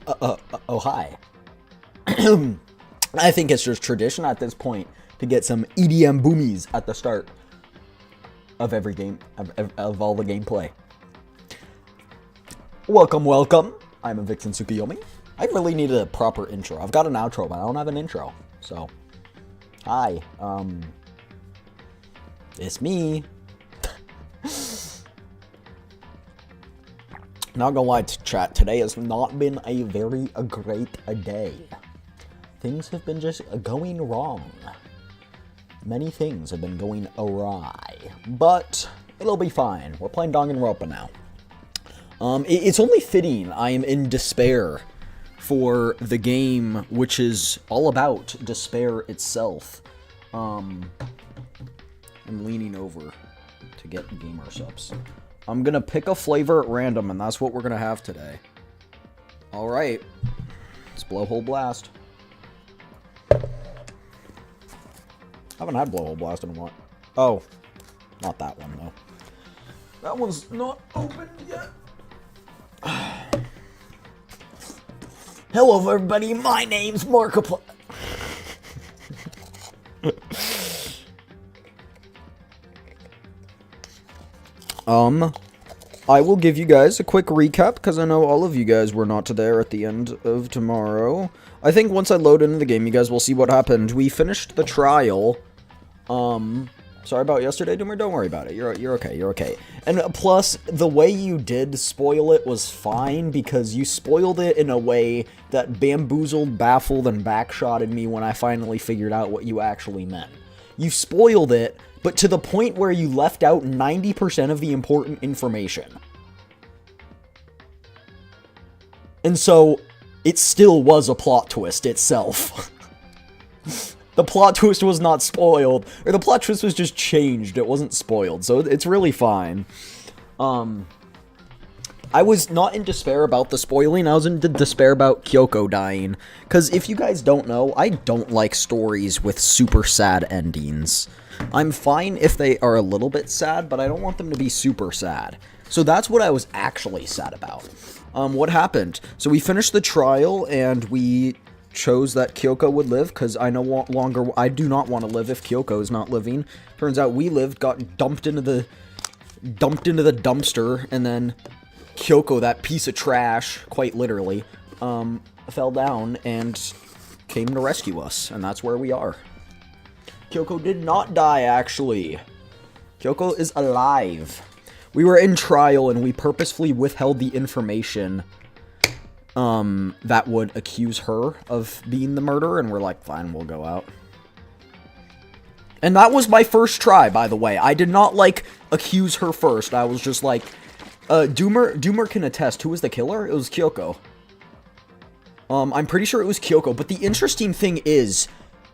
Oh, hi. I think it's just tradition at this point to get some EDM boomies at the start of every game, of all the gameplay. Welcome. I'm a Vixen Tsukiyomi. I really needed a proper intro. I've got an outro, but I don't have an intro. So, hi. It's me. Not gonna lie to chat, today has not been a very great day. Things have been just going wrong. Many things have been going awry. But it'll be fine. We're playing Danganronpa now. It's only fitting I am in despair for the game, which is all about despair itself. I'm leaning over to get gamer subs. I'm gonna pick a flavor at random, and that's what we're gonna have today. Alright. Let's Blowhole Blast. I haven't had Blowhole Blast in a while. Oh. Not that one, though. That one's not opened yet. Hello, everybody. My name's Markiplier. I will give you guys a quick recap, because I know all of you guys were not there at the end of tomorrow. I think once I load into the game, you guys will see what happened. We finished the trial. Sorry about yesterday, Doomer. Don't worry about it. You're okay. And plus, the way you did spoil it was fine, because you spoiled it in a way that bamboozled, baffled, and backshotted me when I finally figured out what you actually meant. You spoiled it, but to the point where you left out 90% of the important information. And so, it still was a plot twist itself. The plot twist was not spoiled, or the plot twist was just changed, it wasn't spoiled, so it's really fine. I was not in despair about the spoiling, I was in despair about Kyoko dying, because if you guys don't know, I don't like stories with super sad endings. I'm fine if they are a little bit sad, but I don't want them to be super sad. So that's what I was actually sad about. What happened? So we finished the trial, and we chose that Kyoko would live, because I do not want to live if Kyoko is not living. Turns out we lived, got dumped into the dumpster, and then Kyoko, that piece of trash, quite literally, fell down and came to rescue us, and that's where we are. Kyoko did not die, actually. Kyoko is alive. We were in trial, and we purposefully withheld the information that would accuse her of being the murderer, and we're like, fine, we'll go out. And that was my first try, by the way. I did not, accuse her first. I was just like, Doomer can attest. Who was the killer? It was Kyoko. I'm pretty sure it was Kyoko, but the interesting thing is,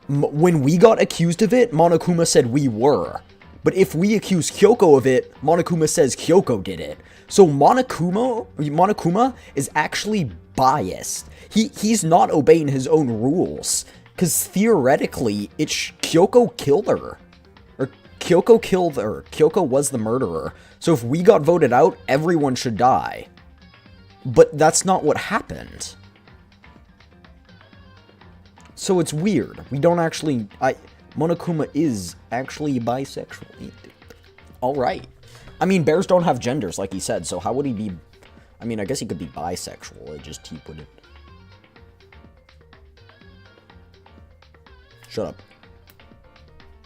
when we got accused of it, Monokuma said we were. But if we accuse Kyoko of it, Monokuma says Kyoko did it. So Monokuma is actually biased. He's not obeying his own rules. Because theoretically, Kyoko killed her. Or Kyoko killed her. Kyoko was the murderer. So if we got voted out, everyone should die. But that's not what happened. So it's weird. We don't actually... Monokuma is actually bisexual. Alright. I mean, bears don't have genders, like he said, so how would he be... I mean, I guess he could be bisexual, it just he wouldn't... Shut up.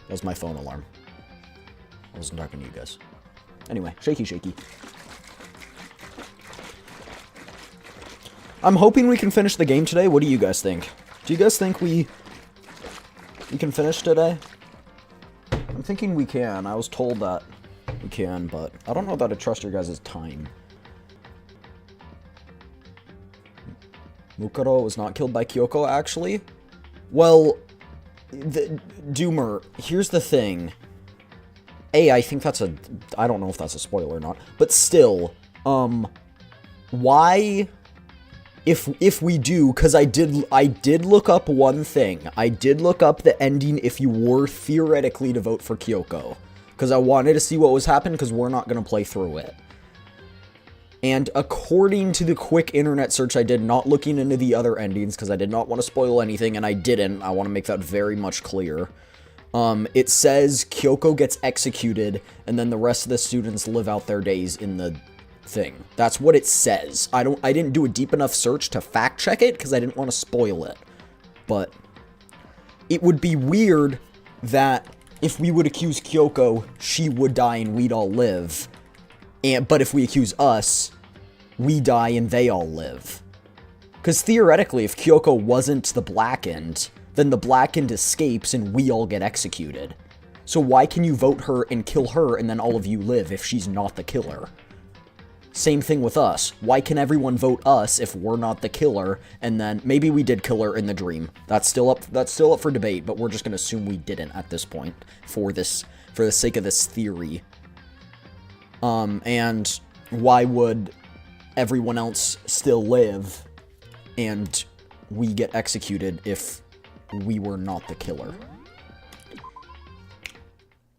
That was my phone alarm. I wasn't talking to you guys. Anyway, shaky. I'm hoping we can finish the game today. What do you guys think? Do you guys think we can finish today? I'm thinking we can. I was told that we can, but I don't know that I trust your guys' time. Mukuro was not killed by Kyoko, actually? Well, Doomer, here's the thing. I think that's I don't know if that's a spoiler or not, but still, why... If we do, because I did look up one thing. I did look up the ending if you were theoretically to vote for Kyoko. Because I wanted to see what was happening, because we're not going to play through it. And according to the quick internet search I did, not looking into the other endings, because I did not want to spoil anything, and I didn't. I want to make that very much clear. It says Kyoko gets executed, and then the rest of the students live out their days in the thing. That's what it says. I didn't do a deep enough search to fact check it, because I didn't want to spoil it. But it would be weird that if we would accuse Kyoko, she would die and we'd all live. But if we accuse us, we die and they all live. Because theoretically, if Kyoko wasn't the Blackened, then the Blackened escapes and we all get executed. So why can you vote her and kill her and then all of you live if she's not the killer? Same thing with us. Why can everyone vote us if we're not the killer, and then maybe we did kill her in the dream? That's still up for debate, but we're just gonna assume we didn't at this point for the sake of this theory. And why would everyone else still live and we get executed if we were not the killer?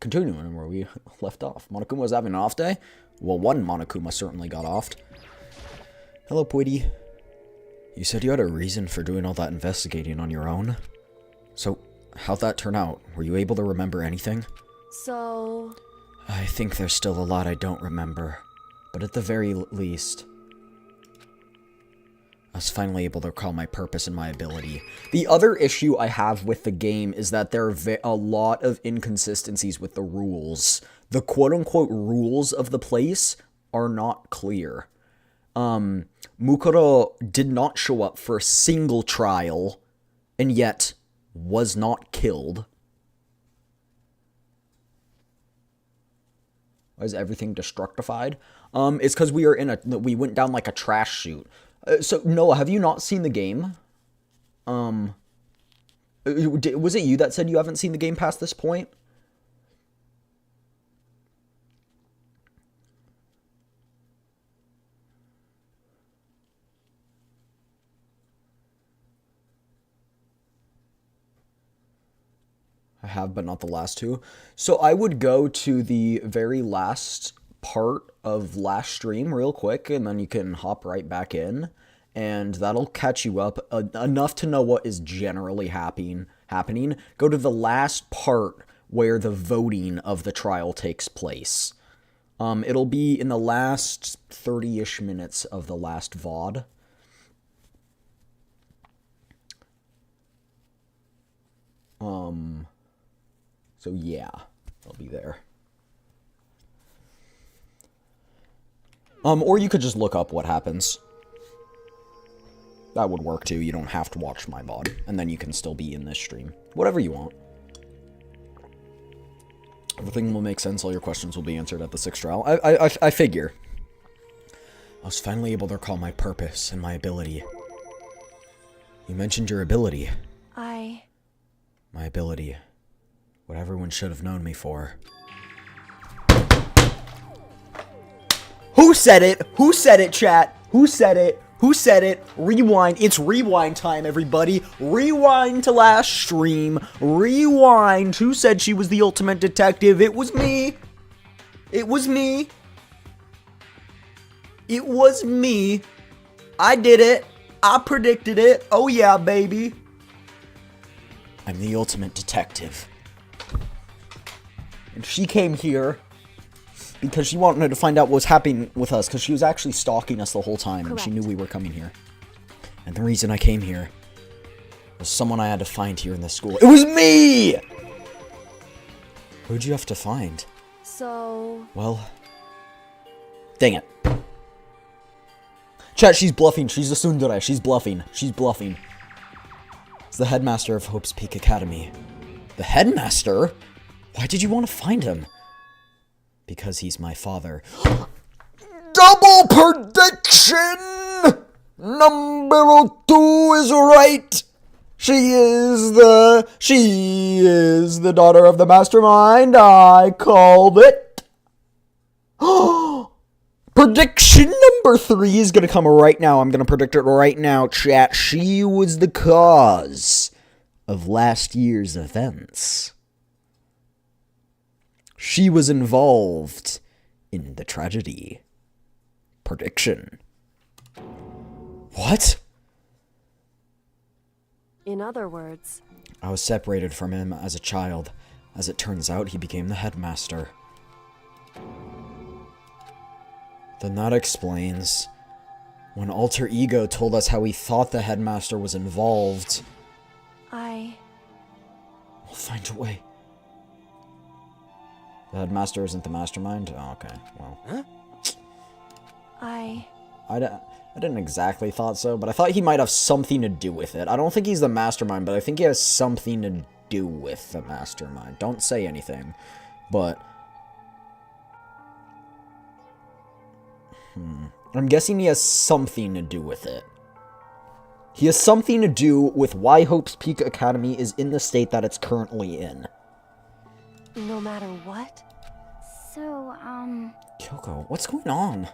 Continuing where we left off. Monokuma was having an off day? Well, one Monokuma certainly got offed. Hello, Pwitty. You said you had a reason for doing all that investigating on your own? So, how'd that turn out? Were you able to remember anything? So... I think there's still a lot I don't remember. But at the very least, I was finally able to recall my purpose and my ability. The other issue I have with the game is that there are a lot of inconsistencies with the rules. The quote-unquote rules of the place are not clear. Mukuro did not show up for a single trial, and yet was not killed. Why is everything destructified? It's because we went down like a trash chute. So, Noah, have you not seen the game? Was it you that said you haven't seen the game past this point? I have, but not the last two. So I would go to the very last part of last stream real quick, and then you can hop right back in, and that'll catch you up enough to know what is generally happening. Go to the last part where the voting of the trial takes place. It'll be in the last 30-ish minutes of the last VOD. So yeah, I'll be there. Or you could just look up what happens. That would work too. You don't have to watch my VOD, and then you can still be in this stream. Whatever you want. Everything will make sense. All your questions will be answered at the 6th trial. I figure. I was finally able to recall my purpose and my ability. You mentioned your ability. My ability. What everyone should have known me for. Who said it? Who said it, chat? Who said it? Who said it? Rewind. It's rewind time, everybody. Rewind to last stream. Rewind. Who said she was the ultimate detective? It was me. It was me. It was me. I did it. I predicted it. Oh yeah, baby. I'm the ultimate detective. And she came here because she wanted to find out what was happening with us, because she was actually stalking us the whole time, and she knew we were coming here. And the reason I came here was someone I had to find here in this school. It was me! Who'd you have to find? Well, dang it. Chat, she's bluffing. She's a tsundere. She's bluffing. She's bluffing. It's the headmaster of Hope's Peak Academy. The headmaster? Why did you want to find him? Because he's my father. Double prediction! Number 2 is right. She is the daughter of the mastermind. I called it. Prediction number 3 is going to come right now. I'm going to predict it right now, chat. She was the cause of last year's events. She was involved in the tragedy. Prediction. What? In other words, I was separated from him as a child. As it turns out, he became the headmaster. Then that explains. When Alter Ego told us how he thought the headmaster was involved... We'll find a way. The headmaster isn't the mastermind? Oh, okay. Well. Huh? I didn't exactly thought so, but I thought he might have something to do with it. I don't think he's the mastermind, but I think he has something to do with the mastermind. Don't say anything, but... I'm guessing he has something to do with it. He has something to do with why Hope's Peak Academy is in the state that it's currently in. no matter what? So, Kyoko, what's going on?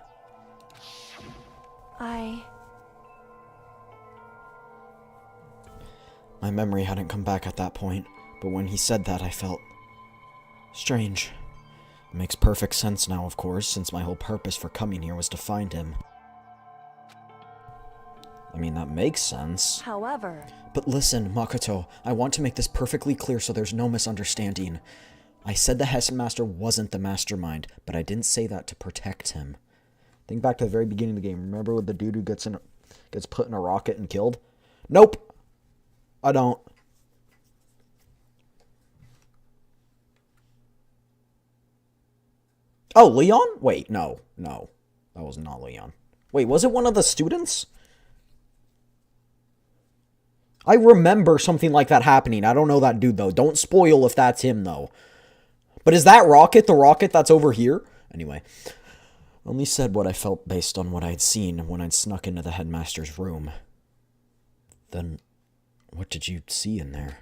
My memory hadn't come back at that point, but when he said that, I felt... strange. It makes perfect sense now, of course, since my whole purpose for coming here was to find him. I mean, that makes sense. However... But listen, Makoto, I want to make this perfectly clear so there's no misunderstanding. I said the headmaster wasn't the mastermind, but I didn't say that to protect him. Think back to the very beginning of the game. Remember with the dude who gets put in a rocket and killed? Nope! I don't. Oh, Leon? Wait, no. No. That was not Leon. Wait, was it one of the students? I remember something like that happening. I don't know that dude, though. Don't spoil if that's him, though. But is that Rocket the Rocket that's over here? Anyway. I only said what I felt based on what I'd seen when I'd snuck into the headmaster's room. Then, what did you see in there?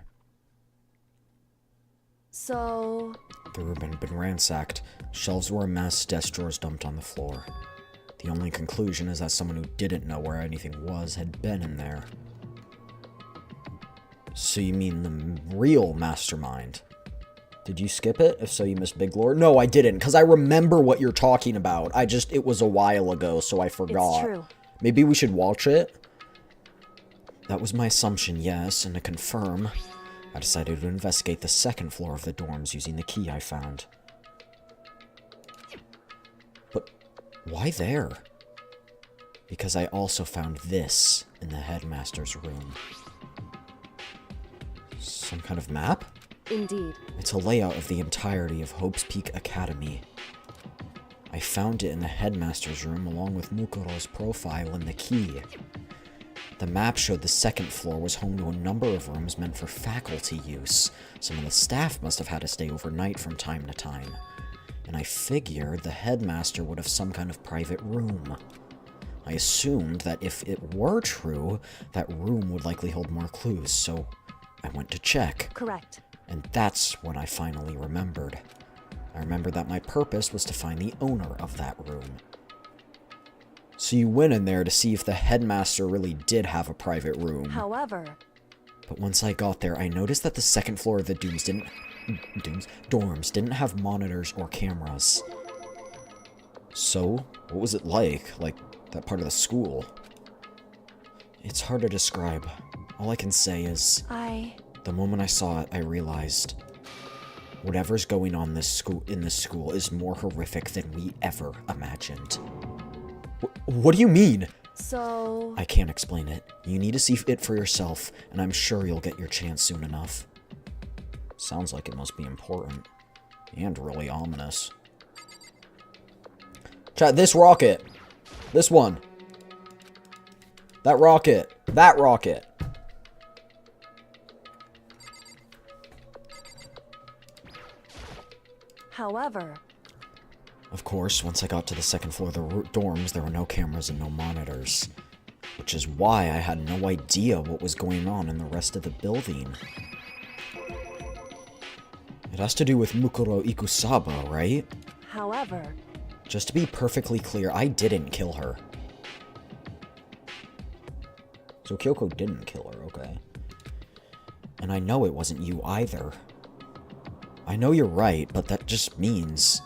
So... The room had been ransacked. Shelves were a mess, desk drawers dumped on the floor. The only conclusion is that someone who didn't know where anything was had been in there. So you mean the real mastermind? Did you skip it? If so, you missed Big Lord? No, I didn't, because I remember what you're talking about. It was a while ago, so I forgot. It's true. Maybe we should watch it? That was my assumption, yes, and to confirm, I decided to investigate the second floor of the dorms using the key I found. But why there? Because I also found this in the headmaster's room. Some kind of map? Indeed. It's a layout of the entirety of Hope's Peak Academy. I found it in the headmaster's room along with Mukuro's profile and the key. The map showed the second floor was home to a number of rooms meant for faculty use. Some of the staff must have had to stay overnight from time to time. And I figured the headmaster would have some kind of private room. I assumed that if it were true, that room would likely hold more clues, so I went to check. Correct. And that's when I finally remembered. I remembered that my purpose was to find the owner of that room. So you went in there to see if the headmaster really did have a private room. However... But once I got there, I noticed that the second floor of the dorms didn't have monitors or cameras. So, what was it like? Like, that part of the school? It's hard to describe. All I can say is... The moment I saw it, I realized... Whatever's going on in this school is more horrific than we ever imagined. What do you mean? So... I can't explain it. You need to see it for yourself, and I'm sure you'll get your chance soon enough. Sounds like it must be important. And really ominous. Chat, this rocket. This one. That rocket. That rocket. However... Of course, once I got to the second floor of the dorms, there were no cameras and no monitors. Which is why I had no idea what was going on in the rest of the building. It has to do with Mukuro Ikusaba, right? However... Just to be perfectly clear, I didn't kill her. So Kyoko didn't kill her, okay. And I know it wasn't you either. I know you're right, but that just means...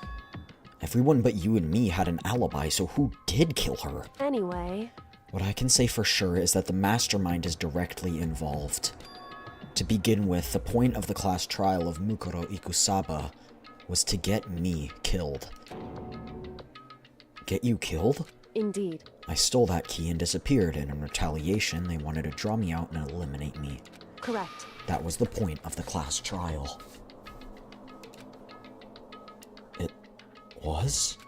Everyone but you and me had an alibi, so who did kill her? Anyway, What I can say for sure is that the mastermind is directly involved. To begin with, the point of the class trial of Mukuro Ikusaba was to get me killed. Get you killed? indeed. I stole that key and disappeared, and in retaliation, they wanted to draw me out and eliminate me. Correct. That was the point of the class trial. It was?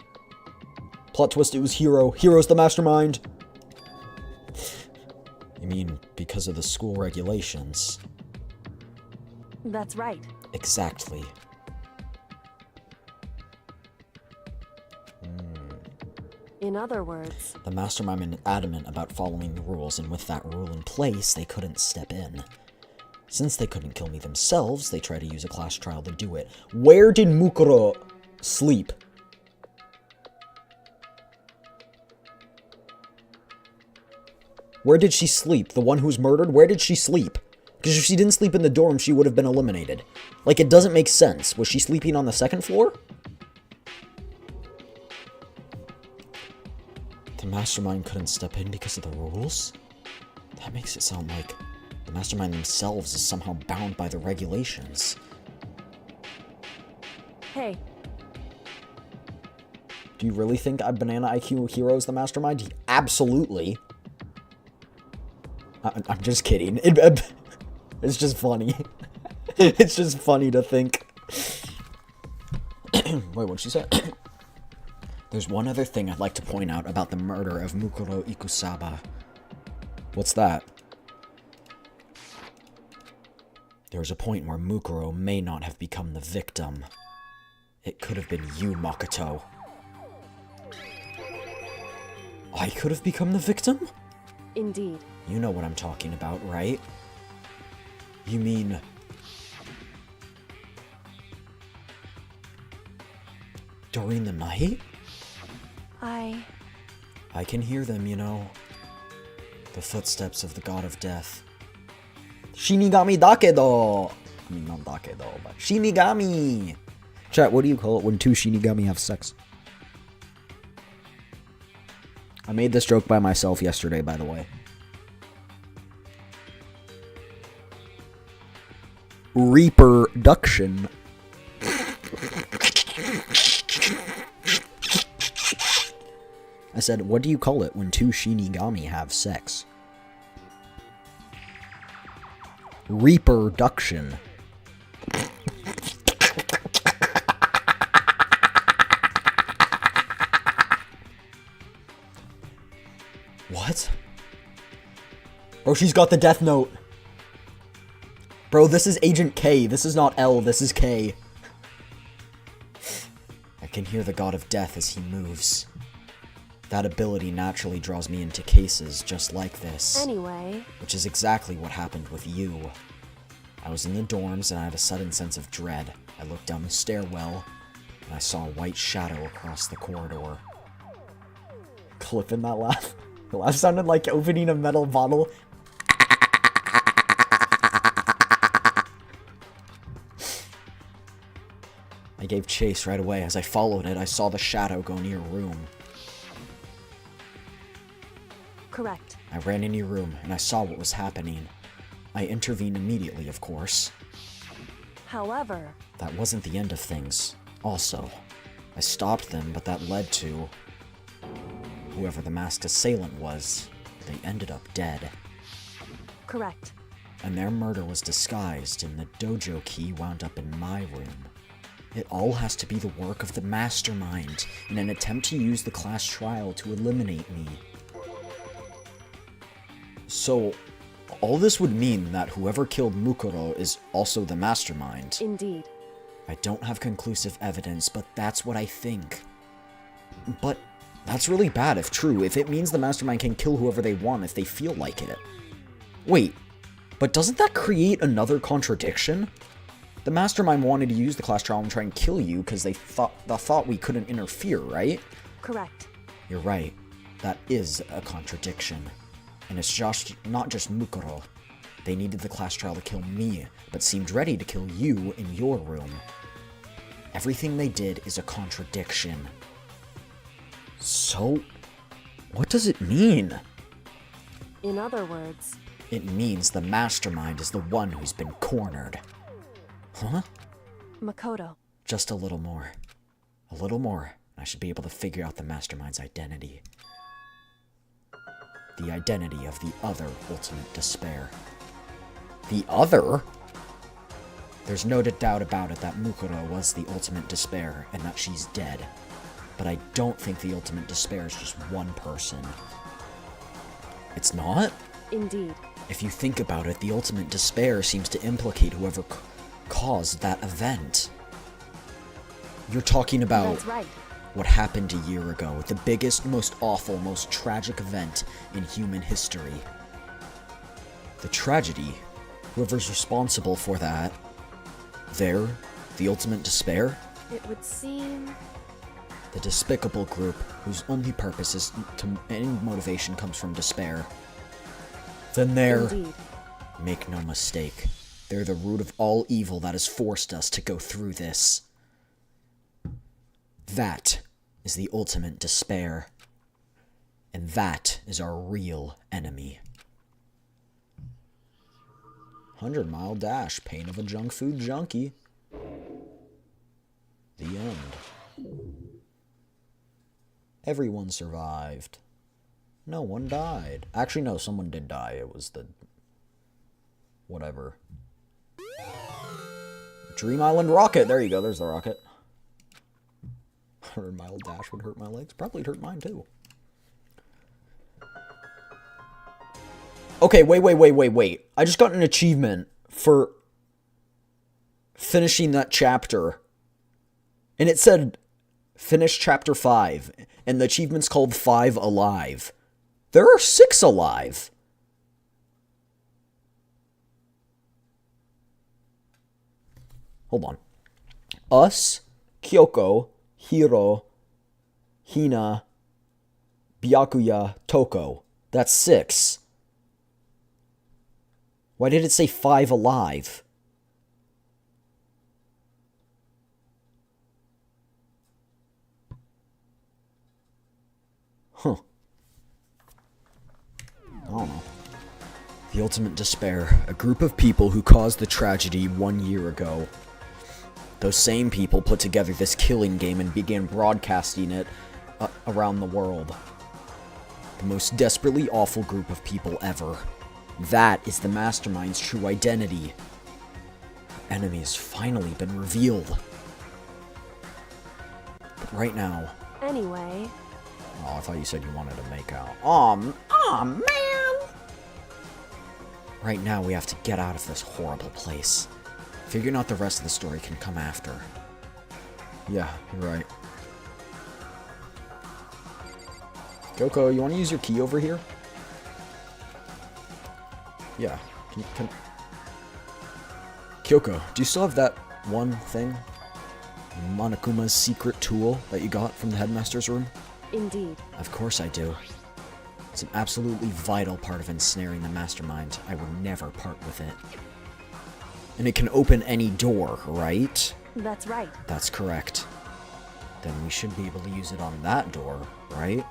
Plot twist, it was Hiro. Hiro's the mastermind! You mean, because of the school regulations? That's right. Exactly. In other words, The mastermind is adamant about following the rules, and with that rule in place, they couldn't step in. Since they couldn't kill me themselves, they tried to use a class trial to do it. Where did Mukuro sleep? Where did she sleep? The one who's murdered? Where did she sleep? Because if she didn't sleep in the dorm, she would have been eliminated. Like, it doesn't make sense. Was she sleeping on the second floor? The mastermind couldn't step in because of the rules? That makes it sound like the mastermind themselves is somehow bound by the regulations. hey, Do you really think Banana IQ Hero is the mastermind? Absolutely. I'm just kidding. It's just funny. It's just funny to think. Wait, what'd she say? There's one other thing I'd like to point out about the murder of Mukuro Ikusaba. What's that? There's a point where Mukuro may not have become the victim. It could have been you, Makoto. I could have become the victim? indeed. You know what I'm talking about, right? You mean... during the night? I can hear them, you know. The footsteps of the god of death. Shinigami dakedo! I mean, not dakedo, but Shinigami! Chat, what do you call it when two Shinigami have sex? I made this joke by myself yesterday, by the way. Reproduction. I said, what do you call it when two Shinigami have sex? Reproduction. What? Bro, she's got the death note. Bro, this is Agent K. This is not L, this is K. I can hear the god of death as he moves. That ability naturally draws me into cases just like this. Anyway, Which is exactly what happened with you. I was in the dorms and I had a sudden sense of dread. I looked down the stairwell and I saw a white shadow across the corridor. Clipping that laugh. The laugh sounded like opening a metal bottle. I gave chase right away. As I followed it, I saw the shadow go near your room. correct. I ran in your room, and I saw what was happening. I intervened immediately, of course. However, That wasn't the end of things. Also, I stopped them, but that led to... whoever the masked assailant was, they ended up dead. correct. And their murder was disguised, and the dojo key wound up in my room. It all has to be the work of the mastermind, in an attempt to use the class trial to eliminate me. So, all this would mean that whoever killed Mukuro is also the mastermind. Indeed. I don't have conclusive evidence, but that's what I think. But that's really bad if true, if it means the mastermind can kill whoever they want if they feel like it. Wait, but doesn't that create another contradiction? The mastermind wanted to use the class trial and try and kill you because they thought we couldn't interfere, right? Correct. You're right. That is a contradiction. And it's just not just Mukuro. They needed the class trial to kill me, but seemed ready to kill you in your room. Everything they did is a contradiction. So, what does it mean? In other words, It means the mastermind is the one who's been cornered. Huh? Makoto. Just a little more. A little more. I should be able to figure out the mastermind's identity. The identity of the other ultimate despair. The other? There's no doubt about it that Mukuro was the ultimate despair, and that she's dead. But I don't think the ultimate despair is just one person. It's not? Indeed. If you think about it, the ultimate despair seems to implicate whoever caused that event. You're talking about That's right. what happened a year ago, the biggest, most awful, most tragic event in human history. The tragedy, whoever's responsible for that, the ultimate despair, It would seem... the despicable group whose only purpose is to any motivation comes from despair, then Indeed. make no mistake, they're the root of all evil that has forced us to go through this. That is the ultimate despair. And that is our real enemy. 100-mile dash, pain of a junk food junkie. The end. Everyone survived. No one died. Actually, no, someone did die. It was the... whatever. Dream Island rocket! There you go, there's the rocket. 100-mile dash would hurt my legs. Probably hurt mine, too. Okay, wait. I just got an achievement for finishing that chapter. And it said, finish chapter 5. And the achievement's called 5 Alive. There are 6 alive. Hold on. Us, Kyoko, Hiro, Hina, Byakuya, Toko. That's 6. Why did it say 5 alive? Huh. I don't know. The ultimate despair. A group of people who caused the tragedy 1 year ago. Those same people put together this killing game and began broadcasting it around the world. The most desperately awful group of people ever. That is the mastermind's true identity. Her enemy has finally been revealed. But right now... Anyway... Oh, I thought you said you wanted to make out. Aw, man! Right now, we have to get out of this horrible place. Figuring out the rest of the story can come after. Yeah, you're right. Kyoko, you want to use your key over here? Yeah. Kyoko, do you still have that one thing? Monokuma's secret tool that you got from the headmaster's room? Indeed. Of course I do. It's an absolutely vital part of ensnaring the mastermind. I will never part with it. And it can open any door, right? That's right. That's correct. Then we should be able to use it on that door, right?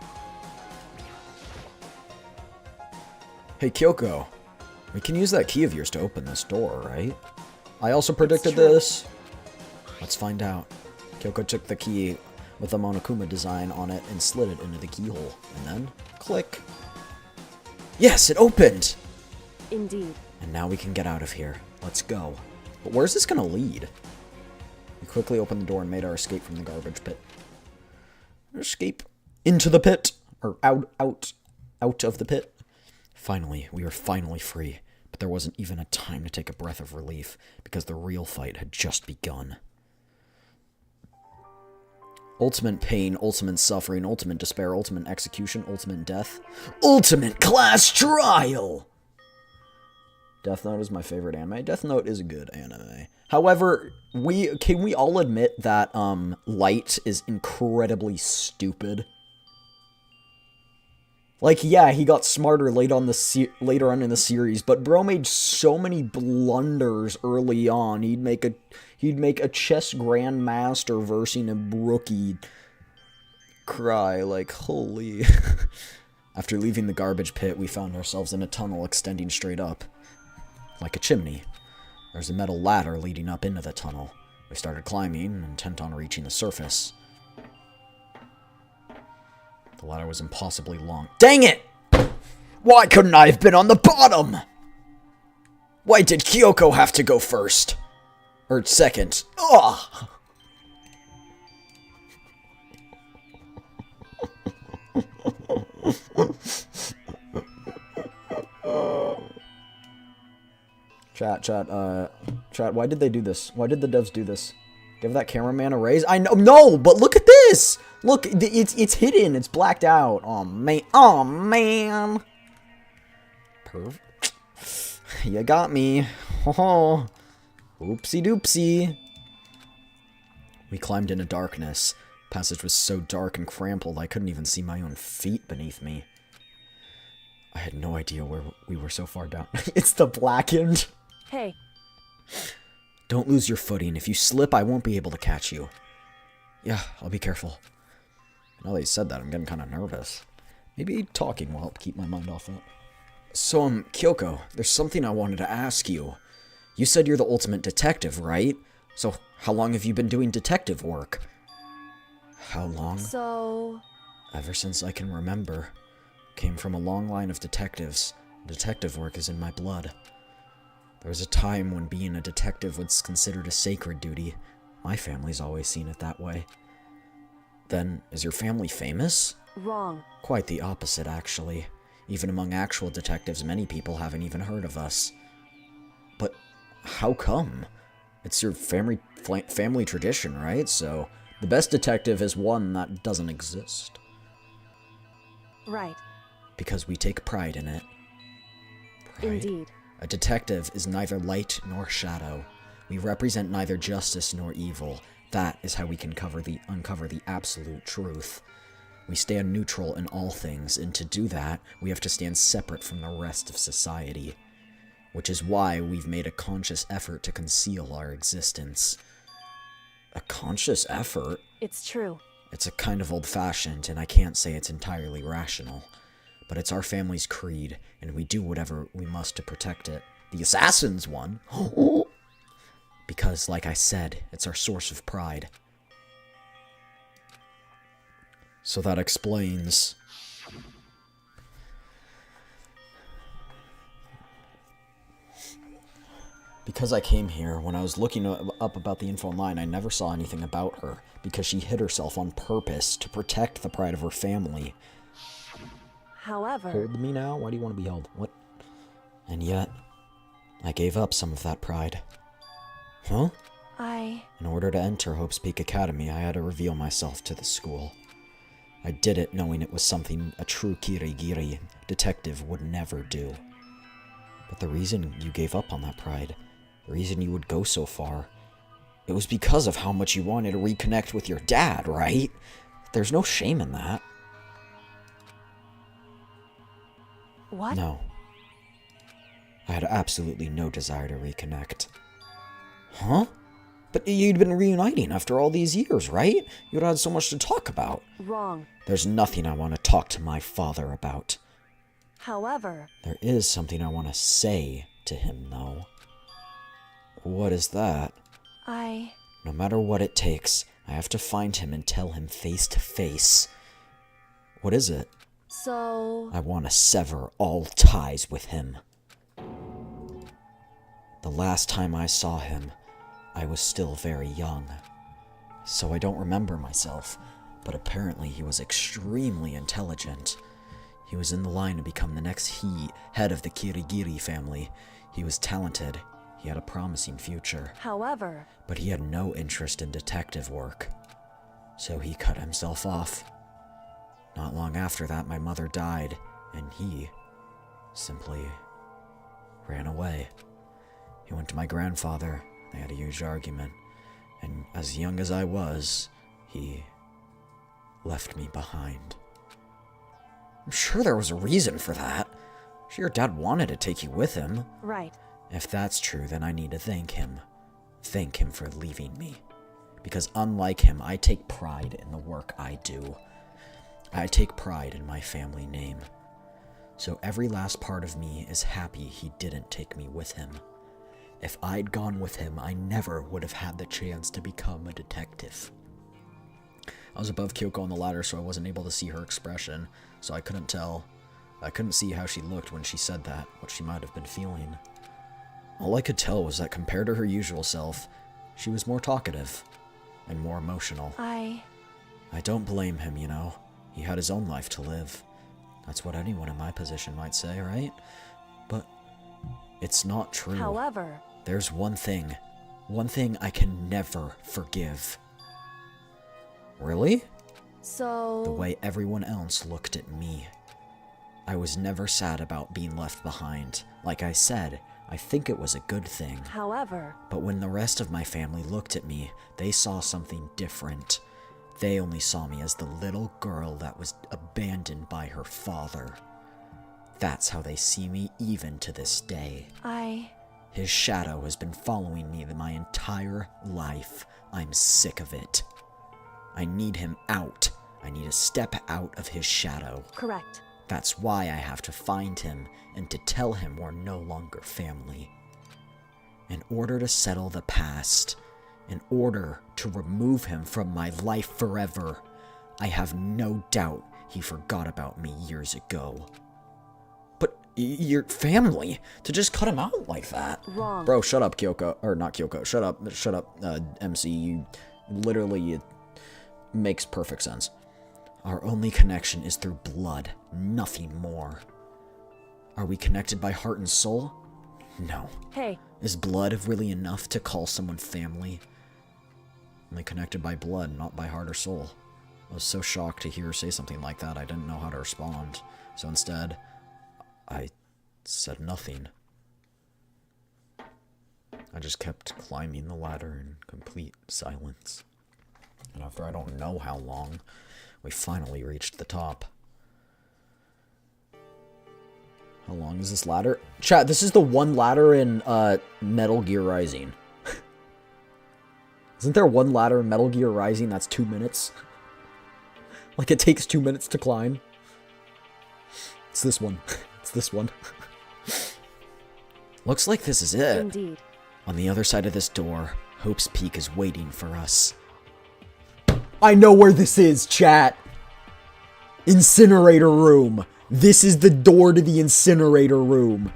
Hey, Kyoko. We can use that key of yours to open this door, right? I also predicted this. Let's find out. Kyoko took the key with the Monokuma design on it and slid it into the keyhole. And then, click. Yes, it opened! Indeed. And now we can get out of here. Let's go. But where's this gonna lead? We quickly opened the door and made our escape from the garbage pit. Escape into the pit! Or out of the pit. Finally, we were finally free. But there wasn't even a time to take a breath of relief, because the real fight had just begun. Ultimate pain, ultimate suffering, ultimate despair, ultimate execution, ultimate death. Ultimate class trial! Death Note is my favorite anime. Death Note is a good anime. However, can we all admit that Light is incredibly stupid? Like, yeah, he got smarter later on in the series, but bro made so many blunders early on. He'd make a chess grandmaster versing a rookie cry like, holy. After leaving the garbage pit, we found ourselves in a tunnel extending straight up, like a chimney. There's a metal ladder leading up into the tunnel. We started climbing, intent on reaching the surface. The ladder was impossibly long. Dang it! Why couldn't I have been on the bottom? Why did Kyoko have to go first? Or second? Ugh! Chat, why did they do this? Why did the devs do this? Give that cameraman a raise? I know, no, but look at this! Look, it's hidden, it's blacked out. Oh, man. Oh, man. Perfect. You got me. Oh, oopsie doopsie. We climbed into darkness. Passage was so dark and crampled I couldn't even see my own feet beneath me. I had no idea where we were so far down. It's the blackened. Hey. Don't lose your footing. If you slip, I won't be able to catch you. Yeah, I'll be careful. Now that you said that, I'm getting kind of nervous. Maybe talking will help keep my mind off it. So, Kyoko, there's something I wanted to ask you. You said you're the ultimate detective, right? So, how long have you been doing detective work? How long? So... Ever since I can remember. Came from a long line of detectives. Detective work is in my blood. There was a time when being a detective was considered a sacred duty. My family's always seen it that way. Then, is your family famous? Wrong. Quite the opposite, actually. Even among actual detectives, many people haven't even heard of us. But how come? It's your family tradition, right? So, the best detective is one that doesn't exist. Right. Because we take pride in it. Pride? Indeed. A detective is neither light nor shadow. We represent neither justice nor evil. That is how we can uncover the absolute truth. We stand neutral in all things, and to do that, we have to stand separate from the rest of society. Which is why we've made a conscious effort to conceal our existence. A conscious effort? It's true. It's a kind of old-fashioned, and I can't say it's entirely rational. But it's our family's creed, and we do whatever we must to protect it. The assassins won! Because, like I said, it's our source of pride. So that explains... Because I came here, when I was looking up about the info online, I never saw anything about her, because she hid herself on purpose to protect the pride of her family. However... Hold me now? Why do you want to be held? What? And yet, I gave up some of that pride. Huh? In order to enter Hope's Peak Academy, I had to reveal myself to the school. I did it knowing it was something a true Kirigiri detective would never do. But the reason you gave up on that pride, the reason you would go so far, it was because of how much you wanted to reconnect with your dad, right? There's no shame in that. What? No. I had absolutely no desire to reconnect. Huh? But you'd been reuniting after all these years, right? You'd had so much to talk about. Wrong. There's nothing I want to talk to my father about. However... There is something I want to say to him, though. What is that? No matter what it takes, I have to find him and tell him face to face. What is it? So... I want to sever all ties with him. The last time I saw him, I was still very young. So I don't remember myself, but apparently he was extremely intelligent. He was in the line to become the next head of the Kirigiri family. He was talented. He had a promising future. However... But he had no interest in detective work. So he cut himself off. Not long after that, my mother died, and he simply ran away. He went to my grandfather. They had a huge argument. And as young as I was, he left me behind. I'm sure there was a reason for that. I'm sure your dad wanted to take you with him. Right. If that's true, then I need to thank him. thank him for leaving me. Because unlike him, I take pride in the work I do. I take pride in my family name. So every last part of me is happy he didn't take me with him. If I'd gone with him, I never would have had the chance to become a detective. I was above Kyoko on the ladder, so I wasn't able to see her expression, so I couldn't tell. I couldn't see how she looked when she said that, what she might have been feeling. All I could tell was that compared to her usual self, she was more talkative and more emotional. I don't blame him, you know. He had his own life to live. That's what anyone in my position might say, right? But it's not true. However, there's one thing I can never forgive. Really? So... The way everyone else looked at me. I was never sad about being left behind. Like I said, I think it was a good thing. However... But when the rest of my family looked at me, they saw something different. They only saw me as the little girl that was abandoned by her father. That's how they see me even to this day. His shadow has been following me my entire life. I'm sick of it. I need him out. I need to step out of his shadow. Correct. That's why I have to find him and to tell him we're no longer family. In order to settle the past, in order to remove him from my life forever, I have no doubt he forgot about me years ago. But your family? To just cut him out like that? Wrong. Bro, shut up, Kyoko. Or not Kyoko. Shut up, MC. You literally, it makes perfect sense. Our only connection is through blood, nothing more. Are we connected by heart and soul? No. Hey. Is blood really enough to call someone family? Only connected by blood, not by heart or soul. I was so shocked to hear her say something like that, I didn't know how to respond. So instead, I said nothing. I just kept climbing the ladder in complete silence. And after I don't know how long, we finally reached the top. How long is this ladder? Chat, this is the one ladder in Metal Gear Rising. Isn't there one ladder in Metal Gear Rising that's 2 minutes? Like it takes 2 minutes to climb? It's this one. It's this one. Looks like this is it. Indeed. On the other side of this door, Hope's Peak is waiting for us. I know where this is, chat! Incinerator room. This is the door to the incinerator room.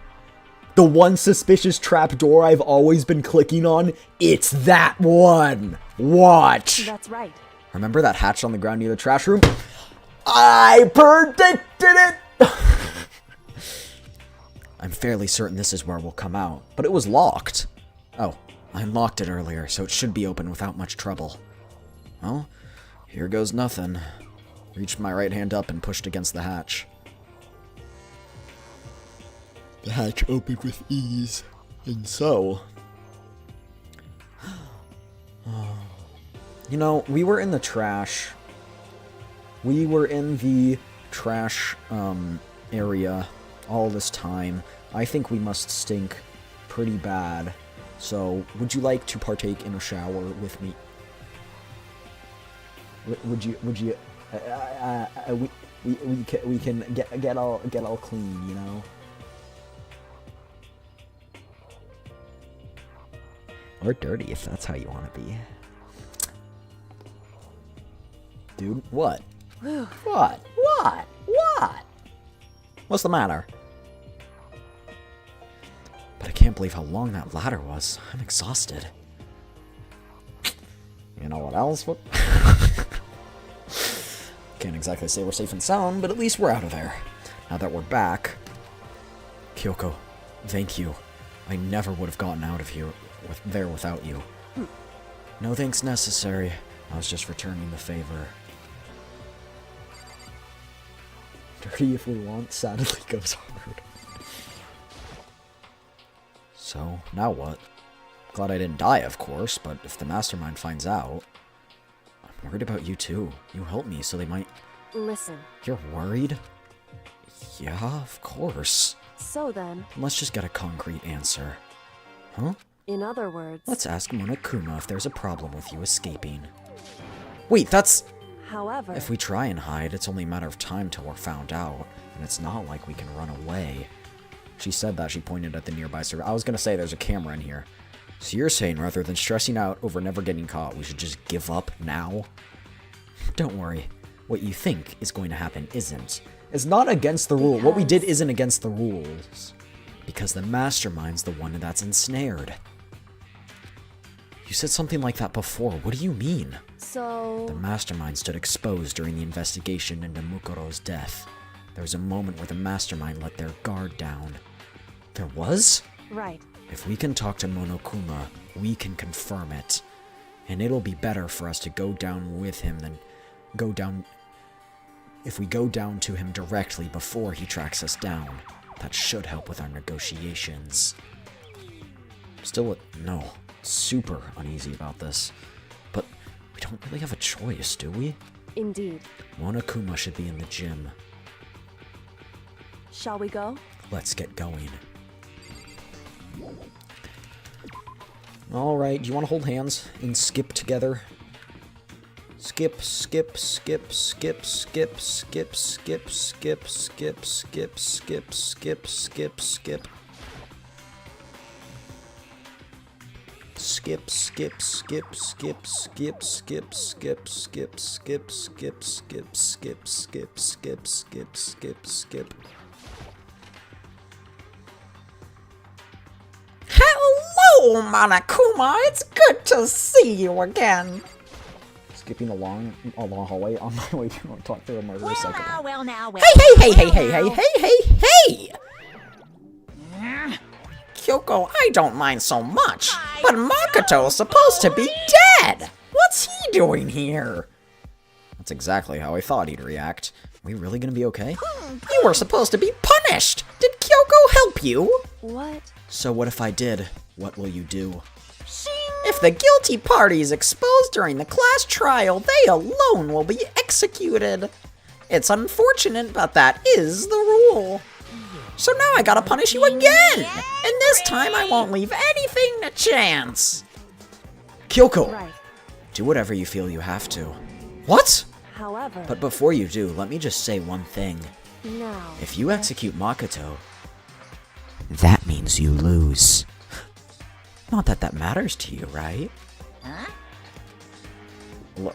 The one suspicious trapdoor I've always been clicking on, it's that one. Watch. That's right. Remember that hatch on the ground near the trash room? I predicted it! I'm fairly certain this is where we'll come out, but it was locked. Oh, I unlocked it earlier, so it should be open without much trouble. Well, here goes nothing. Reached my right hand up and pushed against the hatch. The hatch opened with ease, and so... You know, we were in the trash. We were in the trash area all this time. I think we must stink pretty bad. So, would you like to partake in a shower with me? Would you? We can get all clean, you know. Or dirty, if that's how you want to be. Dude, what? What? What's the matter? But I can't believe how long that ladder was. I'm exhausted. You know what else? What? Can't exactly say we're safe and sound, but at least we're out of there. Now that we're back... Kyoko, thank you. I never would have gotten out of here there without you. No thanks necessary. I was just returning the favor. Dirty if we want, sadly goes hard. So, now what? Glad I didn't die, of course, but if the mastermind finds out... I'm worried about you too. You helped me, so they might... Listen. You're worried? Yeah, of course. So then... Let's just get a concrete answer. Huh? In other words, Let's ask Monokuma if there's a problem with you escaping. Wait, that's... however, If we try and hide, it's only a matter of time till we're found out, and it's not like we can run away. She said that, she pointed at the nearby server. I was gonna say there's a camera in here. So you're saying rather than stressing out over never getting caught, we should just give up now? Don't worry. What you think is going to happen isn't. It's not against the rule. What we did isn't against the rules. Because the mastermind's the one that's ensnared. You said something like that before. What do you mean? so... The mastermind stood exposed during the investigation into Mukuro's death. There was a moment where the mastermind let their guard down. There was? Right. If we can talk to Monokuma, we can confirm it. And it'll be better for us to go down with him than go down... If we go down to him directly before he tracks us down. That should help with our negotiations. Still, no, super uneasy about this. But we don't really have a choice, do we? Indeed. Monokuma should be in the gym. Shall we go? Let's get going. Alright, do you want to hold hands and skip together? Skip, skip, skip, skip, skip, skip, skip, skip, skip, skip, skip, skip, skip, skip. Skip, skip, skip, skip, skip, skip, skip, skip, skip, skip, skip, skip, skip, skip, skip, skip, skip. Hello, Monokuma. It's good to see you again. Skipping along a long hallway on my way to talk to a murderer psychopath. Well, now. Hey! Kyoko, I don't mind so much, but Makoto's supposed to be dead. What's he doing here? That's exactly how I thought he'd react. Are we really gonna be okay? You were supposed to be punished. Did Kyoko help you? What? So what if I did? What will you do? If the guilty party is exposed during the class trial, they alone will be executed. It's unfortunate, but that is the rule. So now I gotta punish you again! And this time I won't leave anything to chance. Kyoko! Right. Do whatever you feel you have to. What? However, But before you do, let me just say one thing. now... If you execute Makoto, that means you lose. Not that that matters to you, right?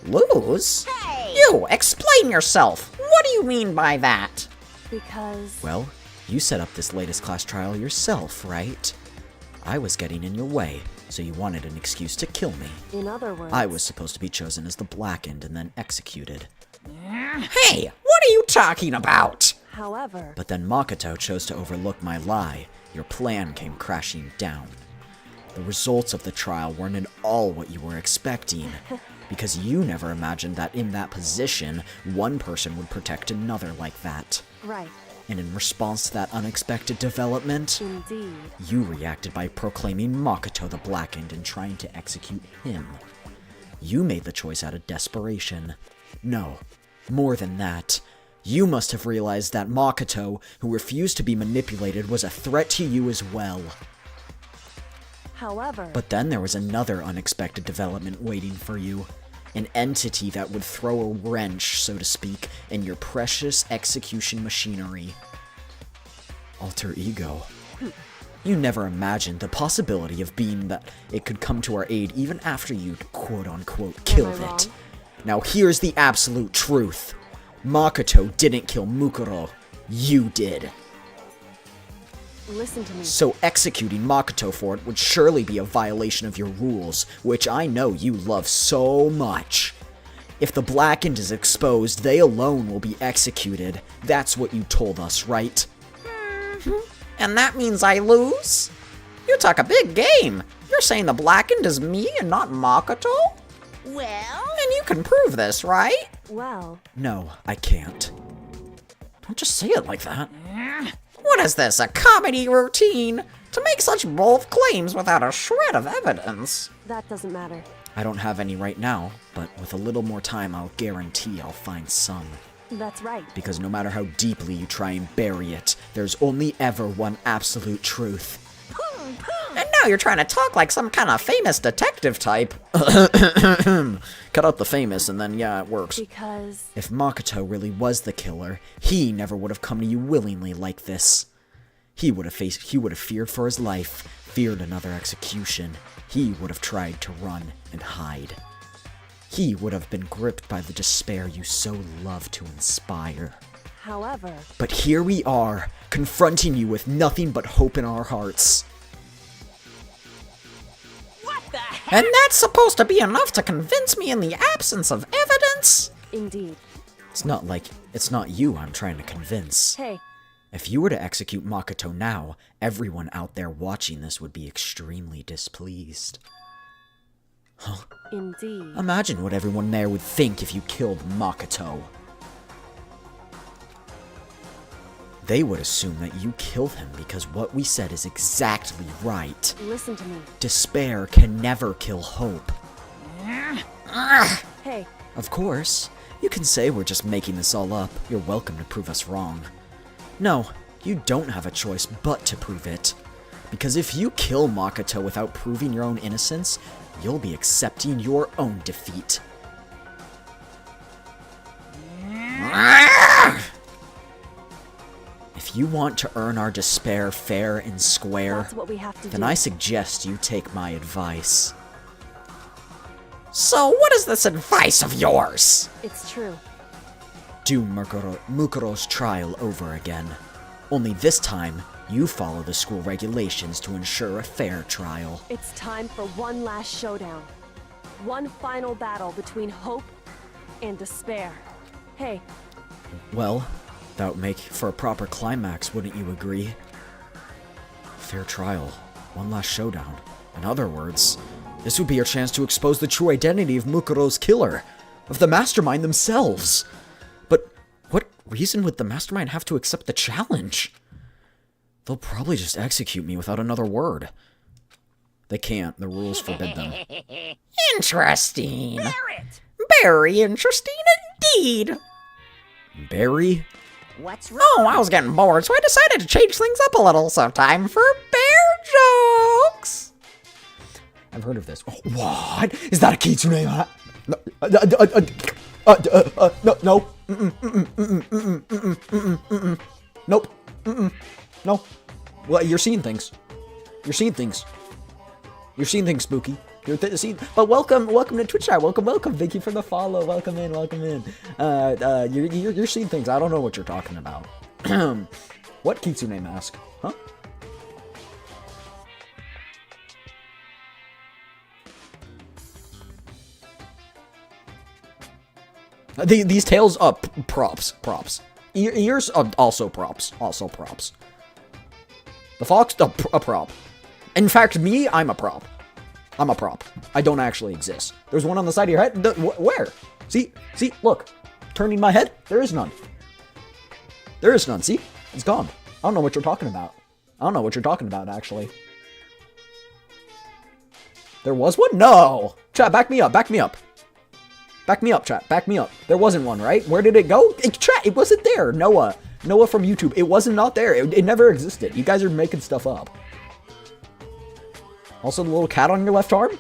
Lose? You, explain yourself. What do you mean by that? Because... Well, you set up this latest class trial yourself, right? I was getting in your way, so you wanted an excuse to kill me. in other words... I was supposed to be chosen as the Blackened and then executed. Hey, what are you talking about? However... But then Makoto chose to overlook my lie. Your plan came crashing down. The results of the trial weren't at all what you were expecting, because you never imagined that in that position, one person would protect another like that. Right. And in response to that unexpected development, Indeed. you reacted by proclaiming Makoto the Blackened and trying to execute him. You made the choice out of desperation. No, more than that. You must have realized that Makoto, who refused to be manipulated, was a threat to you as well. However... But then there was another unexpected development waiting for you. An entity that would throw a wrench, so to speak, in your precious execution machinery. Alter ego. You never imagined the possibility of being that it could come to our aid even after you'd quote-unquote killed wrong? it. Now here's the absolute truth. Makoto didn't kill Mukuro. You did. Listen to me. So executing Makoto for it would surely be a violation of your rules, which I know you love so much. If the Blackened is exposed, they alone will be executed. That's what you told us, right? And that means I lose? You talk a big game. You're saying the Blackened is me and not Makoto? Well... And you can prove this, right? Well... No, I can't. Don't just say it like that. What is this, a comedy routine? To make such bold claims without a shred of evidence. That doesn't matter. I don't have any right now, but with a little more time I'll guarantee I'll find some. That's right. Because no matter how deeply you try and bury it, there's only ever one absolute truth. And now you're trying to talk like some kind of famous detective type. Cut out the famous and then, yeah, it works. Because... If Makoto really was the killer, he never would have come to you willingly like this. He would have feared for his life, feared another execution. He would have tried to run and hide. He would have been gripped by the despair you so love to inspire. However... But here we are, confronting you with nothing but hope in our hearts. What the heck? And that's supposed to be enough to convince me in the absence of evidence? Indeed. It's not you I'm trying to convince. Hey, If you were to execute Makoto now, everyone out there watching this would be extremely displeased. indeed. Imagine what everyone there would think if you killed Makoto. They would assume that you killed him because what we said is exactly right. Listen to me. Despair can never kill hope. Hey, Of course, you can say we're just making this all up. You're welcome to prove us wrong. No, you don't have a choice but to prove it. Because if you kill Makoto without proving your own innocence, you'll be accepting your own defeat. If you want to earn our despair fair and square, that's what we have to then do. I suggest you take my advice. So, what is this advice of yours? It's true. Do Mukuro's trial over again. Only this time, you follow the school regulations to ensure a fair trial. It's time for one last showdown. One final battle between hope and despair. Hey, Well, that would make for a proper climax, wouldn't you agree? Fair trial. One last showdown. In other words, this would be your chance to expose the true identity of Mukuro's killer, of the mastermind themselves. But what reason would the mastermind have to accept the challenge? They'll probably just execute me without another word. They can't. The rules forbid them. Interesting. Very interesting indeed. Barry? what's wrong? Oh, I was getting bored, so I decided to change things up a little. So time for bear jokes. I've heard of this. Oh, what? Is that a kitsune? No. No. Nope. No. Well, you're seeing things. You're seeing things. You're seeing things, spooky. But welcome to Twitch chat. Welcome. Thank you for the follow. Welcome in. You're seeing things. I don't know what you're talking about. What kitsune mask? Huh? These tails, props. Ears, also props. The fox, a prop. In fact, me, I'm a prop. I don't actually exist. There's one on the side of your head. Where? See, look. Turning my head, there is none. See? It's gone. I don't know what you're talking about. Actually. There was one? No! Chat, back me up. Chat. Back me up. There wasn't one, right? Where did it go? Chat, it wasn't there. Noah from YouTube. It wasn't not there. It never existed. You guys are making stuff up. Also, the little cat on your left arm?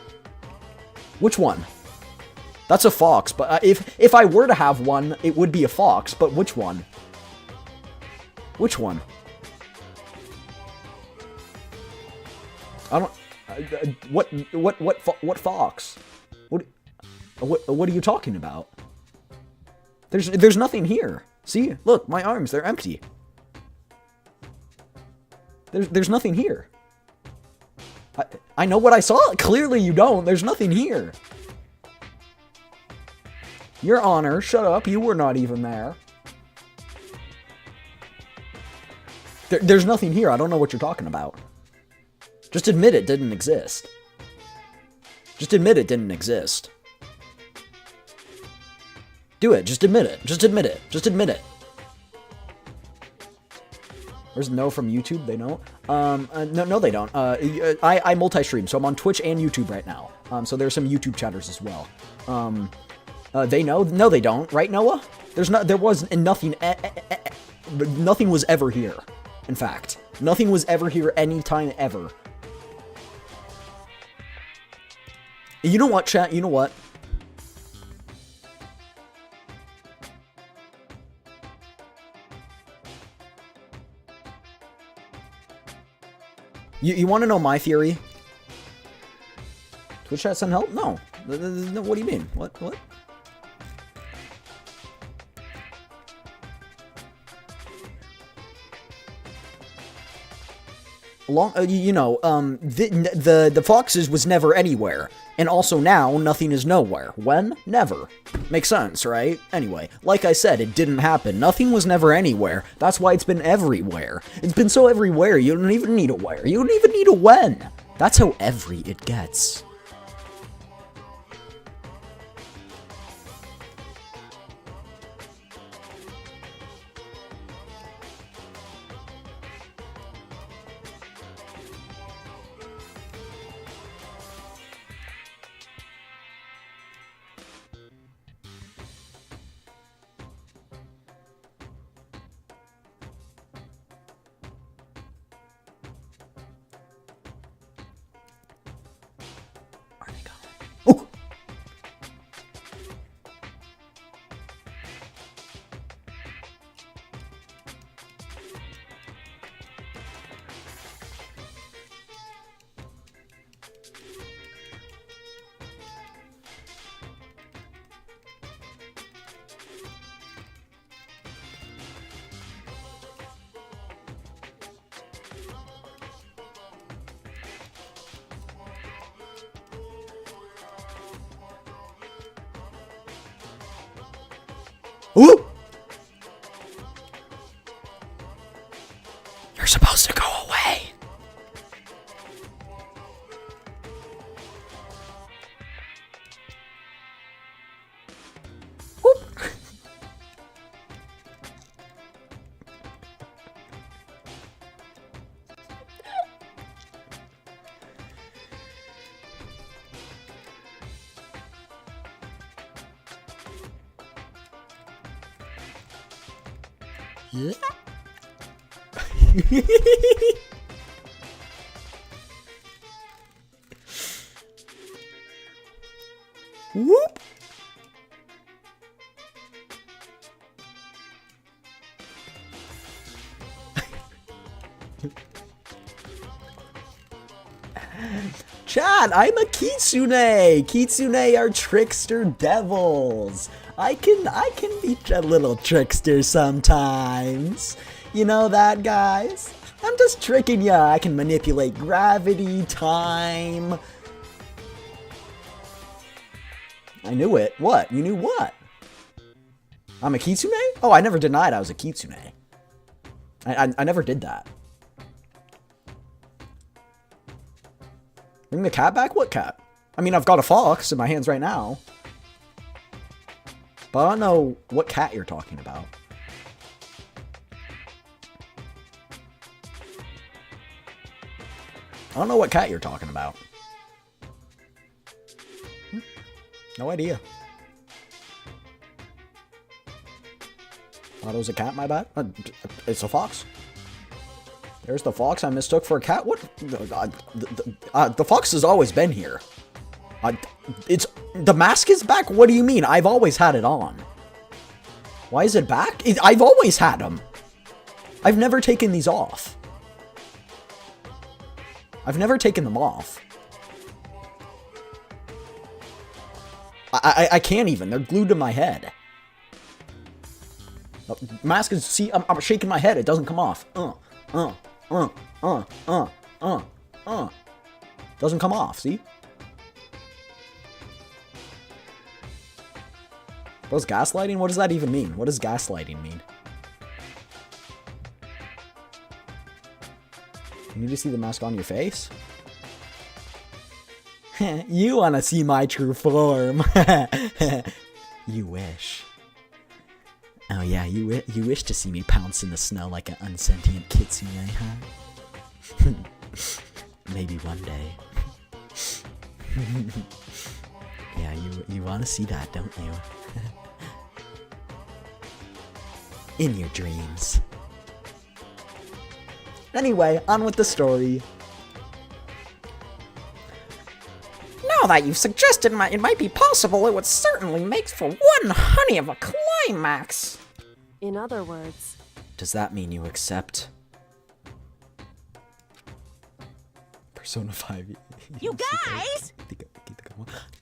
Which one? That's a fox, but if I were to have one, it would be a fox, but which one? I don't... What fox? What are you talking about? There's nothing here. See? Look, my arms, they're empty. There's nothing here. I know what I saw. Clearly you don't. There's nothing here. Your Honor, shut up. You were not even there. There's nothing here. I don't know what you're talking about. Just admit it didn't exist. Do it. Just admit it. There's no from YouTube. They don't. No, they don't. I multi-stream, so I'm on Twitch and YouTube right now. So there's some YouTube chatters as well. They know. No, they don't. Right, Noah? There was nothing. Nothing was ever here. In fact, nothing was ever here anytime ever. You know what, chat? You know what? You want to know my theory? Twitch chat send help? No. No. What do you mean? What? The Foxes was never anywhere. And also now, nothing is nowhere. When? Never. Makes sense, right? Anyway, like I said, it didn't happen. Nothing was never anywhere. That's why it's been everywhere. It's been so everywhere, you don't even need a where. You don't even need a when. That's how every it gets. Ooh! You're supposed to go away. Whoop. Yeah. Whoop. Chad, I'm a kitsune. Kitsune are trickster devils. I can be a little trickster sometimes. You know that, guys? I'm just tricking ya. I can manipulate gravity, time. I knew it. What? You knew what? I'm a kitsune? Oh, I never denied I was a kitsune. I never did that. Bring the cat back? What cat? I mean, I've got a fox in my hands right now. But I don't know what cat you're talking about. I don't know what cat you're talking about. No idea. Thought it was a cat, my bad. It's a fox. There's the fox I mistook for a cat. What? The fox has always been here. The mask is back? What do you mean? I've always had it on. Why is it back? I've always had them. I've never taken these off. I've never taken them off. I can't even. They're glued to my head. Mask is... See, I'm shaking my head. It doesn't come off. Doesn't come off, see? What's gaslighting? What does that even mean? What does gaslighting mean? You need to see the mask on your face? You wanna see my true form. You wish. Oh yeah, you wish to see me pounce in the snow like an unsentient kitsune, huh? Maybe one day. Yeah, you wanna see that, don't you? In your dreams. Anyway, on with the story. Now that you've suggested it might be possible, it would certainly make for one honey of a climax. In other words, Does that mean you accept? Persona 5. You guys!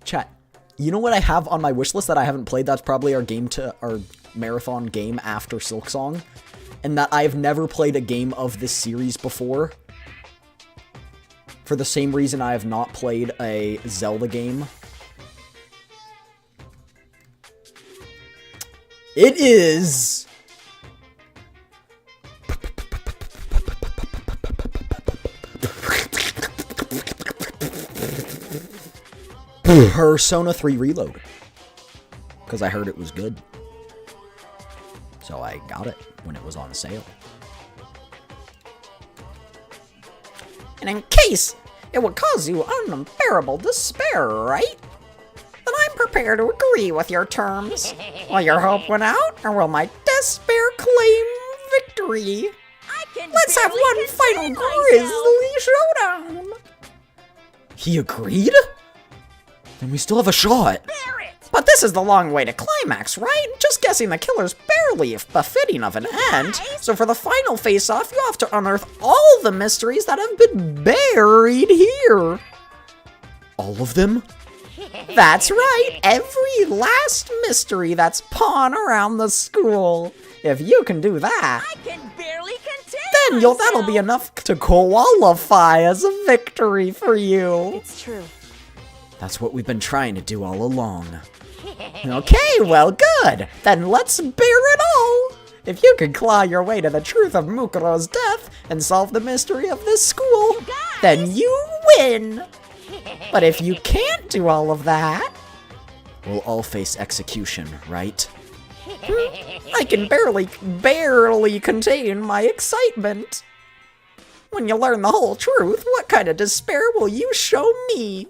Chat. You know what I have on my wish list that I haven't played? That's probably our marathon game after Silksong. And that I've never played a game of this series before. For the same reason I have not played a Zelda game. It is... Persona 3 Reload. Because I heard it was good. So I got it when it was on sale. And in case it would cause you unbearable despair, right? Then I'm prepared to agree with your terms. Will your hope win out, or will my despair claim victory? Let's have one final grisly showdown. He agreed? Then we still have a shot. But this is the long way to climax, right? Just guessing the killer's barely befitting of an end. So for the final face-off, you have to unearth all the mysteries that have been buried here. All of them? That's right, every last mystery that's pawn around the school. If you can do that, I can barely contain then myself. that'll be enough to qualify as a victory for you. it's true. That's what we've been trying to do all along. Okay, well, good. Then let's bear it all. If you can claw your way to the truth of Mukuro's death and solve the mystery of this school, then you win. But if you can't do all of that, We'll all face execution, right? I can barely contain my excitement. When you learn the whole truth, what kind of despair will you show me?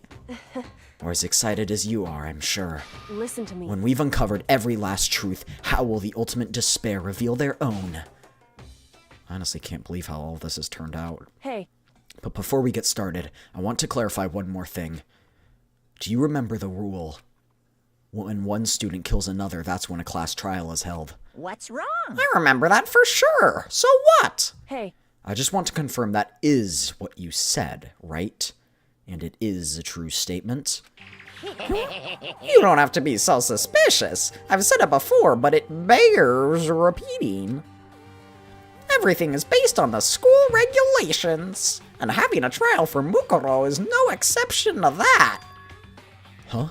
Or as excited as you are, I'm sure. Listen to me. When we've uncovered every last truth, how will the ultimate despair reveal their own? I honestly can't believe how all this has turned out. Hey, But before we get started, I want to clarify one more thing. Do you remember the rule? When one student kills another, that's when a class trial is held. What's wrong? I remember that for sure. So what? hey, I just want to confirm that is what you said, right? And it is a true statement. You don't have to be so suspicious. I've said it before, but it bears repeating. Everything is based on the school regulations, and having a trial for Mukuro is no exception to that. Huh?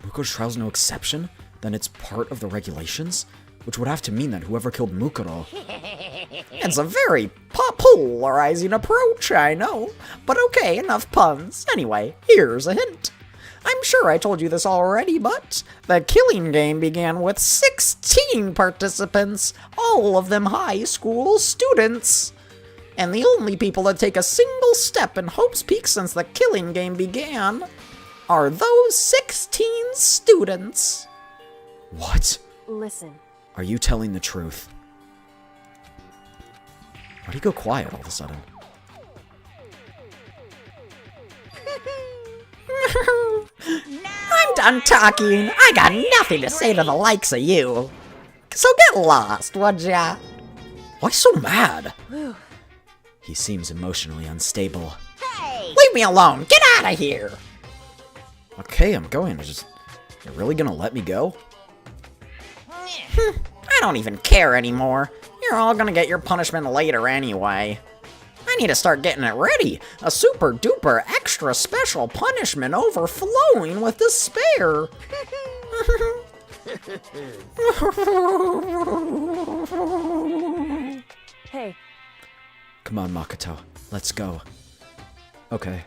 Mukuro's trial's no exception? Then it's part of the regulations? Which would have to mean that whoever killed Mukuro... It's a very polarizing approach, I know. But okay, enough puns. Anyway, here's a hint. I'm sure I told you this already, but the killing game began with 16 participants, all of them high school students. And the only people that take a single step in Hope's Peak since the killing game began are those 16 students. What? listen. Are you telling the truth? Why'd he go quiet all of a sudden? I'm done talking. I got nothing to say to the likes of you. So get lost, would ya? Why so mad? He seems emotionally unstable. Hey! Leave me alone. Get out of here. Okay, I'm going. You're really gonna let me go? I don't even care anymore. You're all gonna get your punishment later anyway. I need to start getting it ready. A super duper extra special punishment overflowing with despair. Hey, Come on, Makoto. Let's go. Okay.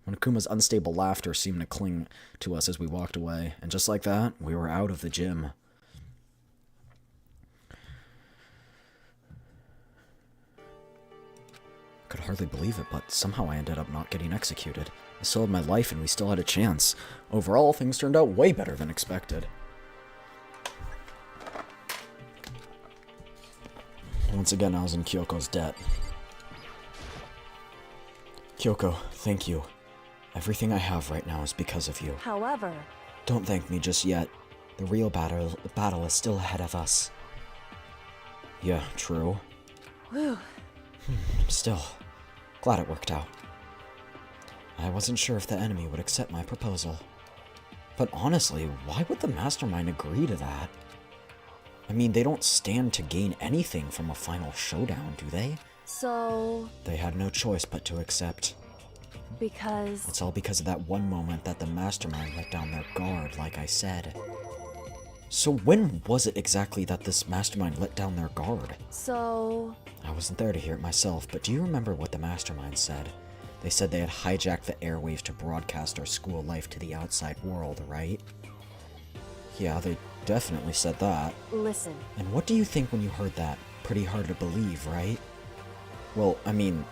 Monokuma's unstable laughter seemed to cling to us as we walked away, and just like that, we were out of the gym. I could hardly believe it, but somehow I ended up not getting executed. I still had my life and we still had a chance. Overall, things turned out way better than expected. Once again, I was in Kyoko's debt. Kyoko, thank you. Everything I have right now is because of you. However, Don't thank me just yet. The real battle is still ahead of us. Yeah, true. whew, Still, glad it worked out. I wasn't sure if the enemy would accept my proposal. But honestly, why would the mastermind agree to that? I mean, they don't stand to gain anything from a final showdown, do they? so, They had no choice but to accept. because... It's all because of that one moment that the mastermind let down their guard, like I said. So when was it exactly that this mastermind let down their guard? So... I wasn't there to hear it myself, but do you remember what the mastermind said? They said they had hijacked the airwaves to broadcast our school life to the outside world, right? Yeah, they definitely said that. Listen, And what do you think when you heard that? Pretty hard to believe, right? Well, I mean,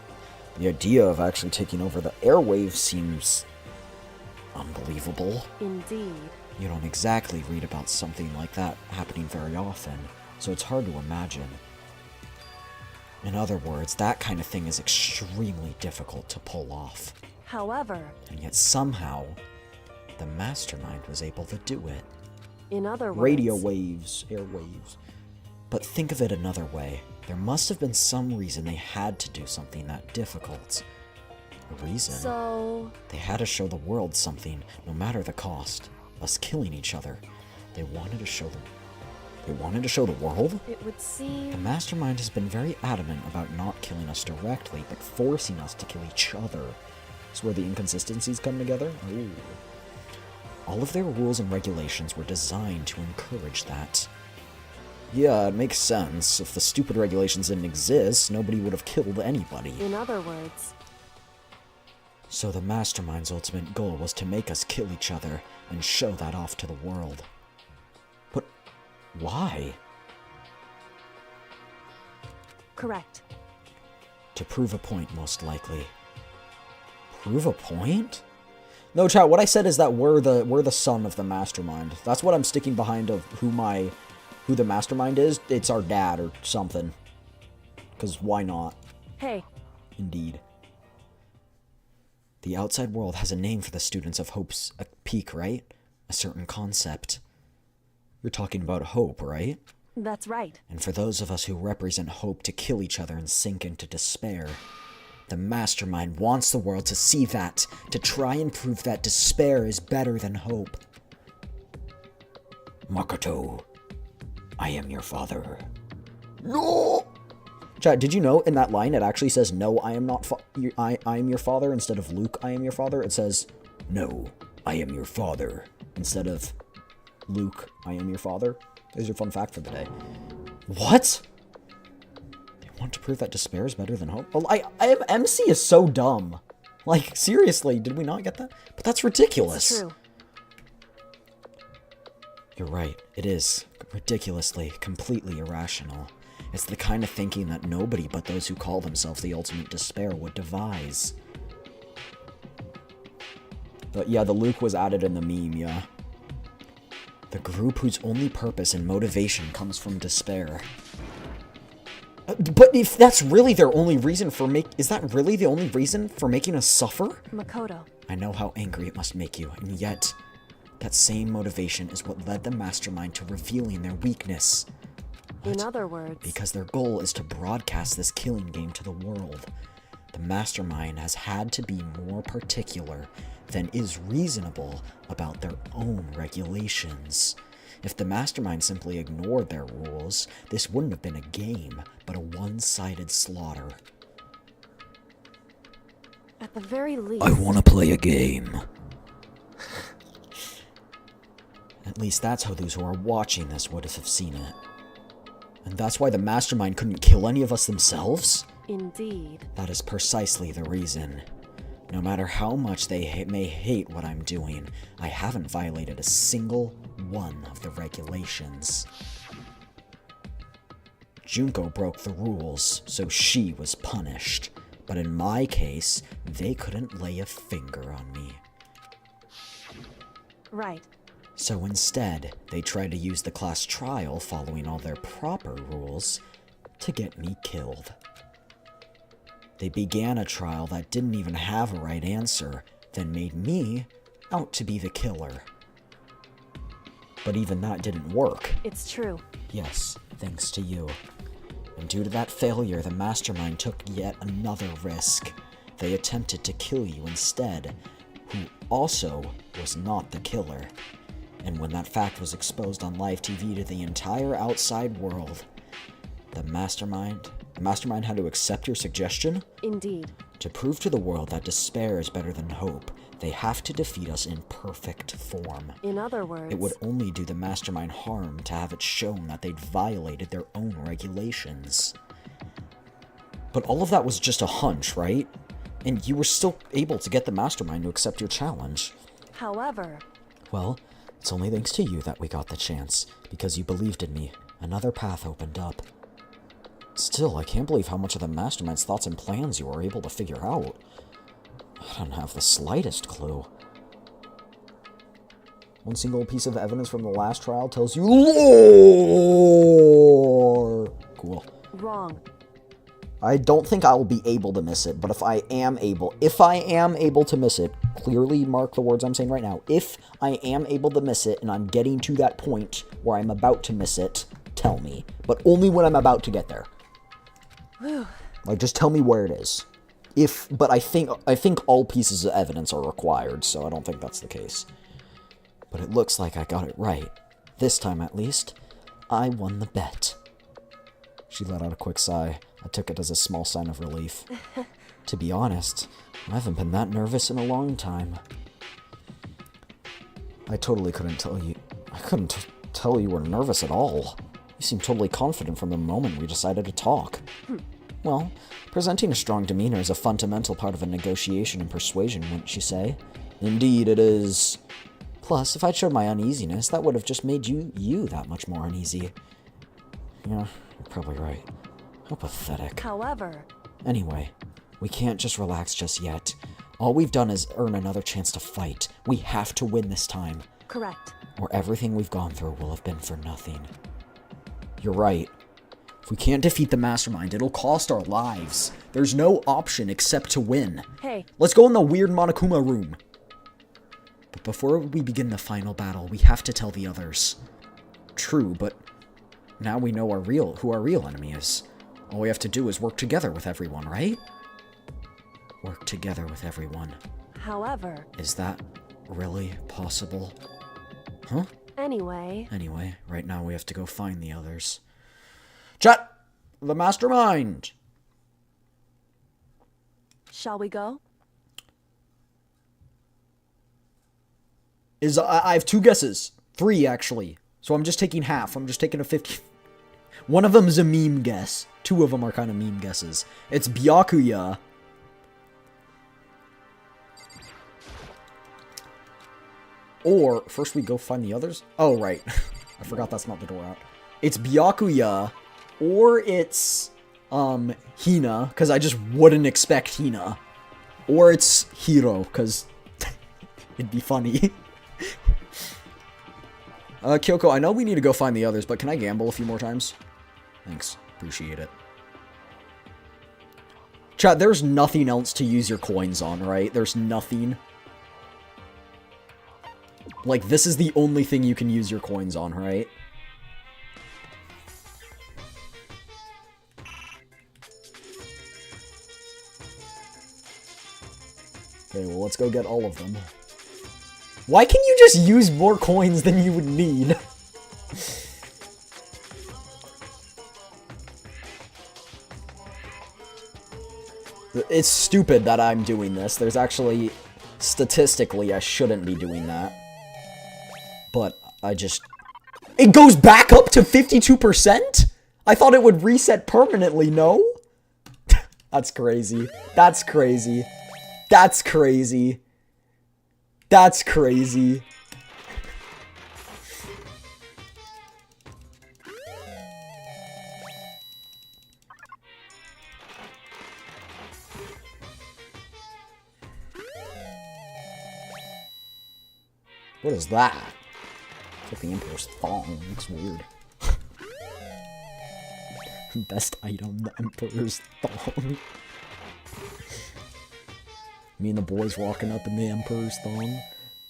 the idea of actually taking over the airwaves seems unbelievable. indeed. You don't exactly read about something like that happening very often, so it's hard to imagine. In other words, that kind of thing is extremely difficult to pull off. However, And yet somehow, the mastermind was able to do it. in other words... Radio waves, airwaves. But think of it another way. There must have been some reason they had to do something that difficult. A reason? So... They had to show the world something, no matter the cost. Us killing each other. They wanted to show the world? it would seem... The mastermind has been very adamant about not killing us directly, but forcing us to kill each other. That's where the inconsistencies come together? Ooh. All of their rules and regulations were designed to encourage that. Yeah, it makes sense. If the stupid regulations didn't exist, nobody would have killed anybody. In other words... So the mastermind's ultimate goal was to make us kill each other and show that off to the world. But why? correct. To prove a point, most likely. Prove a point? No, chat, what I said is that we're the son of the mastermind. That's what I'm sticking behind of who the mastermind is. It's our dad or something. Because why not? Hey, Indeed. The outside world has a name for the students of Hope's Peak, right? A certain concept. You're talking about hope, right? that's right. And for those of us who represent hope to kill each other and sink into despair, the mastermind wants the world to see that, to try and prove that despair is better than hope. Makoto, I am your father. No! Chat, did you know in that line it actually says, no, I am not I am your father, instead of Luke, I am your father? It says, no, I am your father, instead of Luke, I am your father. There's your fun fact for the day. What? They want to prove that despair is better than hope? Well, MC is so dumb. Like, seriously, did we not get that? But that's ridiculous. It's true. You're right, it is ridiculously, completely irrational. It's the kind of thinking that nobody but those who call themselves the ultimate despair would devise. But yeah, the Luke was added in the meme, yeah. The group whose only purpose and motivation comes from despair. But if that's really their only reason for is that really the only reason for making us suffer? Makoto. I know how angry it must make you, and yet, that same motivation is what led the mastermind to revealing their weakness. In other words... Because their goal is to broadcast this killing game to the world. The mastermind has had to be more particular than is reasonable about their own regulations. If the mastermind simply ignored their rules, this wouldn't have been a game, but a one-sided slaughter. At the very least... I want to play a game. At least that's how those who are watching this would have seen it. And that's why the mastermind couldn't kill any of us themselves? Indeed. That is precisely the reason. No matter how much they may hate what I'm doing, I haven't violated a single one of the regulations. Junko broke the rules, so she was punished. But in my case, they couldn't lay a finger on me. Right. So instead, they tried to use the class trial following all their proper rules to get me killed. They began a trial that didn't even have a right answer, then made me out to be the killer. But even that didn't work. It's true. Yes, thanks to you. And due to that failure, the mastermind took yet another risk. They attempted to kill you instead, who also was not the killer. And when that fact was exposed on live TV to the entire outside world, the mastermind had to accept your suggestion? Indeed. To prove to the world that despair is better than hope, they have to defeat us in perfect form. In other words... It would only do the mastermind harm to have it shown that they'd violated their own regulations. But all of that was just a hunch, right? And you were still able to get the mastermind to accept your challenge. However... Well, it's only thanks to you that we got the chance. Because you believed in me, another path opened up. Still, I can't believe how much of the mastermind's thoughts and plans you were able to figure out. I don't have the slightest clue. One single piece of evidence from the last trial tells you lore. Cool. Wrong. I don't think I'll be able to miss it, but if I am able to miss it, clearly mark the words I'm saying right now. If I am able to miss it and I'm getting to that point where I'm about to miss it, tell me. But only when I'm about to get there. Like, just tell me where it is. But I think all pieces of evidence are required, so I don't think that's the case. But it looks like I got it right. This time, at least, I won the bet. She let out a quick sigh. I took it as a small sign of relief. To be honest, I haven't been that nervous in a long time. I totally couldn't tell you. I couldn't tell you were nervous at all. You seemed totally confident from the moment we decided to talk. Well, presenting a strong demeanor is a fundamental part of a negotiation and persuasion, wouldn't you say? Indeed, it is. Plus, if I'd showed my uneasiness, that would have just made you that much more uneasy. Yeah, you're probably right. How pathetic. However... Anyway, we can't just relax just yet. All we've done is earn another chance to fight. We have to win this time. Correct. Or everything we've gone through will have been for nothing. You're right. If we can't defeat the mastermind, it'll cost our lives. There's no option except to win. Hey. Let's go in the weird Monokuma room. But before we begin the final battle, we have to tell the others. True, but now we know who our real enemy is. All we have to do is work together with everyone, right? Work together with everyone. However... Is that really possible? Huh? Anyway, right now we have to go find the others. Chat! The mastermind! shall we go? I have 2 guesses. 3, actually. So I'm just taking half. I'm just taking a 50... One of them is a meme guess. 2 of them are kind of meme guesses. It's Byakuya. Or, first we go find the others? Oh, right. I forgot that's not the door out. It's Byakuya, or it's, Hina, because I just wouldn't expect Hina. Or it's Hiro, because it'd be funny. Kyoko, I know we need to go find the others, but can I gamble a few more times? Thanks. Appreciate it. Chat, there's nothing else to use your coins on, right? There's nothing. Like, this is the only thing you can use your coins on, right? Okay, well, let's go get all of them. Why can you just use more coins than you would need? It's stupid that I'm doing this. There's actually... Statistically, I shouldn't be doing that. But I just... It goes back up to 52%? I thought it would reset permanently, no? That's crazy. That's crazy. That's crazy. That's crazy. What is that? It's like the Emperor's thong. It looks weird. Best item, the Emperor's thong. Me and the boys walking up in the Emperor's thong.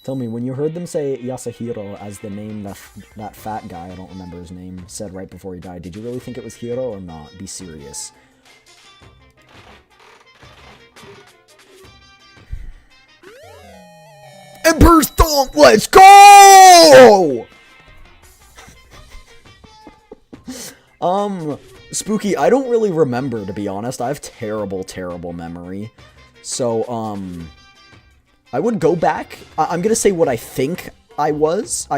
Tell me, when you heard them say Yasuhiro as the name that fat guy, I don't remember his name, said right before he died, did you really think it was Hiro or not? Be serious. Emperor's thong, let's go! Spooky, I don't really remember, to be honest. I have terrible, terrible memory. So, I would go back. I'm gonna say what I think I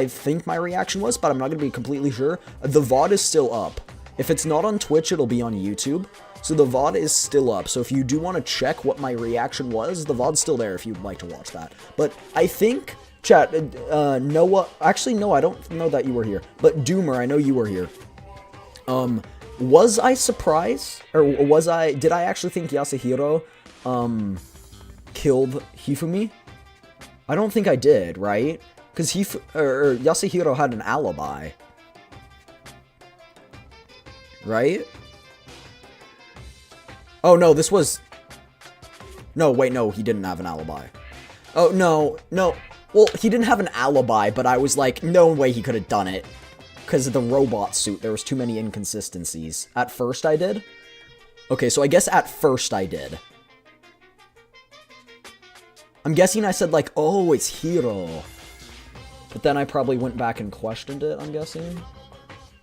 think my reaction was, but I'm not gonna be completely sure. The VOD is still up. If it's not on Twitch, it'll be on YouTube. So the VOD is still up. So if you do want to check what my reaction was, the VOD's still there if you'd like to watch that. But I think, chat, Noah, actually, no, I don't know that you were here. But Doomer, I know you were here. Was I surprised? Or did I actually think Yasuhiro, killed Hifumi? I don't think I did, right? Because Yasuhiro had an alibi. Right? Oh, no, this was... No, wait, no, he didn't have an alibi. Oh, no. Well, he didn't have an alibi, but I was like, no way he could have done it. Because of the robot suit, there was too many inconsistencies. At first I did? Okay, so I guess at first I did. I'm guessing I said like, oh, it's Hiro. But then I probably went back and questioned it, I'm guessing.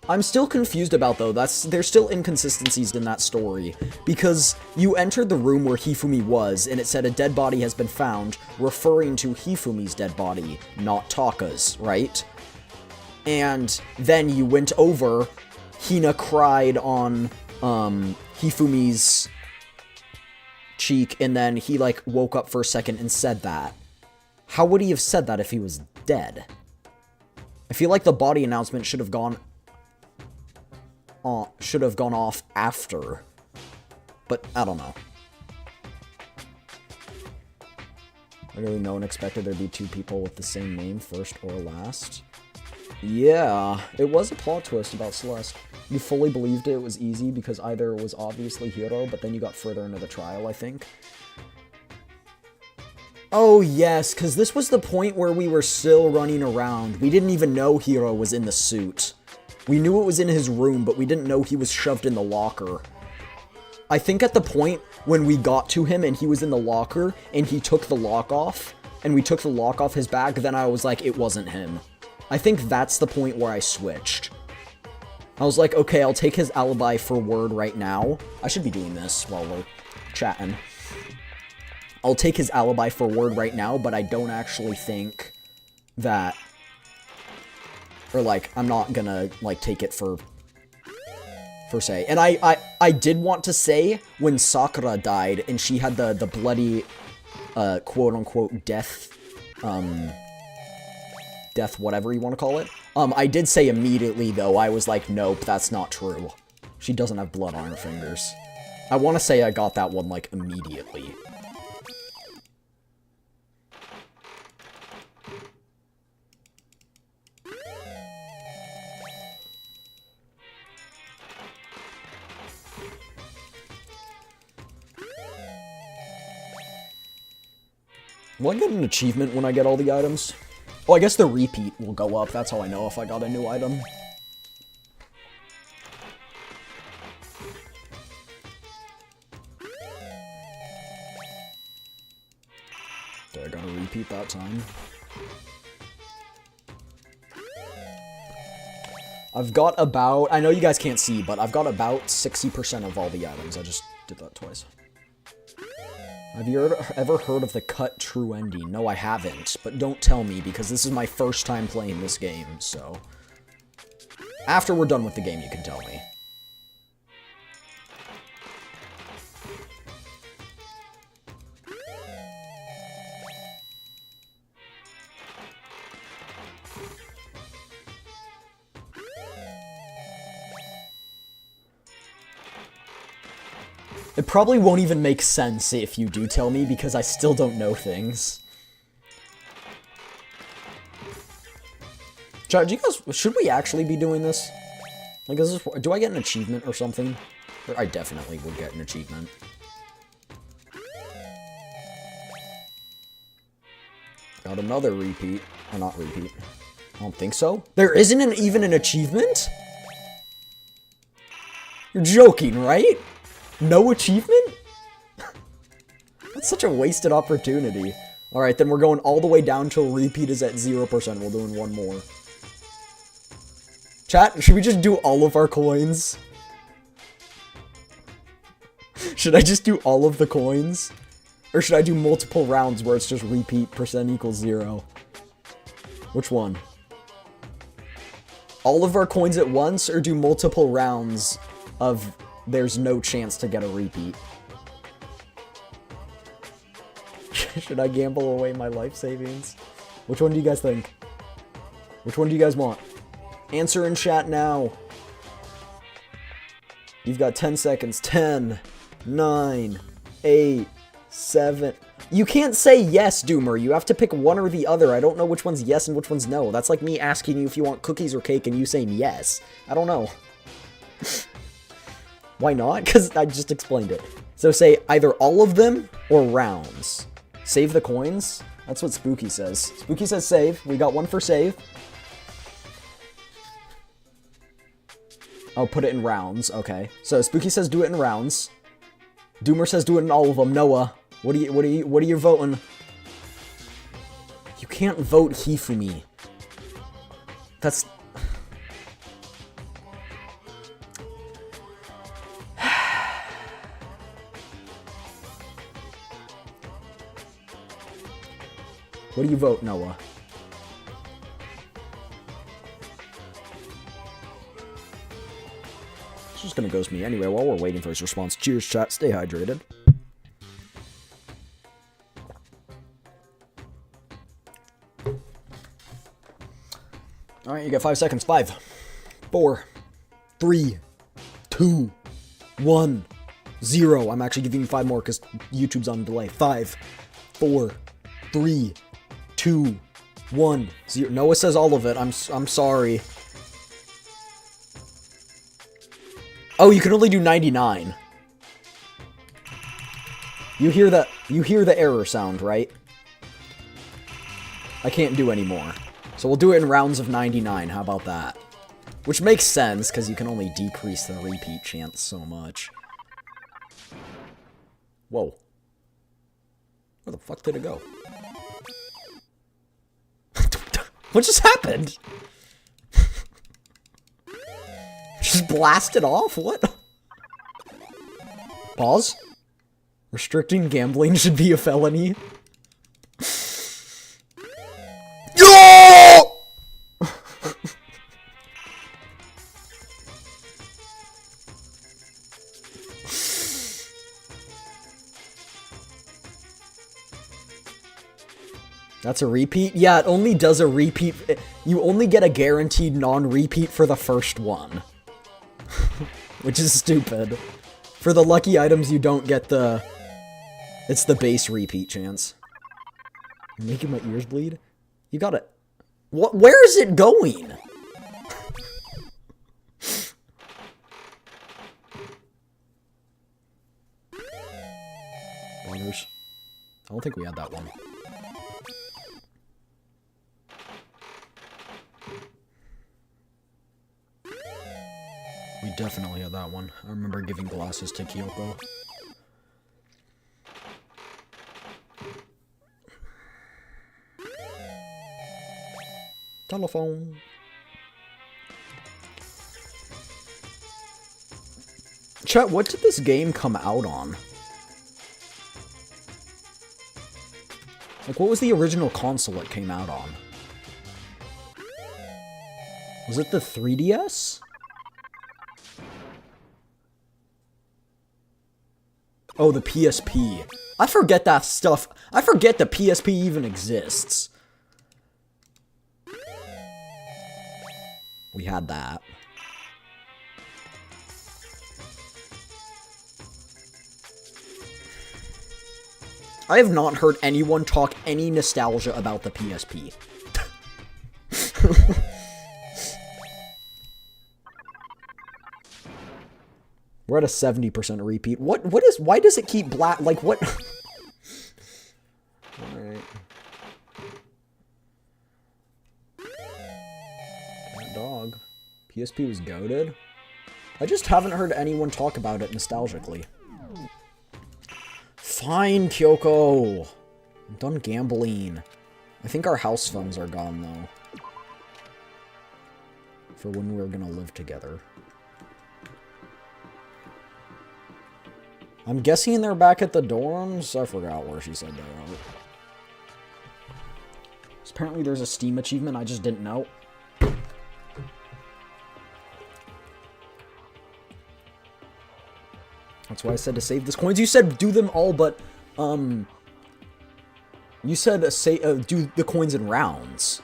I'm still confused about, though, there's still inconsistencies in that story, because you entered the room where Hifumi was, and it said a dead body has been found, referring to Hifumi's dead body, not Taka's, right? And then you went over, Hina cried on, Hifumi's cheek, and then he, like, woke up for a second and said that. How would he have said that if he was dead? I feel like the body announcement should have gone off after. But, I don't know. Literally no one expected there'd be two people with the same name, first or last. Yeah, it was a plot twist about Celeste. You fully believed it was easy because either it was obviously Hiro, but then you got further into the trial, I think. Oh, yes, because this was the point where we were still running around. We didn't even know Hiro was in the suit. We knew it was in his room, but we didn't know he was shoved in the locker. I think at the point when we got to him and he was in the locker and he took the lock off, and we took the lock off his bag, then I was like, it wasn't him. I think that's the point where I switched. I was like, okay, I'll take his alibi for word right now. I should be doing this while we're chatting. I'll take his alibi for word right now, but I don't actually think that... Or, like, I'm not gonna, like, take it for say. And I did want to say, when Sakura died, and she had the bloody, quote-unquote, death whatever you want to call it. I did say immediately, though, I was like, nope, that's not true. She doesn't have blood on her fingers. I want to say I got that one, like, immediately. Will I get an achievement when I get all the items? Oh, I guess the repeat will go up. That's how I know if I got a new item. Did I gotta repeat that time? I've got about... I know you guys can't see, but I've got about 60% of all the items. I just did that twice. Have you ever heard of the cut true ending? No, I haven't, but don't tell me, because this is my first time playing this game, so... After we're done with the game, you can tell me. It probably won't even make sense if you do tell me, because I still don't know things. Chat, do you guys, should we actually be doing this? Like, is this, do I get an achievement or something? Or I definitely would get an achievement. Got another repeat. Or not repeat. I don't think so. There isn't even an achievement? You're joking, right? No achievement? That's such a wasted opportunity. Alright, then we're going all the way down till repeat is at 0%. We're doing one more. Chat, should we just do all of our coins? Should I just do all of the coins? Or should I do multiple rounds where it's just repeat percent equals 0? Which one? All of our coins at once, or do multiple rounds of there's no chance to get a repeat? Should I gamble away my life savings? Which one do you guys think? Which one do you guys want? Answer in chat now. You've got 10 seconds. 10, 9, 8, 7. You can't say yes, Doomer. You have to pick one or the other. I don't know which one's yes and which one's no. That's like me asking you if you want cookies or cake and you saying yes. I don't know. Why not? Because I just explained it. So say either all of them or rounds. Save the coins? That's what Spooky says. Spooky says save. We got one for save. Oh, put it in rounds. Okay. So Spooky says do it in rounds. Doomer says do it in all of them. Noah, what are you voting? You can't vote Hifumi. That's... What do you vote, Noah? He's just gonna ghost me anyway while we're waiting for his response. Cheers, chat. Stay hydrated. Alright, you got 5 seconds. 5, 4, 3, 2, 1, 0. I'm actually giving you 5 more because YouTube's on delay. 5, 4, 3, 2, 1, 0. Noah says all of it. I'm sorry. Oh, you can only do 99. You hear the error sound, right? I can't do any more. So we'll do it in rounds of 99. How about that? Which makes sense, because you can only decrease the repeat chance so much. Whoa. Where the fuck did it go? What just happened? Just blasted off? What? Pause. Restricting gambling should be a felony. Yo! That's a repeat? Yeah, it only does a repeat. You only get a guaranteed non-repeat for the first one. Which is stupid. For the lucky items, you don't get the... It's the base repeat chance. You're making my ears bleed? You got it. What? Where is it going? Buggers. I don't think we had that one. We definitely had that one. I remember giving glasses to Kyoko. Telephone. Chat, what did this game come out on? Like, what was the original console it came out on? Was it the 3DS? Oh, the PSP. I forget that stuff. I forget the PSP even exists. We had that. I have not heard anyone talk any nostalgia about the PSP. We're at a 70% repeat. Why does it keep black? Like, what? Alright. Dog. PSP was goated. I just haven't heard anyone talk about it nostalgically. Fine, Kyoko. I'm done gambling. I think our house funds are gone, though. For when we're gonna live together. I'm guessing they're back at the dorms? I forgot where she said they are. Apparently there's a Steam achievement I just didn't know. That's why I said to save this coins. You said do them all, but, you said do the coins in rounds.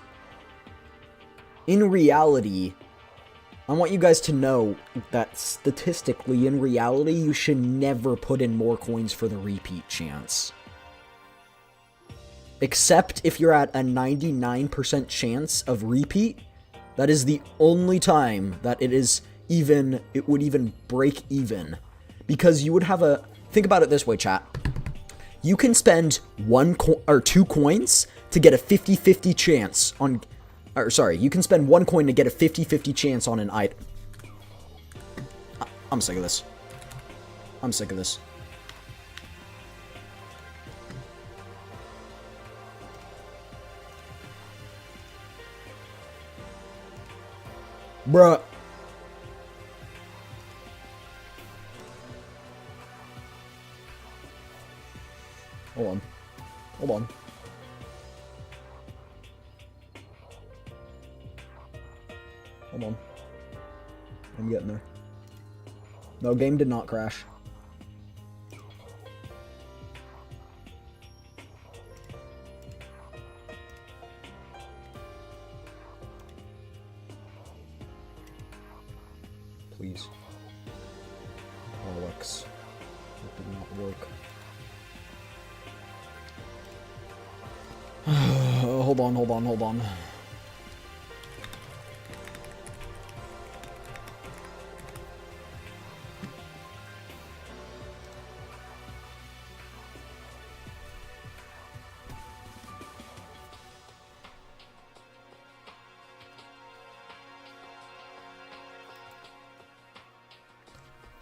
In reality, I want you guys to know that statistically, in reality, you should never put in more coins for the repeat chance. Except if you're at a 99% chance of repeat, that is the only time that it would even break even. Because you would have think about it this way, chat. You can spend 2 coins to get a 50-50 chance on, or sorry, you can spend 1 coin to get a 50-50 chance on an item. I'm sick of this. I'm sick of this. Bruh. Hold on. Hold on. Hold on. I'm getting there. No, game did not crash. Please. Alex. It did not work. Hold on, hold on, hold on.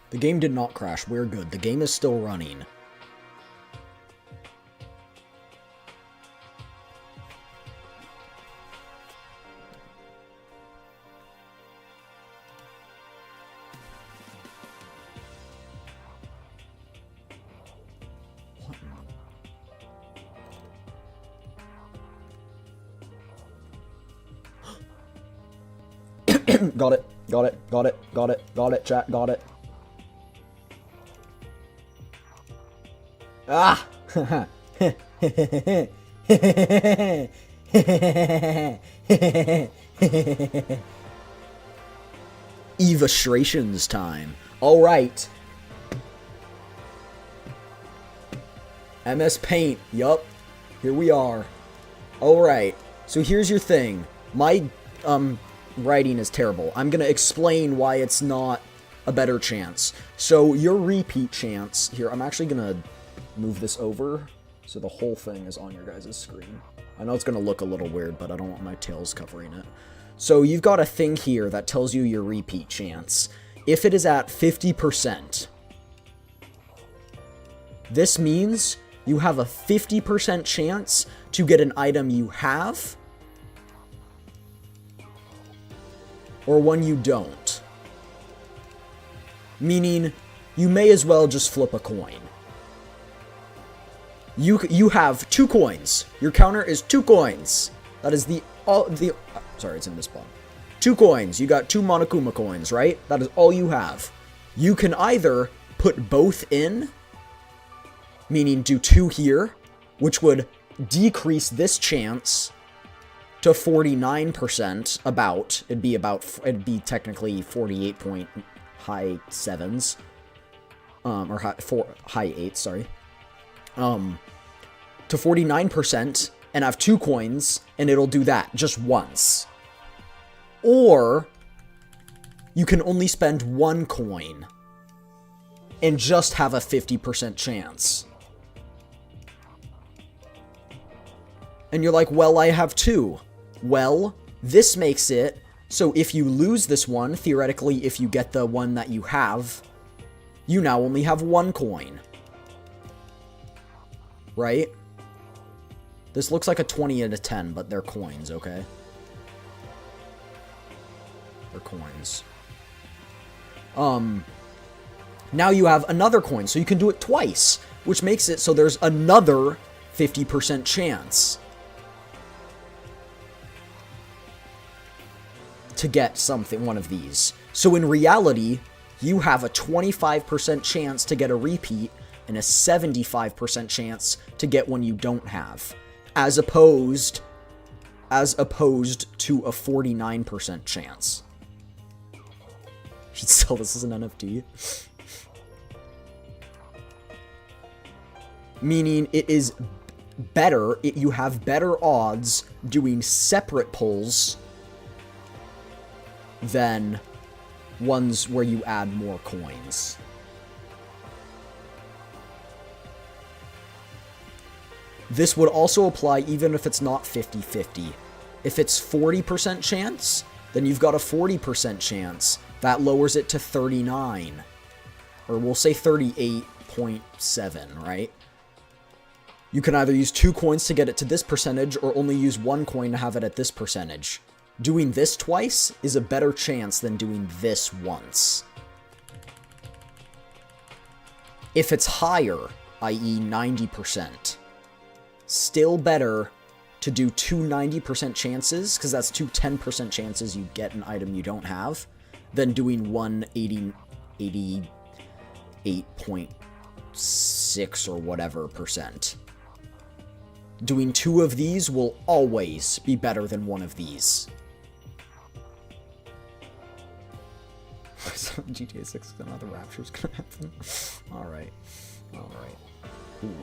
The game did not crash. We're good. The game is still running. Got it. Got it. Got it. Got it. Got it, chat. Got it. Ah! Evastrations time. Alright. MS Paint. Yup. Here we are. Alright. So here's your thing. My, writing is terrible. I'm gonna explain why it's not a better chance. So your repeat chance, here, I'm actually gonna move this over so the whole thing is on your guys' screen. I know it's gonna look a little weird, but I don't want my tails covering it. So you've got a thing here that tells you your repeat chance. If it is at 50%, this means you have a 50% chance to get an item you have, or one you don't. Meaning, you may as well just flip a coin. You have 2 coins. Your counter is 2 coins. That is sorry, it's in this bomb. 2 coins. You got 2 Monokuma coins, right? That is all you have. You can either put both in, meaning do 2 here, which would decrease this chance to 49%, about. It'd be technically 48 point high 7s. Or high 8s, sorry. To 49% and have 2 coins, and it'll do that just once. Or you can only spend 1 coin and just have a 50% chance. And you're like, well, I have 2. Well, this makes it so if you lose this one, theoretically, if you get the one that you have, you now only have 1 coin. Right? This looks like a 20 and a 10, but they're coins, okay? They're coins. Now you have another coin, so you can do it twice, which makes it so there's another 50% chance to get something, one of these. So in reality, you have a 25% chance to get a repeat and a 75% chance to get one you don't have, as opposed to a 49% chance. Should sell this as an NFT. Meaning it is better, you have better odds doing separate pulls than ones where you add more coins. This would also apply even if it's not 50-50. If it's 40% chance, then you've got a 40% chance. That lowers it to 39. Or we'll say 38.7, right? You can either use 2 coins to get it to this percentage, or only use 1 coin to have it at this percentage. Doing this twice is a better chance than doing this once. If it's higher, i.e. 90%, still better to do 2 90% chances, because that's 2 10% chances you get an item you don't have, than doing 1 88.6 or whatever percent. Doing 2 of these will always be better than 1 of these. GTA 6 is another Rapture's gonna happen. Alright. Alright. Ooh,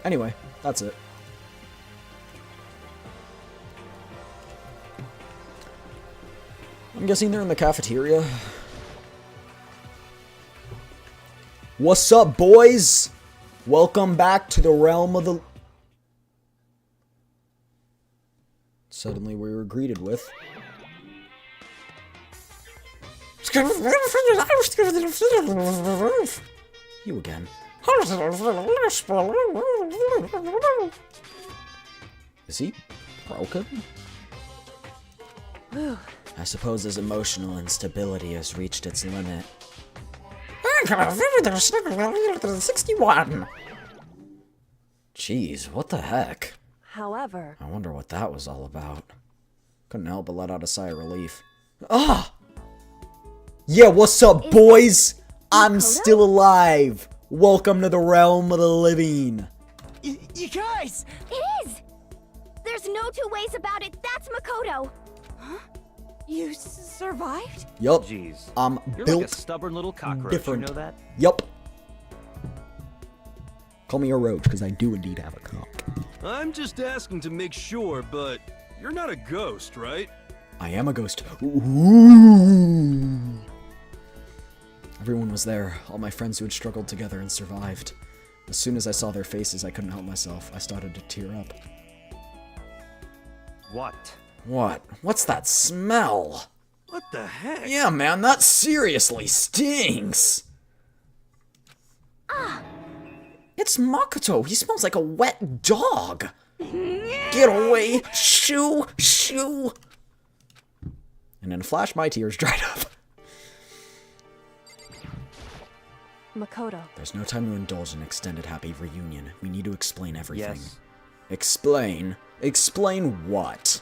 anyway, that's it. I'm guessing they're in the cafeteria. What's up, boys? Welcome back to the realm of the... Suddenly we were greeted with... You again. Is he broken? I suppose his emotional instability has reached its limit. 61. Jeez, what the heck? However, I wonder what that was all about. Couldn't help but let out a sigh of relief. Ah! Yeah, what's up, boys? I'm still alive. Welcome to the realm of the living. You guys! It is! There's no 2 ways about it. That's Makoto. You survived? Yup. Jeez. I'm You're built like a stubborn little cockroach, different. you know that? Yup. Call me a roach, because I do indeed have a cock. I'm just asking to make sure, but you're not a ghost, right? I am a ghost. Ooh. Everyone was there, all my friends who had struggled together and survived. As soon as I saw their faces, I couldn't help myself. I started to tear up. What? What? What's that smell? What the heck? Yeah, man, that seriously stinks. It's Makoto. He smells like a wet dog. Get away. Shoo, shoo. And in a flash, my tears dried up. Makoto, There's no time to indulge in extended happy reunion. We need to explain everything. Yes. Explain? Explain what?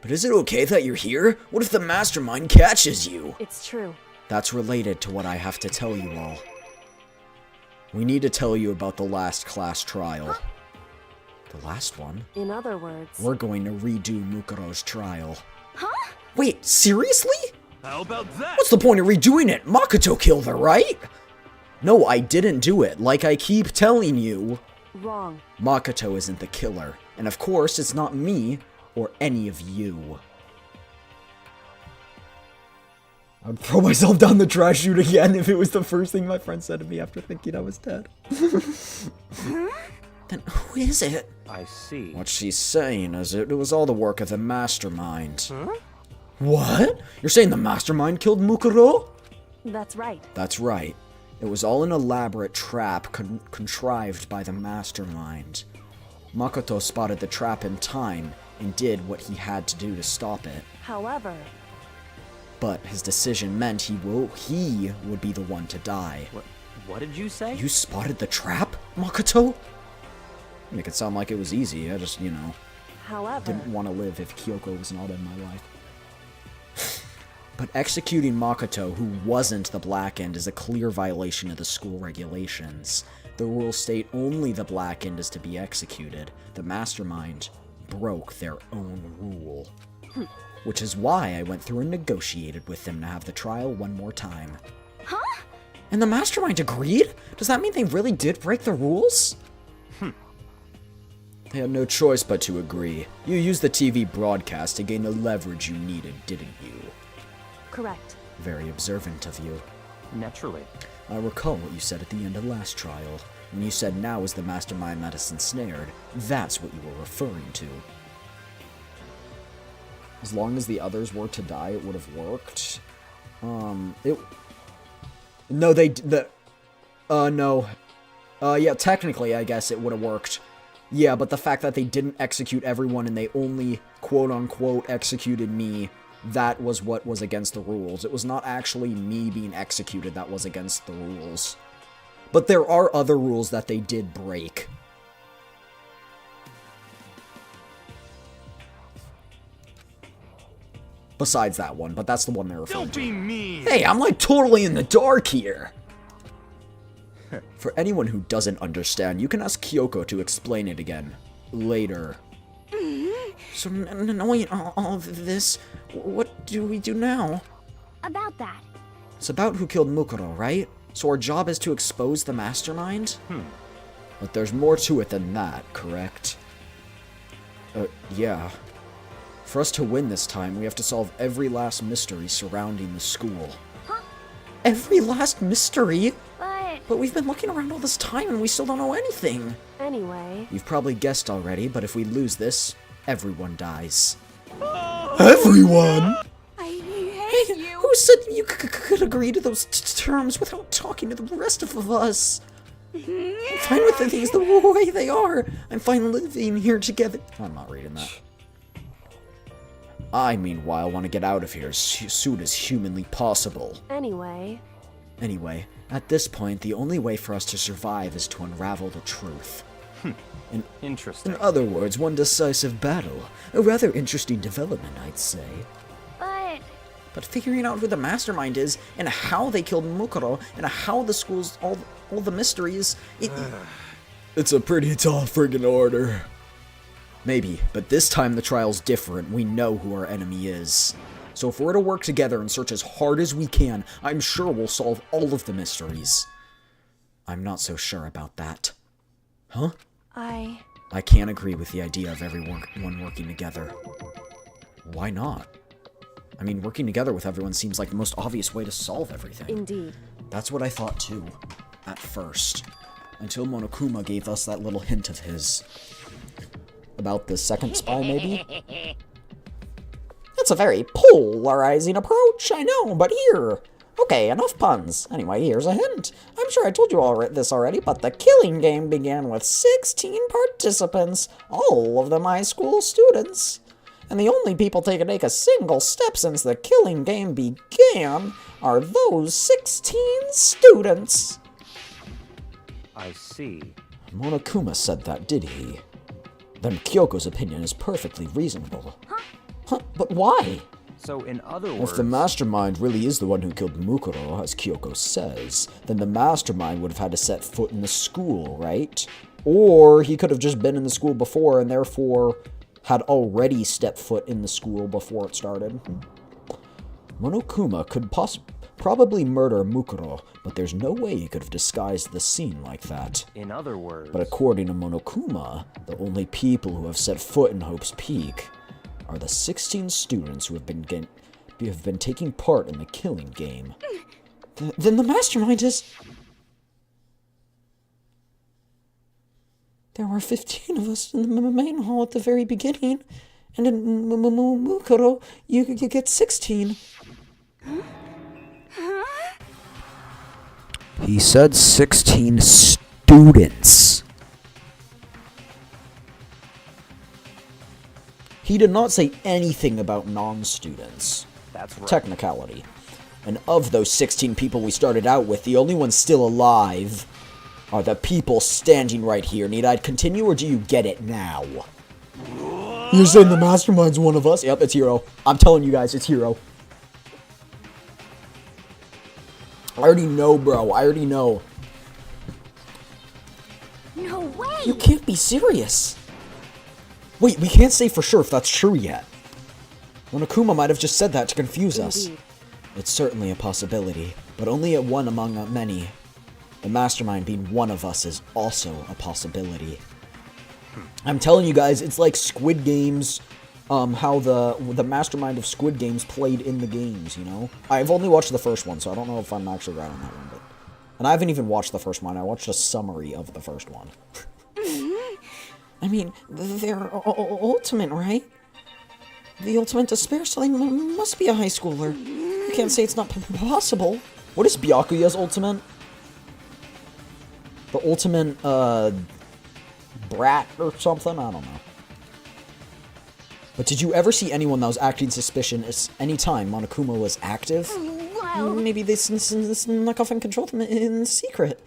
But is it okay that you're here? What if the mastermind catches you? it's true. That's related to what I have to tell you all. We need to tell you about the last class trial. The last one? In other words, We're going to redo Mukuro's trial. Huh? Wait, seriously? How about that? What's the point of redoing it? Makoto killed her, right? No, I didn't do it, like I keep telling you. wrong. Makoto isn't the killer. And of course, it's not me. or any of you. I would throw myself down the trash chute again if it was the first thing my friend said to me after thinking I was dead. Then who is it? I see. What she's saying is it was all the work of the mastermind. Huh? What? You're saying the mastermind killed Mukuro? That's right. That's right. It was all an elaborate trap contrived by the mastermind. Makoto spotted the trap in time and did what he had to do to stop it. However, But his decision meant he would be the one to die. What did you say? You spotted the trap, Makoto? Make it sound like it was easy. I just, however, didn't want to live if Kyoko was not in my life. But executing Makoto, who wasn't the Black End, is a clear violation of the school regulations. The rules state only the Black End is to be executed. The mastermind broke their own rule. Which is why I went through and negotiated with them to have the trial one more time. Huh? And the mastermind agreed? Does that mean they really did break the rules? They had no choice but to agree. You used the TV broadcast to gain the leverage you needed, didn't you? correct. Very observant of you. Naturally. I recall what you said at the end of last trial. When you said now is the mastermind that is ensnared, that's what you were referring to. As long as the others were to die, it would have worked. Yeah, technically, I guess it would have worked. Yeah, but the fact that they didn't execute everyone and they only, quote-unquote, executed me, that was what was against the rules. It was not actually me being executed that was against the rules. But there are other rules that they did break. Besides that one, but that's the one they're referring Don't to. be mean! Hey, I'm like totally in the dark here! For anyone who doesn't understand, you can ask Kyoko to explain it again. Later. So knowing all of this, what do we do now? About that. It's about who killed Mukuro, right? So our job is to expose the mastermind? But there's more to it than that, correct? Yeah. For us to win this time, we have to solve every last mystery surrounding the school. Huh? Every last mystery? But But we've been looking around all this time and we still don't know anything. Anyway, You've probably guessed already, but if we lose this, everyone dies. Everyone?! I hate you. Who said you could agree to those terms without talking to the rest of us? I'm fine with things the way they are. I'm fine living here together. I'm not reading that. I, meanwhile, want to get out of here as soon as humanly possible. anyway, Anyway, at this point, the only way for us to survive is to unravel the truth. Interesting. In other words, one decisive battle. A rather interesting development, I'd say. But figuring out who the mastermind is, and how they killed Mukuro, and how the school's all the mysteries, It's a pretty tall friggin' order. Maybe, but this time the trial's different. We know who our enemy is. So if we're to work together and search as hard as we can, I'm sure we'll solve all of the mysteries. I'm not so sure about that. Huh? I can't agree with the idea of everyone working together. Why not? I mean, working together with everyone seems like the most obvious way to solve everything. indeed. That's what I thought too, at first. Until Monokuma gave us that little hint of his. About the second spy, maybe? it's a very polarizing approach, I know, but here. Okay, enough puns. Anyway, here's a hint. I'm sure I told you all this already, but the killing game began with 16 participants, all of them high school students. And the only people to take a single step since the killing game began are those 16 students. I see. Monokuma said that, did he? Then Kyoko's opinion is perfectly reasonable. Huh, but why? So, in other words... If the mastermind really is the one who killed Mukuro, as Kyoko says, then the mastermind would have had to set foot in the school, right? Or he could have just been in the school before and therefore had already stepped foot in the school before it started. Monokuma could probably murder Mukuro, but there's no way he could have disguised the scene like that. In other words... But according to Monokuma, the only people who have set foot in Hope's Peak are the 16 students who have been taking part in the killing game. Then the mastermind is... There were 15 of us in the main hall at the very beginning, and in Mukuro, you get 16. He said 16 students. He did not say anything about non-students. That's right. Technicality. And of those 16 people we started out with, the only ones still alive are the people standing right here. Need I continue, or do you get it now? You're saying the mastermind's one of us? Yep, it's Hero. I'm telling you guys, it's Hero. I already know, bro. I already know. No way! You can't be serious. Wait, we can't say for sure if that's true yet. Monokuma might have just said that to confuse us. Indeed. It's certainly a possibility, but only a one among many. The mastermind being one of us is also a possibility. I'm telling you guys, it's like Squid Games, how the mastermind of Squid Games played in the games, you know? I've only watched the first one, so I don't know if I'm actually right on that one, but... And I haven't even watched the first one, I watched a summary of the first one. I mean, they're ultimate, right? The ultimate despair, so they must be a high schooler. You can't say it's not possible. What is Byakuya's ultimate? The ultimate, brat or something? I don't know. But did you ever see anyone that was acting suspicious anytime Monokuma was active? Wow. Maybe they snuck off and controlled him in secret.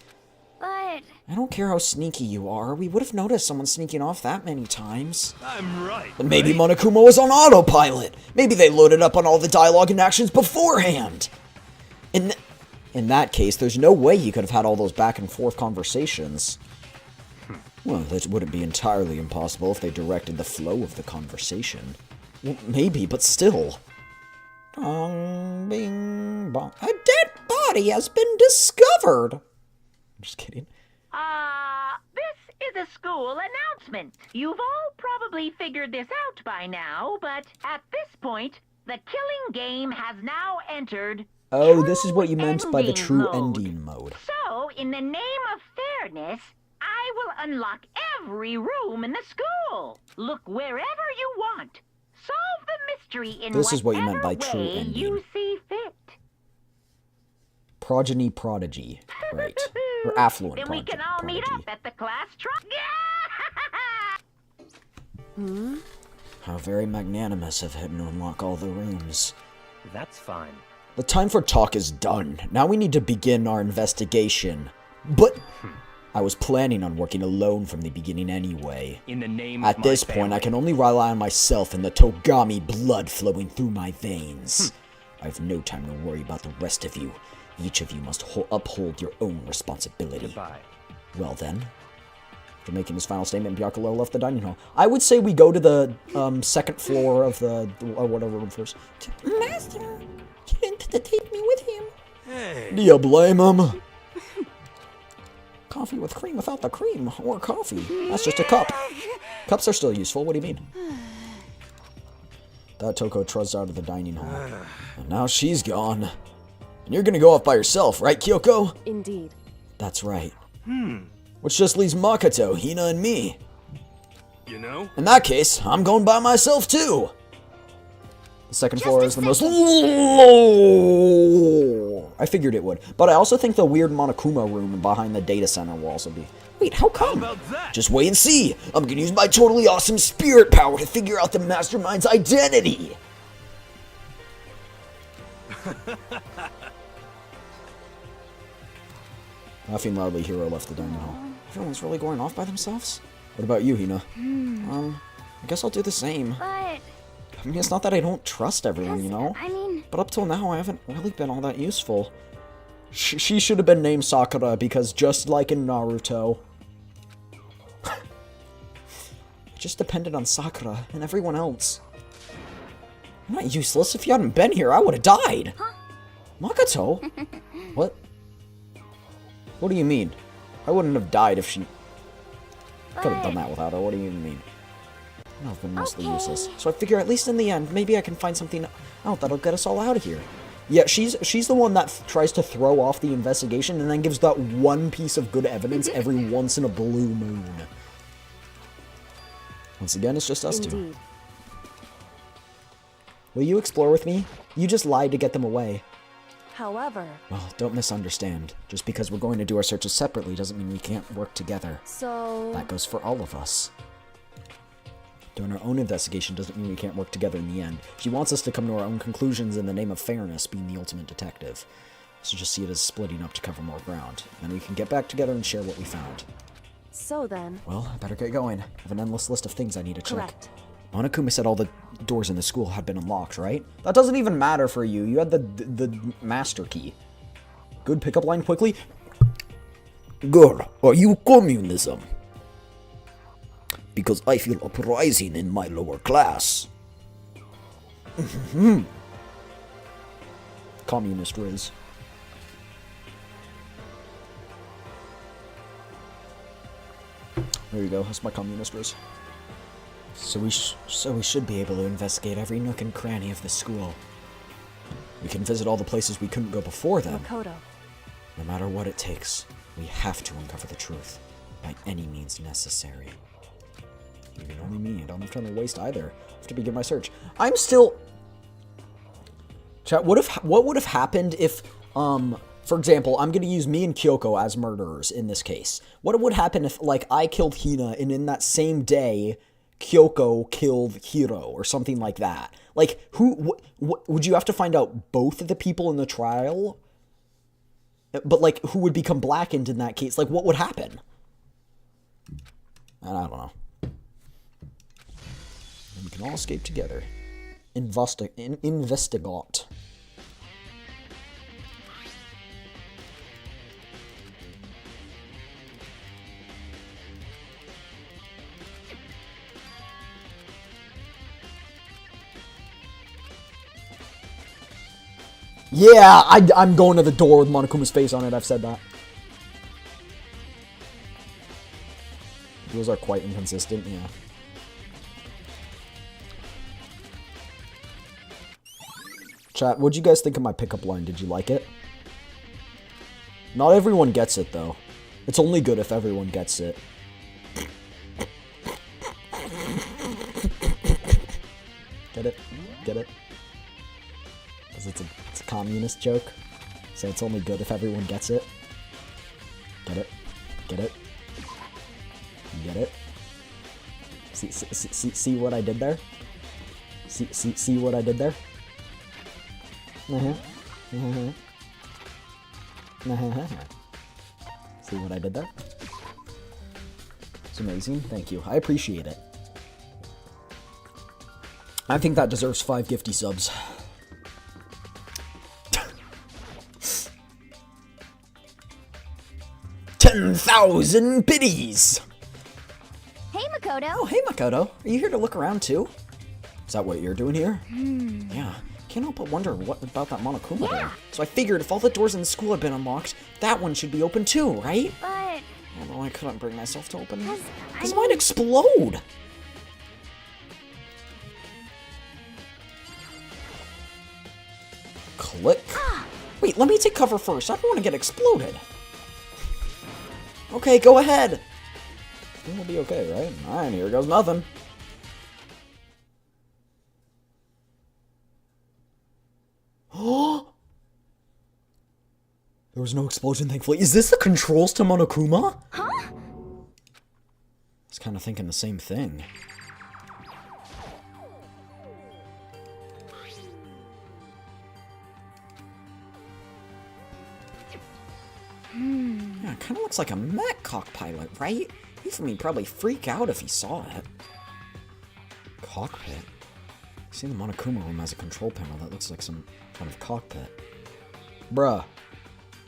But I don't care how sneaky you are. We would have noticed someone sneaking off that many times. I'm right. But maybe right? Monokuma was on autopilot. Maybe they loaded up on all the dialogue and actions beforehand. In that case, there's no way he could have had all those back and forth conversations. Well, that wouldn't be entirely impossible if they directed the flow of the conversation. Well, maybe, but still. Bong, bing, bong. A dead body has been discovered. I'm just kidding. This is a school announcement. You've all probably figured this out by now, but at this point, the killing game has now entered Oh, this is what you meant by the ending true mode. ending mode. So, in the name of fairness, I will unlock every room in the school. Look wherever you want. Solve the mystery in This is what you meant by whatever true way ending. you see fit. Prodigy. Right. Or affluent Then we can all meet prodigy. up at the class How very magnanimous of him to unlock all the rooms. That's fine. The time for talk is done. Now we need to begin our investigation. But I was planning on working alone from the beginning anyway. In the name At of my this point, I family. can only rely on myself and the Togami blood flowing through my veins. I have no time to worry about the rest of you. Each of you must uphold your own responsibility. Goodbye. Well then. After making his final statement, Byakuya left the dining hall. I would say we go to the second floor of the whatever room first. Master, he didn't take me with him. Hey. Do you blame him? Coffee with cream without the cream, or coffee. That's just a cup. Cups are still useful. What do you mean? That Toko trudged out of the dining hall. And now she's gone. And you're gonna go off by yourself, right, Kyoko? Indeed. That's right. Which just leaves Makoto, Hina, and me. You know? In that case, I'm going by myself too. The second floor is the most. I figured it would, but I also think the weird Monokuma room behind the data center will also be. Wait, how How come? about that? Just wait and see. I'm gonna use my totally awesome spirit power to figure out the mastermind's identity. Laughing loudly, Hiro left the dining hall. Everyone's really going off by themselves? What about you, Hina? I guess I'll do the same. but I mean, it's not that I don't trust everyone, you know? I mean, But up till now, I haven't really been all that useful. She should have been named Sakura because just like in Naruto, I just depended on Sakura and everyone else. I'm not useless. If you hadn't been here, I would have died. Makoto? what? What do you mean? I wouldn't have died if she could have done that without her. What do you mean? I've been mostly Okay. useless. So I figure at least in the end, maybe I can find something out that'll get us all out of here. Yeah, she's the one that tries to throw off the investigation and then gives that one piece of good evidence every once in a blue moon. Once again, it's just us two. Indeed. Will you explore with me? You just lied to get them away. However, Well, don't misunderstand. Just because we're going to do our searches separately doesn't mean we can't work together. so... That goes for all of us. Doing our own investigation doesn't mean we can't work together in the end. She wants us to come to our own conclusions in the name of fairness, being the ultimate detective. So just see it as splitting up to cover more ground. Then we can get back together and share what we found. So then... Well, I better get going. I have an endless list of things I need to check. Correct. Monokuma said all the doors in the school had been unlocked, right? That doesn't even matter for you. You had the master key. Good pickup line quickly. Girl, are you communism? Because I feel uprising in my lower class. Communist Riz. There you go, that's my communist Riz. So we should be able to investigate every nook and cranny of the school. We can visit all the places we couldn't go before then. Makoto. No matter what it takes, we have to uncover the truth by any means necessary. Even only me, I don't have time to waste either. I have to begin my search. I'm still... Chat, what would have happened if, for example, I'm gonna use me and Kyoko as murderers in this case. What would happen if, like, I killed Hina and in that same day, Kyoko killed Hiro or something like that? Like, would you have to find out both of the people in the trial? But, like, who would become blackened in that case? Like, what would happen? I don't know. And we can all escape together. Investigate. Yeah, I'm going to the door with Monokuma's face on it. I've said that. Those are quite inconsistent, yeah. Chat, what'd you guys think of my pickup line? Did you like it? Not everyone gets it, though. It's only good if everyone gets it. Get it? Get it? Because it's a communist joke. So it's only good if everyone gets it. Get it? Get it? Get it? See what I did there? See what I did there? See what I did there? It's amazing. Thank you. I appreciate it. I think that deserves 5 gifty subs. $10,000 biddies! Hey, Makoto. Oh, hey, Makoto. Are you here to look around, too? Is that what you're doing here? Yeah. Can't help but wonder what about that Monokuma door. So I figured if all the doors in the school had been unlocked, that one should be open, too, right? But... Although I couldn't bring myself to open it. I Because it might explode! Click. Wait, let me take cover first. I don't want to get exploded. Okay, go ahead. It'll be okay, right? Alright, here goes nothing. Oh! There was no explosion, thankfully. Is this the controls to Monokuma? Huh? I was kind of thinking the same thing. Yeah, it kind of looks like a mech cockpilot, right? He'd probably freak out if he saw it. Cockpit? I see the Monokuma room has a control panel that looks like some kind of cockpit. Bruh.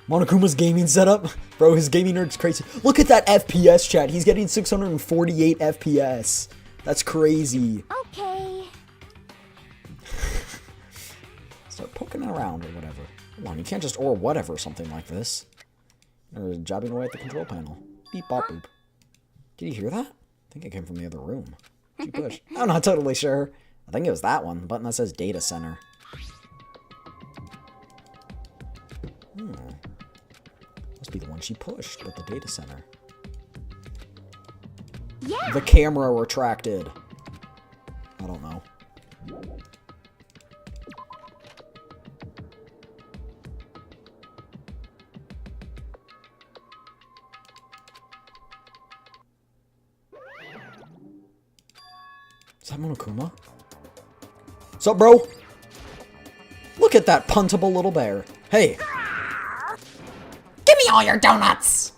Monokuma's gaming setup? Bro, his gaming nerd's crazy. Look at that FPS, chat. He's getting 648 FPS. That's crazy. Okay. Start poking around or whatever. Come on, you can't just or whatever something like this. Or jabbing away at the control panel. Beep bop boop. Did you hear that? I think it came from the other room. She pushed. I'm not totally sure. I think it was that one. The button that says data center. Must be the one she pushed with the data center. Yeah. The camera retracted. I don't know. Is that Monokuma? Sup, bro? Look at that puntable little bear. Hey. Give me all your donuts!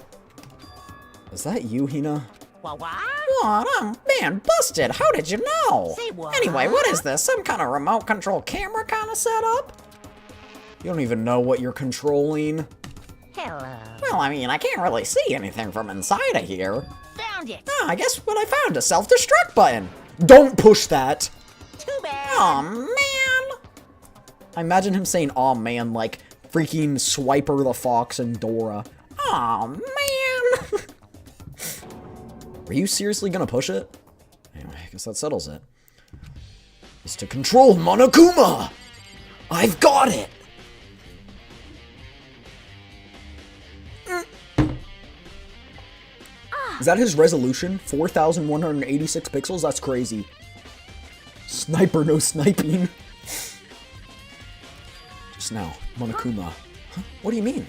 Is that you, Hina? What? I'm man busted. How did you know? Say what? Anyway, what is this? Some kind of remote control camera kind of setup? You don't even know what you're controlling. Hello. Well, I mean, I can't really see anything from inside of here. Found it. I guess what I found, a self-destruct button. Don't push that. Too bad. Oh man. I imagine him saying, "Aw, man," like freaking Swiper the Fox and Dora. Oh man. Are you seriously gonna push it? Anyway, I guess that settles it. It's to control Monokuma! I've got it! Is that his resolution? 4,186 pixels? That's crazy. Sniper, no sniping. Just now, Monokuma. Huh? What do you mean?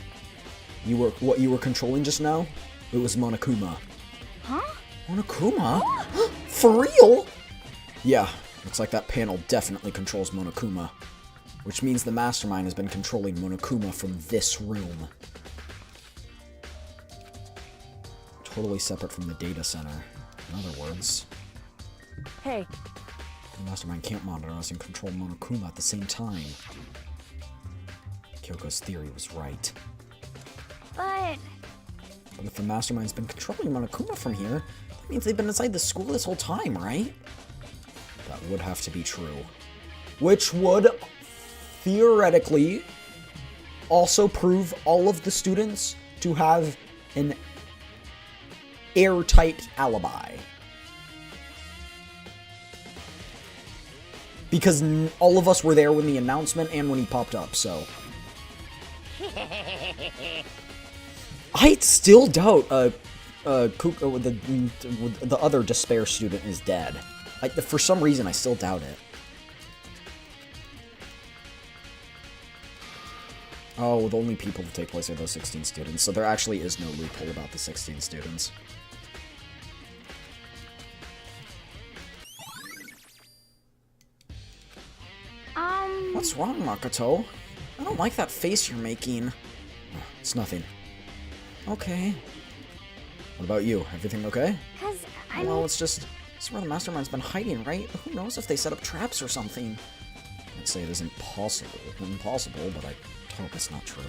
What you were controlling just now? It was Monokuma. Huh? Monokuma? For real? Yeah, looks like that panel definitely controls Monokuma. Which means the mastermind has been controlling Monokuma from this room. Totally separate from the data center. In other words, Hey, the mastermind can't monitor us and control Monokuma at the same time. Kyoko's theory was right. But But if the mastermind's been controlling Monokuma from here, that means they've been inside the school this whole time, right? That would have to be true. Which would, theoretically, also prove all of the students to have an airtight alibi. Because all of us were there when the announcement and when he popped up, so... I still doubt the other Despair student is dead. For some reason, I still doubt it. Oh, the only people that take place are those 16 students, so there actually is no loophole about the 16 students. What's wrong, Makoto? I don't like that face you're making. Oh, it's nothing. Okay. What about you? Everything okay? Well, it's where the mastermind's been hiding, right? Who knows if they set up traps or something? I'd say it isn't impossible, but I hope it's not true.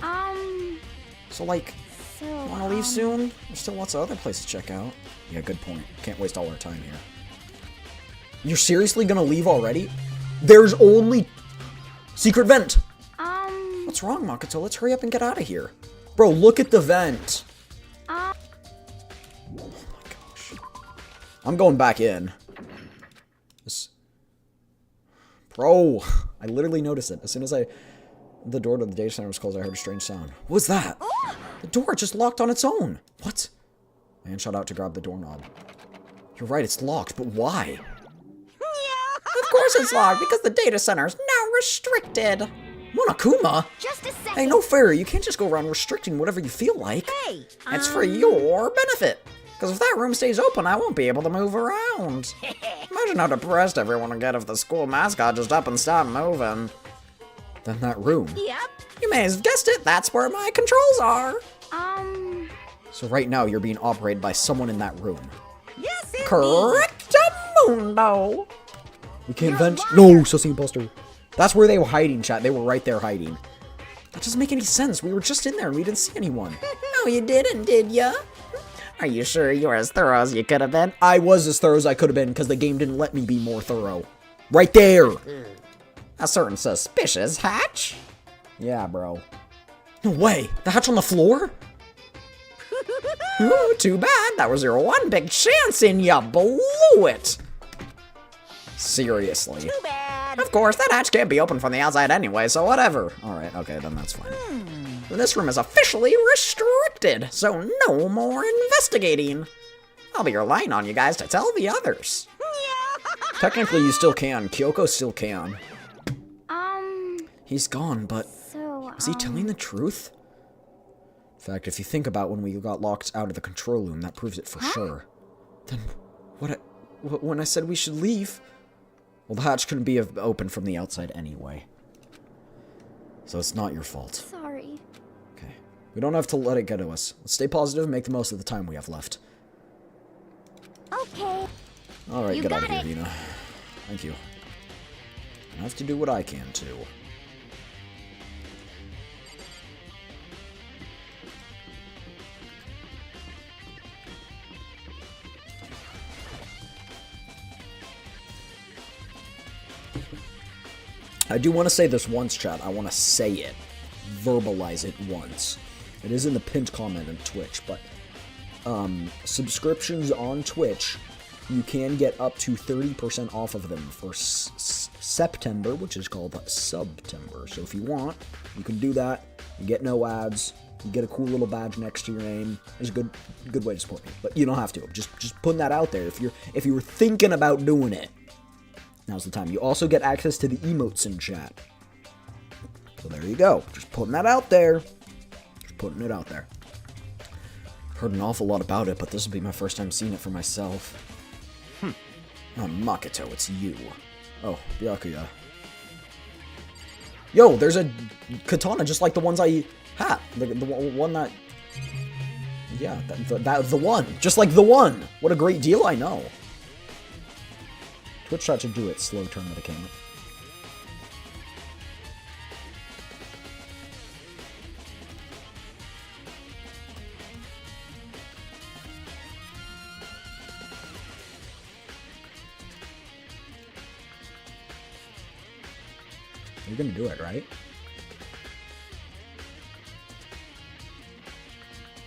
So, like, wanna leave soon? There's still lots of other places to check out. Yeah, good point. Can't waste all our time here. You're seriously gonna leave already? There's only... Secret vent! What's wrong, Makoto? Let's hurry up and get out of here. Bro, look at the vent. Oh my gosh. I'm going back in. Bro, I literally noticed it. As soon as the door to the data center was closed, I heard a strange sound. What was that? The door just locked on its own. What? My hand shot out to grab the doorknob. You're right, it's locked, but why? Of course it's locked, because the data center is now restricted. Monokuma? just a second. Hey, no fair. You can't just go around restricting whatever you feel like. Hey, It's for your benefit. Because if that room stays open, I won't be able to move around. Imagine how depressed everyone would get if the school mascot just up and stopped moving. Then that room. Yep. You may have guessed it, that's where my controls are. So right now, you're being operated by someone in that room. Yes, indeed. Correctamundo. We can't vent. No, Sussy Imposter. That's where they were hiding, chat. They were right there hiding. That doesn't make any sense. We were just in there and we didn't see anyone. No, you didn't, did ya? Are you sure you were as thorough as you could have been? I was as thorough as I could have been because the game didn't let me be more thorough. Right there. A certain suspicious hatch? Yeah, bro. No way. The hatch on the floor? Ooh, too bad. That was your one big chance and you blew it. Seriously. Too bad. Of course, that hatch can't be open from the outside anyway, so whatever. Alright, okay, then that's fine. This room is officially restricted, so no more investigating. I'll be relying on you guys to tell the others. Technically, you still can. Kyoko still can. He's gone, but So, is he telling the truth? In fact, if you think about when we got locked out of the control room, that proves it for sure. Then, when I said we should leave? Well, the hatch couldn't be open from the outside anyway. So it's not your fault. sorry. Okay. We don't have to let it get to us. Let's stay positive and make the most of the time we have left. Okay. Alright, You get out of got here, Vina. Thank you. I have to do what I can, too. I do want to say this once, chat. I want to say it. Verbalize it once. It is in the pinned comment on Twitch, but subscriptions on Twitch, you can get up to 30% off of them for September, which is called Subtember. So if you want, you can do that. You get no ads. You get a cool little badge next to your name. It's a good way to support me. But you don't have to. Just putting that out there. If you were thinking about doing it, now's the time. You also get access to the emotes in chat. So there you go. Just putting that out there. Just putting it out there. Heard an awful lot about it, but this will be my first time seeing it for myself. Oh, Makoto, it's you. Oh, Byakuya. Yo, there's a katana just like the ones I had. The one that... Yeah, the one. Just like the one. What a great deal, I know. Twitch chat should do it. Slow turn of the camera. You're gonna do it, right?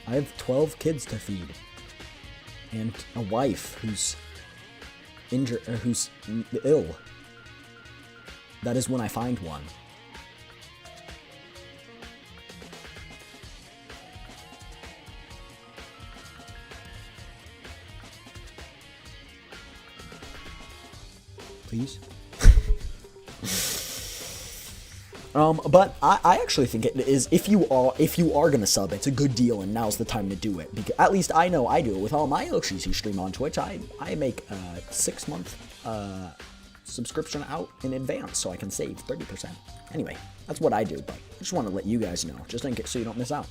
I have 12 kids to feed. And a wife who's injured, who's ill. That is when I find one. Please? But I actually think it is, if you are gonna sub, it's a good deal, and now's the time to do it. Because at least I know I do it with all my Yoshis who stream on Twitch. I make a 6-month subscription out in advance, so I can save 30%. Anyway, that's what I do, but I just want to let you guys know, just in case, so you don't miss out.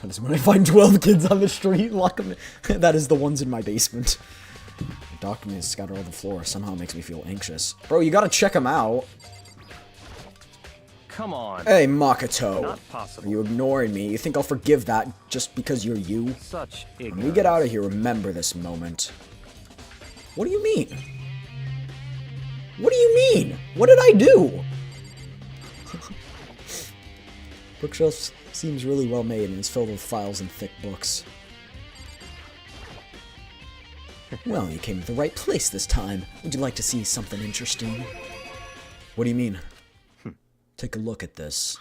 That is when I find 12 kids on the street and lock them in. That is the ones in my basement. The documents scattered all over the floor somehow makes me feel anxious. Bro, you gotta check them out. Come on. Hey, Makoto. Not possible. Are you ignoring me? You think I'll forgive that just because you're you? Such ignorance. When we get out of here, remember this moment. What do you mean? What do you mean? What did I do? Bookshelf seems really well made and is filled with files and thick books. Well, you came to the right place this time. Would you like to see something interesting? What do you mean? Take a look at this.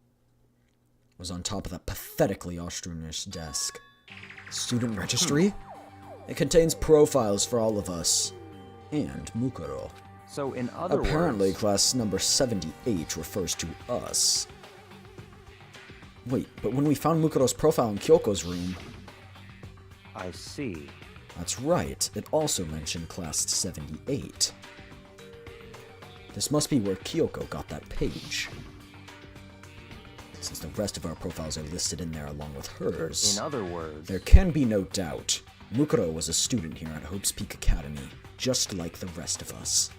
It was on top of that pathetically Austrianish desk. Student registry? It contains profiles for all of us. And Mukuro. So in other words... Apparently, class number 78 refers to us. Wait, but when we found Mukuro's profile in Kyoko's room... I see. That's right. It also mentioned class 78. This must be where Kyoko got that page. Since the rest of our profiles are listed in there along with hers. In other words... There can be no doubt. Mukuro was a student here at Hope's Peak Academy, just like the rest of us.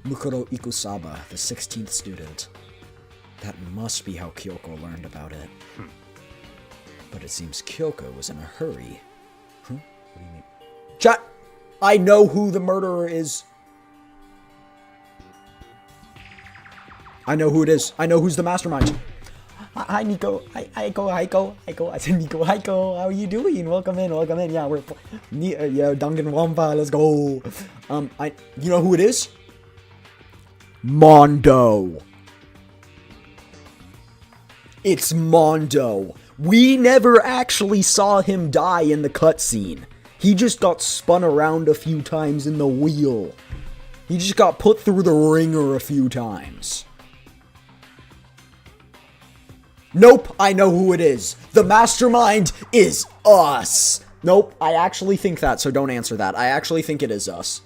Mukuro Ikusaba, the 16th student. That must be how Kyoko learned about it. But it seems Kyoko was in a hurry. Huh? What do you mean? Chat! I know who the murderer is. I know who it is. I know who's the mastermind. Hi, Nico. Hi, Aiko. I said, Nico, Aiko. How are you doing? Welcome in. Yeah, we're... Yeah, Danganronpa. Let's go. You know who it is? Mondo. It's Mondo. We never actually saw him die in the cutscene. He just got spun around a few times in the wheel. He just got put through the ringer a few times. Nope, I know who it is. The mastermind is us. Nope, I actually think that, so don't answer that. I actually think it is us.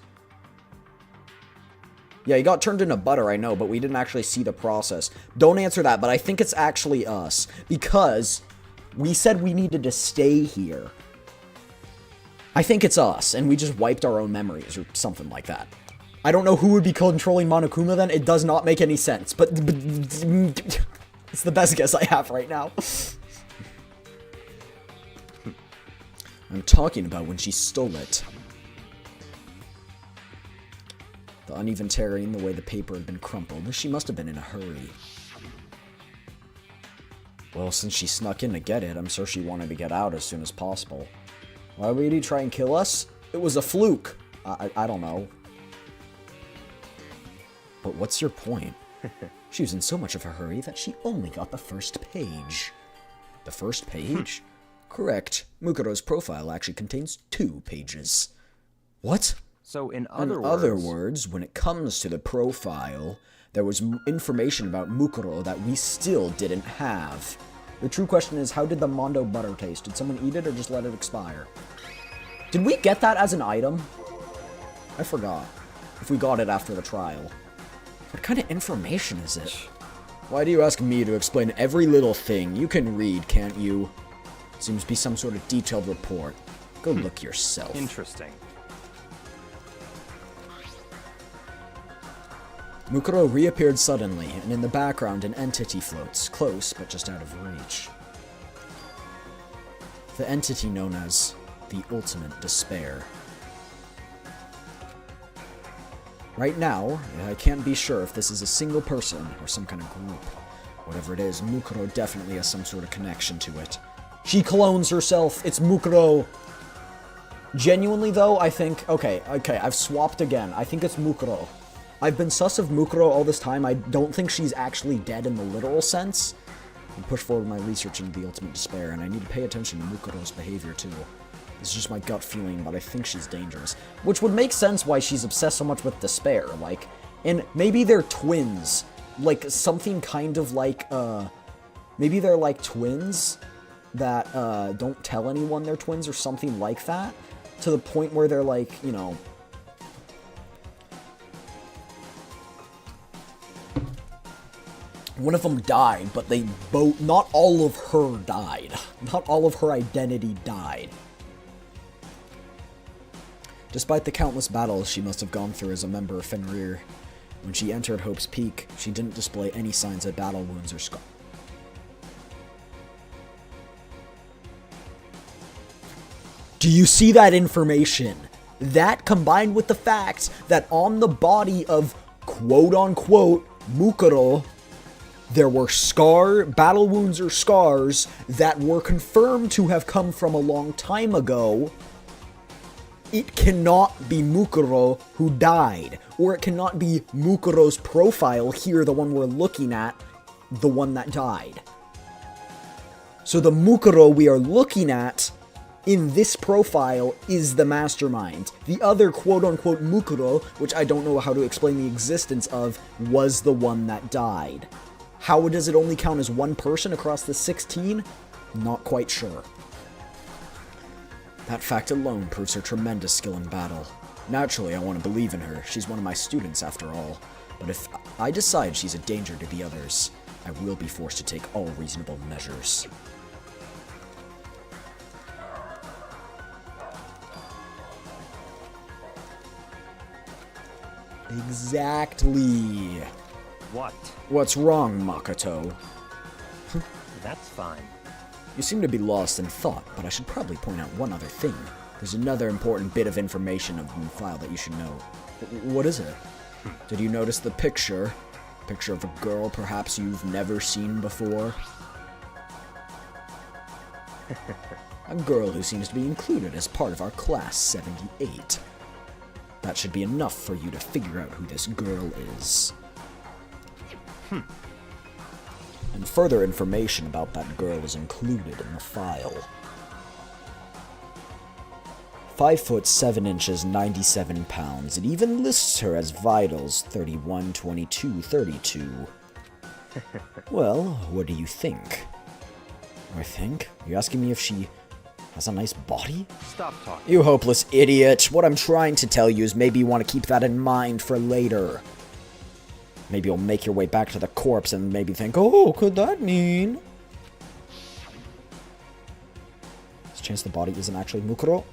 Yeah, he got turned into butter, I know, but we didn't actually see the process. Don't answer that, but I think it's actually us. Because we said we needed to stay here. I think it's us, and we just wiped our own memories, or something like that. I don't know who would be controlling Monokuma then. It does not make any sense, but it's the best guess I have right now. I'm talking about when she stole it. The uneven tearing, the way the paper had been crumpled. She must have been in a hurry. Well, since she snuck in to get it, I'm sure she wanted to get out as soon as possible. Why would he try and kill us? It was a fluke. I don't know. But what's your point? She was in so much of a hurry that she only got the first page. The first page? Correct. Mukuro's profile actually contains 2 pages. What? So in other words, when it comes to the profile, there was information about Mukuro that we still didn't have. The true question is, how did the Mondo butter taste? Did someone eat it or just let it expire? Did we get that as an item? I forgot. If we got it after the trial. What kind of information is it? Why do you ask me to explain every little thing? You can read, can't you? Seems to be some sort of detailed report. Go look yourself. Interesting. Mukuro reappeared suddenly, and in the background an entity floats, close but just out of reach. The entity known as the Ultimate Despair. Right now, I can't be sure if this is a single person or some kind of group. Whatever it is, Mukuro definitely has some sort of connection to it. She clones herself! It's Mukuro! Genuinely though, I think... Okay, I've swapped again. I think it's Mukuro. I've been sus of Mukuro all this time. I don't think she's actually dead in the literal sense. I push forward my research into the Ultimate Despair, and I need to pay attention to Mukuro's behavior too. This is just my gut feeling, but I think she's dangerous. Which would make sense why she's obsessed so much with despair, like... And maybe they're twins. Like, something kind of like, maybe they're like twins that, don't tell anyone they're twins or something like that. To the point where they're like, you know... One of them died, but they both... Not all of her died. Not all of her identity died. Despite the countless battles she must have gone through as a member of Fenrir, when she entered Hope's Peak, she didn't display any signs of battle wounds or scars. Do you see that information? That combined with the fact that on the body of quote-unquote Mukuro, there were battle wounds or scars that were confirmed to have come from a long time ago. It cannot be Mukuro who died, or it cannot be Mukuro's profile here, the one we're looking at, the one that died. So the Mukuro we are looking at in this profile is the mastermind. The other quote-unquote Mukuro, which I don't know how to explain the existence of, was the one that died. How does it only count as one person across the 16? Not quite sure. That fact alone proves her tremendous skill in battle. Naturally, I want to believe in her. She's one of my students, after all. But if I decide she's a danger to the others, I will be forced to take all reasonable measures. Exactly. What? What's wrong, Makoto? That's fine. You seem to be lost in thought, but I should probably point out one other thing. There's another important bit of information in the file that you should know. What is it? Did you notice the picture? Picture of a girl perhaps you've never seen before? A girl who seems to be included as part of our class 78. That should be enough for you to figure out who this girl is. And further information about that girl is included in the file. 5 foot 7 inches, 97 pounds. It even lists her as vitals 31, 22, 32. Well, what do you think? I think? You're asking me if she has a nice body? Stop talking. You hopeless idiot. What I'm trying to tell you is maybe you want to keep that in mind for later. Maybe you'll make your way back to the corpse and maybe think, oh, could that mean? There's a chance the body isn't actually Mukuro.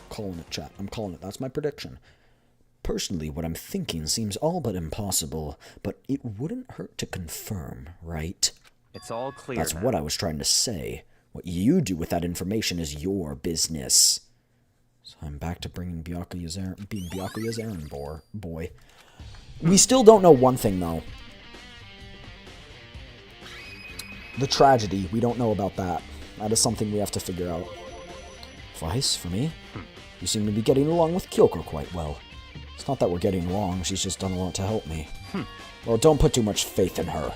Calling it, chat. I'm calling it. That's my prediction. Personally, what I'm thinking seems all but impossible, but it wouldn't hurt to confirm, right? It's all clear That's now. what I was trying to say. What you do with that information is your business. So I'm back to being Byakuya's errand boy. We still don't know one thing, though. The tragedy, we don't know about that. That is something we have to figure out. Advice for me? You seem to be getting along with Kyoko quite well. It's not that we're getting along, she's just done a lot to help me. Well, don't put too much faith in her.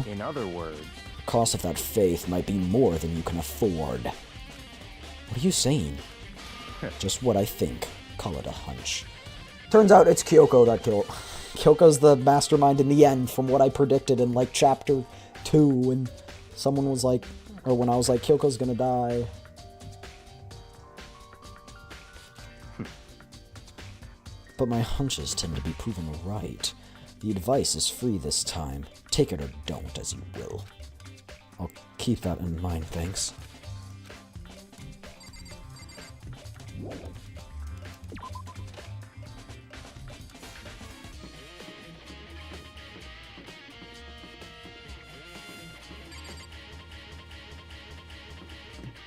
In other words, The cost of that faith might be more than you can afford. What are you saying? Just what I think. Call it a hunch. Turns out it's Kyoko that killed. Kyoko's the mastermind in the end, from what I predicted in, like, chapter 2, when someone was like, or when I was like, Kyoko's gonna die. But my hunches tend to be proven right. The advice is free this time. Take it or don't, as you will. I'll keep that in mind, thanks.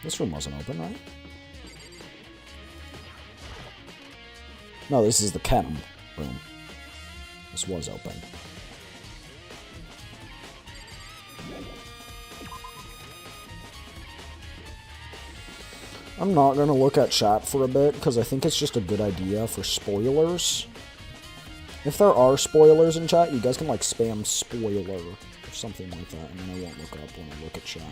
This room wasn't open, right? No, this is the chem room. This was open. I'm not gonna look at chat for a bit, because I think it's just a good idea for spoilers. If there are spoilers in chat, you guys can, like, spam spoiler or something like that, and then I won't look up when I look at chat.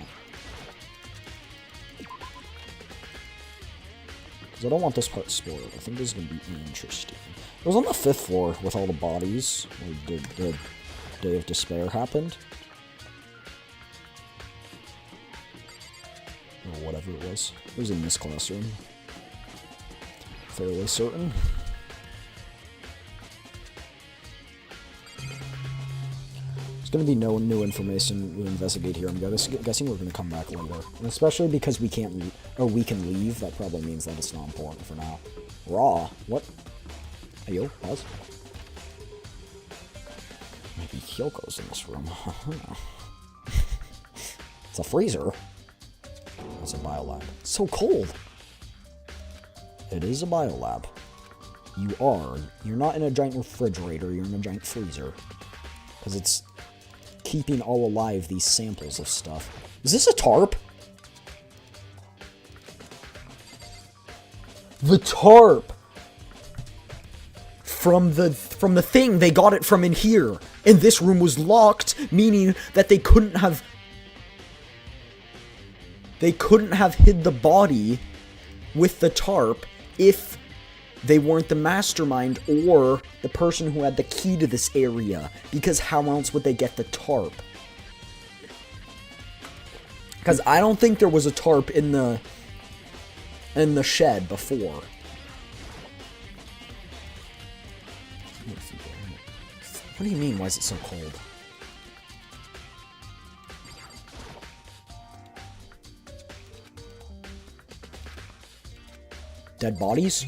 Because I don't want this part spoiled. I think this is going to be interesting. It was on the 5th floor with all the bodies where the Day of Despair happened. Or whatever it was. It was in this classroom. Fairly certain. There's going to be no new information to investigate here. I'm guessing we're going to come back later. And especially because we can't leave, or we can leave, that probably means that it's not important for now. Raw? What? Hey, yo, pause. Maybe Kyoko's in this room. It's a freezer. It's a biolab. It's so cold. It is a biolab. You're not in a giant refrigerator, you're in a giant freezer. Because it's keeping all alive these samples of stuff. Is this a tarp? The tarp! From the thing, they got it from in here. And this room was locked, meaning that they couldn't have hid the body with the tarp if they weren't the mastermind or the person who had the key to this area. Because how else would they get the tarp? Because I don't think there was a tarp in the shed before. What do you mean, why is it so cold? Dead bodies?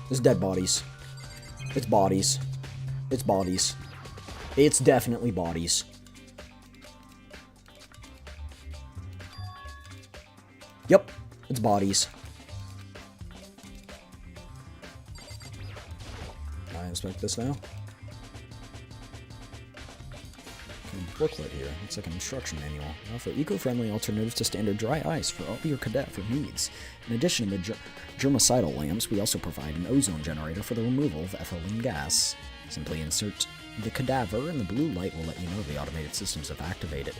It's dead bodies. It's bodies. It's bodies. It's definitely bodies. Yep, it's bodies. Can I inspect this now? booklet here. Looks like an instruction manual. We offer eco-friendly alternatives to standard dry ice for all your cadaver needs. In addition to the germicidal lamps, we also provide an ozone generator for the removal of ethylene gas. Simply insert the cadaver and the blue light will let you know the automated systems have activated.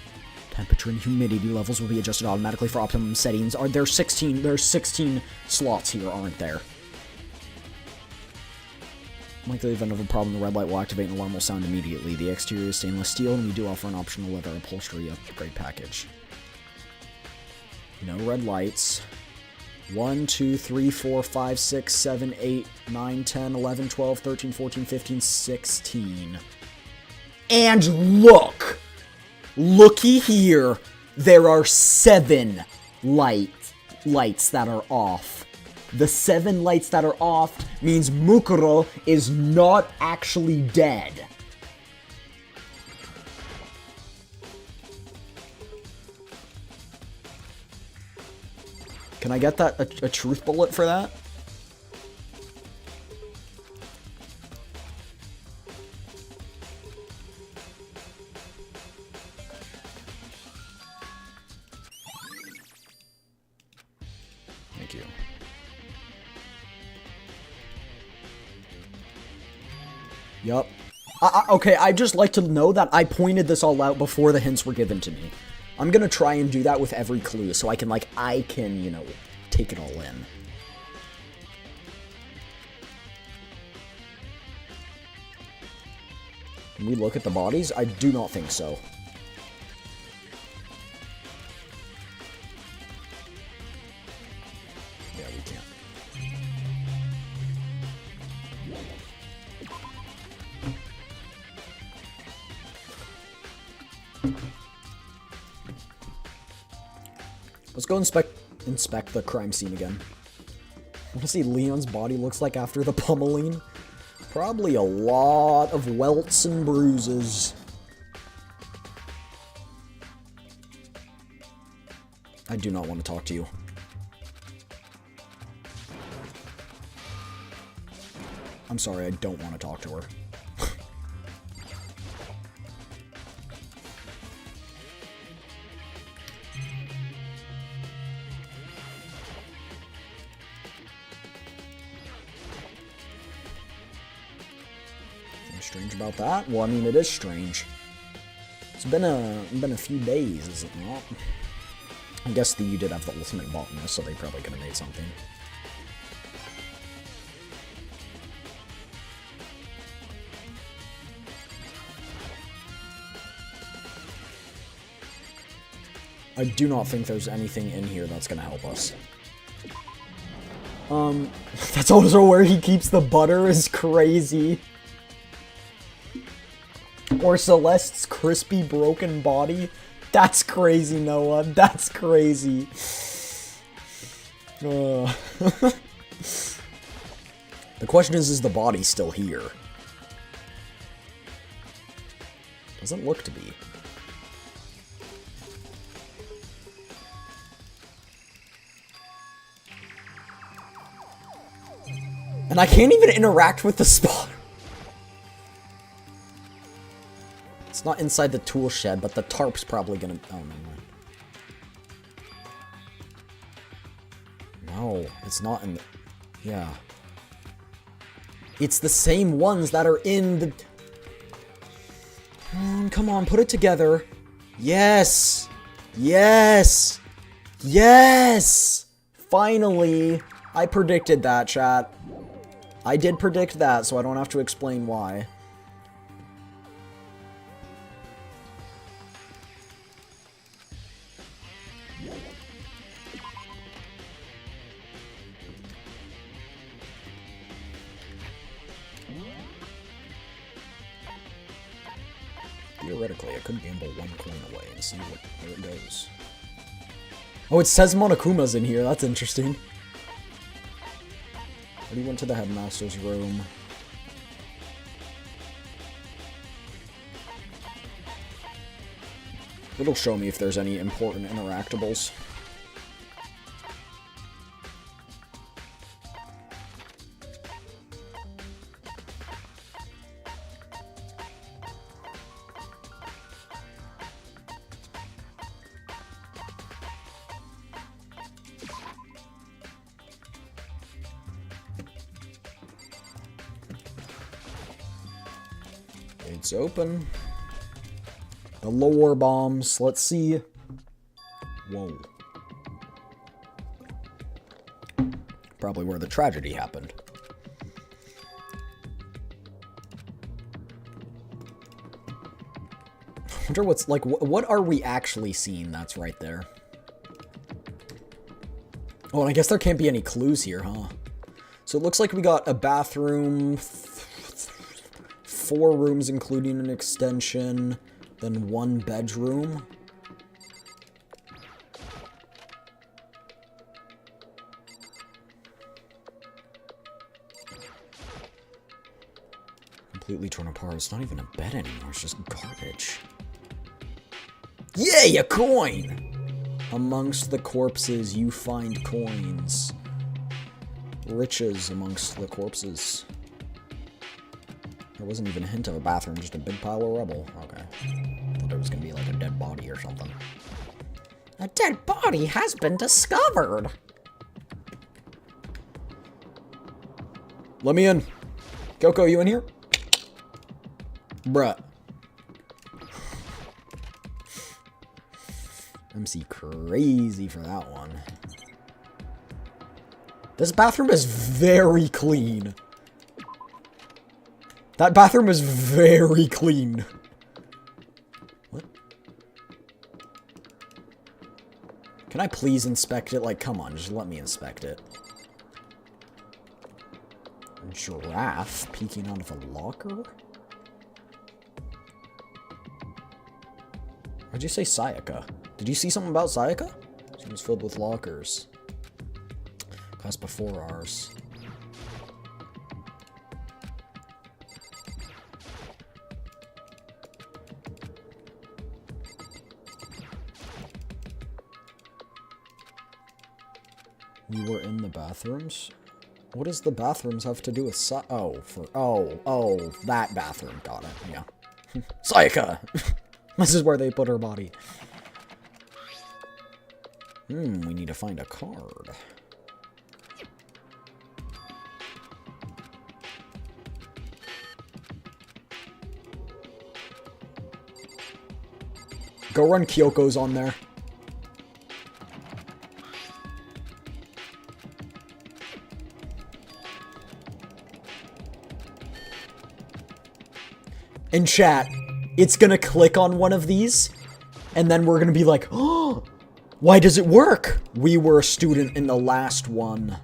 Temperature and humidity levels will be adjusted automatically for optimum settings. There's 16 slots here, aren't there? Likely event of a problem, the red light will activate and alarm will sound immediately. The exterior is stainless steel, and we do offer an optional leather upholstery upgrade package. No red lights. 1, 2, 3, 4, 5, 6, 7, 8, 9, 10, 11, 12, 13, 14, 15, 16. And look! Looky here. There are 7 lights that are off. The 7 lights that are off means Mukuro is not actually dead. Can I get that a truth bullet for that? Thank you. Yup. Okay, I'd just like to know that I pointed this all out before the hints were given to me. I'm gonna try and do that with every clue, so I can, you know, take it all in. Can we look at the bodies? I do not think so. Yeah, we can't. Let's go inspect the crime scene again. I want to see Leon's body looks like after the pummeling. Probably a lot of welts and bruises. I do not want to talk to you. I'm sorry, I don't want to talk to her. Strange about that? Well, I mean, it is strange. It's been a few days, is it not? I guess you did have the ultimate botanist, so they probably could have made something. I do not think there's anything in here that's gonna help us. That's also where he keeps the butter is crazy. Or Celeste's crispy broken body. That's crazy, Noah. That's crazy. The question is the body still here? Doesn't look to be. And I can't even interact with the spotter. It's not inside the tool shed, but the tarp's probably gonna... Oh, never mind. No, it's not in the... Yeah. It's the same ones that are in the... Come on, put it together. Yes! Yes! Yes! Finally! I predicted that, chat. I did predict that, so I don't have to explain why. Theoretically, I could gamble 1 coin away and see where it goes. Oh, it says Monokuma's in here. That's interesting. He went to the headmaster's room. It'll show me if there's any important interactables. It's open. The lore bombs. Let's see. Whoa. Probably where the tragedy happened. I wonder what's, like, what are we actually seeing that's right there? Oh, and I guess there can't be any clues here, huh? So it looks like we got a bathroom, 4 rooms including an extension, then 1 bedroom. Completely torn apart. It's not even a bed anymore. It's just garbage. Yay, a coin! Amongst the corpses, you find coins. Riches amongst the corpses. There wasn't even a hint of a bathroom, just a big pile of rubble. Okay. Thought it was gonna be like a dead body or something. A dead body has been discovered. Let me in. Coco, you in here? Bruh. MC crazy for that one. This bathroom is very clean. That bathroom is very clean. What? Can I please inspect it? Like, come on, just let me inspect it. A giraffe peeking out of a locker? Why'd you say Sayaka? Did you see something about Sayaka? She was filled with lockers. Class before ours. We were in the bathrooms? What does the bathrooms have to do with oh, that bathroom. Got it, yeah. Sayaka! This is where they put her body. We need to find a card. Go run Kyoko's on there. In chat, it's gonna click on one of these, and then we're gonna be like, oh, why does it work? We were a student in the last one.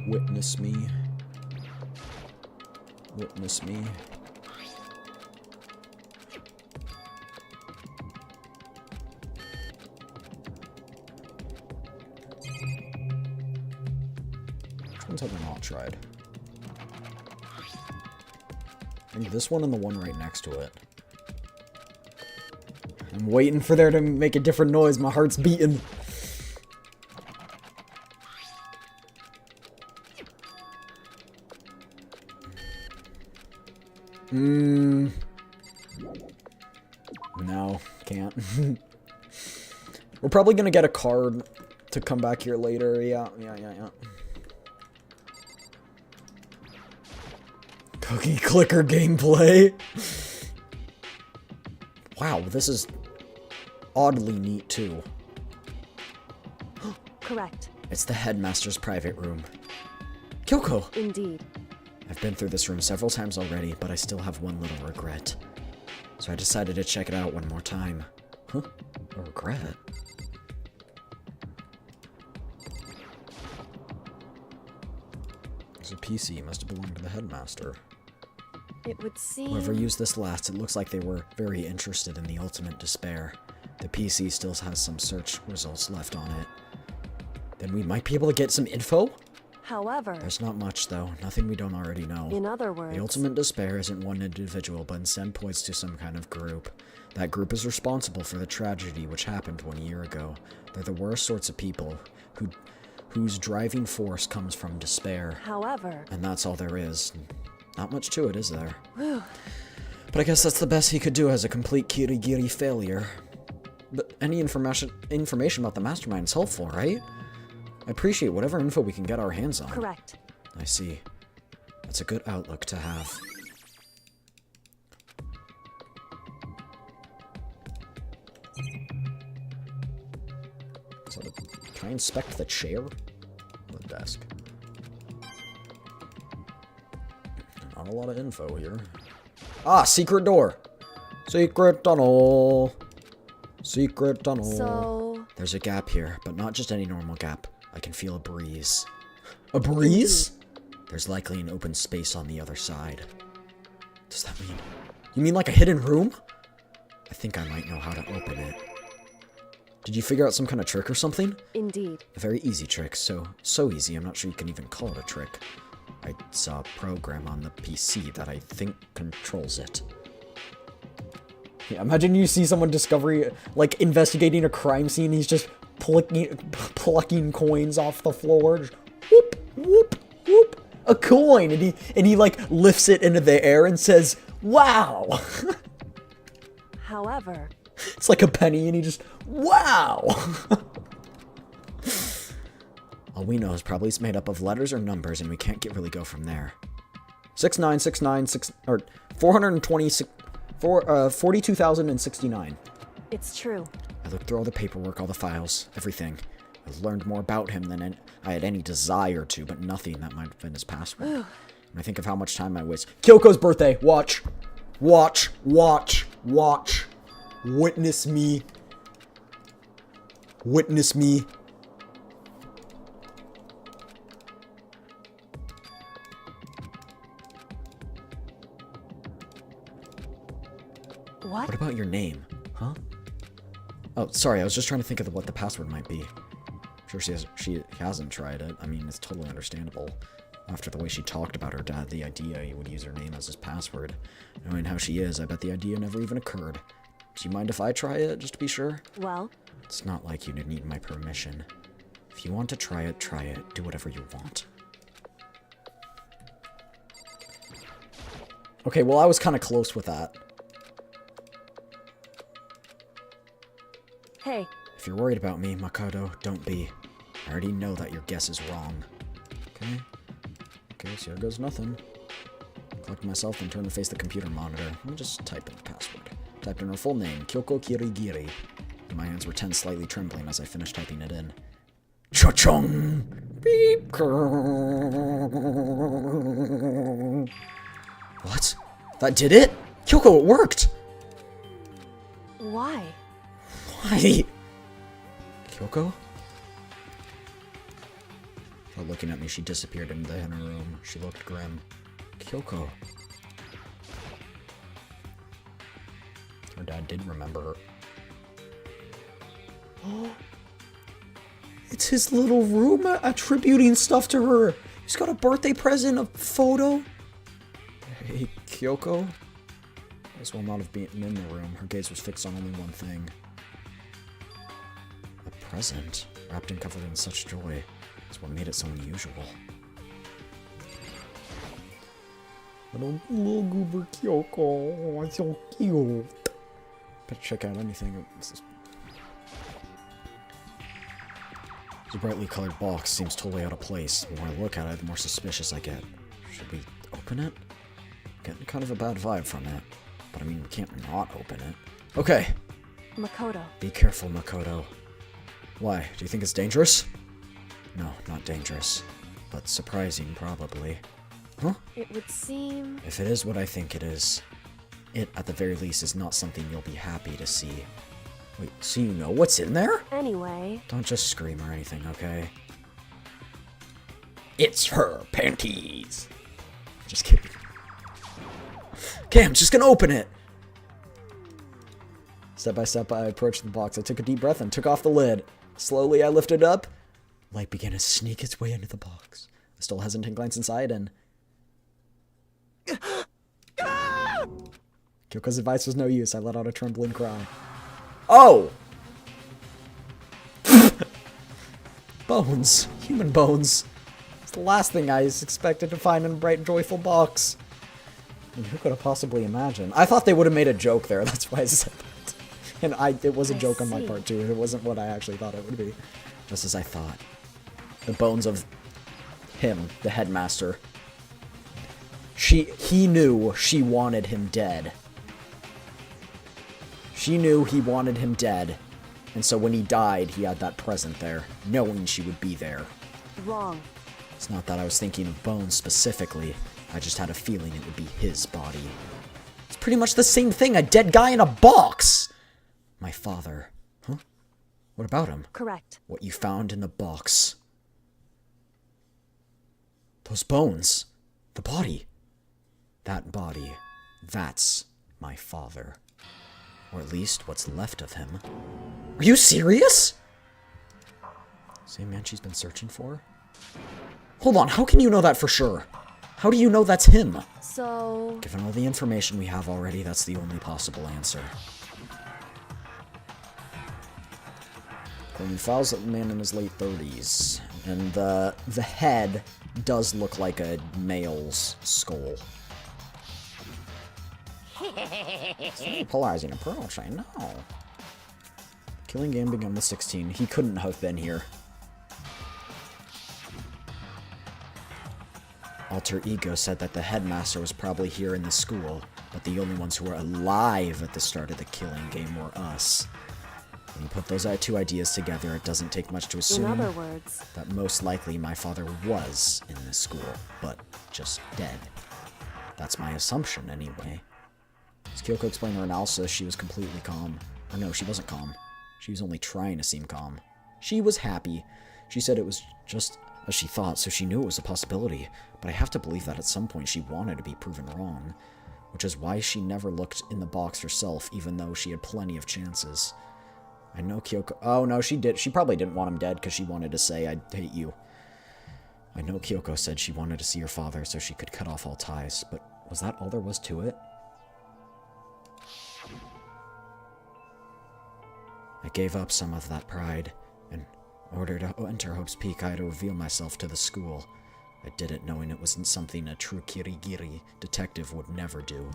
Witness me. Witness me. Which ones have I not tried? I think this one and the one right next to it. I'm waiting for there to make a different noise. My heart's beating. No, can't. We're probably gonna get a card to come back here later. Yeah. Cookie clicker gameplay. Wow, this is oddly neat too. Correct. It's the headmaster's private room. Kyoko! Indeed. I've been through this room several times already, but I still have one little regret. So I decided to check it out one more time. Huh? A regret? It's a PC. It must have belonged to the headmaster. It would seem... Whoever used this last, it looks like they were very interested in the ultimate despair. The PC still has some search results left on it. Then we might be able to get some info? However, There's not much, though. Nothing we don't already know. in other words, The ultimate despair isn't one individual, but instead points to some kind of group. That group is responsible for the tragedy which happened 1 year ago. They're the worst sorts of people whose driving force comes from despair. however, And that's all there is. Not much to it, is there? But I guess that's the best he could do as a complete kirigiri failure. But any information about the mastermind is helpful, right? I appreciate whatever info we can get our hands on. correct. I see. That's a good outlook to have. So, can I inspect the chair? The desk. Not a lot of info here. Ah, secret door! Secret tunnel! Secret tunnel. So, There's a gap here, but not just any normal gap. I can feel a breeze. A breeze? There's likely an open space on the other side. Does that mean... You mean like a hidden room? I think I might know how to open it. Did you figure out some kind of trick or something? indeed. A very easy trick, so easy I'm not sure you can even call it a trick. I saw a program on the PC that I think controls it. Yeah, imagine you see someone investigating a crime scene, he's just plucking coins off the floor. Just whoop, whoop, whoop. A coin! And he like lifts it into the air and says, wow! However, It's like a penny and he just, wow! All we know is probably it's made up of letters or numbers, and we can't really go from there. 69696 or 42,069. it's true. I looked through all the paperwork, all the files, everything. I learned more about him than I had any desire to, but nothing that might have been his password. And I think of how much time I waste. Kyoko's birthday. Watch. Watch. Watch. Watch. Witness me. Witness me. What? What about your name? Huh? Oh, sorry, I was just trying to think of what the password might be. I'm sure she hasn't tried it. I mean, it's totally understandable. After the way she talked about her dad, the idea he would use her name as his password. Knowing how she is, I bet the idea never even occurred. Do you mind if I try it, just to be sure? Well, It's not like you need my permission. If you want to try it, try it. Do whatever you want. Okay, well, I was kind of close with that. hey, If you're worried about me, Makoto, don't be. I already know that your guess is wrong. Okay? Okay, so here goes nothing. Collect myself and turn to face the computer monitor. Let me just type in the password. Typed in her full name, Kyoko Kirigiri. My hands were slightly trembling as I finished typing it in. Cha-chung! Beep! What? That did it? Kyoko, it worked! why? Why? Kyoko? Without looking at me, she disappeared into the inner room. She looked grim. Kyoko. Her dad did remember her. It's his little room attributing stuff to her. He's got a birthday present, a photo. Hey, Kyoko? This will not have been in the room. Her gaze was fixed on only one thing. A present, wrapped and covered in such joy. That's what made it so unusual. Little goober Kyoko. Oh, so cute. Better check out anything. This brightly colored box seems totally out of place. The more I look at it, the more suspicious I get. Should we open it? Getting kind of a bad vibe from it. But I mean, we can't not open it. Okay. Makoto. Be careful, Makoto. Why? Do you think it's dangerous? No, not dangerous. But surprising, probably. Huh? It would seem... If it is what I think it is, it, at the very least, is not something you'll be happy to see. Wait, so you know what's in there? Anyway, Don't just scream or anything, okay? It's her panties. Just kidding. Okay, I'm just gonna open it! Step by step, I approached the box. I took a deep breath and took off the lid. Slowly, I lifted up. Light began to sneak its way into the box. Still hesitant glance inside, and Kyoko's advice was no use. I let out a trembling cry. Oh! Bones. Human bones. It's the last thing I expected to find in a bright, joyful box. I mean, who could have possibly imagined? I thought they would have made a joke there. That's why I said that. And it was a joke on my part, too. It wasn't what I actually thought it would be. Just as I thought. The bones of him, the headmaster. He knew she wanted him dead. She knew he wanted him dead. And so when he died, he had that present there, knowing she would be there. Wrong. It's not that I was thinking of bones specifically. I just had a feeling it would be his body. It's pretty much the same thing, a dead guy in a box! My father. Huh? What about him? Correct. What you found in the box. Those bones. The body. That body. That's my father. Or at least what's left of him. Are you serious? Same man she's been searching for? Hold on, how can you know that for sure? How do you know that's him? So... Given all the information we have already, that's the only possible answer. According to files, a man in his late 30s. And the head does look like a male's skull. It's a very polarizing approach, I know. Killing game began with 16. He couldn't have been here. Alter Ego said that the headmaster was probably here in the school, but the only ones who were alive at the start of the killing game were us. When you put those two ideas together, it doesn't take much to assume in other words, that most likely my father was in this school, but just dead. That's my assumption, anyway. As Kyoko explained her analysis, she was completely calm. Or no, she wasn't calm. She was only trying to seem calm. She was happy. She said it was just as she thought, so she knew it was a possibility. But I have to believe that at some point she wanted to be proven wrong. Which is why she never looked in the box herself, even though she had plenty of chances. I know Kyoko... Oh, no, she did. She probably didn't want him dead because she wanted to say, I hate you. I know Kyoko said she wanted to see her father so she could cut off all ties, but was that all there was to it? I gave up some of that pride. In order to enter Hope's Peak, I had to reveal myself to the school. I did it knowing it wasn't something a true kirigiri detective would never do.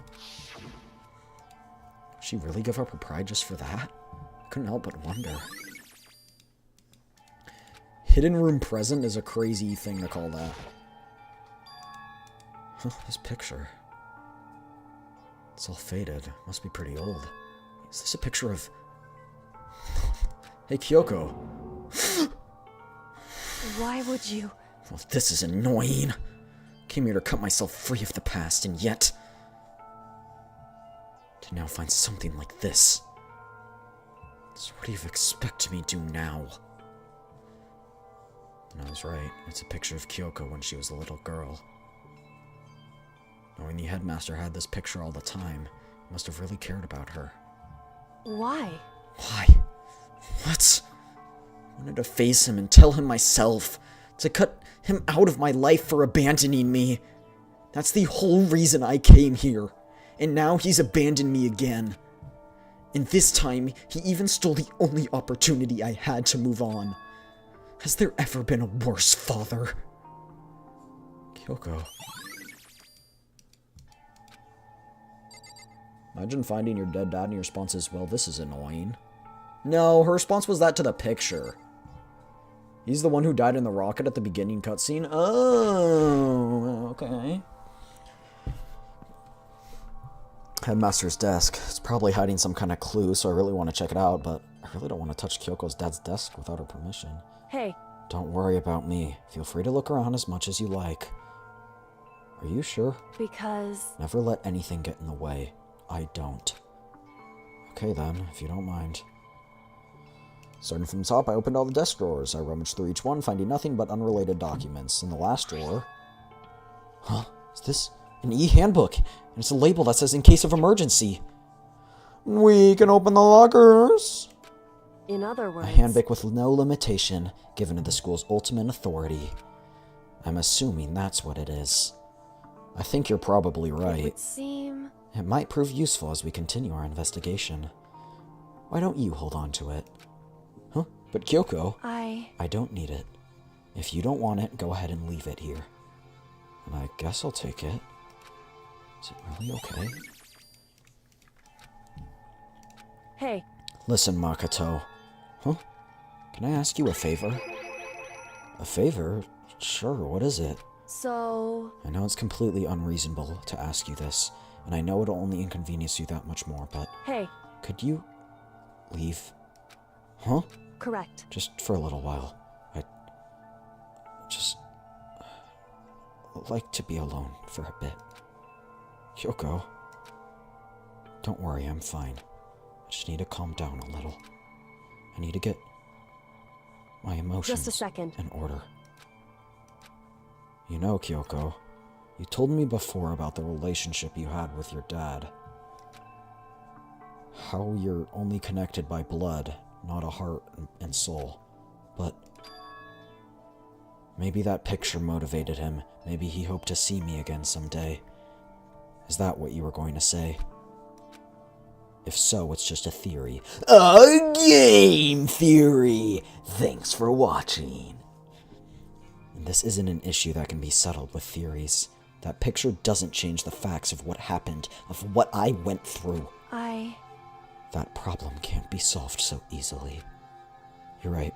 Did she really give up her pride just for that? I couldn't help but wonder. Hidden room present is a crazy thing to call that. Huh, this picture. It's all faded. Must be pretty old. Is this a picture of... Hey, Kyoko. why would you? Well, this is annoying. Came here to cut myself free of the past, and yet... to now find something like this. So what do you expect me to do now? And I was right. It's a picture of Kyoko when she was a little girl. Knowing the headmaster had this picture all the time, he must have really cared about her. Why? Why? What? I wanted to face him and tell him myself. To cut him out of my life for abandoning me. That's the whole reason I came here. And now he's abandoned me again. And this time, he even stole the only opportunity I had to move on. Has there ever been a worse father? Kyoko. Imagine finding your dead dad and your response is, well, this is annoying. No, her response was that to the picture. He's the one who died in the rocket at the beginning cutscene? Oh, okay. Headmaster's desk. It's probably hiding some kind of clue, so I really want to check it out, but I really don't want to touch Kyoko's dad's desk without her permission. Hey. Don't worry about me. Feel free to look around as much as you like. Are you sure? Because... Never let anything get in the way. I don't. Okay then, if you don't mind. Starting from the top, I opened all the desk drawers. I rummaged through each one, finding nothing but unrelated documents. In the last drawer... Huh? Is this an e-handbook? And it's a label that says, in case of emergency. We can open the lockers. In other A words... handbook with no limitation, given to the school's ultimate authority. I'm assuming that's what it is. I think you're probably It right. would seem... It might prove useful as we continue our investigation. Why don't you hold on to it? Huh? But Kyoko, I don't need it. If you don't want it, go ahead and leave it here. And I guess I'll take it. Is it really okay? Hey, Listen, Makoto. Huh? Can I ask you a favor? A favor? Sure, what is it? so... I know it's completely unreasonable to ask you this, and I know it'll only inconvenience you that much more, but Hey, could you leave? Huh? correct. Just for a little while. I just like to be alone for a bit. Kyoko, don't worry, I'm fine. I just need to calm down a little. I need to get my emotions Just a second. in order. You know, Kyoko, you told me before about the relationship you had with your dad. How you're only connected by blood, not a heart and soul. But maybe that picture motivated him. Maybe he hoped to see me again someday. Is that what you were going to say? If so, it's just a theory. A game theory! Thanks for watching. And this isn't an issue that can be settled with theories. That picture doesn't change the facts of what happened, of what I went through. That problem can't be solved so easily. You're right.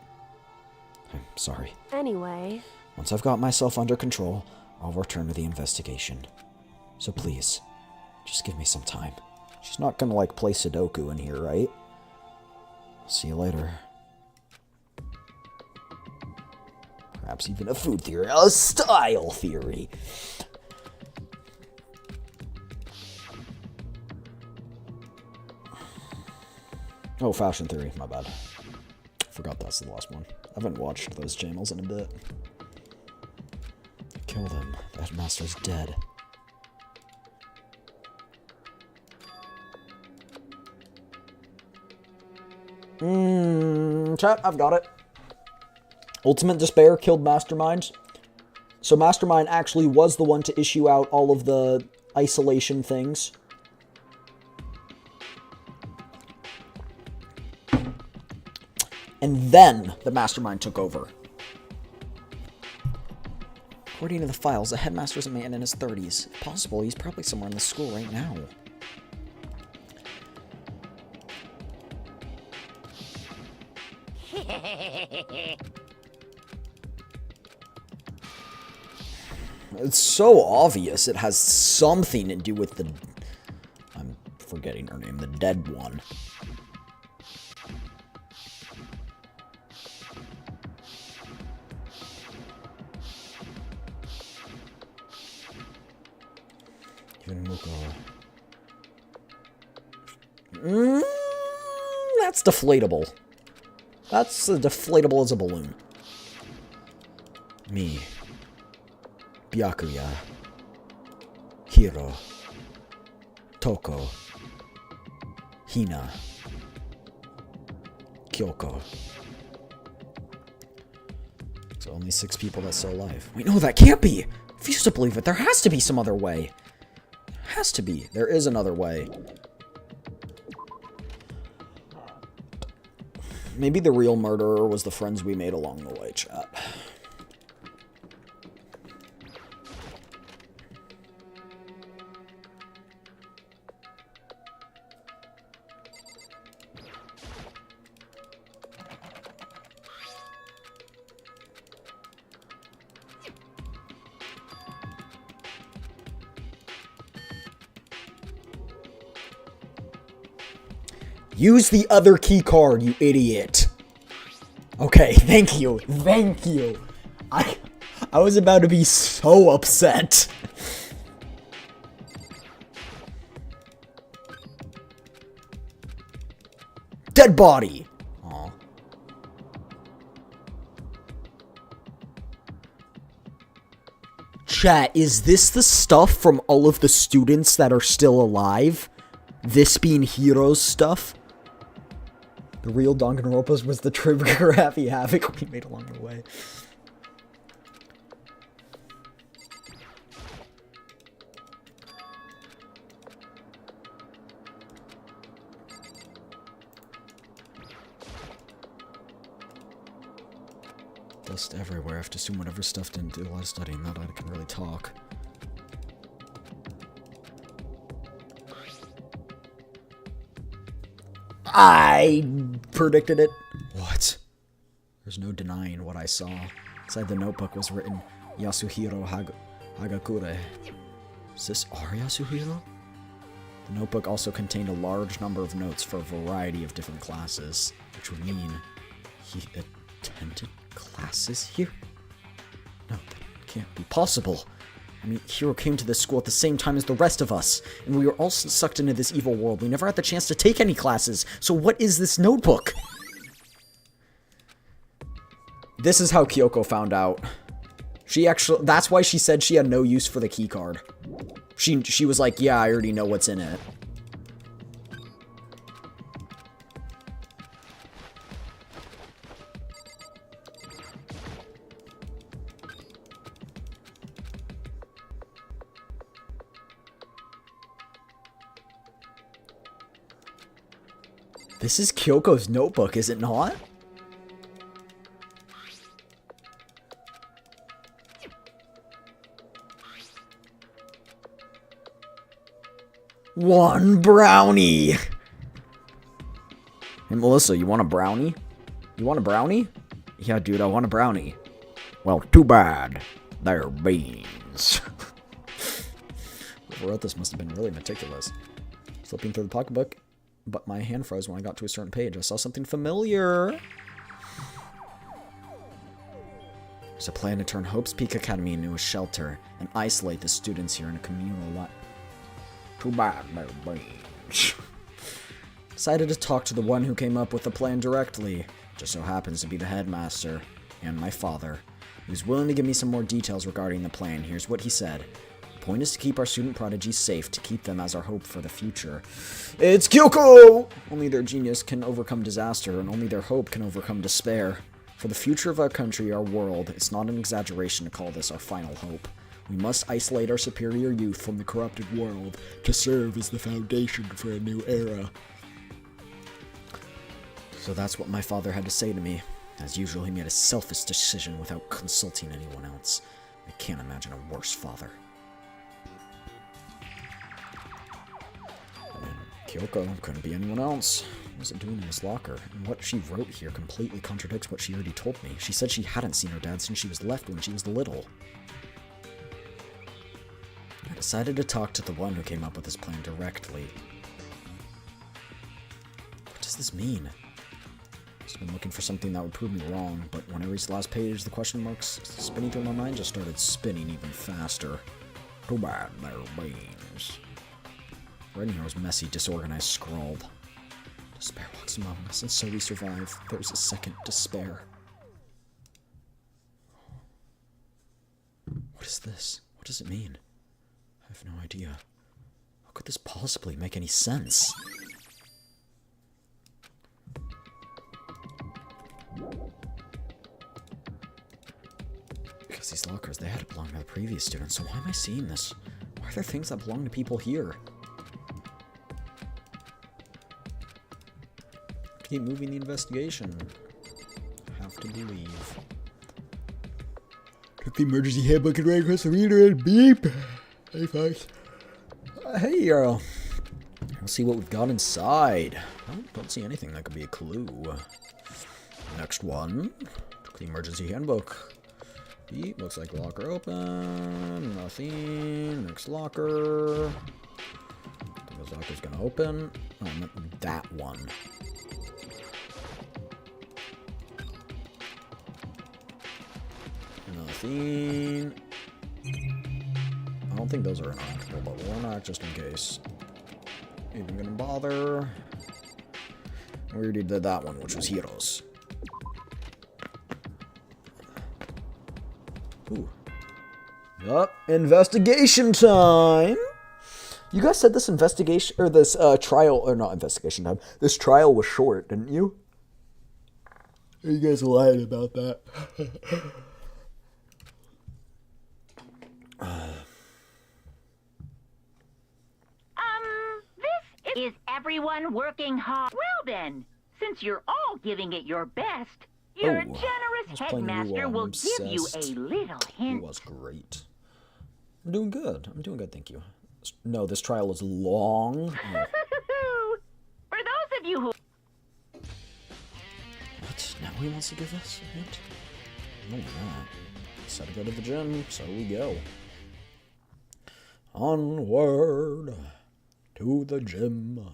I'm sorry. Anyway... Once I've got myself under control, I'll return to the investigation. So please, just give me some time. She's not gonna, like, play Sudoku in here, right? I'll see you later. Perhaps even a food theory. A style theory! Oh, fashion theory. My bad. Forgot that's the last one. I haven't watched those channels in a bit. Kill them. That master's dead. Chat, I've got it. Ultimate Despair killed Mastermind. So Mastermind actually was the one to issue out all of the isolation things. And then the Mastermind took over. According to the files, the headmaster's a man in his 30s. If possible, he's probably somewhere in the school right now. It's so obvious it has something to do with the... I'm forgetting her name. The dead one. Even Muko. That's deflatable. That's as deflatable as a balloon. Me. Byakuya. Hiro. Toko. Hina. Kyoko. So only 6 people that's still alive. Wait, no, that can't be! I refuse to believe it. There has to be some other way. There has to be. There is another way. Maybe the real murderer was the friends we made along the way, chat. Use the other key card, you idiot. Okay, thank you. Thank you. I was about to be so upset. Dead body. Aw. Chat, is this the stuff from all of the students that are still alive? This being Hiro's stuff? The real Danganronpa was the trigger happy Havoc we made along the way. dust everywhere. I have to assume whatever stuff didn't do a lot of studying, not that I can really talk. I predicted it. What? There's no denying what I saw. Inside the notebook was written Yasuhiro Hagakure. Is this our Yasuhiro? The notebook also contained a large number of notes for a variety of different classes, which would mean he attended classes here? No, that can't be possible. I mean, Hiro came to this school at the same time as the rest of us, and we were all sucked into this evil world. We never had the chance to take any classes, so what is this notebook? This is how Kyoko found out. That's why she said she had no use for the keycard. She was like, yeah, I already know what's in it. This is Kyoko's notebook, is it not? One brownie! Hey, Melissa, you want a brownie? You want a brownie? Yeah, dude, I want a brownie. Well, too bad. They're beans. Whoever wrote this must have been really meticulous. Flipping through the pocketbook, but my hand froze when I got to a certain page. I saw something familiar. There's a plan to turn Hope's Peak Academy into a shelter and isolate the students here in a communal lot. Too bad, they're beans. Decided to talk to the one who came up with the plan directly. Just so happens to be the headmaster and my father. He was willing to give me some more details regarding the plan. Here's what he said. The point is to keep our student prodigies safe, to keep them as our hope for the future. It's Kyoko! Only their genius can overcome disaster, and only their hope can overcome despair. For the future of our country, our world, it's not an exaggeration to call this our final hope. We must isolate our superior youth from the corrupted world to serve as the foundation for a new era. So that's what my father had to say to me. As usual, he made a selfish decision without consulting anyone else. I can't imagine a worse father. And Kyoko couldn't be anyone else. What was it doing in his locker? And what she wrote here completely contradicts what she already told me. She said she hadn't seen her dad since she was left when she was little. I decided to talk to the one who came up with this plan directly. What does this mean? I've been looking for something that would prove me wrong, but when I reached the last page, the question marks spinning through my mind just started spinning even faster. Too bad, they're beans. Writing here was messy, disorganized, scrawled. Despair walks among us, and so we survive. There's a second despair. What is this? What does it mean? I have no idea. How could this possibly make any sense? Because these lockers, they had to belong to the previous students, so why am I seeing this? Why are there things that belong to people here? Keep moving the investigation. Have to believe. Took the emergency handbook and ran across the reader and beep. Hey, folks. Hey, let's see what we've got inside. Well, don't see anything that could be a clue. Next one. Took the emergency handbook. Beep. Looks like locker open. Nothing. Next locker. Think this locker's gonna open. Oh, I meant that one. Nothing. I don't think those are inoctable, but we'll not just in case. Even gonna bother. We already did that one, which was Hiro's. Ooh. Yup, investigation time! You guys said this investigation, or this trial, or not investigation time, this trial was short, didn't you? You guys lied about that. Is everyone working hard? Well then, since you're all giving it your best, Your I was generous playing headmaster will give you a Obsessed. little It hint. was great. I'm doing good. I'm doing good, thank you. No, this trial is long. Oh, For those of you who what? Now he wants to give us a hint? No, not. Said to go to the gym, so we go. Onward to the gym.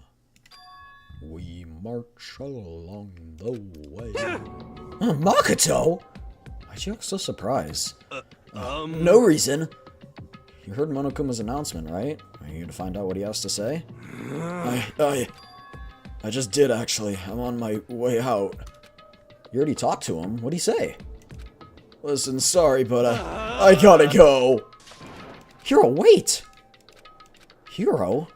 We march along the way. Makoto! Why'd you act so surprised? No reason. You heard Monokuma's announcement, right? Are you here to find out what he has to say? I just did, actually. I'm on my way out. You already talked to him. What'd he say? Listen, sorry, but I gotta go. Hiro, wait! Hiro?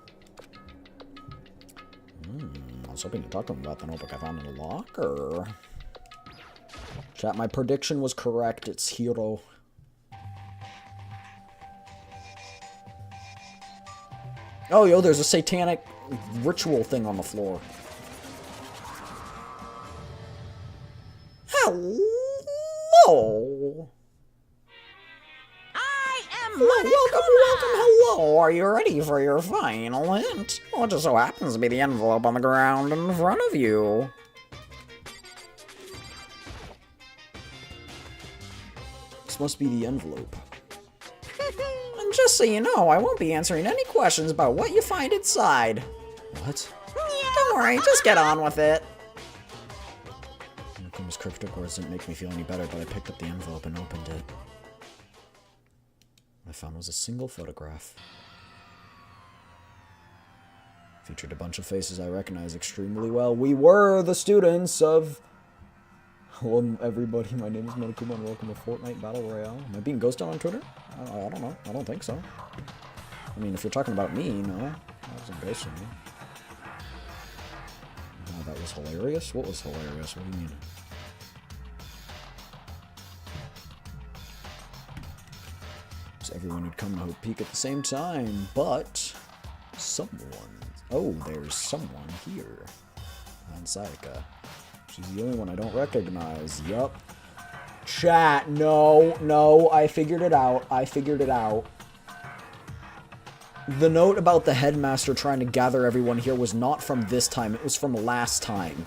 I was hoping to talk to him about the notebook I found in the locker. Chat, my prediction was correct. It's Hiro. Oh, yo, there's a satanic ritual thing on the floor. Hello! I am Welcome, hello! Are you ready for your final hint? Well, it just so happens to be the envelope on the ground in front of you. This must be the envelope. And just so you know, I won't be answering any questions about what you find inside. What? Don't worry, just get on with it. Monokuma's cryptic words didn't make me feel any better, but I picked up the envelope and opened it. What I found was a single photograph. Featured a bunch of faces I recognize extremely well. We were the students of... Hello, everybody. My name is Monokuma, and welcome to Fortnite Battle Royale. Am I being ghosted on Twitter? I don't know. I don't think so. I mean, if you're talking about me, no. I wasn't ghosting me. Oh, that was hilarious? What was hilarious? What do you mean? So everyone would come to peek at the same time, but... someone... Oh, there's someone here. And Sayaka. She's the only one I don't recognize. Yup. Chat, no, I figured it out. The note about the headmaster trying to gather everyone here was not from this time. It was from last time.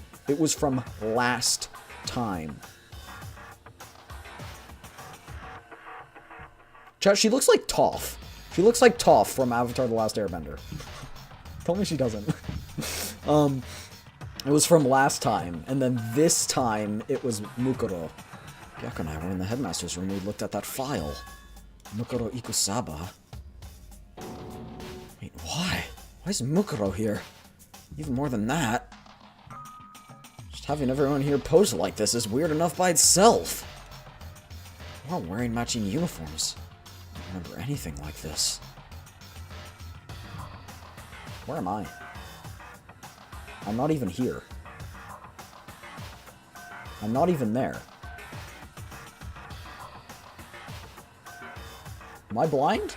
Chat, she looks like Toph. She looks like Toph from Avatar The Last Airbender. Tell me she doesn't. It was from last time, and then this time it was Mukuro. Gyako and I were in the headmaster's room. We looked at that file. Mukuro Ikusaba. Wait, why? Why is Mukuro here? Even more than that. Just having everyone here pose like this is weird enough by itself. We're all wearing matching uniforms. I don't remember anything like this. Where am I? I'm not even here. I'm not even there. Am I blind?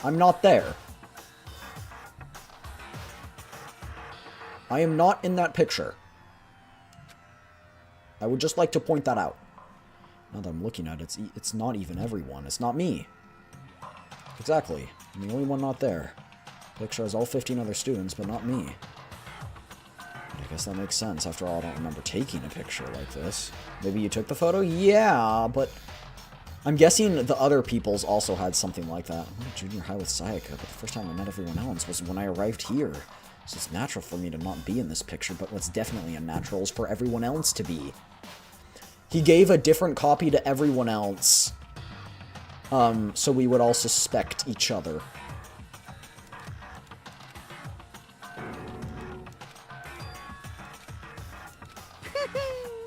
I'm not there. I am not in that picture. I would just like to point that out. Now that I'm looking at it, it's not even everyone. It's not me. Exactly. I'm the only one not there. Picture has all 15 other students, but not me. I guess that makes sense. After all, I don't remember taking a picture like this. Maybe you took the photo? Yeah, but... I'm guessing the other people's also had something like that. I went to junior high with Sayaka, but the first time I met everyone else was when I arrived here. So it's natural for me to not be in this picture, but what's definitely unnatural is for everyone else to be. He gave a different copy to everyone else. So we would all suspect each other.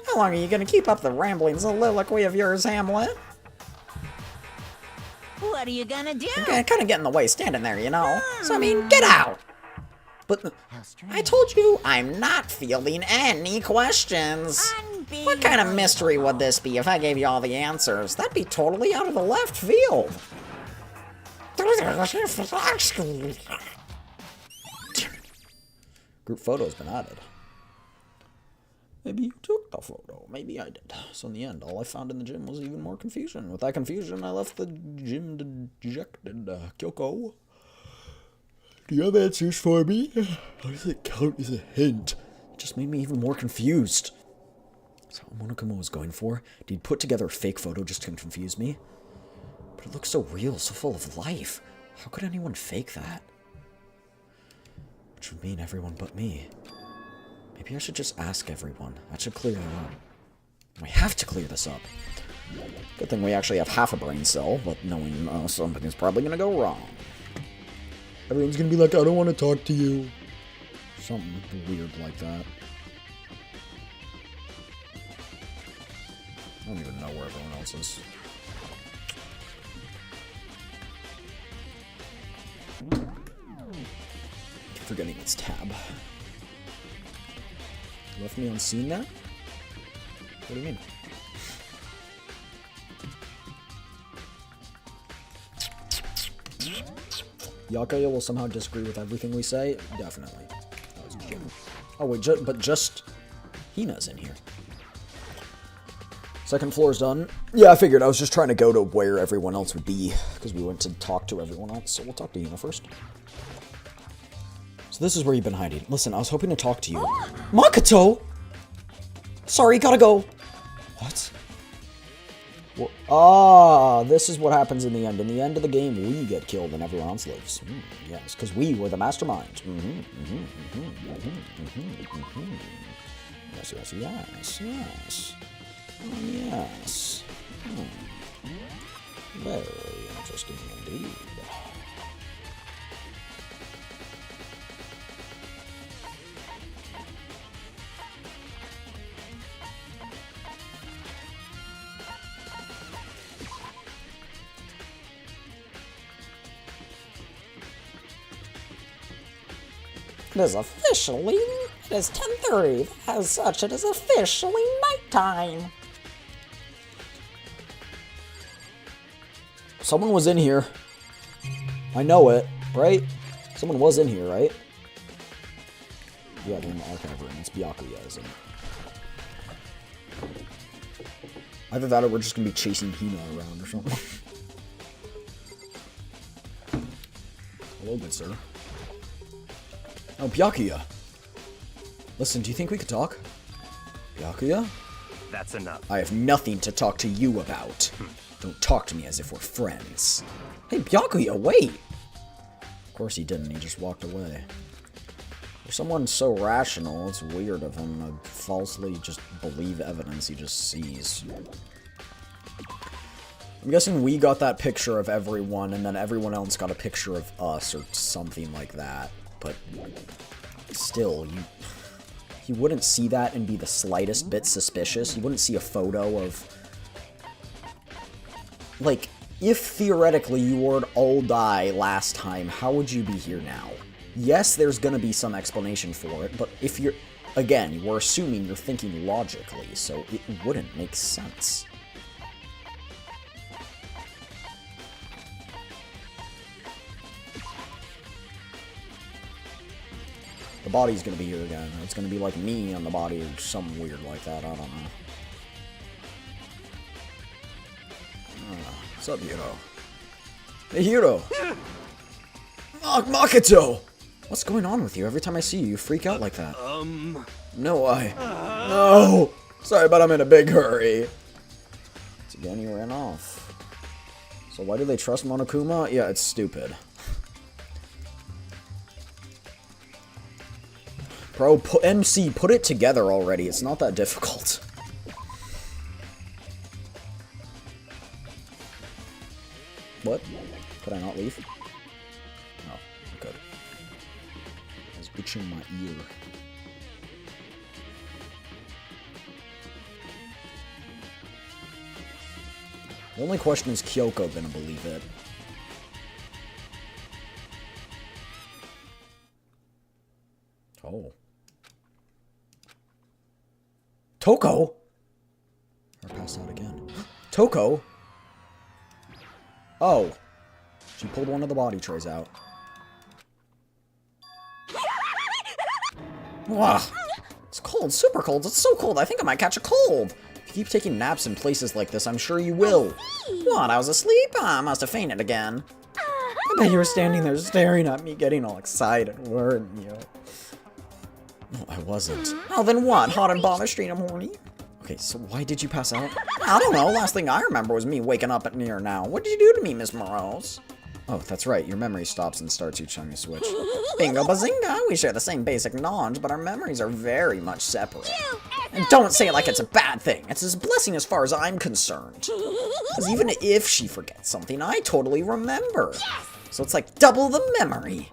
How long are you gonna keep up the rambling soliloquy of yours, Hamlet? What are you gonna do? You're kind of get in the way standing there, you know? So, I mean, get out! But I told you I'm not fielding any questions. What kind of mystery would this be if I gave you all the answers? That'd be totally out of the left field. Group photo's been added. Maybe you took the photo. Maybe I did. So in the end, all I found in the gym was even more confusion. With that confusion, I left the gym dejected. Kyoko, do you have answers for me? How does it count as a hint? It just made me even more confused. Is that what Monokuma was going for? Did he put together a fake photo just to confuse me? But it looks so real, so full of life. How could anyone fake that? Which would mean everyone but me. Maybe I should just ask everyone. That should clear it up. We have to clear this up. Good thing we actually have half a brain cell, but knowing something's probably gonna go wrong. Everyone's gonna be like, I don't want to talk to you. Something weird like that. I don't even know where everyone else is. Keep forgetting it's tab. Left me unseen there? What do you mean? Yakuya will somehow disagree with everything we say? Definitely. That was Jim. Oh wait, but just Hina's in here. Second floor's done. Yeah, I figured. I was just trying to go to where everyone else would be, because we went to talk to everyone else, so we'll talk to Hina first. So this is where you've been hiding. Listen, I was hoping to talk to you. Makoto! Sorry, gotta go. What? Well, this is what happens in the end. In the end of the game, we get killed and everyone else lives. Yes, because we were the mastermind. Yes, yes, yes, yes. Oh, yes. Very interesting indeed. It is 10:30. As such, it is officially nighttime. Someone was in here. I know it, right? Someone was in here, right? Yeah, they're in the archive room. It's Byakuya, isn't it? Either that or we're just gonna be chasing Hina around or something. Hello, good sir. Oh, Byakuya. Listen, do you think we could talk? Byakuya? That's enough. I have nothing to talk to you about. Don't talk to me as if we're friends. Hey, Byakuya, wait! Of course he didn't, he just walked away. For someone so rational, it's weird of him to falsely just believe evidence he just sees. I'm guessing we got that picture of everyone, and then everyone else got a picture of us, or something like that. But still, you wouldn't see that and be the slightest bit suspicious. You wouldn't see a photo of... Like, if theoretically you were to all die last time, how would you be here now? Yes, there's gonna be some explanation for it, but if you're... Again, we're assuming you're thinking logically, so it wouldn't make sense. The body's gonna be here again. It's gonna be like me on the body or something weird like that. I don't know. What's up, Hiro? Hey, Hiro! Makoto! What's going on with you? Every time I see you, you freak out like that. No, No! Sorry, but I'm in a big hurry. Once again, he ran off. So why do they trust Monokuma? Yeah, it's stupid. Bro, MC, put it together already. It's not that difficult. What? Could I not leave? No, I could. I was itching my ear. The only question is Kyoko gonna believe it. Oh. Toko? I passed out again. Toko? Oh. She pulled one of the body trays out. Wow. It's cold. cold, super cold. It's so cold, I think I might catch a cold. If you keep taking naps in places like this, I'm sure you will. What, I was asleep? I must have fainted again. I bet you were standing there staring at me, getting all excited, weren't you? No, I wasn't. Oh, then what? Hot and Bother Street, I'm horny. Okay, so why did you pass out? I don't know. Last thing I remember was me waking up at near now. What did you do to me, Miss Morose? Oh, that's right. Your memory stops and starts each time you switch. Bingo bazinga! We share the same basic knowledge, but our memories are very much separate. And don't say it like it's a bad thing. It's a blessing as far as I'm concerned. Because even if she forgets something, I totally remember. So it's like double the memory.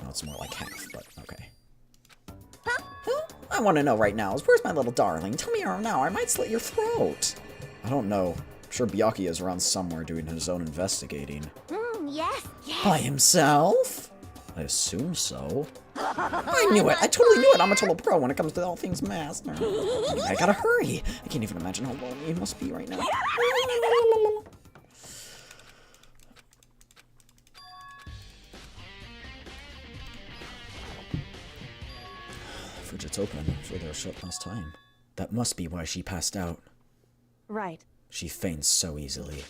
No, it's more like half, but okay. Huh? I want to know right now is where's my little darling? Tell me now, I might slit your throat. I don't know. I'm sure Byakuya is around somewhere doing his own investigating. Yes, yes. By himself? I assume so. I knew it. I totally knew it. I'm a total pro when it comes to all things master. Anyway, I gotta hurry. I can't even imagine how lonely you must be right now. Fridge, it's open. I'm sure they were shut last time. That must be why she passed out. Right. She faints so easily.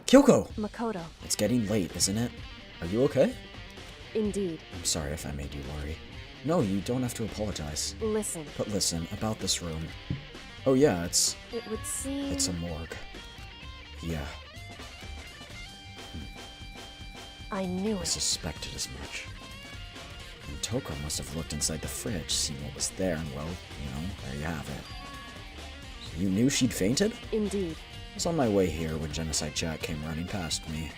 Kyoko! Makoto. It's getting late, isn't it? Are you okay? Indeed. I'm sorry if I made you worry. No, you don't have to apologize. Listen. But listen, about this room. Oh yeah, It would seem... it's a morgue. Yeah, I knew I it. suspected as much. And Toko must have looked inside the fridge, seen what was there, and well, you know, there you have it. So you knew she'd fainted? Indeed. I was on my way here when Genocide Jack came running past me.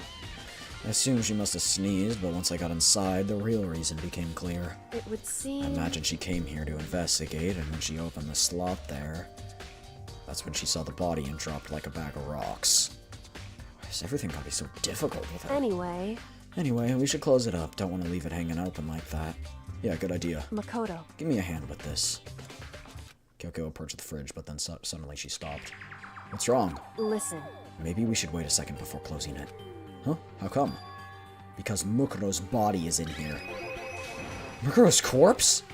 I assumed she must have sneezed, but once I got inside, the real reason became clear. It would seem... I imagine she came here to investigate, and when she opened the slot there, that's when she saw the body and dropped like a bag of rocks. Why is everything gotta be so difficult with her? Anyway, we should close it up. Don't want to leave it hanging open like that. Yeah, good idea. Makoto. Give me a hand with this. Kyoko approached the fridge, but then suddenly she stopped. What's wrong? Listen. Maybe we should wait a second before closing it. Huh? How come? Because Mukuro's body is in here. Mukuro's corpse?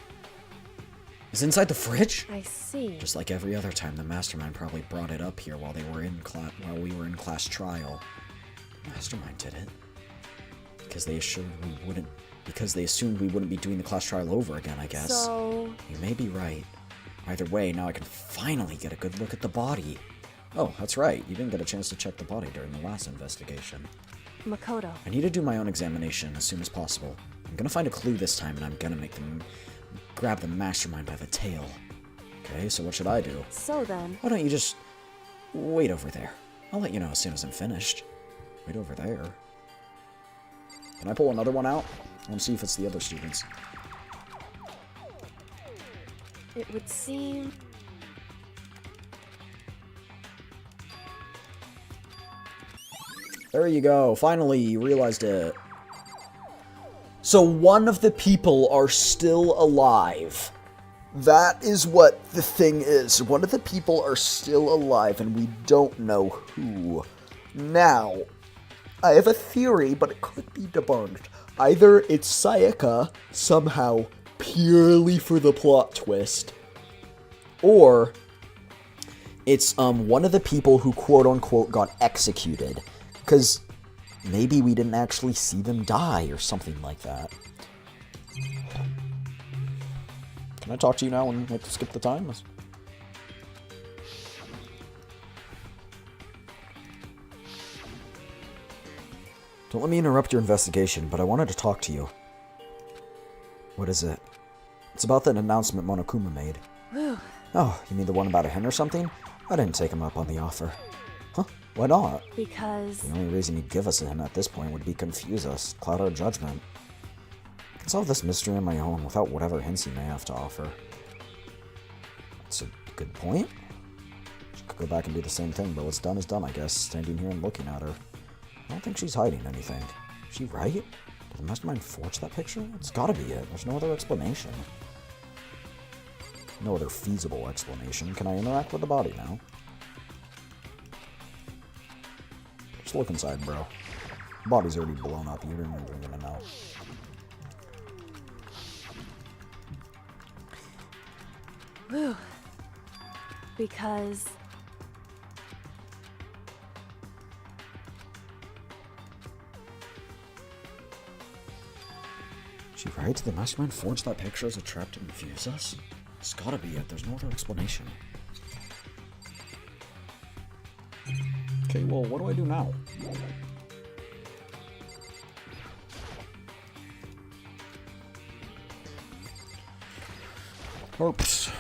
Is inside the fridge? I see. Just like every other time, the mastermind probably brought it up here while we were in class trial. The mastermind did it. Because they assumed we wouldn't be doing the class trial over again, I guess. So... You may be right. Either way, now I can finally get a good look at the body. Oh, that's right. You didn't get a chance to check the body during the last investigation. Makoto. I need to do my own examination as soon as possible. I'm gonna find a clue this time, and I'm gonna make them grab the mastermind by the tail. Okay, so what should I do? So then... Why don't you just wait over there? I'll let you know as soon as I'm finished. Wait over there. Can I pull another one out? I want to see if it's the other students. It would seem... There you go. Finally, you realized it. So one of the people are still alive. That is what the thing is. One of the people are still alive, and we don't know who. Now, I have a theory, but it could be debunked. Either it's Sayaka, somehow, purely for the plot twist, or it's one of the people who quote-unquote got executed. Because maybe we didn't actually see them die or something like that. Can I talk to you now and like skip the time? Don't let me interrupt your investigation, but I wanted to talk to you. What is it? It's about that announcement Monokuma made. Oh, you mean the one about a hen or something? I didn't take him up on the offer. Huh? Why not? Because... The only reason he'd give us a hint at this point would be confuse us, cloud our judgment. I can solve this mystery on my own without whatever hints he may have to offer. That's a good point. She could go back and do the same thing, but what's done is done, I guess, standing here and looking at her. I don't think she's hiding anything. Is she right? Did the mastermind forge that picture? It's gotta be it. There's no other explanation. No other feasible explanation. Can I interact with the body now? Just look inside, bro. The body's already blown up. You don't even gonna know. Whew. Because... She right? The mastermind forged that picture as a trap to confuse us? It's gotta be it. There's no other explanation. Okay, well, what do I do now? Oops.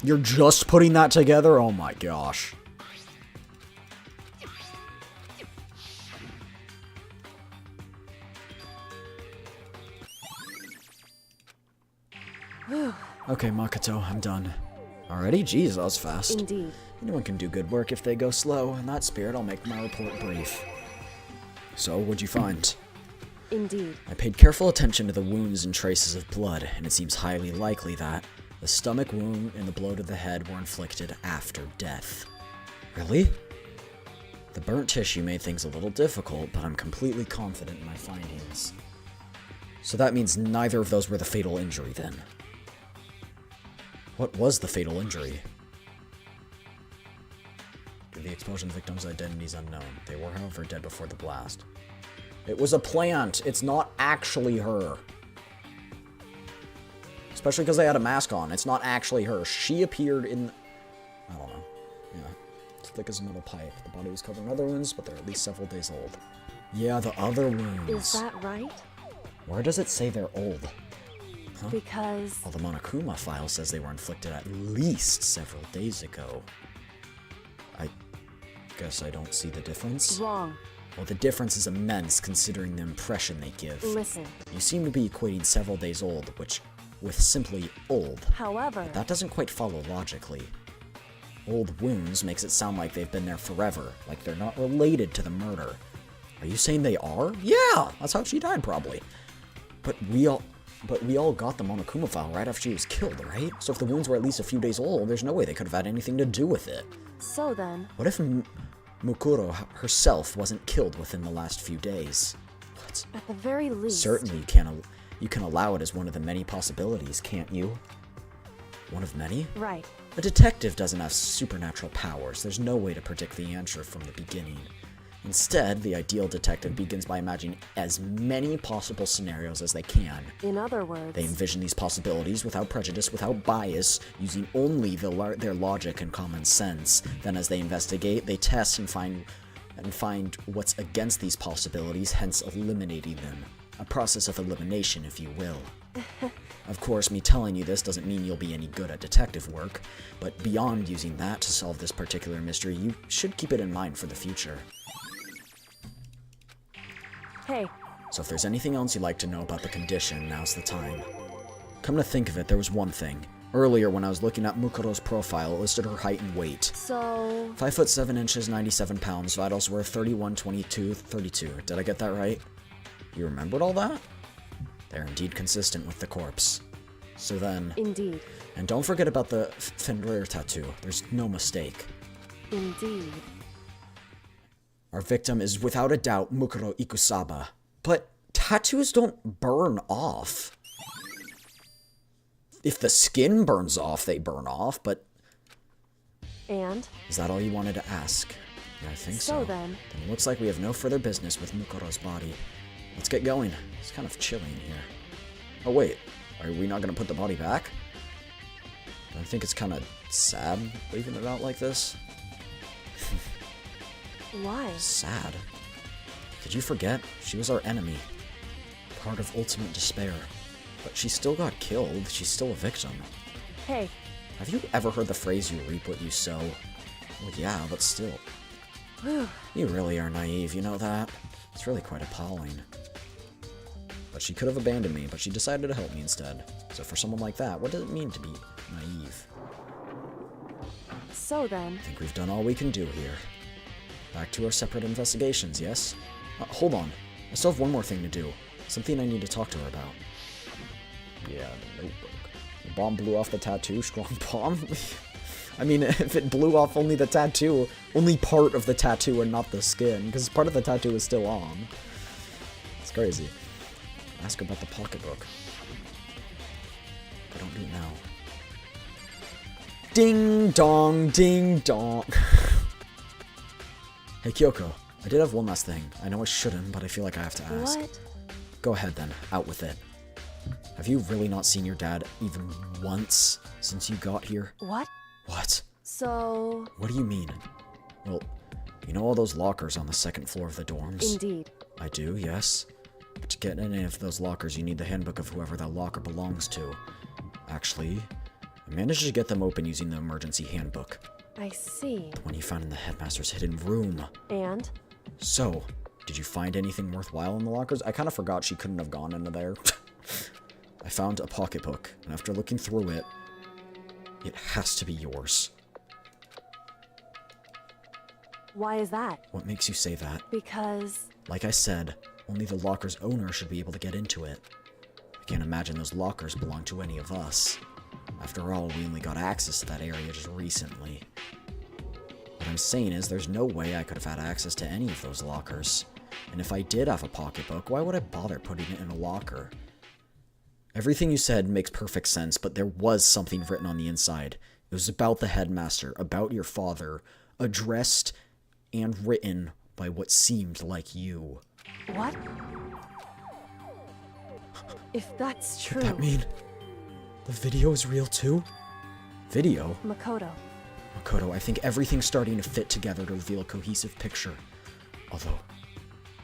You're just putting that together? Oh my gosh. Okay, Makoto, I'm done. Already? Jeez, that was fast. Indeed. Anyone can do good work if they go slow. In that spirit, I'll make my report brief. So, what'd you find? Indeed. I paid careful attention to the wounds and traces of blood, and it seems highly likely that the stomach wound and the blow to the head were inflicted after death. Really? The burnt tissue made things a little difficult, but I'm completely confident in my findings. So that means neither of those were the fatal injury, then. What was the fatal injury? The explosion victims' identities unknown. They were, however, dead before the blast. It was a plant. It's not actually her. Especially because they had a mask on. It's not actually her. She appeared in... I don't know. Yeah. It's thick as a metal pipe. The body was covered in other wounds, but they're at least several days old. Yeah, the other wounds. Is that right? Where does it say they're old? Huh? Because... Well, the Monokuma file says they were inflicted at least several days ago. I guess I don't see the difference. Wrong. Well, the difference is immense considering the impression they give. Listen. You seem to be equating several days old, which with simply old. However... That doesn't quite follow logically. Old wounds makes it sound like they've been there forever, like they're not related to the murder. Are you saying they are? Yeah, that's how she died, probably. But we all got the Monokuma file right after she was killed, right? So if the wounds were at least a few days old, there's no way they could have had anything to do with it. So then... What if Mukuro herself wasn't killed within the last few days? What? At the very least... Certainly you can allow it as one of the many possibilities, can't you? One of many? Right. A detective doesn't have supernatural powers. There's no way to predict the answer from the beginning. Instead, the ideal detective begins by imagining as many possible scenarios as they can. In other words... They envision these possibilities without prejudice, without bias, using only their logic and common sense. Then as they investigate, they test and find what's against these possibilities, hence eliminating them. A process of elimination, if you will. Of course, me telling you this doesn't mean you'll be any good at detective work, but beyond using that to solve this particular mystery, you should keep it in mind for the future. Hey. So if there's anything else you'd like to know about the condition, now's the time. Come to think of it, there was one thing. Earlier, when I was looking at Mukuro's profile, it listed her height and weight. So... 5 foot 7 inches, 97 pounds, vitals were 31, 22, 32. Did I get that right? You remembered all that? They're indeed consistent with the corpse. So then... Indeed. And don't forget about the Fenrir tattoo. There's no mistake. Indeed. Our victim is without a doubt Mukuro Ikusaba. But tattoos don't burn off. If the skin burns off, they burn off, but... And? Is that all you wanted to ask? Yeah, I think so. So then... Then it looks like we have no further business with Mukuro's body. Let's get going. It's kind of chilly in here. Oh wait, are we not going to put the body back? I think it's kind of sad leaving it out like this. Why? Sad. Did you forget? She was our enemy. Part of ultimate despair. But she still got killed. She's still a victim. Hey. Have you ever heard the phrase, you reap what you sow? Well, yeah, but still. You really are naive, you know that? It's really quite appalling. But she could have abandoned me, but she decided to help me instead. So for someone like that, what does it mean to be naive? So then... I think we've done all we can do here. Back to our separate investigations, yes? Hold on. I still have one more thing to do. Something I need to talk to her about. Yeah, the notebook. The bomb blew off the tattoo. Strong bomb? I mean, if it blew off only the tattoo, only part of the tattoo and not the skin, because part of the tattoo is still on. It's crazy. Ask about the pocketbook. I don't Don't do it now. Ding dong, ding dong. Hey, Kyoko. I did have one last thing. I know I shouldn't, but I feel like I have to ask. What? Go ahead then. Out with it. Have you really not seen your dad even once since you got here? What? What? So... What do you mean? Well, you know all those lockers on the second floor of the dorms? Indeed. I do, yes. But to get in any of those lockers, you need the handbook of whoever that locker belongs to. Actually, I managed to get them open using the emergency handbook. I see. The one you found in the headmaster's hidden room. And? So, did you find anything worthwhile in the lockers? I kind of forgot she couldn't have gone into there. I found a pocketbook, and after looking through it, it has to be yours. Why is that? What makes you say that? Because... Like I said, only the locker's owner should be able to get into it. I can't imagine those lockers belong to any of us. After all, we only got access to that area just recently. What I'm saying is, there's no way I could have had access to any of those lockers. And if I did have a pocketbook, why would I bother putting it in a locker? Everything you said makes perfect sense, but there was something written on the inside. It was about the headmaster, about your father, addressed and written by what seemed like you. What? If that's true... Could that mean the video is real too? Video? Makoto. Makoto, I think everything's starting to fit together to reveal a cohesive picture. Although,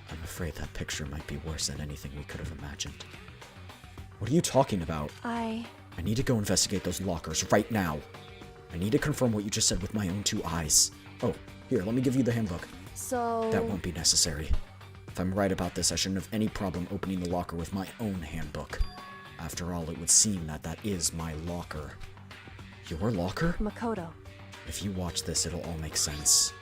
I'm afraid that picture might be worse than anything we could have imagined. What are you talking about? I need to go investigate those lockers right now. I need to confirm what you just said with my own two eyes. Oh, here, let me give you the handbook. So... That won't be necessary. If I'm right about this, I shouldn't have any problem opening the locker with my own handbook. After all, it would seem that that is my locker. Your locker? Makoto. If you watch this, it'll all make sense.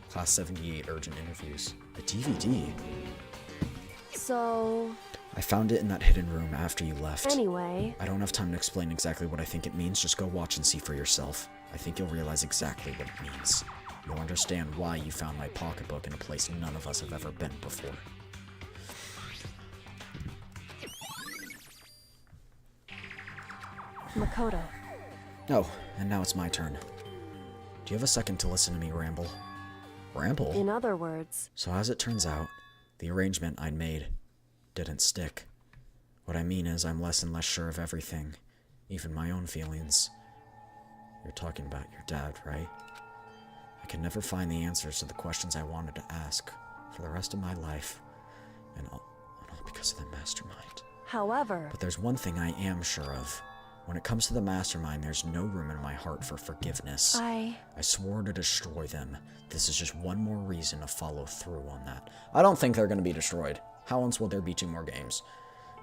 Class 78 urgent interviews. A DVD? So... I found it in that hidden room after you left. Anyway... I don't have time to explain exactly what I think it means, just go watch and see for yourself. I think you'll realize exactly what it means. You'll understand why you found my pocketbook in a place none of us have ever been before. Makoto. Oh, and now it's my turn. Do you have a second to listen to me ramble? Ramble? In other words... So as it turns out, the arrangement I'd made didn't stick. What I mean is I'm less and less sure of everything, even my own feelings. You're talking about your dad, right? I can never find the answers to the questions I wanted to ask for the rest of my life, and all because of the mastermind. However... But there's one thing I am sure of. When it comes to the mastermind, there's no room in my heart for forgiveness. I swore to destroy them. This is just one more reason to follow through on that. I don't think they're going to be destroyed. How else will there be 2 more games?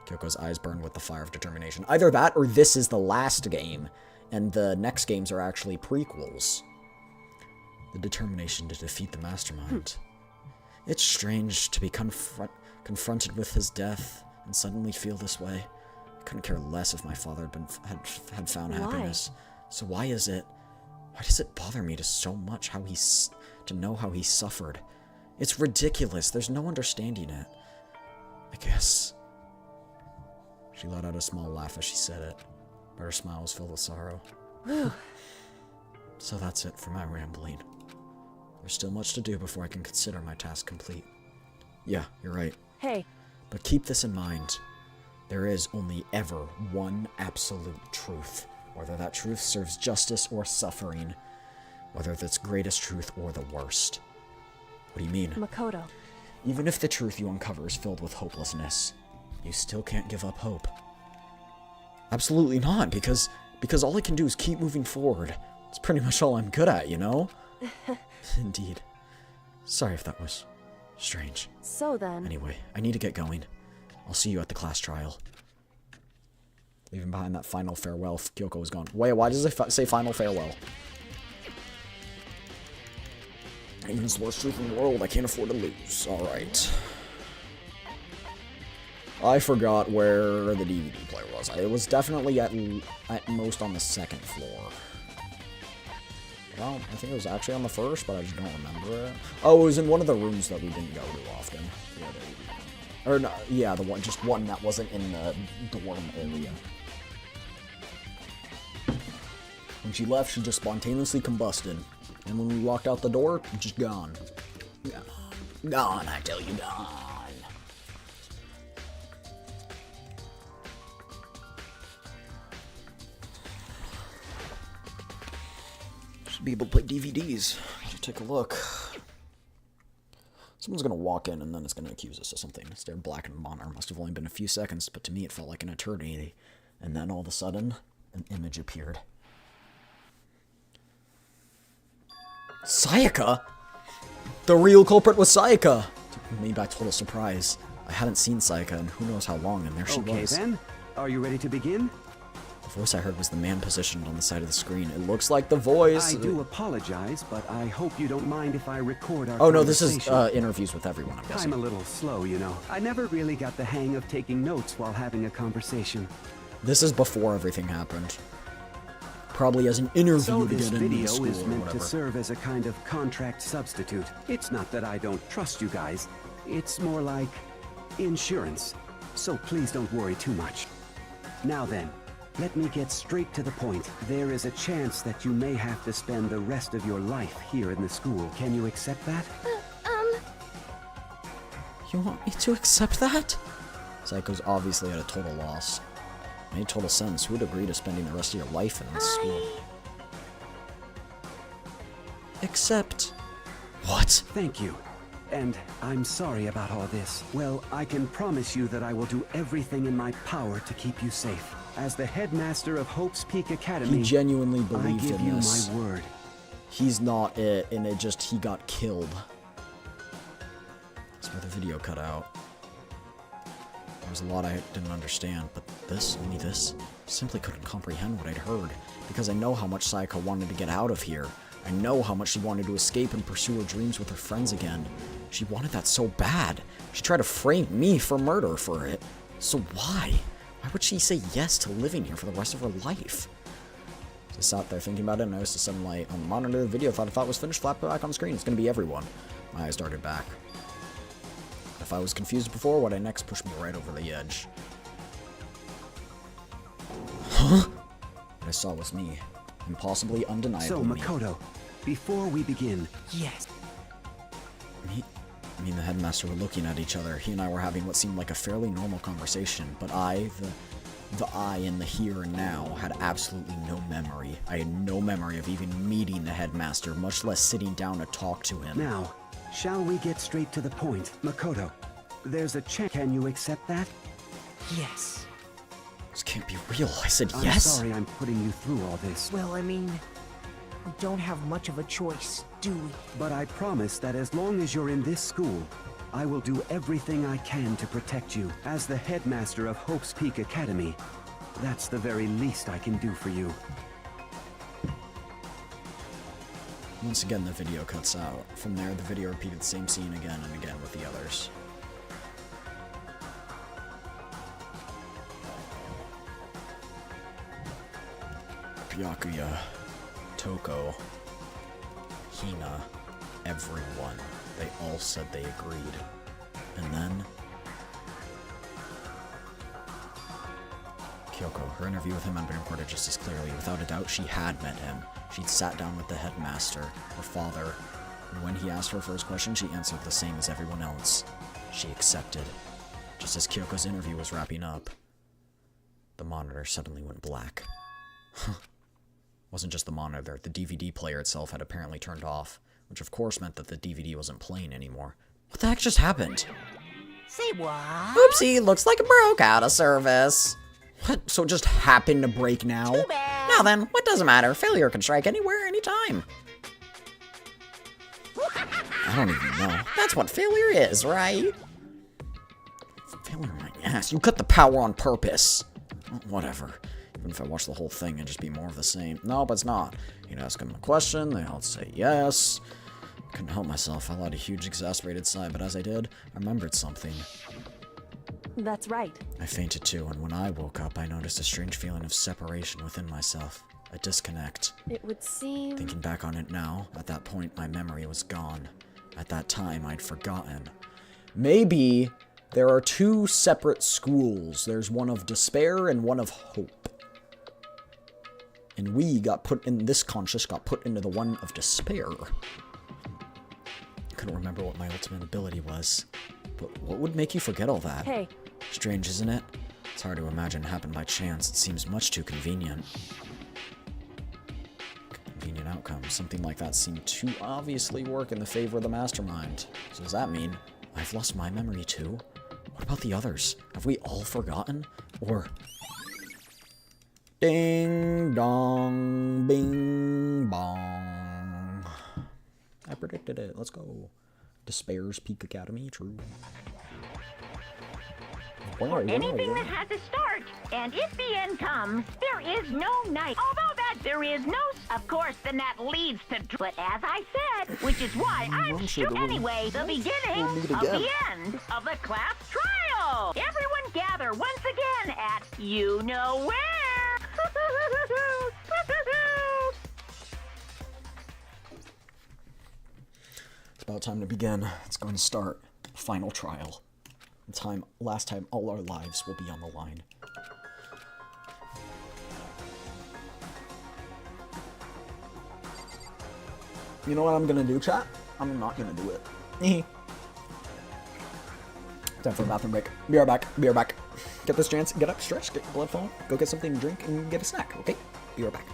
Kyoko's eyes burn with the fire of determination. Either that, or this is the last game, and the next games are actually prequels. The determination to defeat the mastermind. It's strange to be confronted with his death and suddenly feel this way. I couldn't care less if my father had found happiness. So why does it bother me so much to know how he suffered? It's ridiculous. There's no understanding it. I guess. She let out a small laugh as she said it, but her smile was filled with sorrow. So that's it for my rambling. There's still much to do before I can consider my task complete. Yeah, you're right. Hey. But keep this in mind. There is only ever one absolute truth. Whether that truth serves justice or suffering. Whether that's greatest truth or the worst. What do you mean? Makoto. Even if the truth you uncover is filled with hopelessness, you still can't give up hope. Absolutely not, because all I can do is keep moving forward. It's pretty much all I'm good at, you know? Indeed. Sorry if that was strange. So then... Anyway, I need to get going. I'll see you at the class trial. Leaving behind that final farewell, Kyoko is gone. Wait, why does it say final farewell? Even the worst truth in the world, I can't afford to lose. Alright. I forgot where the DVD player was. It was definitely at most on the 2nd floor. Well, I think it was actually on the 1st, but I just don't remember it. Oh, it was in one of the rooms that we didn't go to often. Yeah, or no, yeah, just one that wasn't in the dorm area. When she left, she just spontaneously combusted. And when we walked out the door, just gone. Gone, I tell you, gone. Should be able to play DVDs. Just take a look. Someone's gonna walk in and then it's gonna accuse us of something. Stare black and monitor. Must have only been a few seconds, but to me it felt like an eternity. And then all of a sudden, an image appeared. Sayaka? The real culprit was Sayaka! Took me by total surprise. I hadn't seen Sayaka in who knows how long, and there she was. Okay then, are you ready to begin? The voice I heard was the man positioned on the side of the screen. It looks like the voice. I do apologize, but I hope you don't mind if I record our Oh no, this is conversation. interviews with everyone, I'm guessing. I'm a little slow, you know. I never really got the hang of taking notes while having a conversation. This is before everything happened. Probably as an interview So to this get into the video school is or meant whatever. to serve as a kind of contract substitute. It's not that I don't trust you guys. It's more like insurance. So please don't worry too much. Now then, let me get straight to the point. There is a chance that you may have to spend the rest of your life here in the school. Can you accept that? You want me to accept that? Psycho's obviously at a total loss. Made total sense. Who would agree to spending the rest of your life in this school? Accept. What? Thank you. And I'm sorry about all this. Well, I can promise you that I will do everything in my power to keep you safe. As the headmaster of Hope's Peak Academy, He genuinely I believed give in you this. my word. He's not it, and it just, he got killed. That's where the video cut out. There was a lot I didn't understand, but this, only this, simply couldn't comprehend what I'd heard, because I know how much Sayaka wanted to get out of here. I know how much she wanted to escape and pursue her dreams with her friends again. She wanted that so bad. She tried to frame me for murder for it. So why? Why would she say yes to living here for the rest of her life? So I sat there thinking about it, and I noticed a sudden light on the monitor of the video. Thought it was finished, flapped back on the screen. It's gonna be everyone. My eyes darted back. If I was confused before, what I next pushed me right over the edge. Huh? What I saw was me. Impossibly, undeniably So, me. Makoto, before we begin, Yes. Me and the headmaster were looking at each other. He and I were having what seemed like a fairly normal conversation, but the I in the here and now had absolutely no memory. I had no memory of even meeting the headmaster, much less sitting down to talk to him. now, shall we get straight to the point? Makoto, there's a chance. Can you accept that? Yes. This can't be real. I said I'm yes. sorry I'm putting you through all this. Well, I mean, we don't have much of a choice, do we? But I promise that as long as you're in this school, I will do everything I can to protect you. As the headmaster of Hope's Peak Academy, that's the very least I can do for you. Once again, the video cuts out. From there, the video repeated the same scene again and again with the others. Byakuya, Toko, Hina, everyone. They all said they agreed. And then... Kyoko, her interview with him had been recorded just as clearly. Without a doubt, she had met him. She'd sat down with the headmaster, her father, and when he asked her first question, she answered the same as everyone else. She accepted. Just as Kyoko's interview was wrapping up, the monitor suddenly went black. Wasn't just the monitor, the DVD player itself had apparently turned off, which of course meant that the DVD wasn't playing anymore. What the heck just happened? Say what? Oopsie, looks like it broke out of service. What? So it just happened to break now? Too bad. Now then, what does it matter? Failure can strike anywhere, anytime. I don't even know. That's what failure is, right? Failure, my ass. You cut the power on purpose. Whatever. Even if I watch the whole thing, it'd just be more of the same. No, but it's not. You'd ask them a question, they all say yes. Couldn't help myself. I let a huge exasperated sigh, but as I did, I remembered something. That's right. I fainted too, and when I woke up, I noticed a strange feeling of separation within myself. A disconnect. It would seem... Thinking back on it now, at that point, my memory was gone. At that time, I'd forgotten. Maybe there are two separate schools. There's one of despair and one of hope. And we got put in, this conscious got put into the one of despair. I couldn't remember what my ultimate ability was. But what would make you forget all that? Hey. Strange, isn't it? It's hard to imagine it happened by chance. It seems much too convenient. Convenient outcome. Something like that seemed to obviously work in the favor of the mastermind. So does that mean I've lost my memory too? What about the others? Have we all forgotten? Or... Ding dong, bing bong. I predicted it. Let's go. Despair's Peak Academy, true. For anything that has a start, and if the end comes, there is no night. Although that there is no, of course, then that leads to. But as I said, which is why I'm sure anyway, the beginning of the end of the class trial. Everyone gather once again at you know where. It's about time to begin. It's going to start. Final trial. Last time all our lives will be on the line. You know what I'm gonna do, chat? I'm not gonna do it. Time for a bathroom break. Be right back. Be right back. Get this chance. Get up, stretch, get your blood flowing. Go get something to drink and get a snack, okay? Be right back.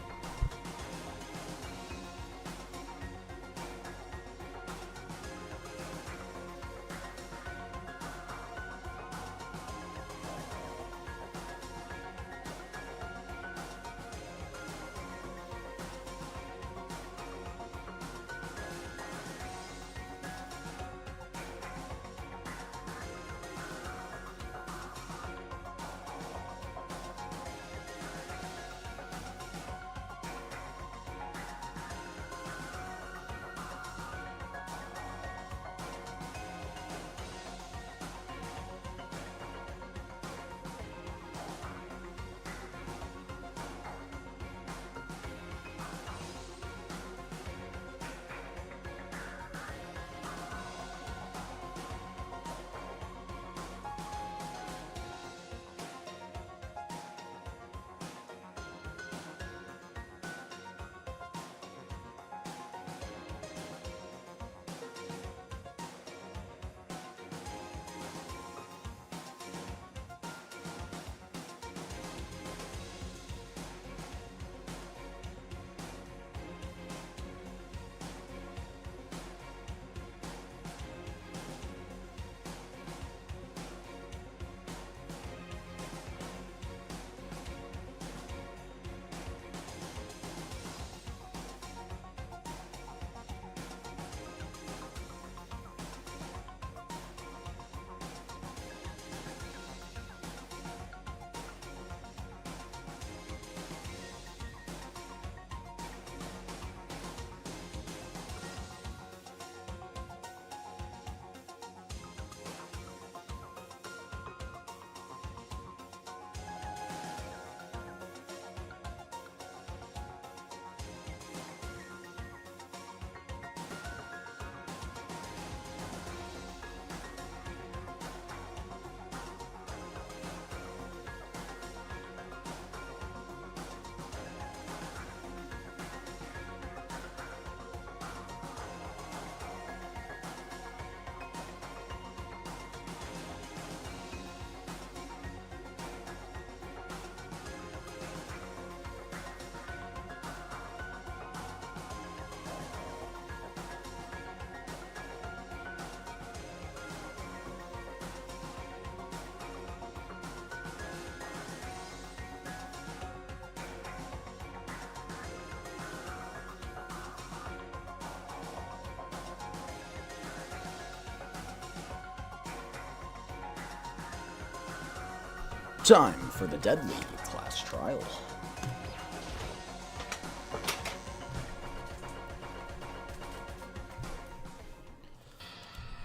Time for the deadly class trial.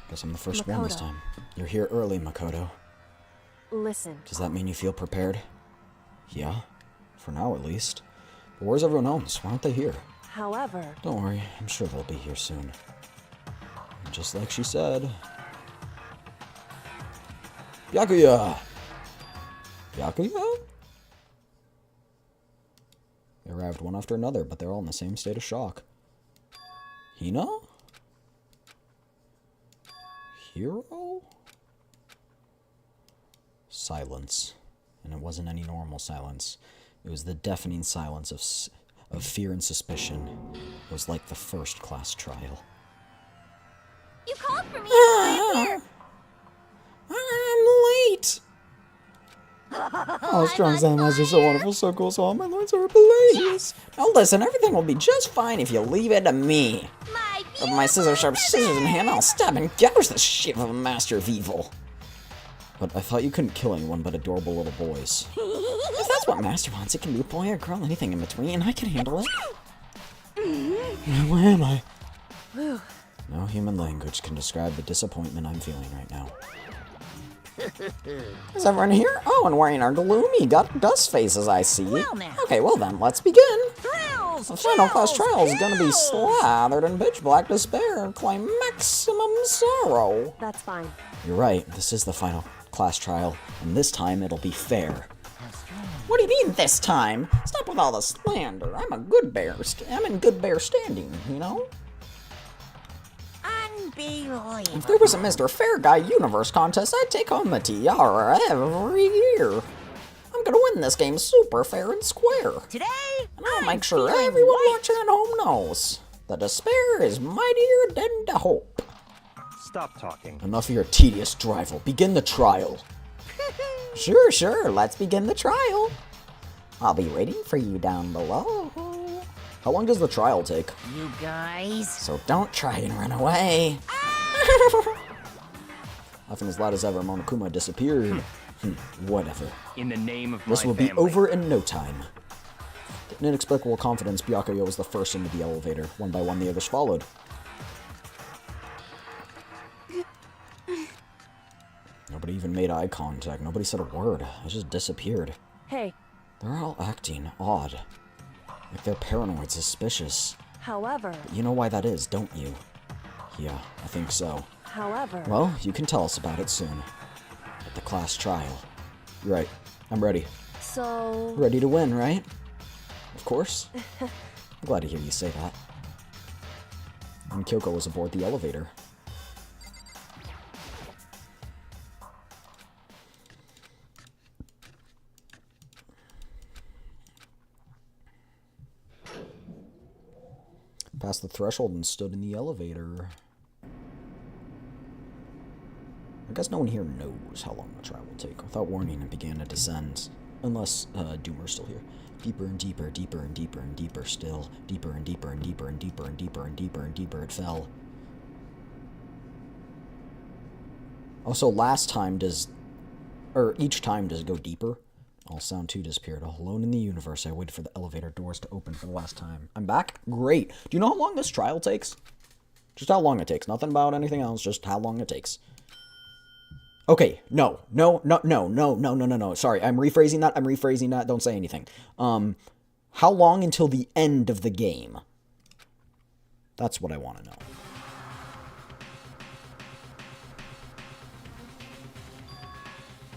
Guess I'm the first one this time. You're here early, Makoto. Listen. Does that mean you feel prepared? Yeah, for now at least. But where's everyone else? Why aren't they here? However... Don't worry, I'm sure they'll be here soon. And just like she said... Byakuya! Byakuya? They arrived one after another, but they're all in the same state of shock. Hina? Hero? Silence. And it wasn't any normal silence. It was the deafening silence of fear and suspicion. It was like the first class trial. You called for me. I'm here. I'm late. Oh, strong sound master, so wonderful, so cool, so all my lords are ablaze. Now listen, everything will be just fine if you leave it to me. With my scissor-sharp scissors in hand, I'll stab and gouge the shape of a master of evil. But I thought you couldn't kill anyone but adorable little boys. If that's what master wants, it can be a boy or girl, anything in between. I can handle it. Where am I? No human language can describe the disappointment I'm feeling right now. Is everyone here? Oh, and wearing our gloomy dust faces, I see. Well, now. Okay, well then, let's begin. Thrills! The final class trial is gonna be slathered in pitch black despair and claim maximum sorrow. That's fine. You're right, this is the final class trial, and this time it'll be fair. What do you mean this time? Stop with all the slander. I'm a good bear. I'm in good bear standing, you know? Unbelievable. If there was a Mr. Fair Guy Universe contest, I'd take home the tiara every year. I'm gonna win this game super fair and square. Today, And I'll I'm make sure feeling everyone right. watching at home knows that despair is mightier than the hope. Stop talking. Enough of your tedious drivel. Begin the trial. Sure, let's begin the trial. I'll be waiting for you down below. How long does the trial take? You guys. So don't try and run away. Laughing as loud as ever, Monokuma disappeared. Whatever. In the name of This my will be family. over in no time. With inexplicable confidence, Byakuya was the first into the elevator. One by one, the others followed. Nobody even made eye contact. Nobody said a word. I just disappeared. Hey, They're all acting odd. Like they're paranoid, suspicious. however, You know why that is, don't you? Yeah, I think so. however... Well, you can tell us about it soon. At the class trial. You're right. I'm ready. So... Ready to win, right? Of course. I'm glad to hear you say that. And Kyoko was aboard the elevator. Passed the threshold and stood in the elevator. I guess no one here knows how long the trial will take. Without warning, it began to descend. Unless Doomer's still here. Deeper and deeper, deeper and deeper and deeper still. Deeper and deeper and deeper and deeper and deeper and deeper and deeper it fell. Also, last time does... Or each time does it go deeper. All sound too disappeared. All alone in the universe, I waited for the elevator doors to open for the last time. I'm back? Great. Do you know how long this trial takes? Just how long it takes. Nothing about anything else, just how long it takes. Okay, no. Sorry, I'm rephrasing that. Don't say anything. How long until the end of the game? That's what I want to know.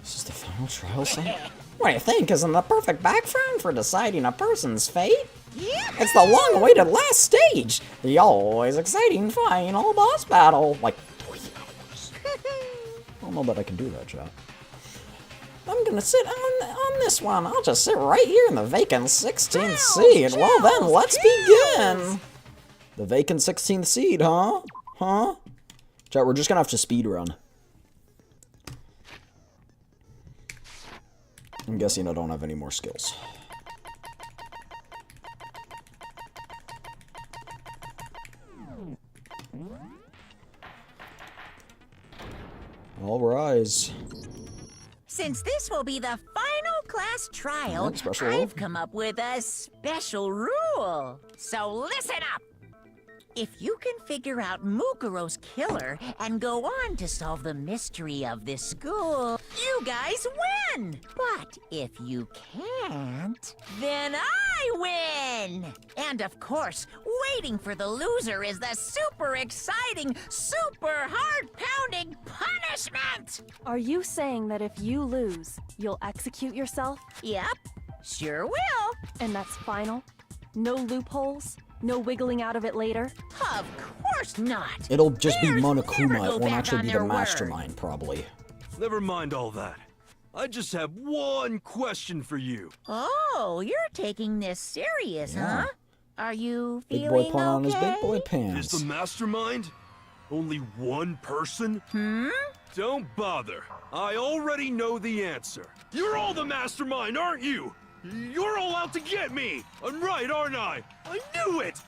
This is the final trial site? What do you think? Isn't the perfect background for deciding a person's fate? Yeah. It's the long-awaited last stage, the always exciting final boss battle. Like 3 hours. I don't know that I can do that, chat. I'm gonna sit on this one. I'll just sit right here in the vacant 16th seat. Well then, let's begin. The vacant 16th seed, huh? Huh? Chat, we're just gonna have to speed run. I'm guessing I don't have any more skills. All rise. Since this will be the final class trial, Alright, special rule. I've come up with a special rule. So listen up. If you can figure out Mukuro's killer and go on to solve the mystery of this school, you guys win! But if you can't, then I win! And of course, waiting for the loser is the super exciting, super heart-pounding punishment! Are you saying that if you lose, you'll execute yourself? Yep, sure will. And that's final? No loopholes? No wiggling out of it later? Of course not. It'll just be Bears never Monokuma. go It won't back actually on be the their word. mastermind, probably. Never mind all that. I just have one question for you. Oh, you're taking this serious, Yeah. huh? Are you Big feeling boy put on his okay? big boy Is pants. the mastermind only one person? Don't bother. I already know the answer. You're all the mastermind, aren't you? You're all out to get me. I'm right, aren't I? I knew it.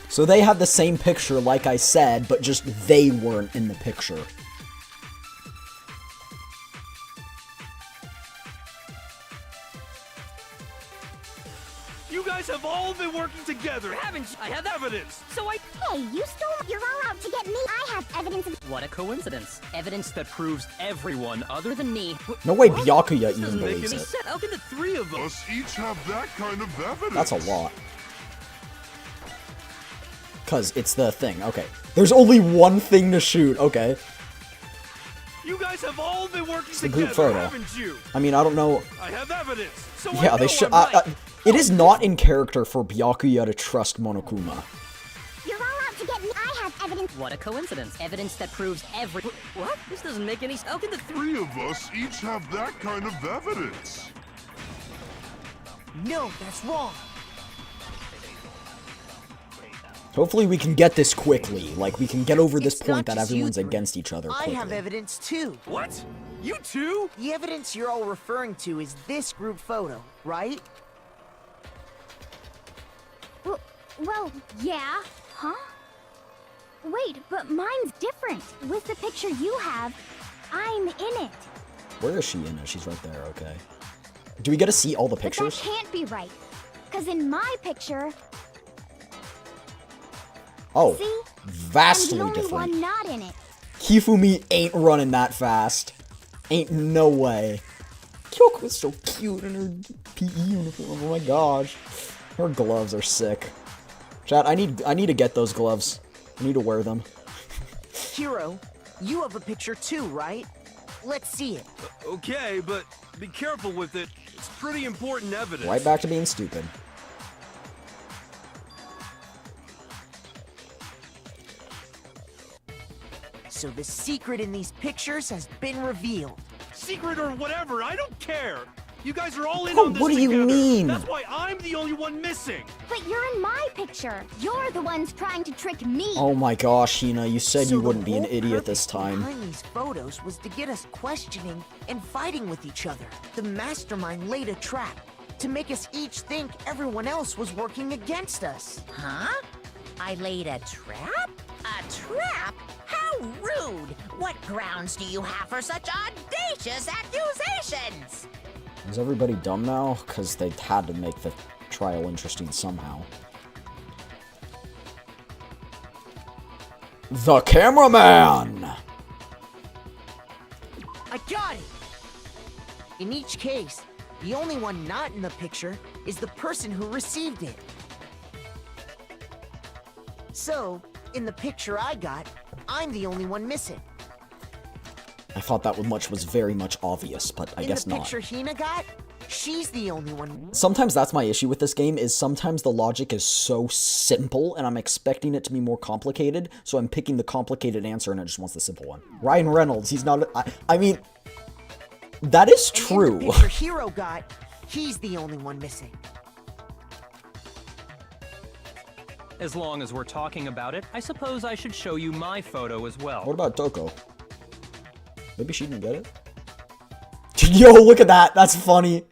So they had the same picture, like I said, but just they weren't in the picture. You guys have all been working together, haven't you? I have evidence. So I. Hey, you stole. You're all out to get me. I have evidence of. What a coincidence. Evidence that proves everyone other than me. No way Byakuya even Doesn't make believes any it. sense. How can the three of us? Us each have that kind of evidence. That's a lot. Cause it's the thing, okay. There's only one thing to shoot, okay. You guys have all been working the group together, photo. haven't you? I mean, I don't know. I have evidence. So Yeah, I they know should. I'm right. It is not in character for Byakuya to trust Monokuma. You're all out to get me. I have evidence. What a coincidence. Evidence that proves every. What? This doesn't make any sense. How can the Three of us each have that kind of evidence. No, that's wrong. Hopefully we can get this quickly. Like, we can get over this It's point not that just you everyone's three. against each other I quickly. have evidence too. What? You too? The evidence you're all referring to is this group photo, right? Well, yeah. Huh? Wait, but mine's different. With the picture you have, I'm in it. Where is she in it? She's right there, okay. Do we get to see all the But that pictures? can't be right. Because in my picture, Oh, see? vastly I'm the only different. one not in it. Hifumi ain't running that fast. Ain't no way. Kyoko's so cute in her PE uniform. Oh my gosh. Her gloves are sick. Chat, I need to get those gloves. I need to wear them. Hiro, you have a picture too, right? Let's see it. Okay, but be careful with it. It's pretty important evidence. Right back to being stupid. So the secret in these pictures has been revealed. Secret or whatever, I don't care. You guys are all in Oh, on this what do you together. mean? That's why I'm the only one missing. But you're in my picture. You're the ones trying to trick me. Oh my gosh, Hina, you said So you the wouldn't be an whole idiot this purpose time. behind these photos was to get us questioning and fighting with each other. The mastermind laid a trap to make us each think everyone else was working against us. Huh? I laid a trap? A trap? How rude! What grounds do you have for such audacious accusations? Is everybody dumb now? Because they had to make the trial interesting somehow. The cameraman! I got it! In each case, the only one not in the picture is the person who received it. So, in the picture I got, I'm the only one missing. I thought that was very much obvious, but I guess In the not. picture Hina got, she's the only one. Sometimes that's my issue with this game, is sometimes the logic is so simple, and I'm expecting it to be more complicated, so I'm picking the complicated answer, and it just wants the simple one. Ryan Reynolds, he's not... I mean... That is And true. in the picture Hiro got, he's the only one missing. As long as we're talking about it, I suppose I should show you my photo as well. What about Toko? Maybe she didn't get it? Yo, look at that! That's funny!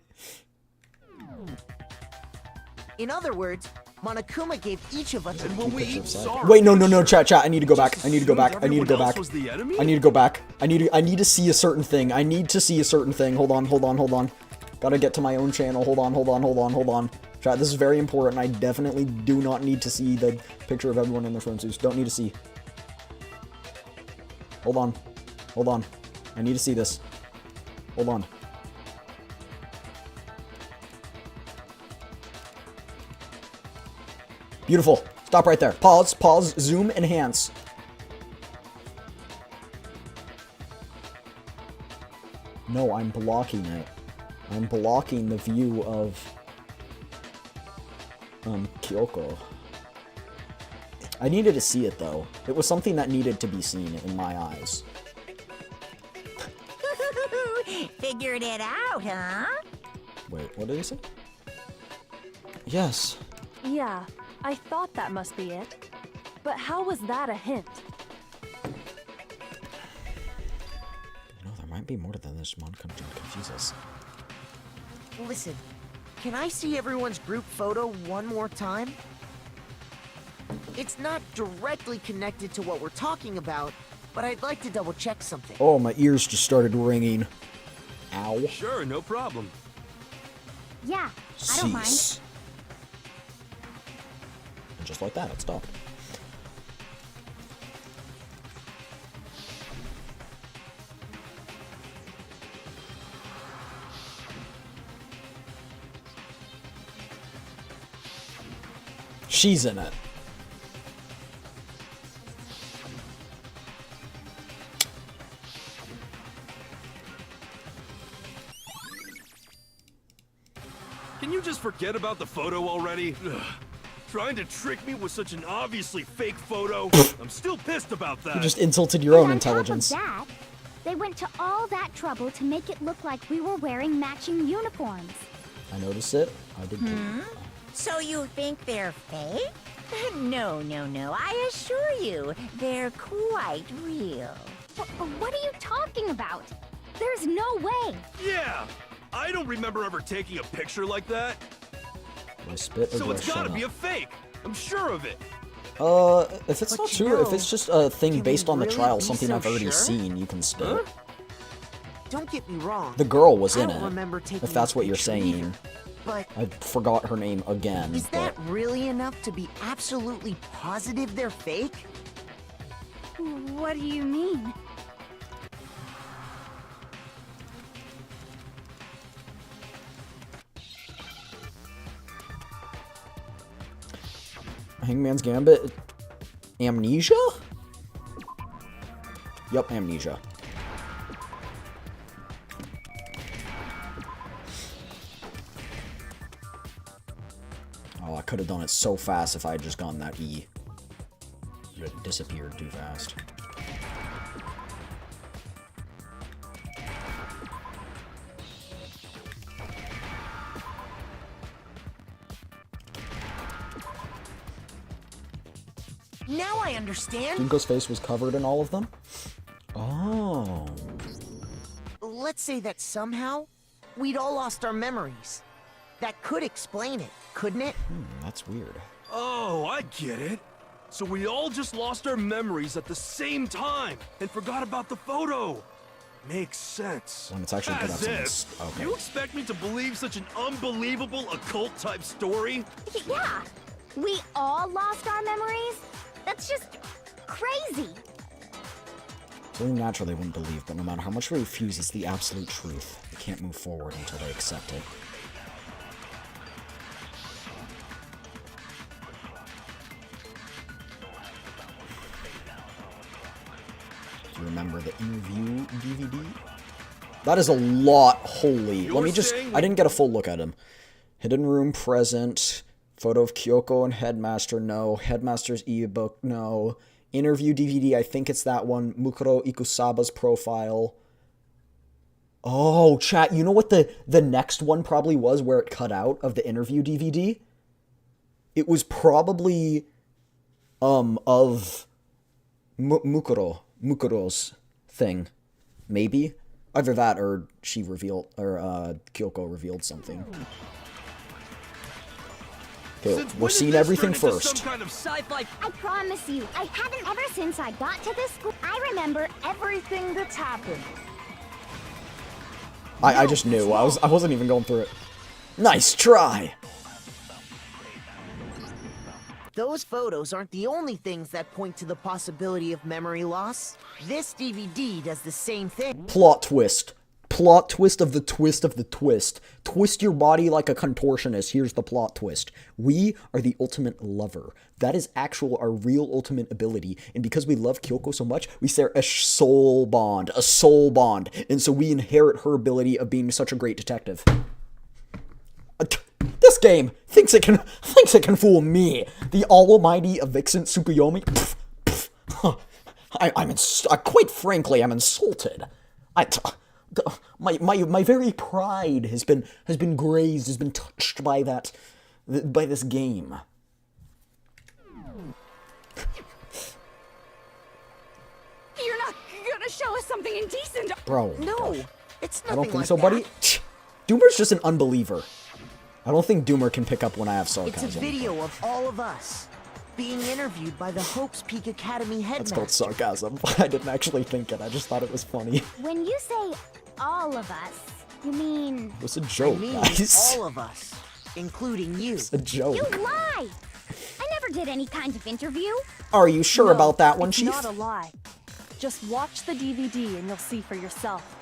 In other words, Monokuma gave each of us a When we each saw her Wait, no, picture, chat, I need to go back. just I need to go back. assumed I need to go everyone back. else was the enemy? I need to go back. I need to see a certain thing. I need to see a certain thing. Hold on. Gotta get to my own channel. Hold on. Chat, this is very important. I definitely do not need to see the picture of everyone in their swimsuits. Don't need to see. Hold on. I need to see this. Hold on. Beautiful. Stop right there. Pause, zoom, enhance. No, I'm blocking it. I'm blocking the view of Kyoko. I needed to see it, though. It was something that needed to be seen in my eyes. Figured it out, huh? Wait, what did he say? Yes. Yeah, I thought that must be it. But how was that a hint? You know, there might be more than this. Mon comes to confuse us. Listen, can I see everyone's group photo one more time? It's not directly connected to what we're talking about, but I'd like to double check something. Oh, my ears just started ringing. Ow. Sure, no problem. Yeah, I don't mind. Cease. And just like that, it stopped. She's in it. Can you just forget about the photo already? Ugh. Trying to trick me with such an obviously fake photo? I'm still pissed about that. You just insulted your own And on intelligence. top of that, they went to all that trouble to make it look like we were wearing matching uniforms. I noticed it. I did too. So you think they're fake? No, I assure you, they're quite real. What are you talking about? There's no way. Yeah! I don't remember ever taking a picture like that. Do I spit or So do I it's shut gotta up? be a fake. I'm sure of it. If it's But not you true, if know, it's just a thing can we based on the really trial, be something so I've already sure? seen, you can spit. Huh? Don't get me wrong. The girl was I in don't it. remember taking If that's a what you're picture saying. either, but I forgot her name again. is that but really enough to be absolutely positive they're fake? What do you mean? Hangman's Gambit? Amnesia? Yup, Amnesia. Oh, I could have done it so fast if I had just gone that E. It disappeared too fast. Now I understand. Junko's face was covered in all of them? Oh. Let's say that somehow we'd all lost our memories. That could explain it, couldn't it? That's weird. Oh, I get it. So we all just lost our memories at the same time and forgot about the photo. Makes sense. When it's actually put As up some if. s- okay. You expect me to believe such an unbelievable occult-type story? Yeah, we all lost our memories? That's just crazy. Something natural they wouldn't believe, but no matter how much they refuse, it's the absolute truth. They can't move forward until they accept it. Do you remember the interview DVD? That is a lot. Holy. Let me just... I didn't get a full look at him. Hidden room present. Photo of Kyoko and Headmaster, no. Headmaster's e-book, no. Interview DVD, I think it's that one. Mukuro Ikusaba's profile. Oh, chat, you know what the next one probably was where it cut out of the interview DVD? It was probably, of Mukuro's thing. Maybe? Either that or she revealed, or, Kyoko revealed something. Okay, we're seeing everything first. I promise you, I haven't ever since I got to this school. I remember everything that's happened. I just knew. I wasn't even going through it. Nice try! Those photos aren't the only things that point to the possibility of memory loss. This DVD does the same thing. Plot twist. Plot twist of the twist of the twist. Twist your body like a contortionist. Here's the plot twist. We are the ultimate lover. That is our real ultimate ability. And because we love Kyoko so much, we share a soul bond. A soul bond. And so we inherit her ability of being such a great detective. This game thinks it can fool me, the almighty Evixent Tsukuyomi. Quite frankly, I'm insulted. My very pride has been grazed, has been touched by this game. You're not gonna show us something indecent. Bro. No, it's nothing I don't think like so, that. buddy. Doomer's just an unbeliever. I don't think Doomer can pick up when I have It's sarcasm. a video of all of us being interviewed by the Hope's Peak Academy That's headmaster. called sarcasm. I didn't actually think it. I just thought it was funny. When you say all of us, you mean... It was a joke, I mean, guys. all of us, including you. It's a joke. You lie! I never did any kind of interview. Are you sure No, about that one, it's Chief? not a lie. Just watch the DVD and you'll see for yourself.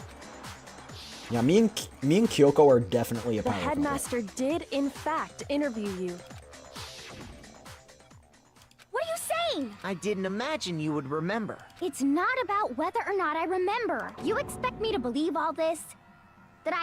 Yeah, me and Kyoko are definitely a The power couple. headmaster did, in fact, interview you. What are you saying? I didn't imagine you would remember. It's not about whether or not I remember. You expect me to believe all this? That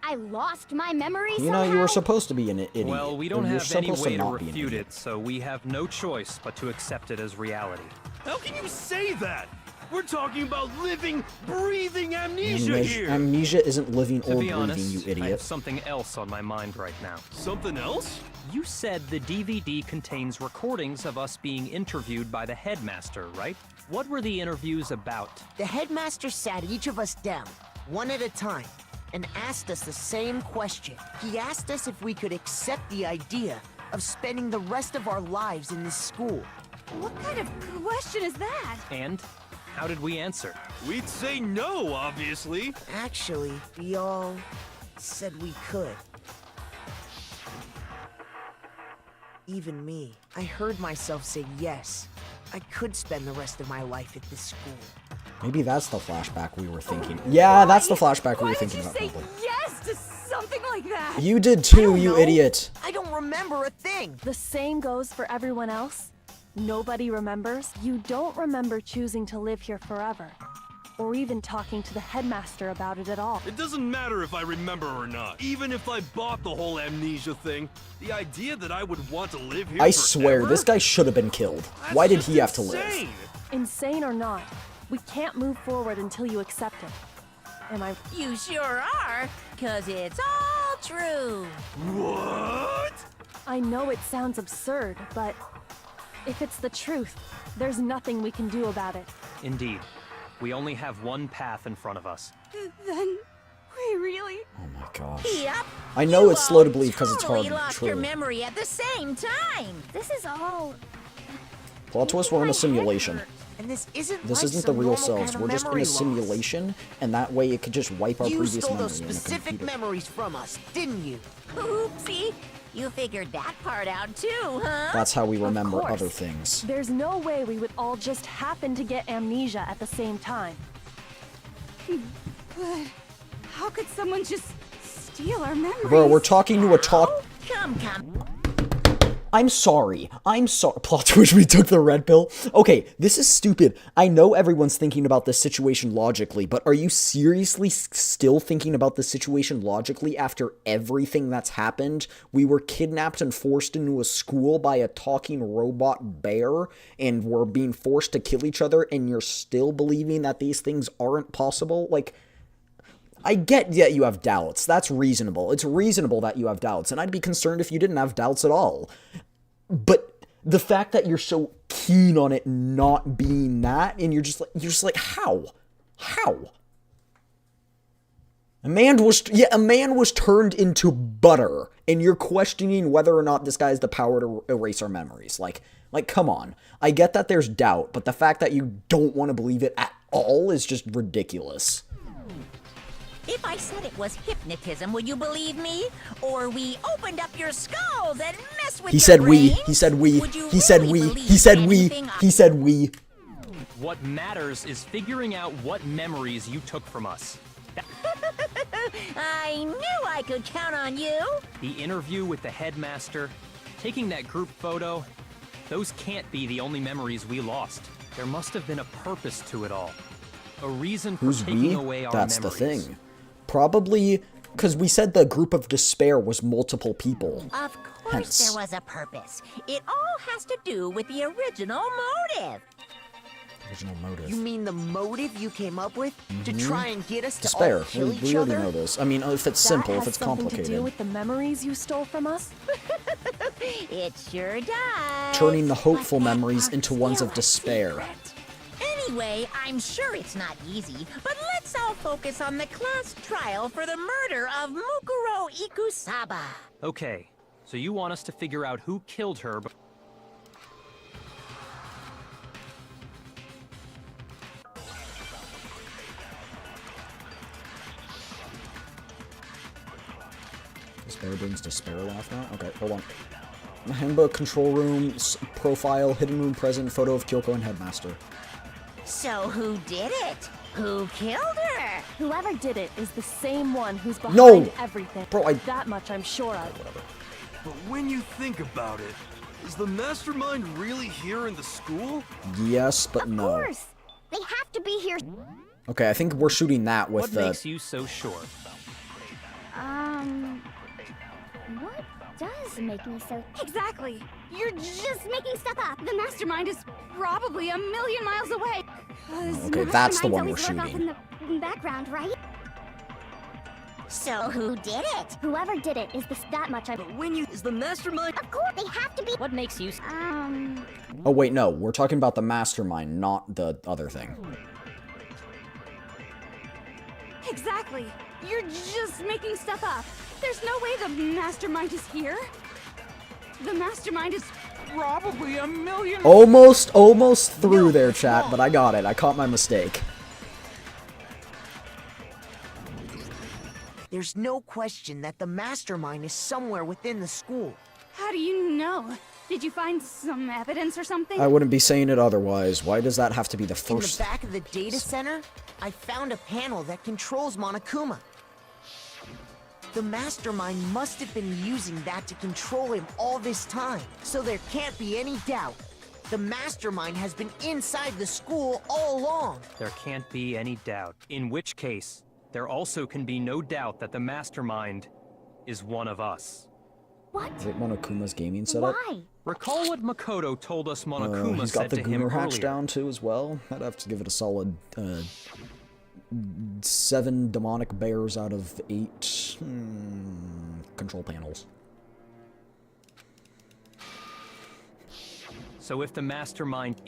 I lost my memory You somehow? know, you were supposed to be an idiot. Well, we don't You're have any supposed way to not be an refute idiot. it, so we have no choice but to accept it as reality. How can you say that? We're talking about living, breathing amnesia here. Amnesia isn't living To or be breathing, honest, you I have idiot. something else on my mind right now. Something else? You said the DVD contains recordings of us being interviewed by the headmaster, right? What were the interviews about? The headmaster sat each of us down, one at a time, and asked us the same question. He asked us if we could accept the idea of spending the rest of our lives in this school. What kind of question is that? And how did we answer? We'd say no, obviously. Actually, we all said we could. Even me. I heard myself say yes. I could spend the rest of my life at this school. Maybe that's the flashback we were thinking. Yeah, that's the flashback we were thinking about. Why did you Probably. say yes to something like that? You did too, you know. idiot. I don't remember a thing. The same goes for everyone else. Nobody remembers. You don't remember choosing to live here forever, or even talking to the headmaster about it at all. It doesn't matter if I remember or not. Even if I bought the whole amnesia thing, the idea that I would want to live here I swear, forever? this guy should have been killed. That's Why did just he have to live? insane. Insane or not, we can't move forward until you accept it. Am I? You sure are, 'cause it's all true. What? I know it sounds absurd, but if it's the truth, there's nothing we can do about it. Indeed. We only have one path in front of us. Then we really... Oh my gosh. Yep. I know You it's slow to all believe because it's hard totally to be lost your true. memory at the same time. This is all... Plot twist, we're in a simulation. And this isn't This like isn't the some real normal selves. kind of We're just in memory a loss. simulation, and that way it could just wipe our You previous stole memory those in a specific computer. memories from us, didn't you? Oopsie. You figured that part out too, huh? That's how we remember course. other things. There's no way we would all just happen to get amnesia at the same time. But how could someone just steal our memories? Bro, we're talking to a talk. Come, come. I'm sorry. Plot twist, we took the red pill. Okay, this is stupid. I know everyone's thinking about this situation logically, but are you seriously still thinking about this situation logically after everything that's happened? We were kidnapped and forced into a school by a talking robot bear, and we're being forced to kill each other, and you're still believing that these things aren't possible? Like, I get that you have doubts. That's reasonable. It's reasonable that you have doubts, and I'd be concerned if you didn't have doubts at all. But the fact that you're so keen on it not being that, and you're just like, how? A man was turned into butter, and you're questioning whether or not this guy has the power to erase our memories. Like, come on. I get that there's doubt, but the fact that you don't want to believe it at all is just ridiculous. If I said it was hypnotism, would you believe me? Or we opened up your skulls and messed with He your said we. brains? He said we. Would you He said really we. believe He said we. anything He said we. What matters is figuring out what memories you took from us. I knew I could count on you. The interview with the headmaster, taking that group photo, those can't be the only memories we lost. There must have been a purpose to it all. A reason for Who's taking we? away our That's memories. the thing. Probably Because we said the group of despair was multiple people. Of course Hence. there was a purpose. It all has to do with the original motive. Original motive. You mean the motive you came up with to try and get us to Despair. all kill We each already other? know this. I mean, if it's simple, if it's That has something to do complicated. with the memories you stole from us? It sure does. Turning the hopeful But that memories part's into ones still of a despair. secret. Anyway, I'm sure it's not easy, but let's all focus on the class trial for the murder of Mukuro Ikusaba. Okay, so you want us to figure out who killed her, but Despair brings despair laugh now? Okay, hold on. Handbook, control room, profile, hidden room present, photo of Kyoko and Headmaster. So who did it? Who killed her? Whoever did it is the same one who's behind No! everything. Bro, That much I'm sure of. But when you think about it, is the mastermind really here in the school? Yes, but no. Of course. They have to be here. Okay, I think we're shooting that with what the... makes you so sure? What does make me so... Exactly. You're just making stuff up. The mastermind is probably a million miles away. 'Cause Okay, that's the one we're masterminds always lurk shooting. off in the background, right? So who did it? Whoever did it is that much I... When you is the mastermind? Of course, they have to be... What makes you... Oh wait, no, we're talking about the mastermind, not the other thing. Exactly. You're just making stuff up. There's no way the mastermind is here. The mastermind is probably a million... Almost through there, chat, but I got it. I caught my mistake. There's no question that the mastermind is somewhere within the school. How do you know? Did you find some evidence or something? I wouldn't be saying it otherwise. Why does that have to be the In the first? back of the data center, I found a panel that controls Monokuma. The mastermind must have been using that to control him all this time, so there can't be any doubt. The mastermind has been inside the school all along. There can't be any doubt. In which case, there also can be no doubt that the mastermind is one of us. What? Is it Monokuma's gaming setup? Why? Recall what Makoto told us Monokuma He's got said the to him Gooner hatch earlier. down too as well. I'd have to give it a solid 7 demonic bears out of 8 control panels. So if the mastermind...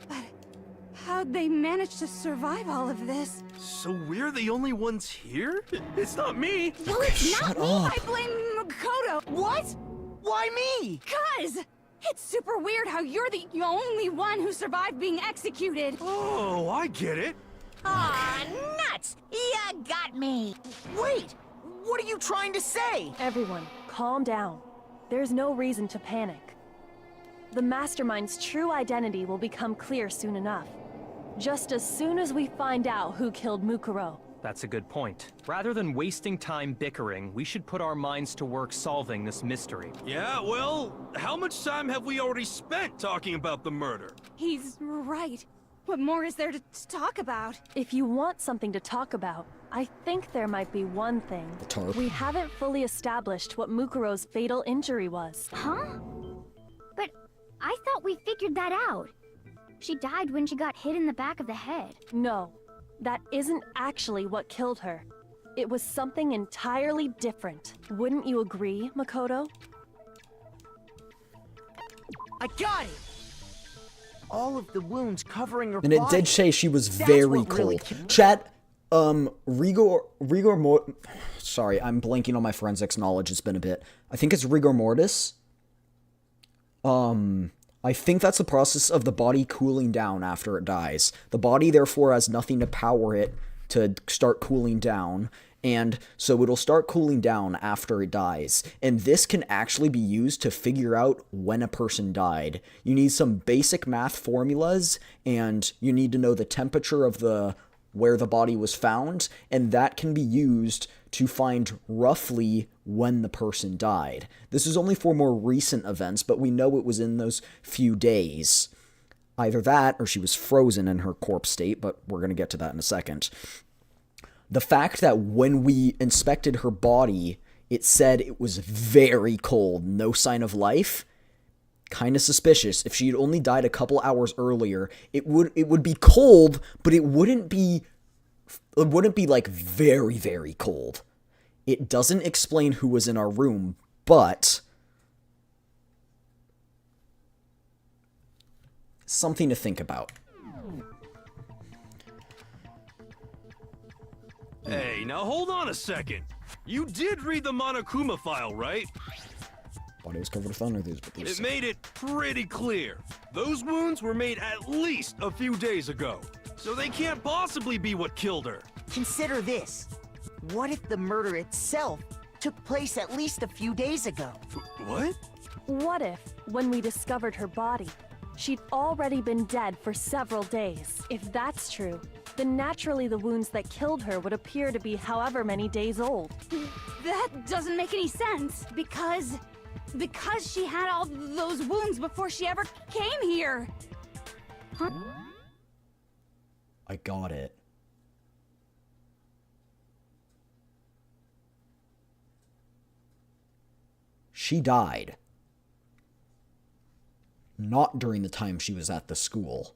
How'd they manage to survive all of this? So we're the only ones here? It's not me! Well, it's not shut me! up. I blame Makoto! What? Why me? 'Cause it's super weird how you're the only one who survived being executed. Oh, I get it. Aw, nuts! You got me! Wait! What are you trying to say? Everyone, calm down. There's no reason to panic. The mastermind's true identity will become clear soon enough. Just as soon as we find out who killed Mukuro. That's a good point. Rather than wasting time bickering, we should put our minds to work solving this mystery. Yeah, well, how much time have we already spent talking about the murder? He's right. What more is there to talk about? If you want something to talk about, I think there might be one thing. The tarp. We haven't fully established what Mukuro's fatal injury was. Huh? But I thought we figured that out. She died when she got hit in the back of the head. No, that isn't actually what killed her. It was something entirely different. Wouldn't you agree, Makoto? I got it! All of the wounds covering her And it body. did say she was That's very what cool. really Chat, sorry, I'm blanking on my forensics knowledge. It's been a bit. I think it's rigor mortis. I think that's the process of the body cooling down after it dies. The body, therefore, has nothing to power it to start cooling down, and so it'll start cooling down after it dies. And this can actually be used to figure out when a person died. You need some basic math formulas, and you need to know the temperature of where the body was found, and that can be used to find roughly when the person died. This is only for more recent events, but we know it was in those few days. Either that, or she was frozen in her corpse state, but we're going to get to that in a second. The fact that when we inspected her body, it said it was very cold, no sign of life, kind of suspicious. If she had only died a couple hours earlier, it would be cold, but it wouldn't be like very, very cold. It doesn't explain who was in our room, but something to think about. Hey, now hold on a second. You did read the Monokuma file, right? Body was covered with thunder. It made it pretty clear. Those wounds were made at least a few days ago. So they can't possibly be what killed her. Consider this. What if the murder itself took place at least a few days ago? What? What if, when we discovered her body, she'd already been dead for several days? If that's true, then naturally the wounds that killed her would appear to be however many days old. That doesn't make any sense, because she had all those wounds before she ever came here. Huh? I got it. She died. Not during the time she was at the school.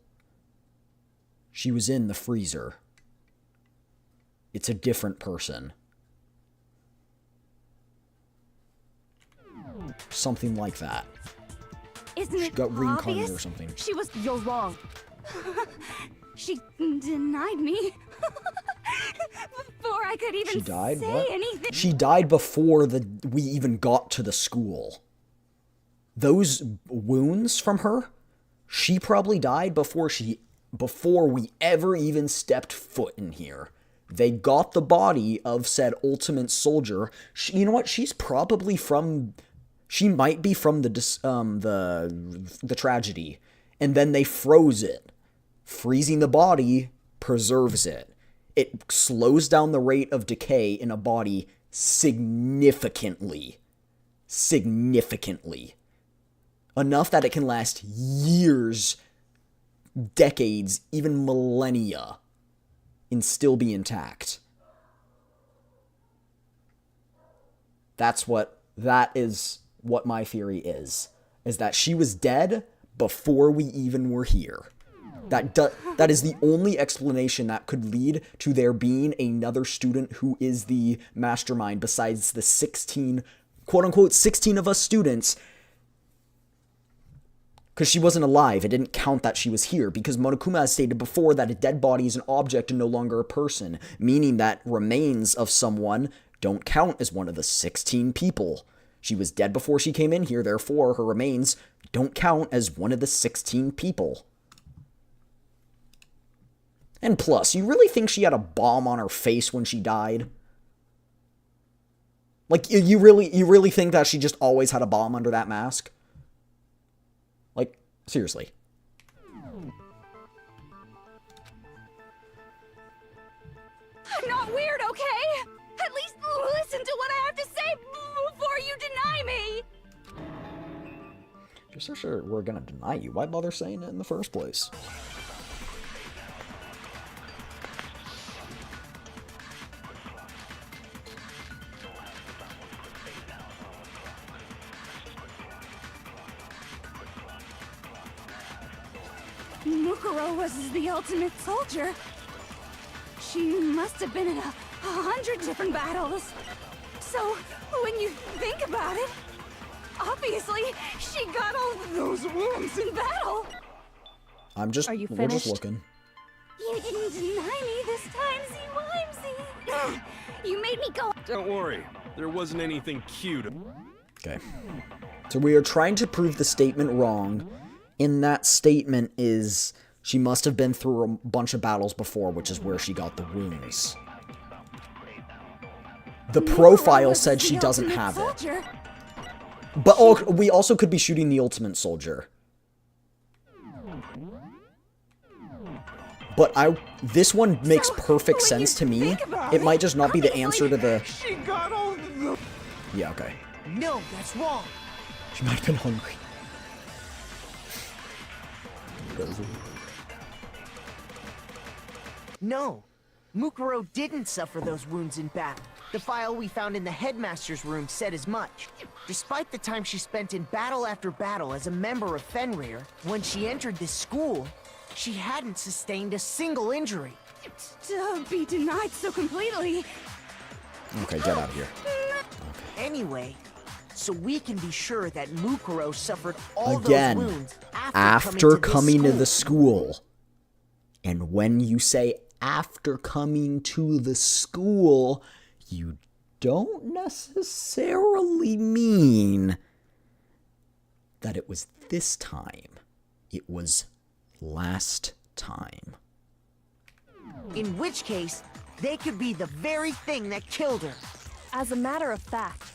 She was in the freezer. It's a different person. Something like that. Isn't She it got reincarnated obvious? or something. She was... You're wrong. She denied me. Before I could even She died? say What? anything. She died before we even got to the school. Those wounds from her, she probably died before we ever even stepped foot in here. They got the body of said ultimate soldier. You know what? She might be from the tragedy, and then they froze it. Freezing the body preserves it. It slows down the rate of decay in a body significantly. Significantly. Enough that it can last years, decades, even millennia, and still be intact. That is what my theory is that she was dead before we even were here. That is the only explanation that could lead to there being another student who is the mastermind besides the 16, quote-unquote, 16 of us students. Because she wasn't alive. It didn't count that she was here. Because Monokuma has stated before that a dead body is an object and no longer a person. Meaning that remains of someone don't count as one of the 16 people. She was dead before she came in here. Therefore, her remains don't count as one of the 16 people. And plus, you really think she had a bomb on her face when she died? Like, you really think that she just always had a bomb under that mask? Like, seriously. I'm not weird, okay? At least listen to what I have to say before you deny me! You're so sure we're gonna deny you. Why bother saying it in the first place? Mukuro was the ultimate soldier. She must have been in 100 different battles. So, when you think about it, obviously, she got all those wounds in battle. Are you we're finished? just looking. You didn't deny me this time, Z-Wimesy. You made me go. Don't worry, there wasn't anything cute. Okay. So we are trying to prove the statement wrong. In that statement is she must have been through a bunch of battles before, which is where she got the wounds. The profile said she doesn't have it. But we also could be shooting the ultimate soldier. But this one makes perfect sense to me. It might just not be the answer to the... She got all the... Yeah, okay. No, that's wrong. She might have been hungry. No. Mukuro didn't suffer those wounds in battle. The file we found in the headmaster's room said as much. Despite the time she spent in battle after battle as a member of Fenrir, when she entered this school, she hadn't sustained a single injury. To be denied so completely. Okay, get out of here. Anyway, so we can be sure that Mukuro suffered all Again, those wounds after coming to this the school. school. And when you say after coming to the school, you don't necessarily mean that it was this time. It was last time. In which case, they could be the very thing that killed her. As a matter of fact,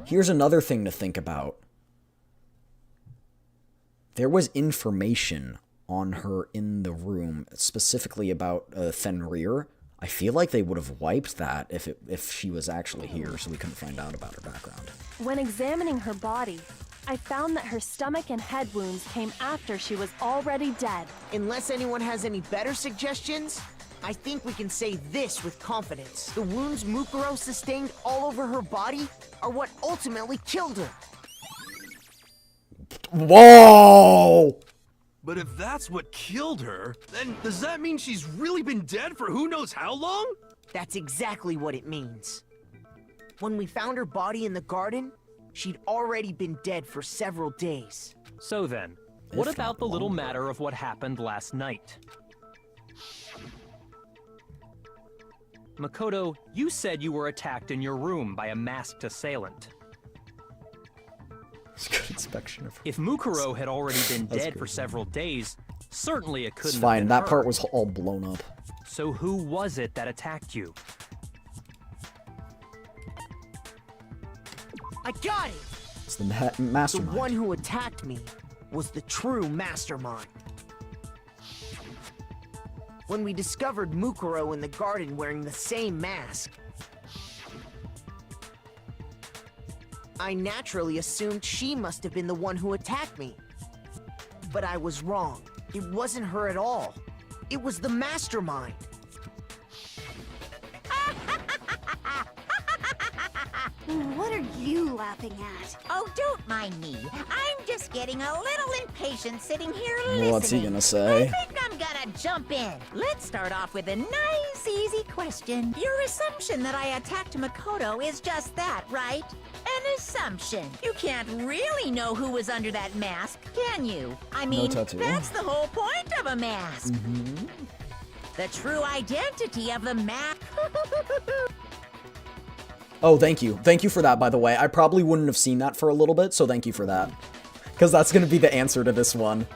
Here's another thing to think about. There was information on her in the room, specifically about Fenrir. I feel like they would have wiped that if she was actually here, so we couldn't find out about her background. when examining her body, I found that her stomach and head wounds came after she was already dead. Unless anyone has any better suggestions, I think we can say this with confidence. The wounds Mukuro sustained all over her body are what ultimately killed her. Whoa! But if that's what killed her, then does that mean she's really been dead for who knows how long? That's exactly what it means. When we found her body in the garden, she'd already been dead for several days. So then, what about the little matter of what happened last night? Makoto, you said you were attacked in your room by a masked assailant. It's good inspection of her. If Mukuro had already been dead for several days, certainly it couldn't It's have fine, been that her. part was all blown up. So who was it that attacked you? I got it! It's the The mastermind. one who attacked me was the true mastermind. When we discovered Mukuro in the garden wearing the same mask, I naturally assumed she must have been the one who attacked me. But I was wrong. It wasn't her at all. It was the mastermind. What are you laughing at? Oh, don't mind me. I'm just getting a little impatient sitting here listening. What's he gonna say? I think I'm gonna jump in. Let's start off with a nice, easy question. Your assumption that I attacked Makoto is just that, right? An assumption. You can't really know who was under that mask, can you? I mean, tattoo. that's the whole point of a mask. The true identity of the mask. Oh, thank you. Thank you for that, by the way. I probably wouldn't have seen that for a little bit, so thank you for that. Because that's going to be the answer to this one.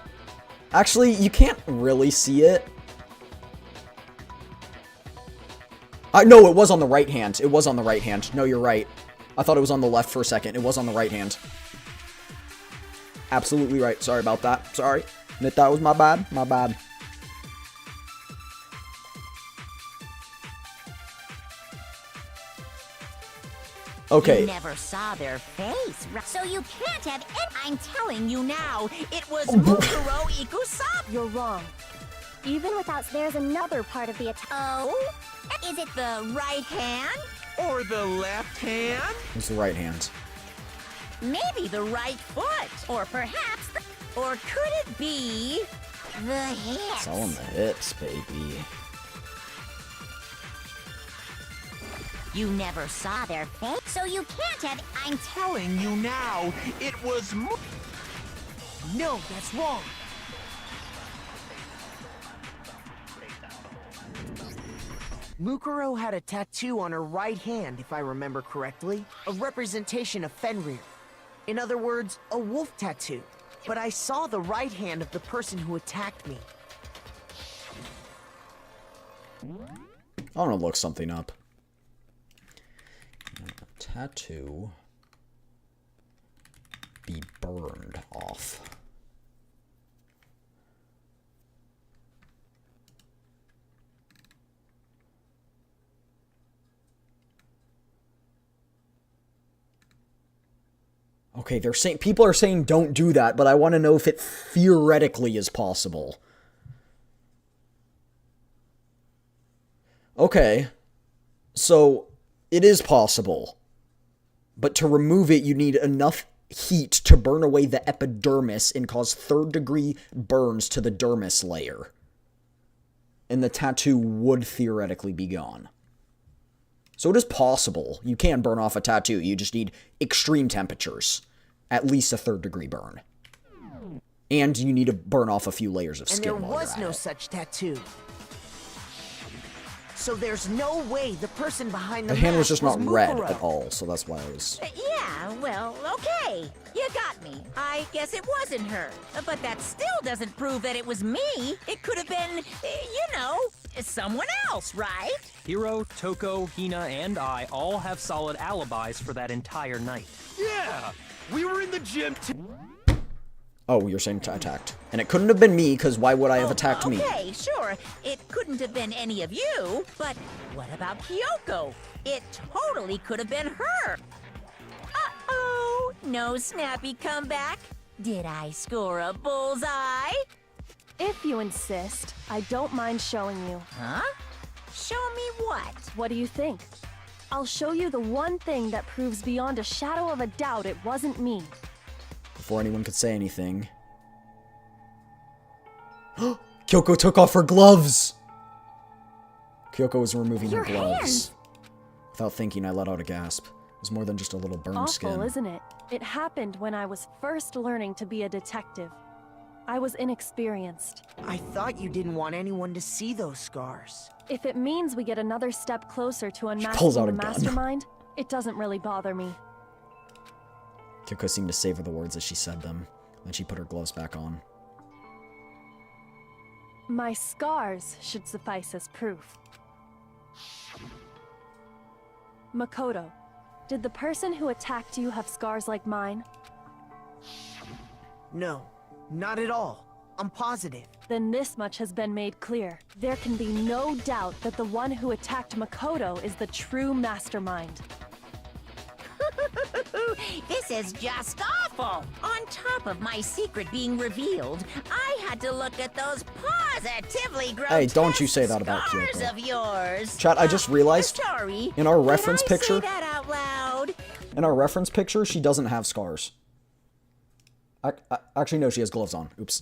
Actually, you can't really see it. No, it was on the right hand. It was on the right hand. No, you're right. I thought it was on the left for a second. It was on the right hand. Absolutely right. Sorry about that. Sorry. That was my bad. My bad. Okay. You never saw their face, so you can't have I'm telling you now, it was Oh, Mukuro Ikusaba. You're wrong. Even without, there's another part of the attack. Oh? Is it the right hand? Or the left hand? It's the right hand. Maybe the right foot? Or perhaps or could it be the hips? It's all in the hips, baby. You never saw their face, so you can't have I'm Telling you now, it was No, that's wrong. Mukuro had a tattoo on her right hand, if I remember correctly. A representation of Fenrir. In other words, a wolf tattoo. But I saw the right hand of the person who attacked me. I want to look something up. Tattoo be burned off. Okay, they're saying people are saying don't do that, but I want to know if it theoretically is possible. Okay. So, it is possible. But to remove it, you need enough heat to burn away the epidermis and cause third-degree burns to the dermis layer. And the tattoo would theoretically be gone. So it is possible. You can burn off a tattoo. You just need extreme temperatures. At least a third-degree burn. And you need to burn off a few layers of skin. And there was no such tattoo. So there's no way the person behind The hand was just not red at all, so that's why I was... Yeah, well, okay. You got me. I guess it wasn't her. But that still doesn't prove that it was me. It could have been, someone else, right? Hiro, Toko, Hina, and I all have solid alibis for that entire night. Yeah! We were in the gym Oh, you're saying attacked. And it couldn't have been me, because why would I have attacked me? Okay, sure. It couldn't have been any of you, but what about Kyoko? It totally could have been her. Uh-oh, no snappy comeback. Did I score a bullseye? If you insist, I don't mind showing you. Huh? Show me what? What do you think? I'll show you the one thing that proves beyond a shadow of a doubt it wasn't me. Before anyone could say anything. Kyoko took off her gloves! Kyoko was removing her gloves. Hands. Without thinking, I let out a gasp. It was more than just a little burned skin. Awful, isn't it? It happened when I was first learning to be a detective. I was inexperienced. I thought you didn't want anyone to see those scars. If it means we get another step closer to pulls unmasking out the a gun. mastermind, it doesn't really bother me. Kyoko seemed to savor the words as she said them. Then she put her gloves back on. My scars should suffice as proof. Makoto, did the person who attacked you have scars like mine? No, not at all. I'm positive. Then this much has been made clear. There can be no doubt that the one who attacked Makoto is the true mastermind. This is just awful. On top of my secret being revealed, I had to look at those positively grotesque Hey, don't you say that about scars Kyoko. of yours. Chat, I just realized Sorry. in our reference Did I picture, say that out loud? in our reference picture, she doesn't have scars. Actually, no, she has gloves on. Oops.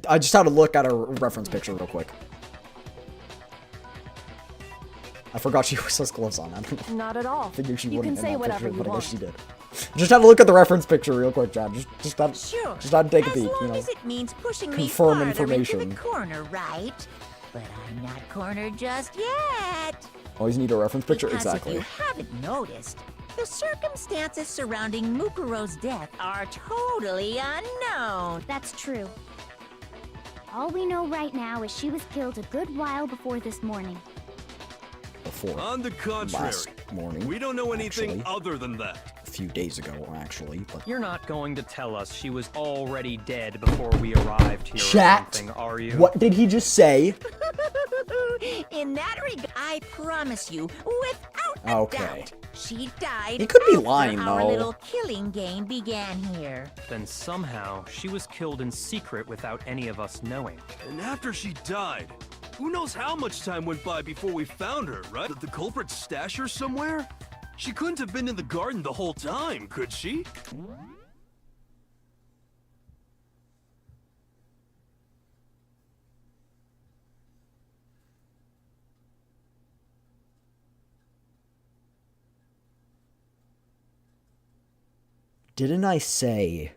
I just had to look at her reference picture real quick. I forgot she always has gloves on. I don't know. Not at all. Figured she You wouldn't can in say that whatever picture, you but I want. guess she did. Just had to look at the reference picture real quick, Chad. Just had to take a peek, As you long know. as it means pushing me Confirm farther information. into the corner, right? But I'm not cornered just yet. Always need a reference picture? Because Exactly. if you haven't noticed, the circumstances surrounding Mukuro's death are totally unknown. That's true. All we know right now is she was killed a good while before this morning. Before. On the contrary, Last morning. we don't know anything actually. other than that. A few days ago, actually. But You're not going to tell us she was already dead before we arrived here Chat. or something, are you? What did he just say? In that regard, I promise you, without a Okay. doubt, she died He could be after lying, our though. little killing game began here. Then somehow she was killed in secret without any of us knowing. And after she died, who knows how much time went by before we found her, right? Did the culprit stash her somewhere? She couldn't have been in the garden the whole time, could she? Didn't I say,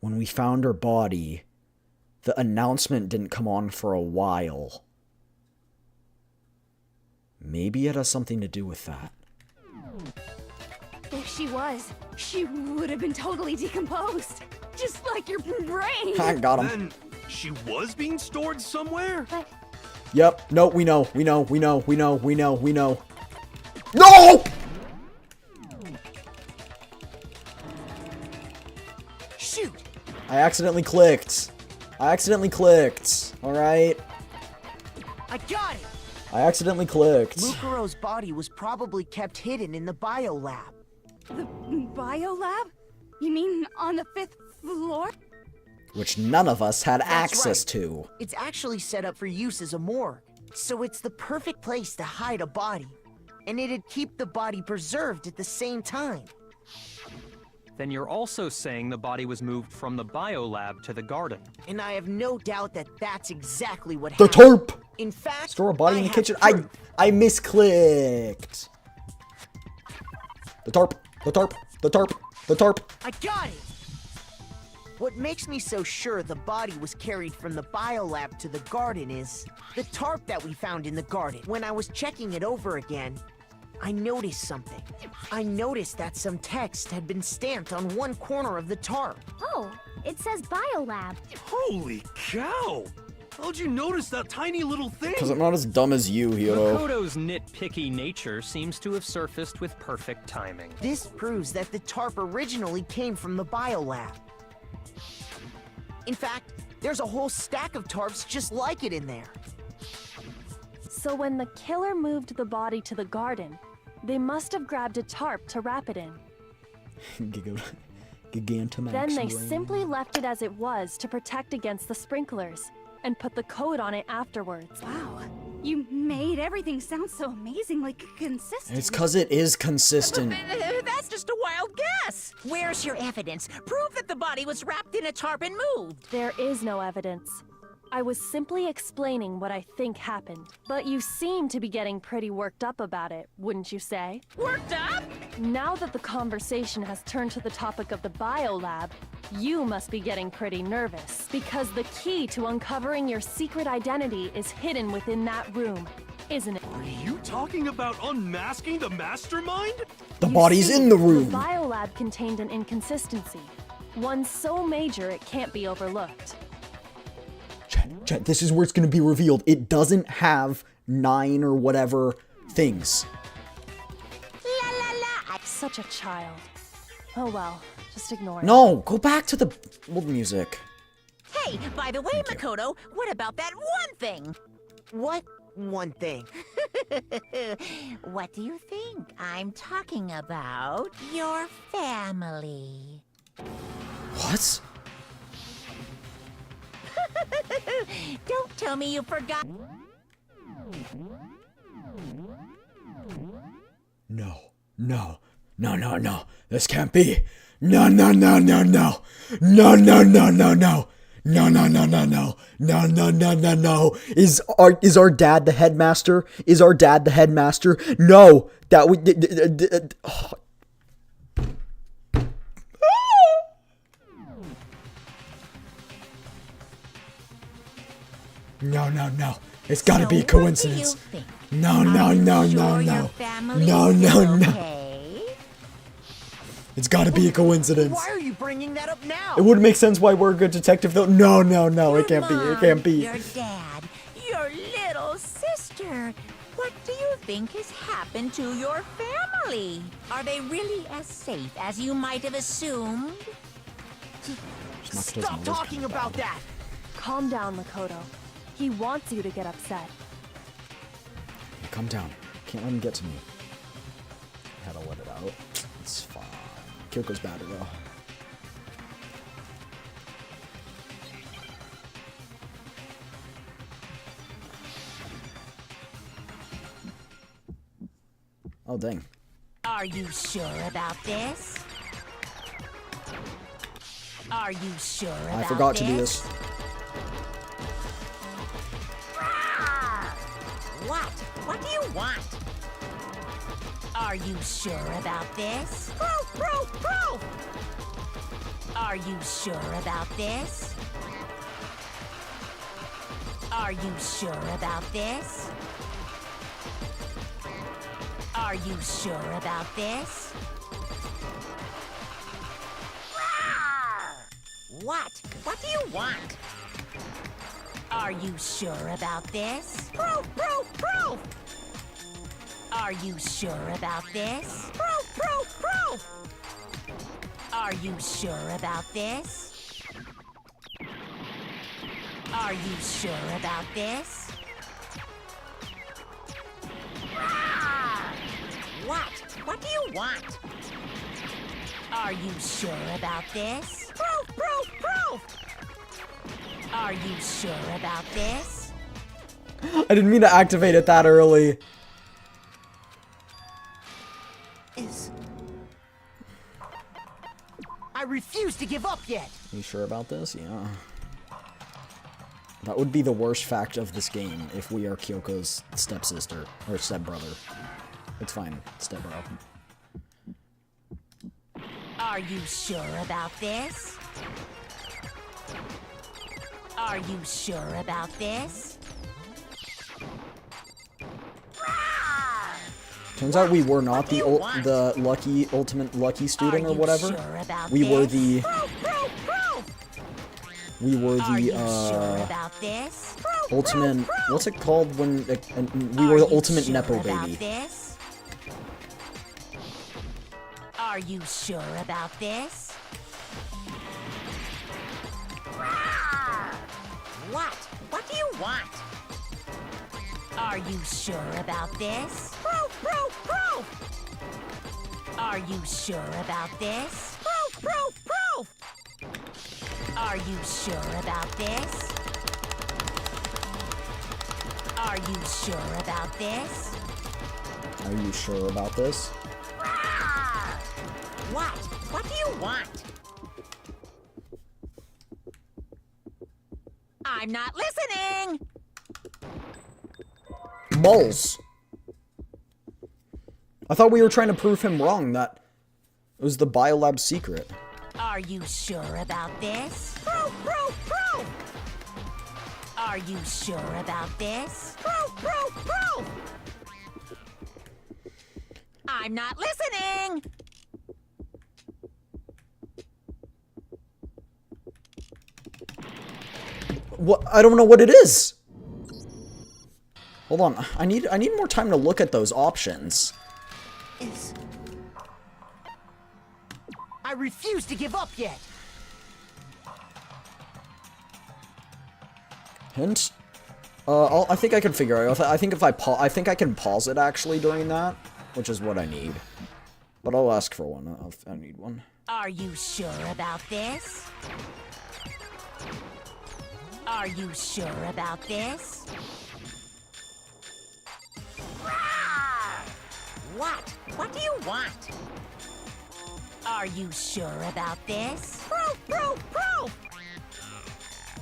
when we found her body, the announcement didn't come on for a while? Maybe it has something to do with that. If she was, she would have been totally decomposed. Just like your brain. I got him. Then she was being stored somewhere? But Yep. No, we know. No! Shoot! I accidentally clicked. Alright? I got it! I accidentally clicked. Mukuro's body was probably kept hidden in the biolab. the biolab? You mean on the 5th floor? Which none of us had That's access right. to. It's actually set up for use as a morgue. So it's the perfect place to hide a body, and it'd keep the body preserved at the same time. Then you're also saying the body was moved from the biolab to the garden. And I have no doubt that that's exactly what The happened. tarp! In fact, Store a body I in the have kitchen. proof. I misclicked. The tarp. The tarp. The tarp. The tarp. I got it! What makes me so sure the body was carried from the biolab to the garden is the tarp that we found in the garden. When I was checking it over again, I noticed something. I noticed that some text had been stamped on one corner of the tarp. Oh, it says Biolab. Holy cow! How'd you notice that tiny little thing? Because I'm not as dumb as you, Hiro. Makoto's nitpicky nature seems to have surfaced with perfect timing. This proves that the tarp originally came from the biolab. In fact, there's a whole stack of tarps just like it in there. So when the killer moved the body to the garden, they must have grabbed a tarp to wrap it in. Gigantamax. Then they brain. simply left it as it was to protect against the sprinklers, and put the coat on it afterwards. Wow. You made everything sound so amazingly consistent. It's because it is consistent. That's just a wild guess. Where's your evidence? Prove that the body was wrapped in a tarp and moved. There is no evidence. I was simply explaining what I think happened. But you seem to be getting pretty worked up about it, wouldn't you say? Worked up? Now that the conversation has turned to the topic of the biolab, you must be getting pretty nervous. Because the key to uncovering your secret identity is hidden within that room, isn't it? Are you talking about unmasking the mastermind? The You body's see, in the room. The biolab contained an inconsistency. One so major it can't be overlooked. Chat, this is where it's going to be revealed. It doesn't have 9 or whatever things. La la la! I'm such a child. Oh well, just ignore it. No, go back to the old music. Hey, by the way, Makoto, what about that one thing? What one thing? What do you think? I'm talking about your family. What? Don't tell me you forgot. No, no, no, no, no. This can't be. No, no, no, no, no. No, no, no, no, no. No, no, no, no, no. No, no, no, no, no. Is our dad the headmaster? Is our dad the headmaster? No. That would. Oh. No, no, no. It's gotta be a coincidence. No, no, no, no, no. No, no, no. It's gotta be a coincidence. Why are you bringing that up now? It would make sense why we're a good detective though. No, no, no. It can't be. It can't be. Your dad, your little sister. What do you think has happened to your family? Are they really as safe as you might have assumed? Stop talking about that! Calm down, Makoto. He wants you to get upset. Calm down. Can't let him get to me. I had to let it out. It's fine. Kyoko's better though. Oh, dang. Are you sure about this? Are you sure about this? I forgot to do this. What? What do you want? Are you sure about this? Proof! Proof! Proof! Are you sure about this? Are you sure about this? Are you sure about this? What? What do you want? Are you sure about this? Proof! Proof! Proof! Are you sure about this? Proof! Proof! Proof! Are you sure about this? Are you sure about this? What? What do you want? Are you sure about this? Proof! Proof! Proof! Are you sure about this? I didn't mean to activate it that early. I refuse to give up yet. You sure about this? Yeah. That would be the worst fact of this game if we are Kyoko's stepsister or stepbrother. It's fine, stepbro. Are you sure about this? Are you sure about this? Turns out we were not the ultimate lucky student or whatever. We were the ultimate. What's it called when we were the ultimate nepo baby? Are you sure about this? What? What do you want? Are you sure about this? Proof, proof, proof! Are you sure about this? Proof, proof, proof! Are you sure about this? Are you sure about this? Are you sure about this? What? What do you want? I'm not listening! Balls. I thought we were trying to prove him wrong that it was the biolab secret. Are you sure about this? Proof, proof, proof! Are you sure about this? Proof, proof, proof! I'm not listening! What? I don't know what it is. Hold on. I need more time to look at those options. I refuse to give up yet. Hint. I think I can figure it out. I think if I think I can pause it actually during that, which is what I need. But I'll ask for one. I need one. Are you sure about this? Are you sure about this? What? What do you want? Are you sure about this? Proof, proof, proof!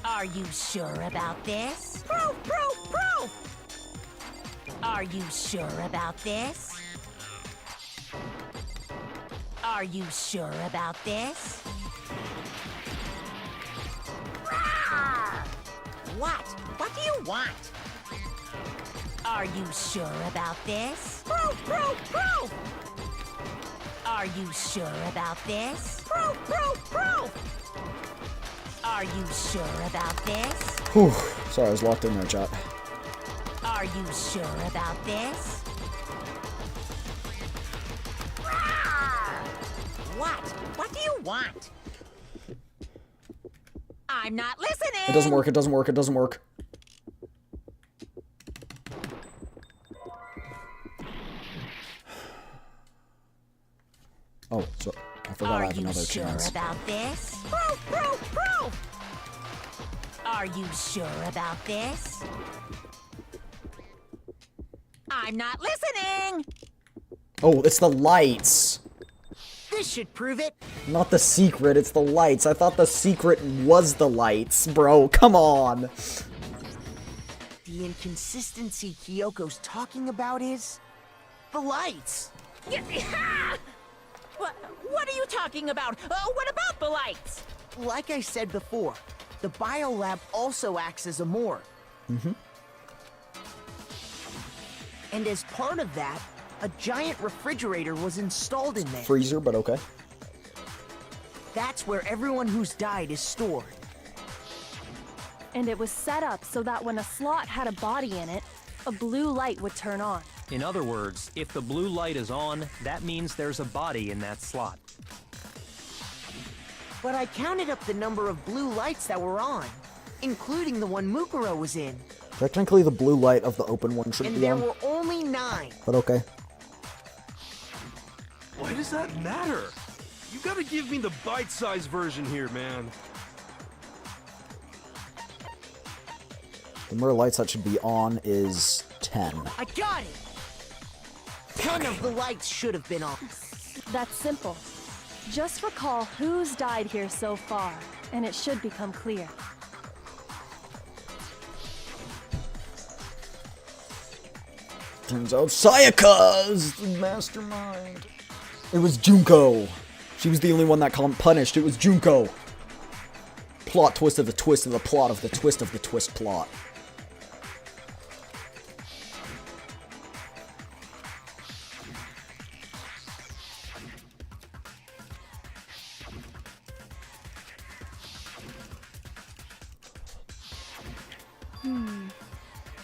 Are you sure about this? Proof, proof, proof! Are you sure about this? Are you sure about this? What? What do you want? Are you sure about this? Proof, proof, proof! Are you sure about this? Proof, proof, proof! Are you sure about this? Whew. Sorry, I was locked in there, chat. Are you sure about this? What? What do you want? I'm not listening! It doesn't work, it doesn't work, it doesn't work. Oh, so I forgot I have another chance. Are you sure about this? Proof, proof, proof! Are you sure about this? I'm not listening! Oh, it's the lights! This should prove it. Not the secret, it's the lights. I thought the secret was the lights, bro. Come on! The inconsistency Kyoko's talking about is... the lights! What are you talking about? What about the lights? Like I said before, the biolab also acts as a morgue. Mm-hmm. And as part of that, a giant refrigerator was installed in there. Freezer, but okay. That's where everyone who's died is stored. And it was set up so that when a slot had a body in it, a blue light would turn on. In other words, if the blue light is on, that means there's a body in that slot. But I counted up the number of blue lights that were on, including the one Mukuro was in. Technically, the blue light of the open one shouldn't And be there on. were only 9. But okay. Why does that matter? You gotta give me the bite-sized version here, man. The number of lights that should be on is 10. I got it! 10 of the lights should have been on. That's simple. Just recall who's died here so far, and it should become clear. Turns out Sayaka's the mastermind. It was Junko. She was the only one that got punished. It was Junko. Plot twist of the twist of the plot of the twist of the twist plot.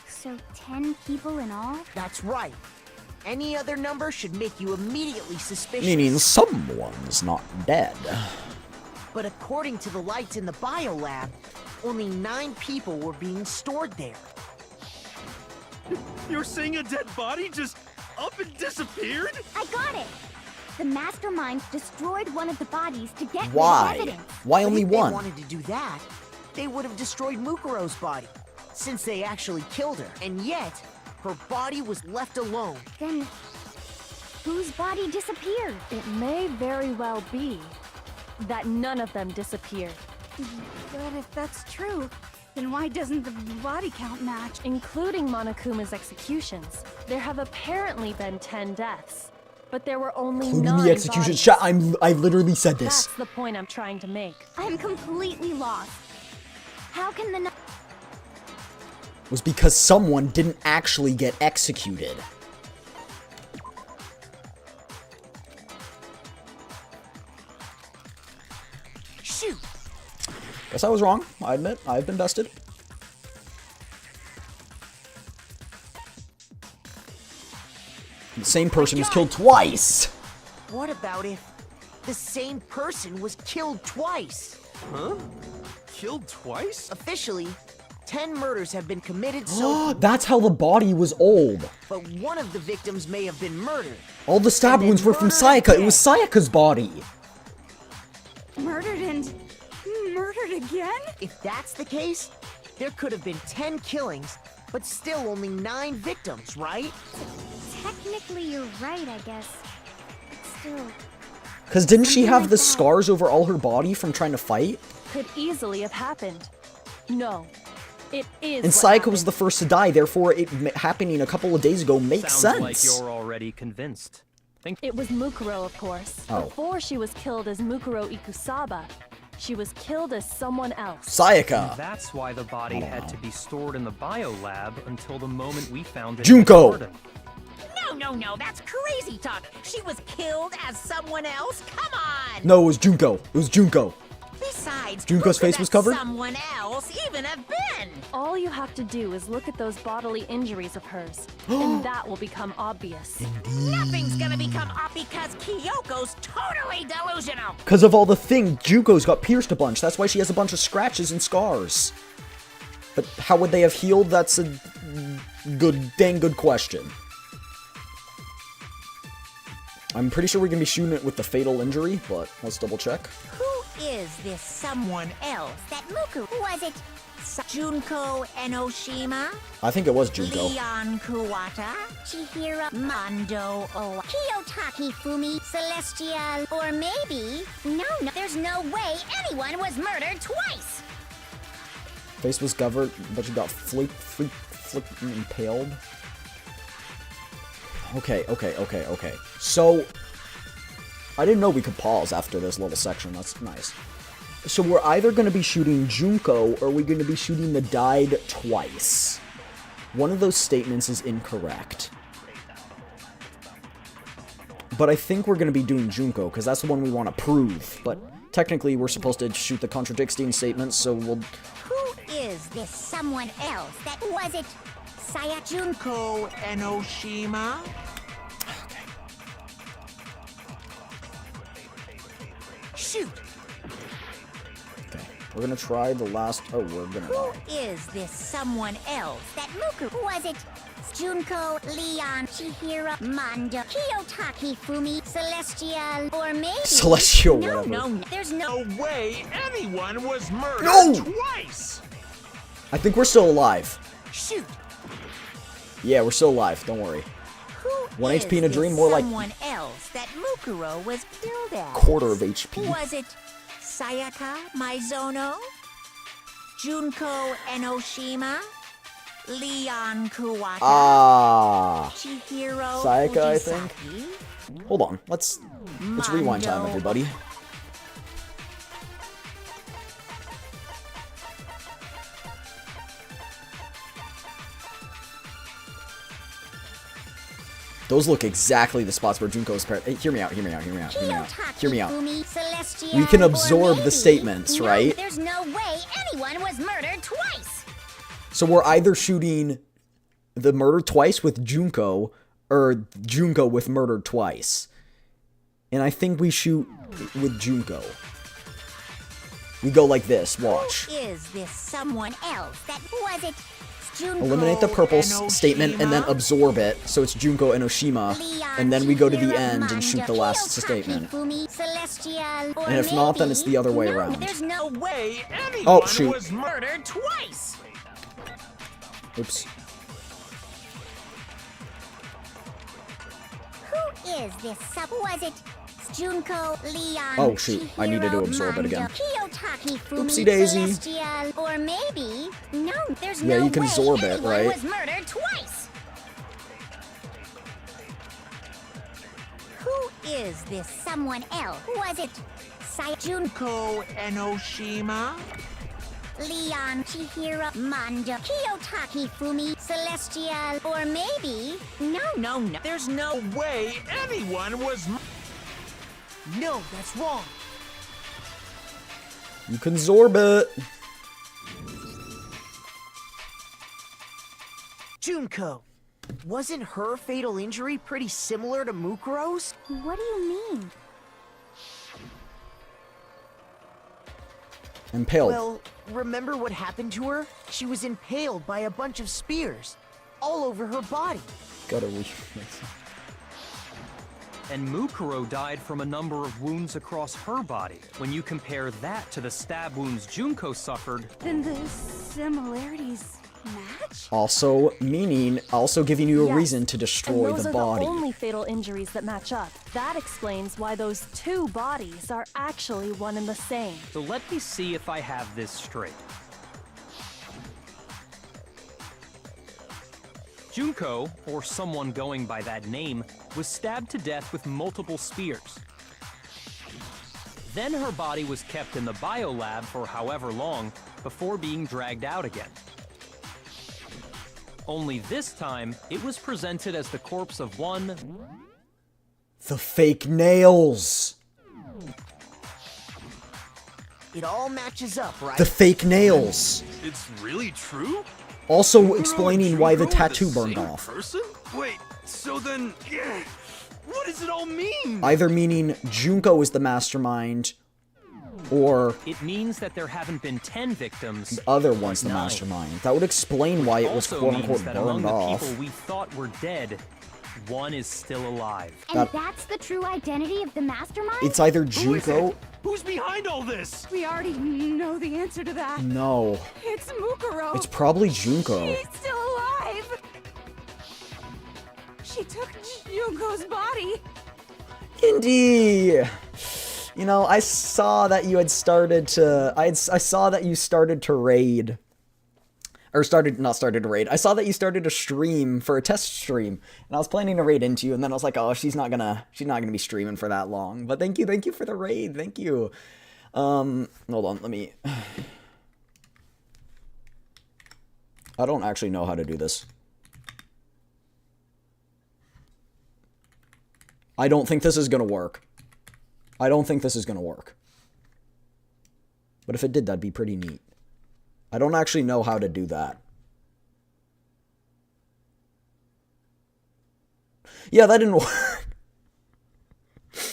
So 10 people in all? That's right. Any other number should make you immediately suspicious. Meaning someone's not dead. But according to the lights in the biolab, only 9 people were being stored there. You're saying a dead body just up and disappeared? I got it! The mastermind destroyed one of the bodies to get Why? rid of evidence. Why only If one? they wanted to do that, they would have destroyed Mukuro's body, since they actually killed her. And yet, her body was left alone. Then, whose body disappeared? It may very well be that none of them disappeared. But if that's true, then why doesn't the body count match? Including Monokuma's executions. There have apparently been 10 deaths, but there were only Including 9 the execution bodies. shot. I literally said this. That's the point I'm trying to make. I'm completely lost. How can the Was because someone didn't actually get executed. Shoot! Guess I was wrong. I admit, I've been bested. The same person was killed twice. What about if the same person was killed twice? Huh? Killed twice? Officially, 10 murders have been committed so That's how the body was old. but one of the victims may have been murdered. All the stab And then wounds were from murdered Sayaka. It was again. Sayaka's body. Murdered and murdered again? If that's the case, there could have been 10 killings, but still only 9 victims, right? Technically, you're right, I guess. But still, Because didn't she Something have like the that. scars over all her body from trying to fight? Could easily have happened. No, it is. And what Sayaka was happened. the first to die, therefore it happening a couple of days ago makes Sounds like sense. you're already convinced. It was Mukuro, of course. Oh. Before she was killed as Mukuro Ikusaba, she was killed as someone else. Sayaka. That's why the body had to be stored in the biolab until the moment we found it. Junko. In the garden. No, that's crazy talk. She was killed as someone else? Come on! No, it was Junko. It was Junko. Besides, Junko's who could face was that covered? someone else even have been? All you have to do is look at those bodily injuries of hers, and that will become obvious. Nothing's gonna become up because Kyoko's totally delusional. Because of all the thing, Junko's got pierced a bunch. That's why she has a bunch of scratches and scars. But how would they have healed? That's a dang good question. I'm pretty sure we're gonna be shooting it with the fatal injury, but let's double check. Who is this someone else? That Muku? Was it Junko Enoshima? I think it was Junko. Leon Kuwata? Chihiro, Mondo Owa? Kiyotaki Fumi, Celestial, or maybe... No, there's no way anyone was murdered twice! Face was covered, but you got flick, impaled. Okay. So, I didn't know we could pause after this little section. That's nice. So we're either going to be shooting Junko, or we're going to be shooting the died twice. One of those statements is incorrect. But I think we're going to be doing Junko, because that's the one we want to prove. But technically, we're supposed to shoot the contradicting statements, so we'll... Who is this someone else? That was it Junko Enoshima? Shoot! Okay, we're going to try the last... Oh, we're going to... Who is this someone else? that Muku? Was it Junko, Leon, Chihiro, Mondo, Kiyotaki Fumi, Celestial, or maybe... Celestial, whatever. No, There's no... No way anyone was murdered No! twice! I think we're still alive. Shoot! Yeah, we're still alive. Don't worry. Who 1 is HP in a this dream, more like someone else that Mukuro was killed at? quarter of HP. Was it Sayaka Maizono? Junko Enoshima? Leon Kuwata? Ah. Chihiro Sayaka, I Fujisaki? think. Hold on. Let's rewind time, Mondo. everybody. Those look exactly the spots where Junko's part. Hey, hear me out, hear me out, hear me out, hear me out. Hear me out. Fumi, Celestia, We can or absorb the maybe- statements, No, right? There's no way anyone was murdered twice. So we're either shooting the murder twice with Junko, or Junko with murdered twice. And I think we shoot with Junko. We go like this, watch. Who is this someone else that Was it Junko? Eliminate the purple statement and then absorb it, so it's Junko Enoshima, and then we go to the end and shoot the last statement. Fumi, Celestial, or And if not, then it's the other way maybe- No, around. there's no Way anyone Oh, shoot. was murdered twice. Oops. Who is this was it Junko, Leon, Oh, shoot. I needed to Chihiro, absorb it again. Mondo, Kiyotaki, Fumi, Oopsie daisy. Celestial, or maybe no, there's Yeah, no you can way absorb it, anyone right? was murdered twice. Who is this Someone else was it Junko, Enoshima? Leon, Chihiro, Mondo, Kiyotaki, Fumi, Celestial, or maybe No. There's no way anyone was. No, that's wrong. You can absorb it. Junko. Wasn't her fatal injury pretty similar to Mukuro's? what do you mean? Impaled. Well, remember what happened to her? She was impaled by a bunch of spears. All over her body. Gotta And Mukuro died from a number of wounds across her body. When you compare that to the stab wounds Junko suffered, Then the similarities match? Also giving you a Yes, reason to and destroy those the are body. the only fatal injuries that match up. That explains why those two bodies are actually one and the same. so let me see if I have this straight. Junko, or someone going by that name, was stabbed to death with multiple spears. Then her body was kept in the biolab for however long before being dragged out again. Only this time, it was presented as the corpse of one The fake nails. It all matches up, right? The fake nails. It's really true? Also explaining why the Junko are tattoo burned same off. Person? Wait, so then, what does it all mean? Either meaning Junko is the mastermind, or It means that there haven't been 10 victims. the other one's but the 9. mastermind. That would explain why it was Also quote means unquote that among burned the off. people we thought were dead, one is still alive. And That- that's the true identity of the mastermind? It's either Who is Junko. it? Who's behind all this? We already know the answer to that. No. It's Mukuro. It's probably Junko. She's still alive. She took Junko's body. Indy! You know, I saw that you had started to... I saw that you started to raid. Or not started to raid. I saw that you started to stream for a test stream. And I was planning to raid into you, and then I was like, oh, she's not gonna be streaming for that long. But thank you for the raid. Thank you. Hold on, let me... I don't actually know how to do this. I don't think this is gonna work. I don't think this is gonna work. But if it did, that'd be pretty neat. I don't actually know how to do that. Yeah, that didn't work.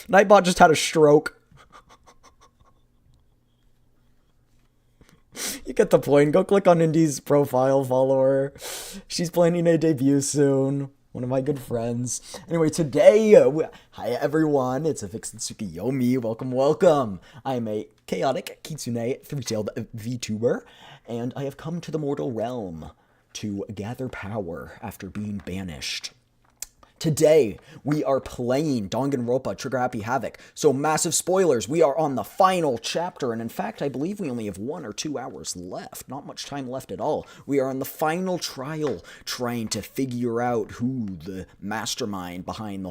Nightbot just had a stroke. You get the point. Go click on Indy's profile, follow her. She's planning a debut soon. One of my good friends. Anyway, today, hi everyone, it's a Vixen Tsukiyomi. Welcome. I am a chaotic Kitsune three-tailed VTuber, and I have come to the mortal realm to gather power after being banished. Today, we are playing Danganronpa Trigger Happy Havoc. So, massive spoilers, we are on the final chapter, and in fact, I believe we only have 1 or 2 hours left. Not much time left at all. We are on the final trial, trying to figure out who the mastermind behind the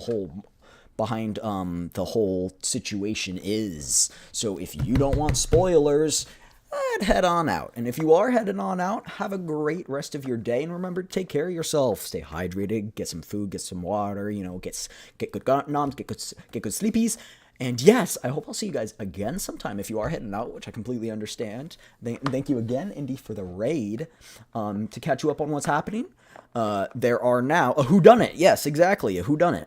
whole situation is. So, if you don't want spoilers, I'd head on out. And if you are headed on out, have a great rest of your day. And remember to take care of yourself. Stay hydrated, get some food, get some water, get good noms, get good sleepies. And yes, I hope I'll see you guys again sometime if you are heading out, which I completely understand. Thank you again, Indy, for the raid. To catch you up on what's happening, there are now a whodunit. Yes, exactly, a whodunit.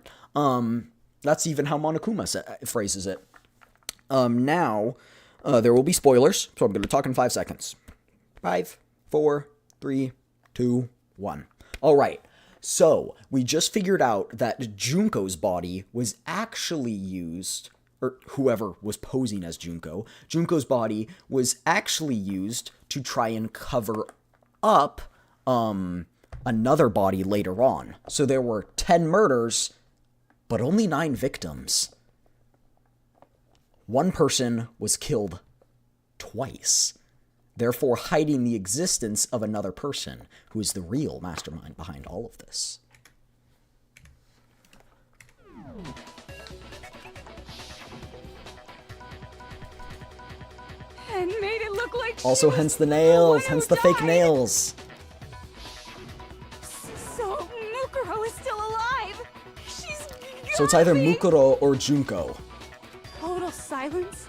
That's even how Monokuma phrases it. Now... there will be spoilers, so I'm going to talk in 5 seconds. 5, 4, 3, 2, 1. Alright, so we just figured out that Junko's body was actually used, or whoever was posing as Junko's body was actually used to try and cover up another body later on. So there were 10 murders, but only 9 victims. One person was killed twice, therefore hiding the existence of another person who is the real mastermind behind all of this. And made it look like also, hence the nails, hence the fake nails. So Mukuro is still alive. So it's either Mukuro or Junko. Total silence?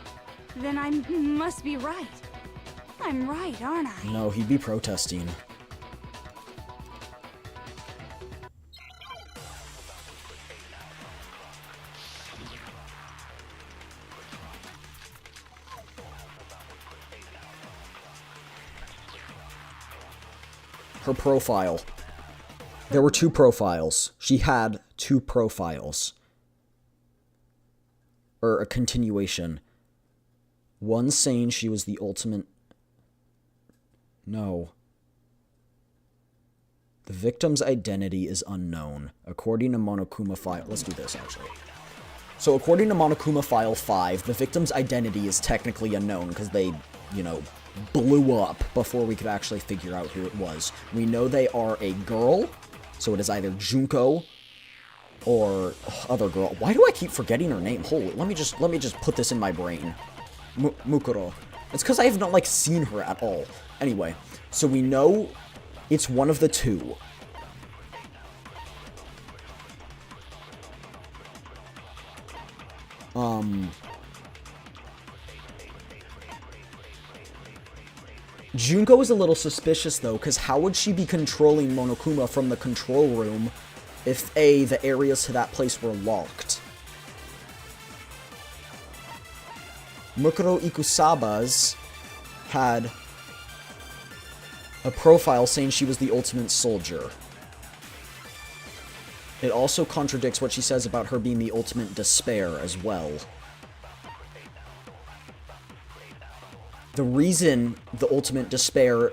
Then I must be right. I'm right, aren't I? No, he'd be protesting. Her profile. There were 2 profiles. She had 2 profiles. Or a continuation. One saying she was the ultimate... No. The victim's identity is unknown. According to Monokuma File... Let's do this, actually. So, according to Monokuma File 5, the victim's identity is technically unknown because they, blew up before we could actually figure out who it was. We know they are a girl, so it is either Junko or other girl. Why do I keep forgetting her name? Holy, let me just put this in my brain. Mukuro. It's because I have not, seen her at all. Anyway, so we know it's one of the 2. Junko is a little suspicious, though, because how would she be controlling Monokuma from the control room if, A, the areas to that place were locked? Mukuro Ikusaba's had a profile saying she was the ultimate soldier. It also contradicts what she says about her being the ultimate despair as well. The reason the ultimate despair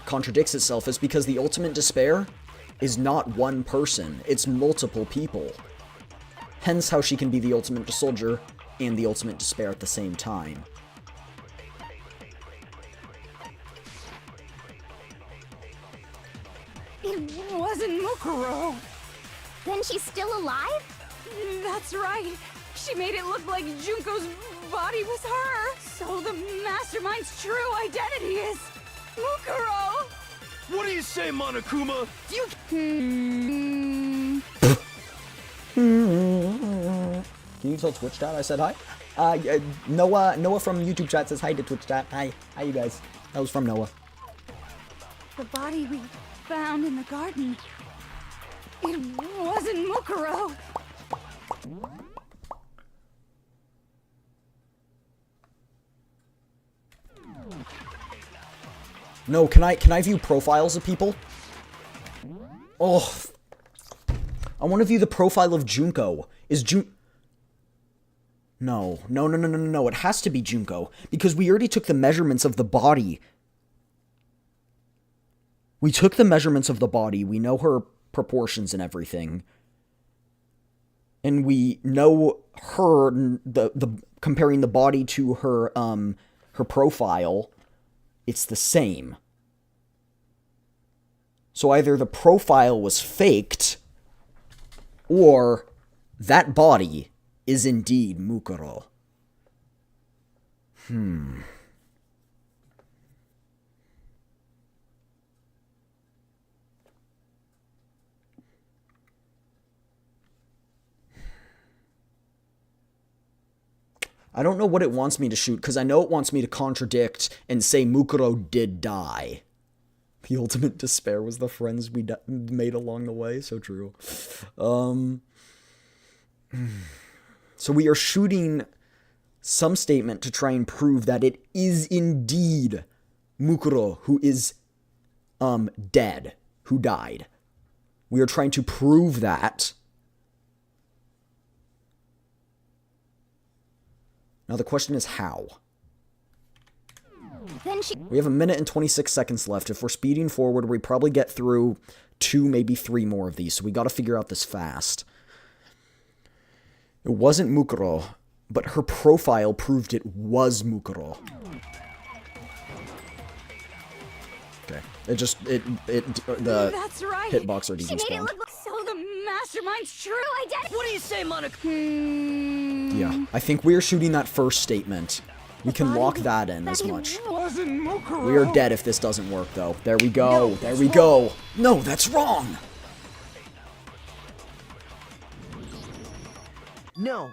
contradicts itself is because the ultimate despair is not one person, it's multiple people. Hence how she can be the ultimate soldier and the ultimate despair at the same time. It wasn't Mukuro. Then she's still alive? That's right. She made it look like Junko's body was her. So the mastermind's true identity is Mukuro. What do you say, Monokuma? Can you tell Twitch chat I said hi? Noah from YouTube chat says hi to Twitch chat. Hi you guys. That was from Noah. The body we found in the garden. It wasn't Mukuro. No, can I view profiles of people? Oh, I want to view the profile of Junko. Is No. It has to be Junko because we already took the measurements of the body. We took the measurements of the body. We know her proportions and everything. And we know her, the comparing the body to her, her profile, it's the same. So either the profile was faked, or that body is indeed Mukuro. I don't know what it wants me to shoot, because I know it wants me to contradict and say Mukuro did die. The ultimate despair was the friends we made along the way. So true. So we are shooting some statement to try and prove that it is indeed Mukuro who is dead, who died. We are trying to prove that. Now the question is how. We have 1 minute and 26 seconds left. If we're speeding forward, we probably get through 2, maybe 3 more of these. So we got to figure out this fast. It wasn't Mukuro, but her profile proved it was Mukuro. Okay. The That's right. hitbox already She made it despawned. look so the mastermind's true identity. What do you say, Monica? Yeah, I think we are shooting that first statement. We can lock that in as much. Wasn't Mukuro. We are dead if this doesn't work, though. There we go. There we go. No, that's wrong. No,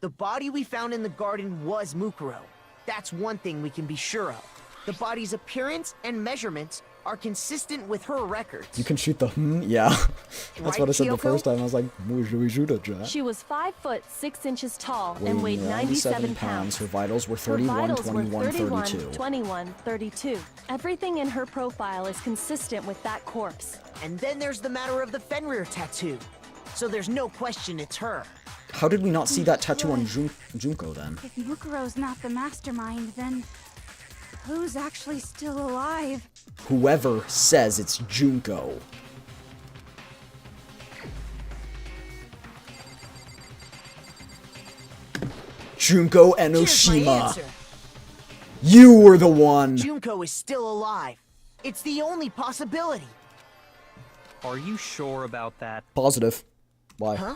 the body we found in the garden was Mukuro. That's one thing we can be sure of. The body's appearance and measurements are consistent with her records. You can shoot the yeah. That's Right, what I said the Kyoko? first time. I was like, we shoot it, Jack. She was 5 foot 6 inches tall and Weighing weighed 97 pounds. Her vitals were Her 31, vitals were 21, 31, 32. 21, 32. Everything in her profile is consistent with that corpse. And then there's the matter of the Fenrir tattoo. So there's no question it's her. How did we not see that tattoo on Junko then? If Mukuro's not the mastermind, then who's actually still alive? Whoever says it's Junko. Junko Here's my Enoshima. answer. You were the one. Junko is still alive. It's the only possibility. Are you sure about that? Positive. Why? Huh?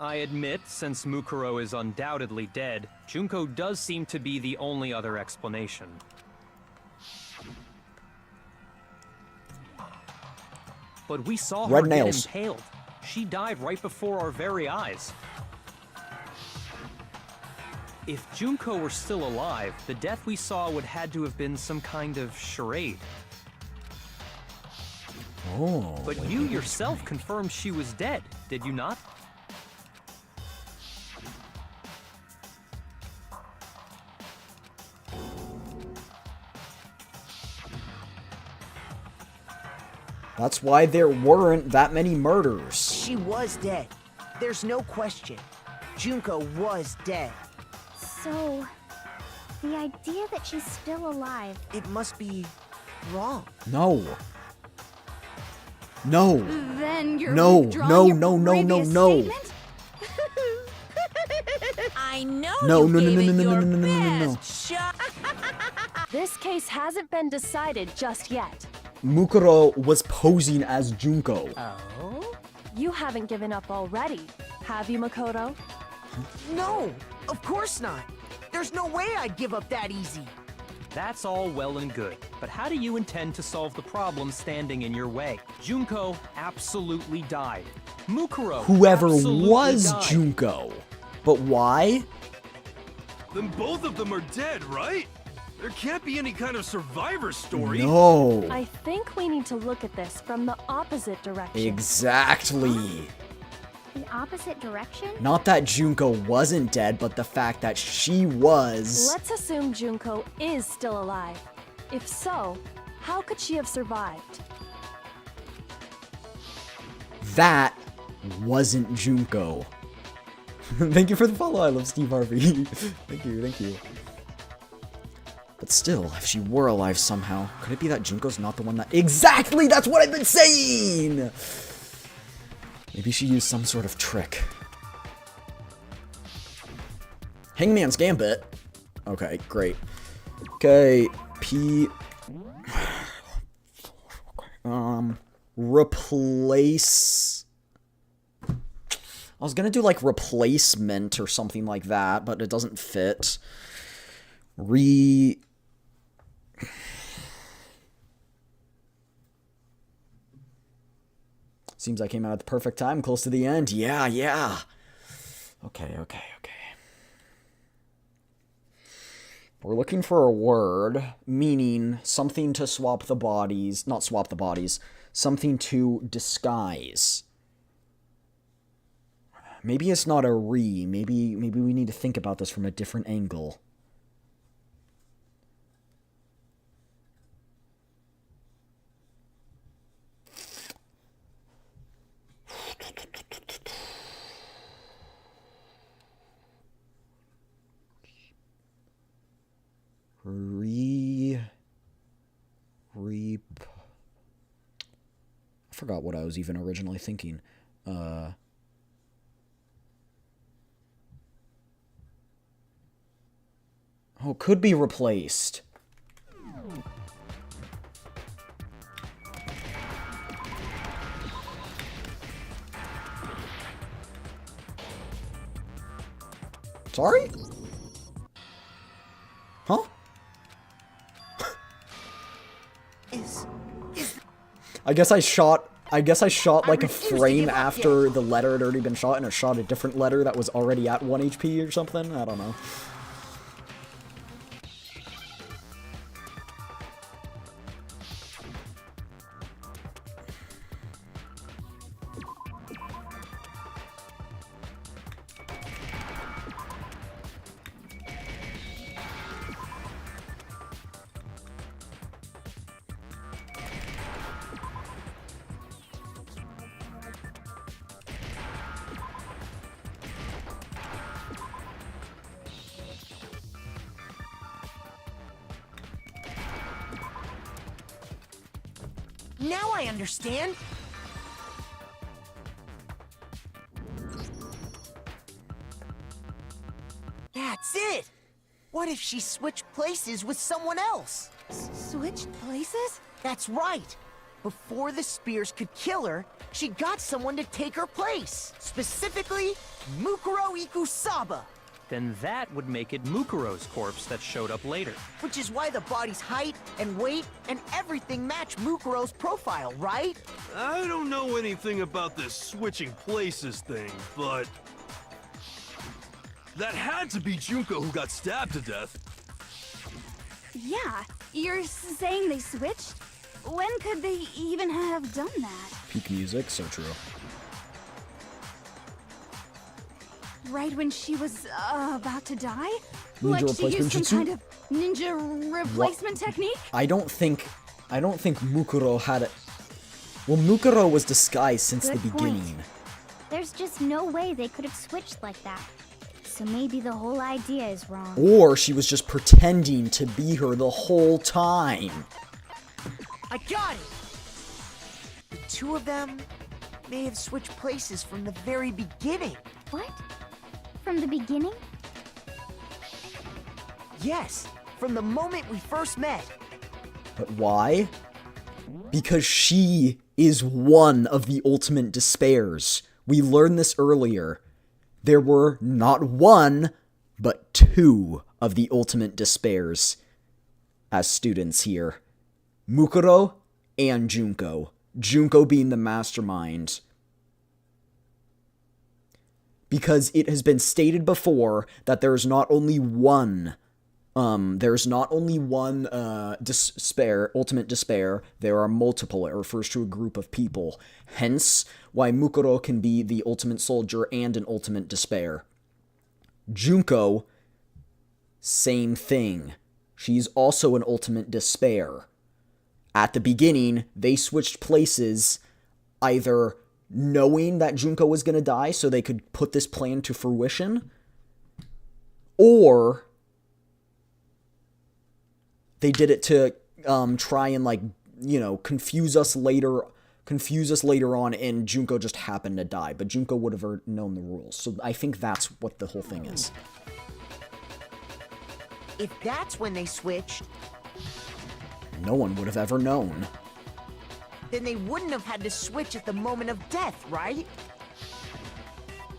I admit, since Mukuro is undoubtedly dead, Junko does seem to be the only other explanation. But we saw her Red get nails. impaled. She died right before our very eyes. If Junko were still alive, the death we saw would had to have been some kind of charade. Oh. But you yourself confirmed she was dead, did you not? That's why there weren't that many murders. She was dead. There's no question. Junko was dead. So, the idea that she's still alive. It must be wrong. No. No. Then you're No, withdrawing no, your no, no, no, previous no. statement? I know No, you no, no, gave no, it no, no, your no, no, no, no, no. best shot. This case hasn't been decided just yet. Mukuro was posing as Junko. Oh? You haven't given up already, have you, Makoto? No, of course not. There's no way I'd give up that easy. That's all well and good, but how do you intend to solve the problem standing in your way? Junko absolutely died. Mukuro Whoever absolutely was died. Junko. But why? Then both of them are dead, right? There can't be any kind of survivor story. No. I think we need to look at this from the opposite direction. Exactly. The opposite direction? Not that Junko wasn't dead, but the fact that she was. Let's assume Junko is still alive. If so, how could she have survived? That wasn't Junko. Thank you for the follow. I love Steve Harvey. Thank you, thank you. But still, if she were alive somehow, could it be that Junko's not the one that— Exactly! That's what I've been saying! Maybe she used some sort of trick. Hangman's Gambit. Okay, great. Okay, replace... I was gonna do, like, replacement or something like that, but it doesn't fit. Seems I came out at the perfect time, close to the end. Yeah. Okay. We're looking for a word, meaning something to swap the bodies, not swap the bodies, something to disguise. Maybe it's not a maybe we need to think about this from a different angle. I forgot what I was even originally thinking. Could be replaced. Sorry? Huh? I guess I shot like a frame after the letter had already been shot, and it shot a different letter that was already at 1 HP or something. I don't know. Now I understand. That's it. What if she switched places with someone else? Switched places? That's right. Before the spears could kill her, she got someone to take her place. Specifically, Mukuro Ikusaba. Then that would make it Mukuro's corpse that showed up later. Which is why the body's height and weight and everything match Mukuro's profile, right? I don't know anything about this switching places thing, but that had to be Junko who got stabbed to death. Yeah, you're saying they switched? When could they even have done that? Peak music, so true. Right when she was about to die? Ninja Like she replacement used some jutsu? kind of ninja replacement technique? I don't think Mukuro had it. Well, Mukuro was disguised since the Good beginning. point. There's just no way they could have switched like that. So maybe the whole idea is wrong. Or she was just pretending to be her the whole time. I got it! The two of them may have switched places from the very beginning. What? From the beginning? Yes, from the moment we first met. But why? Because she is one of the ultimate despairs. We learned this earlier. There were not one, but two of the ultimate despairs as students here. Mukuro and Junko. Junko being the mastermind. Because it has been stated before that there's not only one despair, ultimate despair, there are multiple. It refers to a group of people. Hence, why Mukuro can be the ultimate soldier and an ultimate despair. Junko, same thing. She's also an ultimate despair. At the beginning, they switched places, either knowing that Junko was going to die so they could put this plan to fruition, or they did it to try and, like, you know, confuse us later on, and Junko just happened to die, but Junko would have known the rules. So I think that's what the whole thing is. If that's when they switched, No one would have ever known. then they wouldn't have had to switch at the moment of death, right?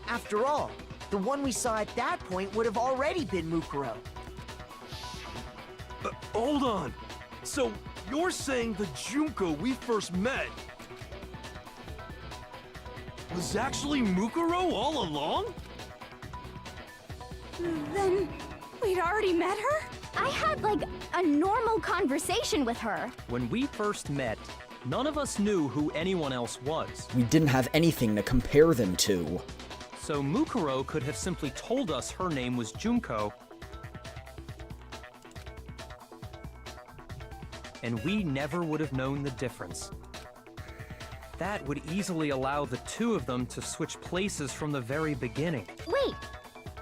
After all, the one we saw at that point would have already been Mukuro. Hold on. So, you're saying the Junko we first met was actually Mukuro all along? Then we'd already met her? I had, like, a normal conversation with her. When we first met, none of us knew who anyone else was. We didn't have anything to compare them to. So Mukuro could have simply told us her name was Junko, and we never would have known the difference. That would easily allow the two of them to switch places from the very beginning. Wait,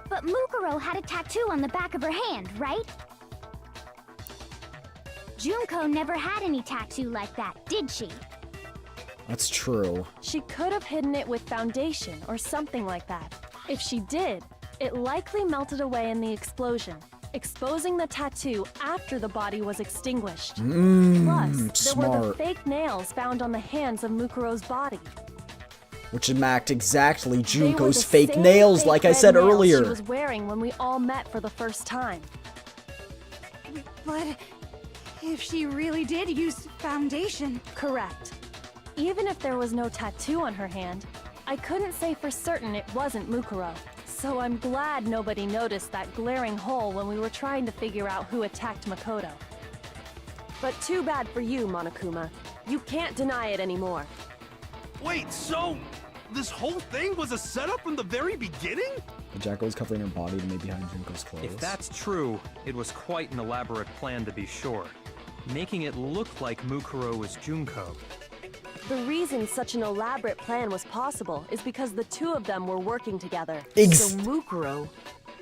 but Mukuro had a tattoo on the back of her hand, right? Junko never had any tattoo like that, did she? That's true. She could have hidden it with foundation or something like that. If she did, it likely melted away in the explosion, exposing the tattoo after the body was extinguished. Plus, there were the fake nails found on the hands of Mukuro's body. Which matched exactly They were Junko's the fake same nails, fake like I red said nails earlier. She was wearing when we all met for the first time. But if she really did use foundation... Correct. Even if there was no tattoo on her hand, I couldn't say for certain it wasn't Mukuro. So I'm glad nobody noticed that glaring hole when we were trying to figure out who attacked Makoto. But too bad for you, Monokuma. You can't deny it anymore. Wait, so this whole thing was a setup from the very beginning? The Jacko was covering her body to maybe behind Junko's clothes. If that's true, it was quite an elaborate plan to be sure, making it look like Mukuro was Junko. The reason such an elaborate plan was possible is because the two of them were working together. So Mukuro,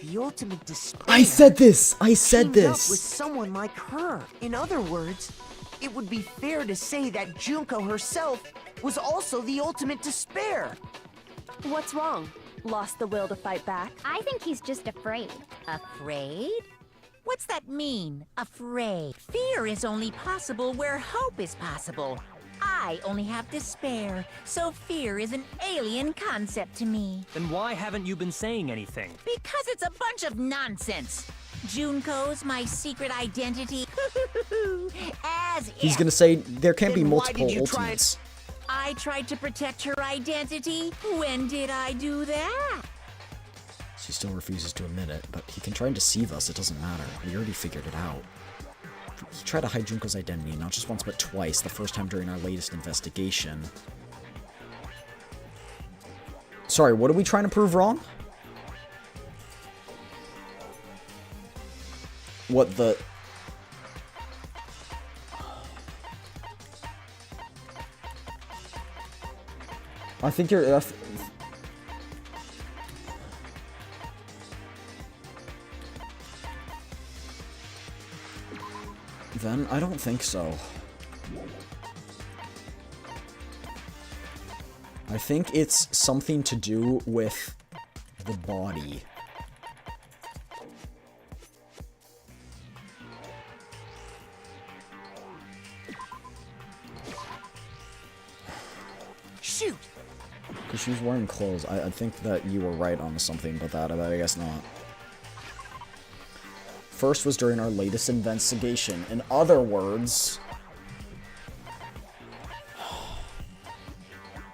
the ultimate despair, I said this! I teamed said up with this! someone like her. In other words, it would be fair to say that Junko herself was also the ultimate despair. What's wrong? Lost the will to fight back? I think he's just afraid. Afraid? What's that mean, afraid? Fear is only possible where hope is possible. I only have despair, so fear is an alien concept to me. Then why haven't you been saying anything? Because it's a bunch of nonsense. Junko's my secret identity. As He's if gonna say there can't be Then why multiple did you try ultimates. I tried to protect her identity. When did I do that? She still refuses to admit it, but he can try and deceive us, it doesn't matter. We already figured it out. He tried to hide Junko's identity, not just once but twice, the first time during our latest investigation. Sorry, what are we trying to prove wrong? What the... I think you're... Then I don't think so. I think it's something to do with the body. Shoot! Because she was wearing clothes. I think that you were right on something about that, but I guess not. First was during our latest investigation. In other words...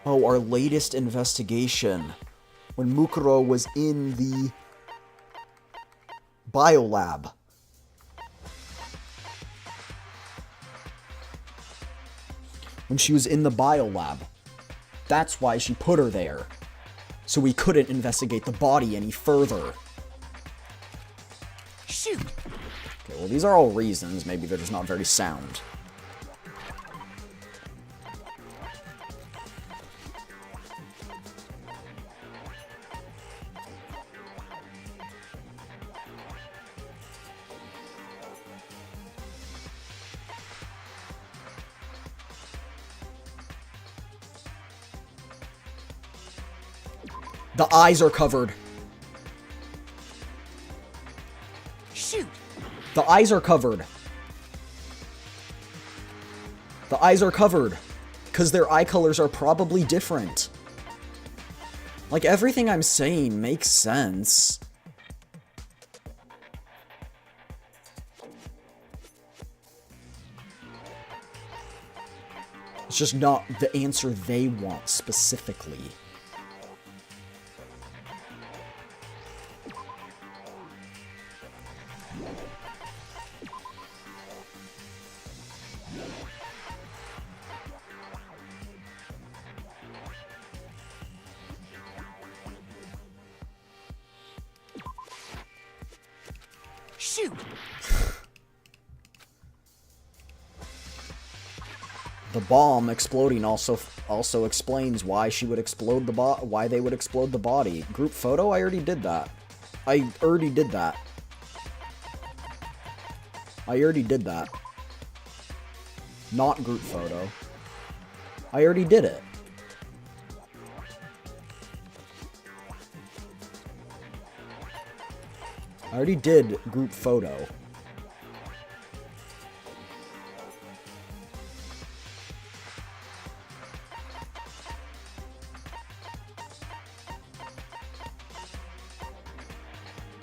Oh, our latest investigation. When Mukuro was in the biolab. When she was in the biolab. That's why she put her there. So we couldn't investigate the body any further. Shoot! Okay, well, these are all reasons. Maybe they're just not very sound. The eyes are covered. Shoot! The eyes are covered. The eyes are covered. Because their eye colors are probably different. Like, everything I'm saying makes sense. It's just not the answer they want specifically. Shoot! The bomb exploding also explains why she would explode the why they would explode the body. Group photo? I already did that. I already did that. Not group photo. I already did it. I already did group photo.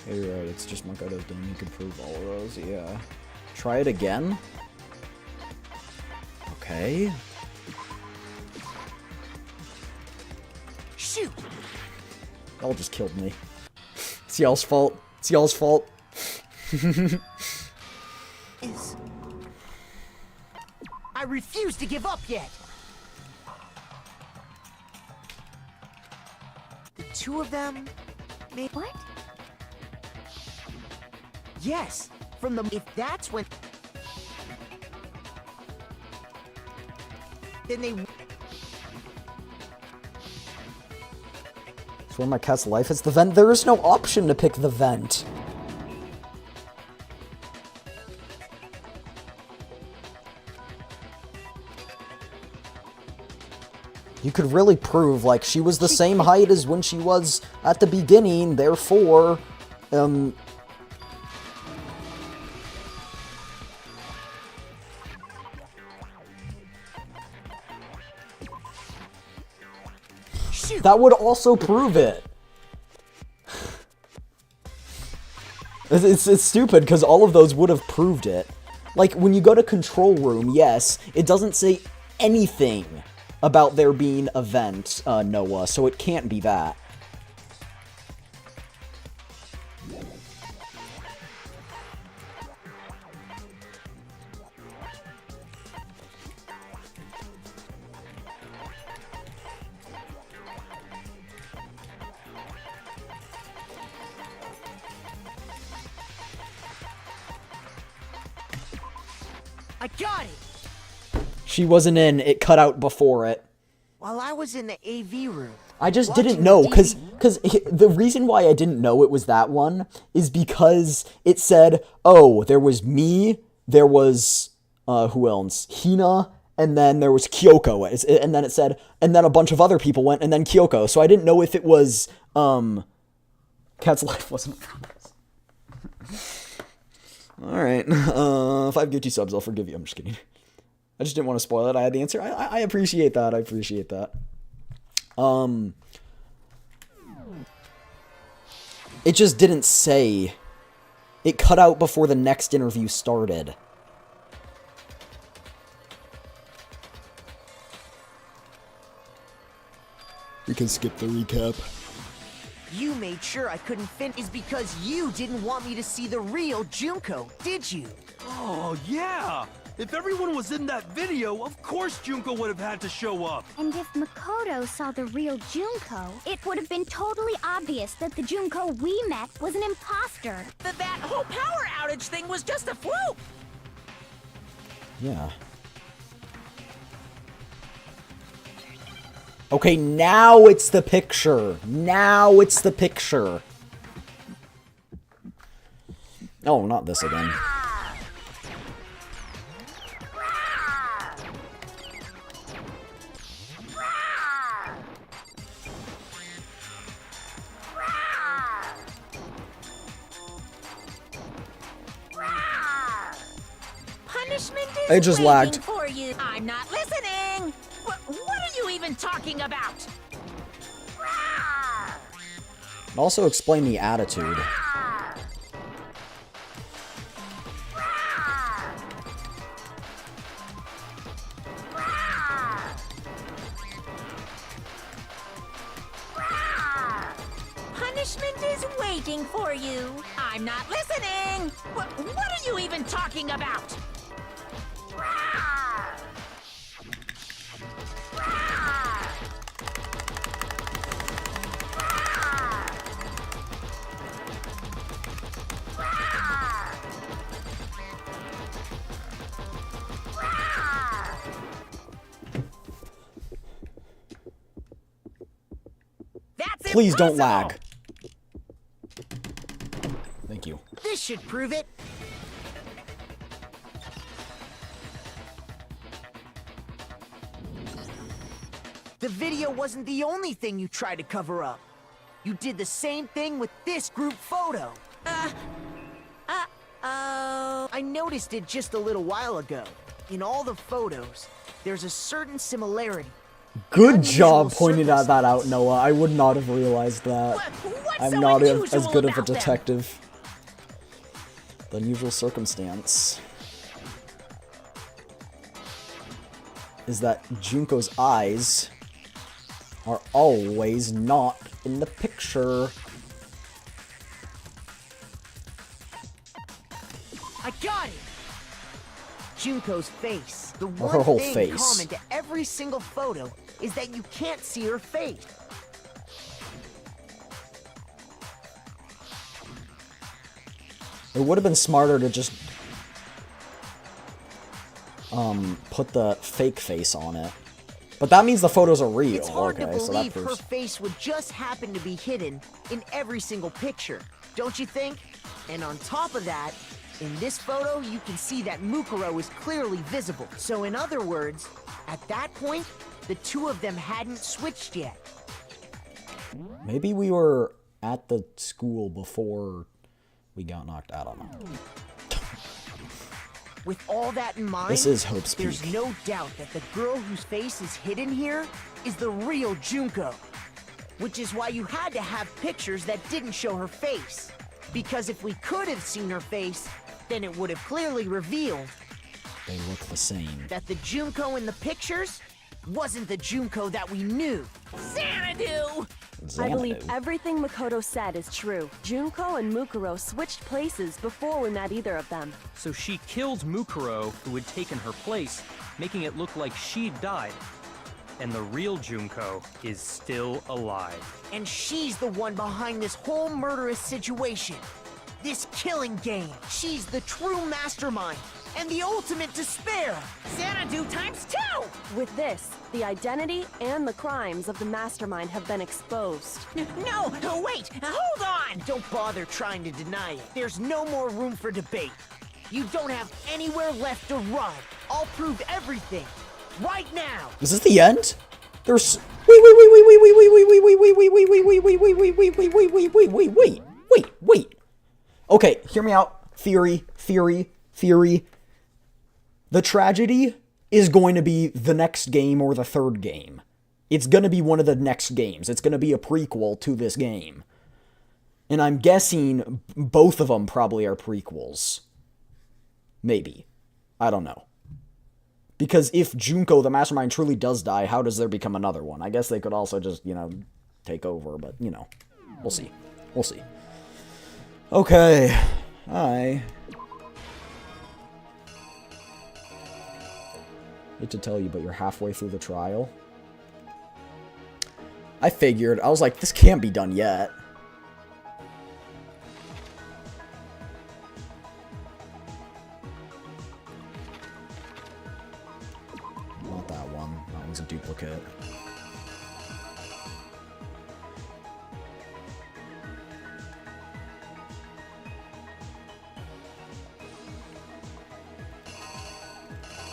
Hey, you're right, it's just Makoto's done. You can prove all of those, yeah. Try it again? Okay. Shoot! Y'all just killed me. It's y'all's fault. It's y'all's fault. I refuse to give up yet! The two of them... What? Yes! From the... If that's when... Then they... It's where my cat's life is. The vent. There is no option to pick the vent. You could really prove, like, she was the same height as when she was at the beginning, therefore, that would also prove it. It's stupid, because all of those would have proved it. Like, when you go to control room, yes, it doesn't say anything about there being a vent, Noah, so it can't be that. I got it! She wasn't in, it cut out before it. While I was in the AV room... I just didn't know, because the reason why I didn't know it was that one is because it said, oh, there was me, there was, who else? Hina, and then there was Kyoko, and then it said, and then a bunch of other people went, and then Kyoko, so I didn't know if it was, Cat's life wasn't Alright, 5 guilty subs, I'll forgive you, I'm just kidding. I just didn't want to spoil it. I had the answer. I appreciate that. I appreciate that. It just didn't say. It cut out before the next interview started. We can skip the recap. You made sure I couldn't finish because you didn't want me to see the real Junko, did you? Oh, yeah! If everyone was in that video, of course Junko would have had to show up. And if Makoto saw the real Junko, it would have been totally obvious that the Junko we met was an imposter. That whole power outage thing was just a fluke! Yeah. Okay, now it's the picture. Now it's the picture. Oh, not this again. It just waiting lagged. for you. I'm not listening. What are you even talking about? Also explain the attitude. Punishment is waiting for you. I'm not listening. What are you even talking about? That's Please don't impossible. lag. Thank you. This should prove it. The video wasn't the only thing you tried to cover up. You did the same thing with this group photo. I noticed it just a little while ago. In all the photos, there's a certain similarity. Good Unusual job pointing that out, Noah. I would not have realized that. What's I'm so not unusual as good of a about them? detective. The unusual circumstance is that Junko's eyes are always not in the picture. I got it! Junko's face. The Or one her whole thing face. common to every single photo is that you can't see her face. It would have been smarter to just put the fake face on it. But that means the photos are real. It's hard Okay, to so that believe her proves. face would just happen to be hidden in every single picture, don't you think? And on top of that, in this photo, you can see that Mukuro is clearly visible. So in other words, at that point, the two of them hadn't switched yet. Maybe we were at the school before we got knocked out. I don't know. With all that in mind, This is Hope's there's Peak. no doubt that the girl whose face is hidden here is the real Junko. Which is why you had to have pictures that didn't show her face. Because if we could have seen her face, then it would have clearly revealed They look the same. that the Junko in the pictures wasn't the Junko that we knew. Xanadu! I believe Xanadu. everything Makoto said is true. Junko and Mukuro switched places before we met either of them. So she killed Mukuro, who had taken her place, making it look like she'd died. And the real Junko is still alive. And she's the one behind this whole murderous situation. This killing game. She's the true mastermind and the ultimate despair. Xanadu times 2! With this, the identity and the crimes of the mastermind have been exposed. No, wait, hold on! Don't bother trying to deny it. There's no more room for debate. You don't have anywhere left to run. I'll prove everything. Right now. Is this the end? There's wait. Okay, hear me out. Theory. The tragedy is going to be the next game or the third game. It's going to be one of the next games. It's going to be a prequel to this game. And I'm guessing both of them probably are prequels. Maybe. I don't know. Because if Junko, the mastermind, truly does die, how does there become another one? I guess they could also just, take over, but, we'll see. We'll see. Okay. I hate to tell you, but you're halfway through the trial. I figured. I was like, this can't be done yet. Not that one. That one's a duplicate.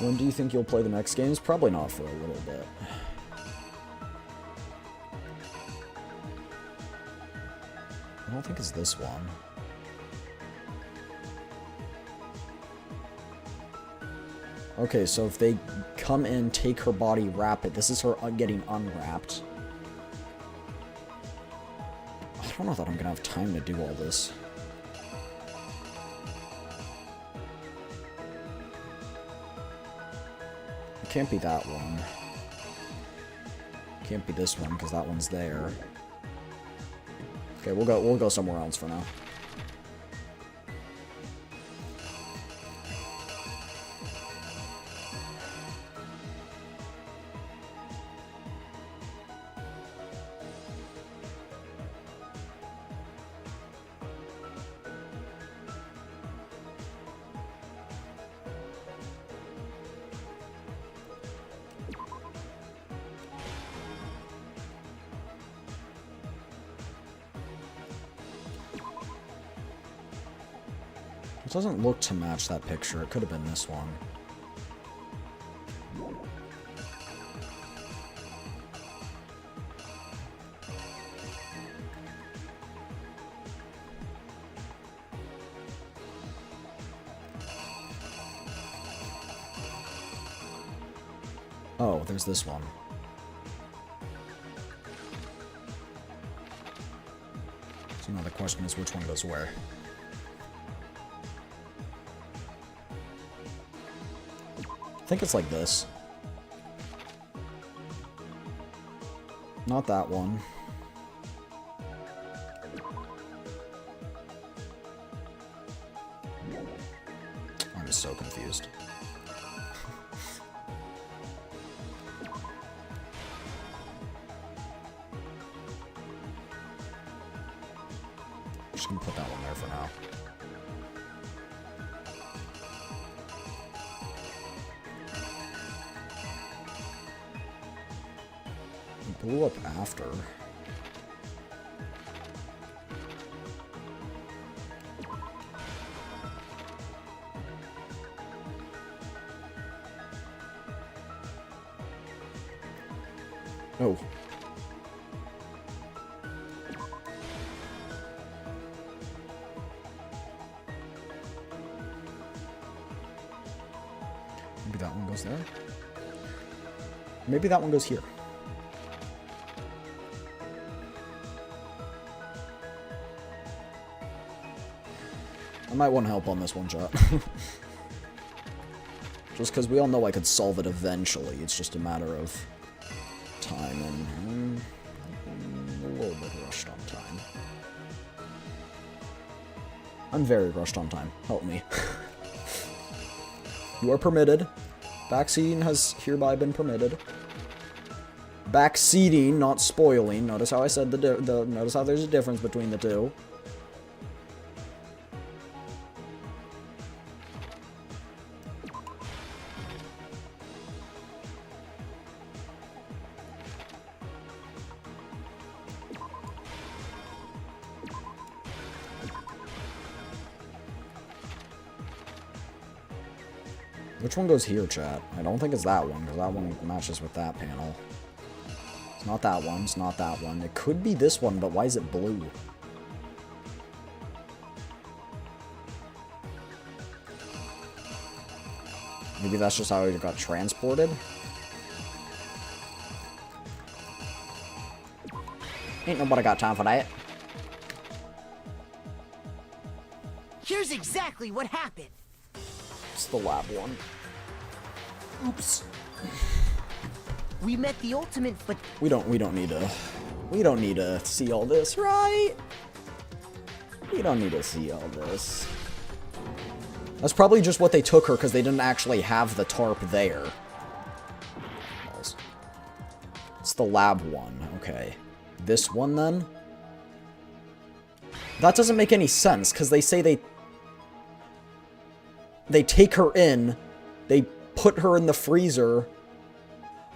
When do you think you'll play the next games? Probably not for a little bit. I don't think it's this one. Okay, so if they come in, take her body, wrap it. This is her getting unwrapped. I don't know that I'm gonna have time to do all this. It can't be that one. Can't be this one, because that one's there. Okay, we'll go somewhere else for now. It doesn't look to match that picture. It could have been this one. Oh, there's this one. So now the question is, which one goes where? I think it's like this. Not that one. I'm just so confused. Just gonna put that one there for now. Blew up after. Oh. Maybe that one goes there. Maybe that one goes here. I might want help on this one, chat. Just because we all know I could solve it eventually. It's just a matter of time, and I'm a little bit rushed on time. I'm very rushed on time. Help me. You are permitted. Backseating has hereby been permitted. Backseating, not spoiling. Notice how I said notice how there's a difference between the two. Which one goes here, chat? I don't think it's that one, because that one matches with that panel. It's not that one, it's not that one. It could be this one, but why is it blue? Maybe that's just how it got transported? Ain't nobody got time for that. Here's exactly what happened. It's the lab one. Oops. We met the ultimate, but we don't need to see all this, right? We don't need to see all this. That's probably just what they took her, because they didn't actually have the tarp there. It's the lab one, okay. This one, then? That doesn't make any sense, because they say they take her in, they put her in the freezer.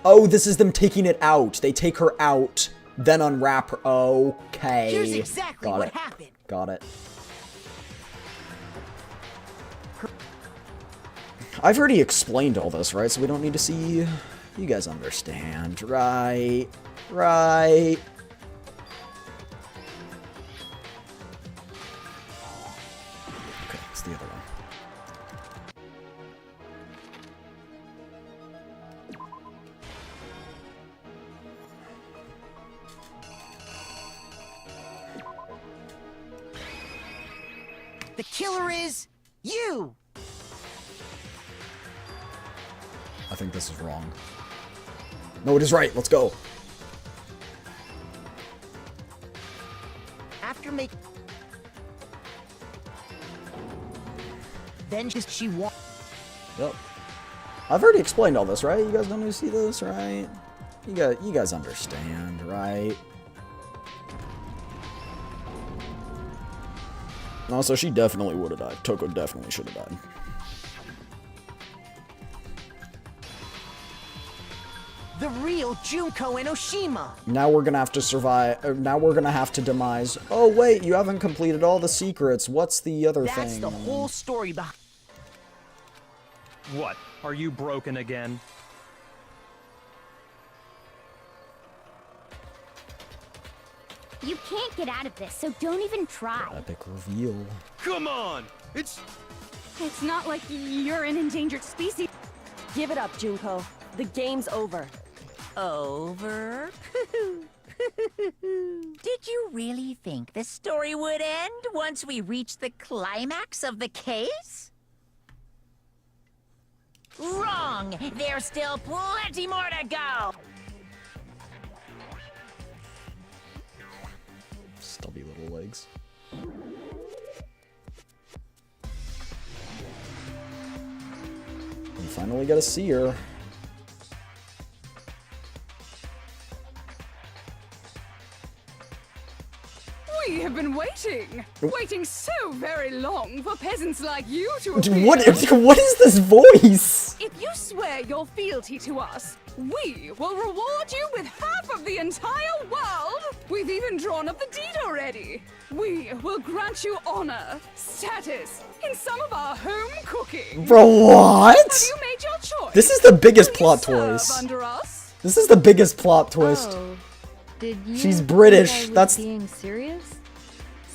Oh, this is them taking it out. They take her out, then unwrap her. Okay. Here's exactly what happened. Got it. I've already explained all this, right? So we don't need to see... You guys understand, right? Right. Okay, it's the other one. The killer is you! I think this is wrong. No, it is right. Let's go. After making... Then she won. Yep. I've already explained all this, right? You guys don't need to see this, right? You guys understand, right? No, so she definitely would have died. Toko definitely should have died. The real Junko Enoshima! Now we're gonna have to survive. Now we're gonna have to demise. Oh wait, you haven't completed all the secrets. What's the other thing? That's the whole story behind... What? Are you broken again? You can't get out of this, so don't even try. Epic reveal. Come on! It's not like you're an endangered species. Give it up, Junko. The game's over. Over? Did you really think the story would end once we reached the climax of the case? Wrong! There's still plenty more to go! Stubby little legs. We finally get to see her. We have been waiting! Waiting so very long for peasants like you to appear. What is this voice? If you swear your fealty to us, we will reward you with half of the entire world! We've even drawn up the deed already! We will grant you honor, status, in some of our home cooking! Bro, what? Have you made your choice? This is the biggest Will plot you serve twist. under us? This is the biggest plot twist. Oh, did you She's think British. I was That's being serious?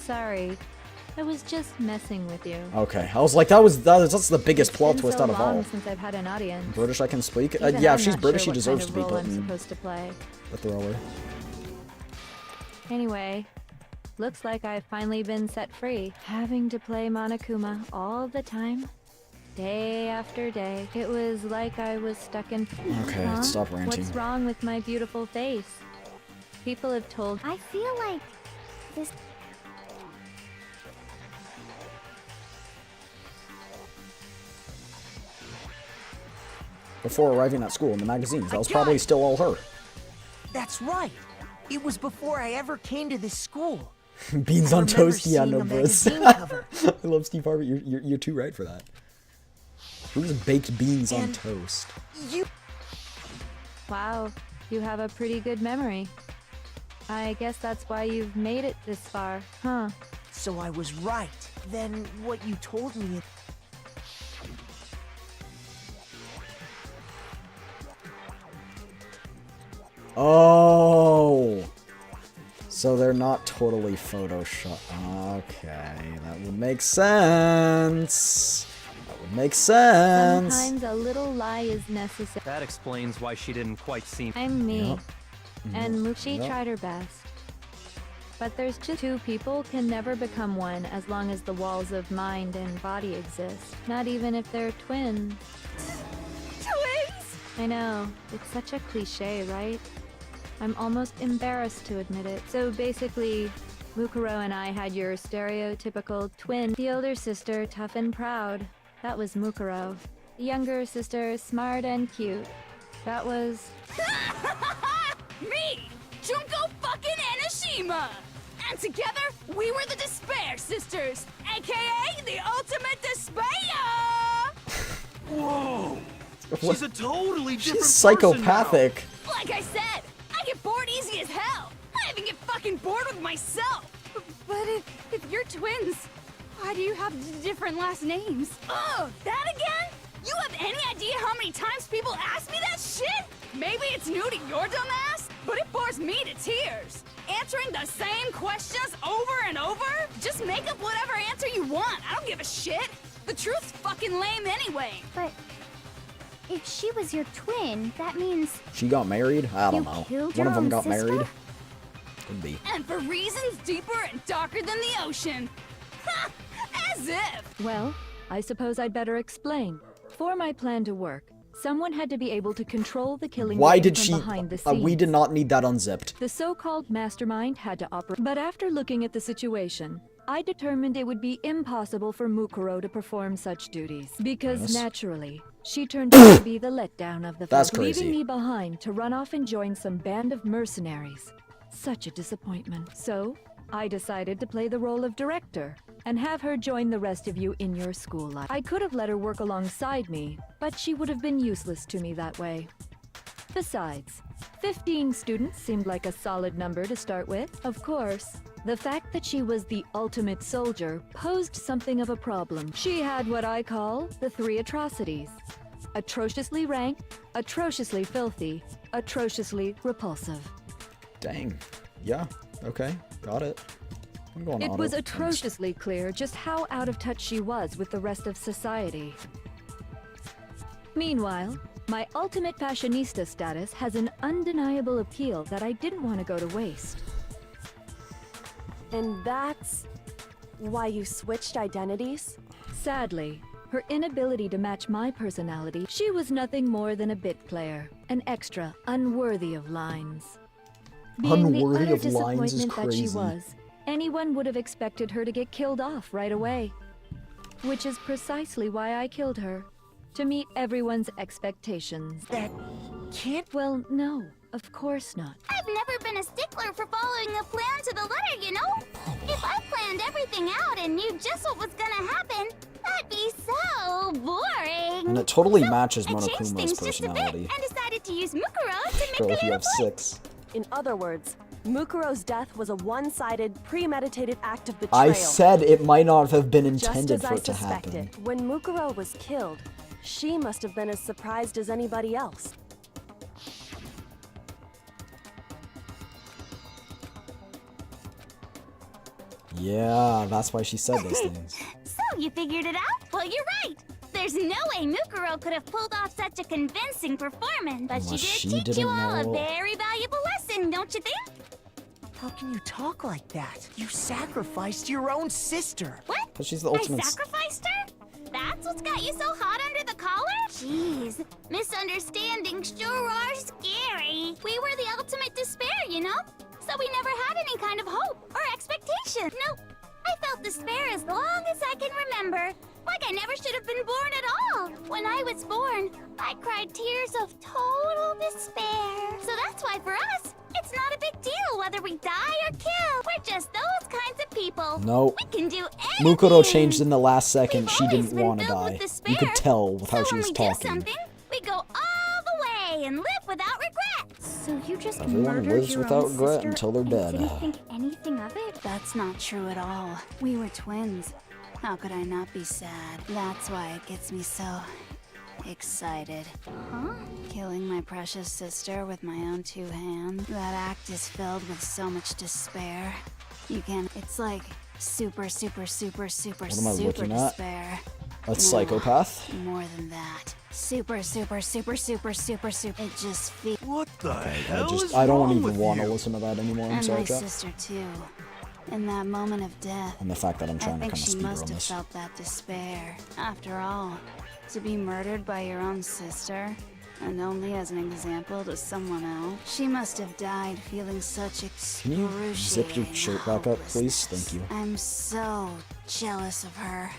Sorry, I was just messing with you. okay. I was like, that's the biggest plot It's twist been out so of all. long since I've had an audience. British, I can speak. Even Yeah, I'm if she's not British, sure she what deserves to kind be of put role I'm in supposed to play. the thrower. Anyway, looks like I've finally been set free. Having to play Monokuma all the time, day after day. It was like I was stuck in... Okay, Huh? stop ranting. What's wrong with my beautiful face? People have told... I feel like this... Before arriving at school in the magazines, that was got probably it. still all her. That's right! It was before I ever came to this school. Beans I on remember toast, yeah, seeing no a bliss. magazine cover. I love Steve Harvey. You're too right for that. Who's baked beans on And- toast? You... Wow, you have a pretty good memory. I guess that's why you've made it this far, huh? So I was right. Then what you told me... Oh! So they're not totally Photoshop. Okay, that would make sense. That would make sense. Sometimes a little lie is necessary. That explains why she didn't quite see. I'm me, Yep. and Mushi Yep. tried her best. But there's just two people can never become one as long as the walls of mind and body exist. Not even if they're twins. Twins! I know, it's such a cliche, right? I'm almost embarrassed to admit it. So basically, Mukuro and I had your stereotypical twin. The older sister, tough and proud. That was Mukuro. The younger sister, smart and cute. That was... Me! Junko fucking Enoshima! And together, we were the Despair Sisters, aka the Ultimate Despair! Whoa! What? She's a totally different She's person psychopathic. Like I said, I get bored easy as hell. I even get fucking bored with myself. But if you're twins, why do you have different last names? Oh, that again? You have any idea how many times people ask me that shit? Maybe it's new to your dumb ass, but it bores me to tears. Answering the same questions over and over? Just make up whatever answer you want. I don't give a shit. The truth's fucking lame anyway. But if she was your twin, that means She got married? I don't You know. killed One your of them own got sister? married? Could be. And for reasons deeper and darker than the ocean. Ha! As if! Well, I suppose I'd better explain. For my plan to work, someone had to be able to control the killing Why victim did from she... behind the scenes. we did not need that unzipped. The so-called mastermind had to operate. But after looking at the situation, I determined it would be impossible for Mukuro to perform such duties. Because Yes. naturally, she turned out to be the letdown of the That's film, crazy. leaving me behind to run off and join some band of mercenaries. Such a disappointment. So, I decided to play the role of director and have her join the rest of you in your school life. I could have let her work alongside me, but she would have been useless to me that way. Besides, 15 students seemed like a solid number to start with. Of course, the fact that she was the ultimate soldier posed something of a problem. She had what I call the 3 atrocities. Atrociously rank, atrociously filthy, atrociously repulsive. Dang. Yeah. Okay. Got it. I'm going It auto. was Thanks. atrociously clear just how out of touch she was with the rest of society. Meanwhile, my ultimate fashionista status has an undeniable appeal that I didn't want to go to waste. And that's why you switched identities? Sadly, her inability to match my personality, she was nothing more than a bit player, an extra unworthy of lines. Being Unworthy the utter of lines is disappointment that she crazy. was, anyone would have expected her to get killed off right away. Which is precisely why I killed her. To meet everyone's expectations. That can't... Well, no, of course not. I've never been a stickler for following a plan to the letter, you know? If I planned everything out and knew just what was gonna happen, that'd be so boring. And it totally matches I changed Monokuma's things just a bit personality. and decided to use Mukuro to make Girl, a if you little have 6. In other words, Mukuro's death was a one-sided, premeditated act of betrayal. I said it might not have been Just intended as for I it to happen. suspected, when Mukuro was killed, she must have been as surprised as anybody else. Yeah, that's why she said those things. So, you figured it out? Well, you're right. There's no way Mukuro could have pulled off such a convincing performance. But Unless she she did teach you didn't all know. a very valuable lesson, don't you think? How can you talk like that? You sacrificed your own sister. What? Because she's the I ultimate... sacrificed her? That's what's got you so hot under the collar? Jeez, misunderstandings sure are scary. We were the ultimate despair, you know? So we never had any kind of hope or expectation. Nope. I felt despair as long as I can remember. Like I never should have been born at all. When I was born, I cried tears of total despair. So that's why for us, it's not a big deal whether we die or kill. We're just those kinds of people. Nope. We can do anything. Mukuro changed in the last second. She always didn't been want to filled die. with You could despair. tell with how So she when was we do talking. something, we go all the way and live without regret. So you just Everyone murdered lives your without own regret sister until they're and dead. didn't think anything of it? That's not true at all. We were twins. How could I not be sad? That's why it gets me so excited. Huh? Killing my precious sister with my own 2 hands. That act is filled with so much despair. You can, it's like super, super, super, super, What am I super looking at? despair. A No, psychopath? More than that. Super, super, super, super, super, super. It just feels. What the I hell is don't wrong even with want to you? listen to that anymore. I'm And sorry, my chat. sister too. In that moment of death. And the fact that I'm I trying to think kind of she speed must run have this. felt that despair. After all, to be murdered by your own sister, and only as an example to someone else, she must have died feeling such Can you excruciating zip your shirt back up, please? Thank you. I'm so jealous of her.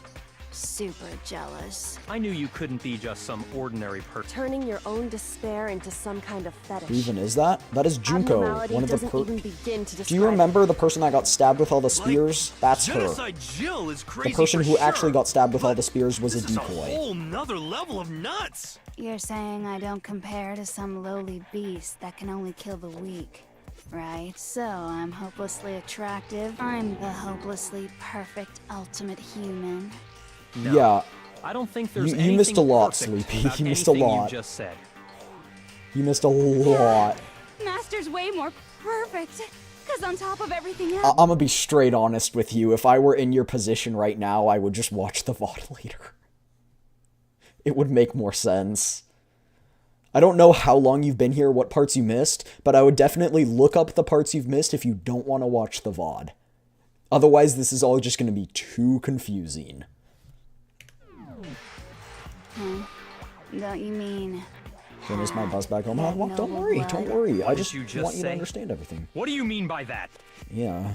Super jealous. I knew you couldn't be just some ordinary person. Turning your own despair into some kind of fetish. Who even is that? That is Junko, Abnormality one of the doesn't even begin to Do you describe remember the person that got stabbed with all the spears? That's her. Genocide Jill is crazy The person for who sure, actually got stabbed with all the spears was a this is a decoy. whole nother level of nuts. You're saying I don't compare to some lowly beast that can only kill the weak, right? So I'm hopelessly attractive. I'm the hopelessly perfect ultimate human. No. Yeah. I don't think there's You anything missed a lot, perfect Sleepy. about You missed a anything lot. You just said. You missed a lot. Master's way more perfect. Because on top of everything I'm else, gonna be straight honest with you. If I were in your position right now, I would just watch the VOD later. It would make more sense. I don't know how long you've been here, what parts you missed, but I would definitely look up the parts you've missed if you don't want to watch the VOD. Otherwise, this is all just going to be too confusing. Huh? Don't you mean... So I missed my bus back home. That Well, don't noble worry, blood? don't worry. What I did just you just want you to say? understand everything. What do you mean by that? Yeah.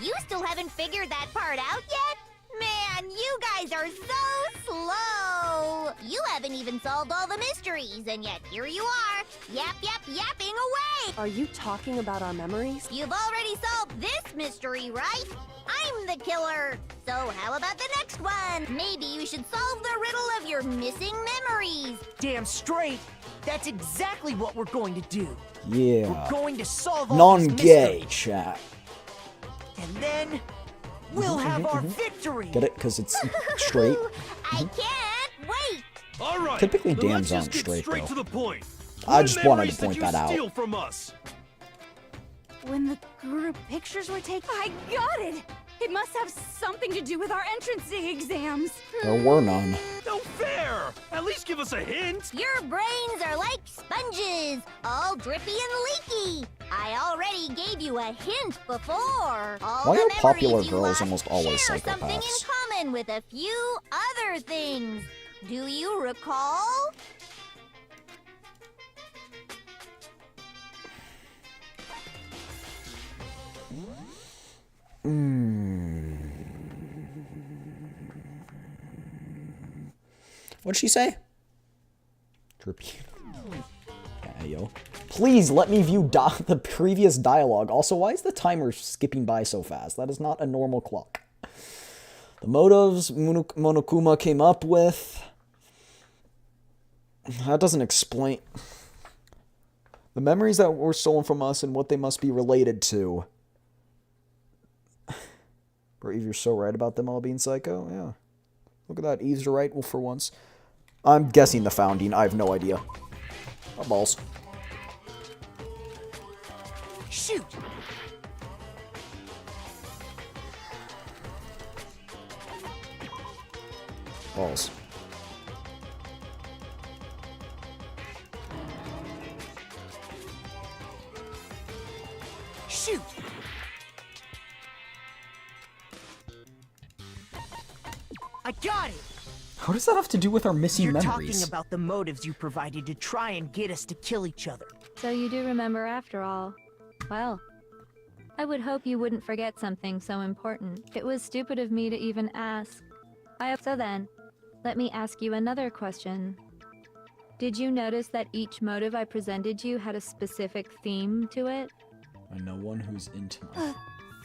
You still haven't figured that part out yet? Man, you guys are so slow! You haven't even solved all the mysteries, and yet here you are, yapping away! Are you talking about our memories? You've already solved this mystery, right? I'm the killer! So how about the next one? Maybe you should solve the riddle of your missing memories! Damn straight. That's exactly what we're going to do. Yeah. We're going to solve all these Non-gay mysteries. chat. And then we'll have our victory. Get it? Because it's straight. I can't wait! All right. Typically, then dams let's aren't just get straight, to though. the point. I What just wanted to memories did point you that out. steal from us? When the group pictures were taken... I got it! It must have something to do with our entrancing exams. There were none. No fair! At least give us a hint! Your brains are like sponges, all drippy and leaky. I already gave you a hint before. All Why the are memories popular you girls lost almost always share something in psychopaths? common with a few other things. Do you recall? What'd she say? Drippy. Yeah, yo. Please let me view the previous dialogue. Also, why is the timer skipping by so fast? That is not a normal clock. The motives Monokuma came up with. That doesn't explain. The memories that were stolen from us and what they must be related to. Brave, you're so right about them all being psycho. Yeah. Look at that. Eve's right for once. I'm guessing the founding. I have no idea. Oh, balls. Shoot! Balls. Shoot! I got it! How does that have to do with our missing You're memories? talking about the motives you provided to try and get us to kill each other. So you do remember after all. Well, I would hope you wouldn't forget something so important. It was stupid of me to even ask. So then, let me ask you another question. Did you notice that each motive I presented you had a specific theme to it? I know one who's into my...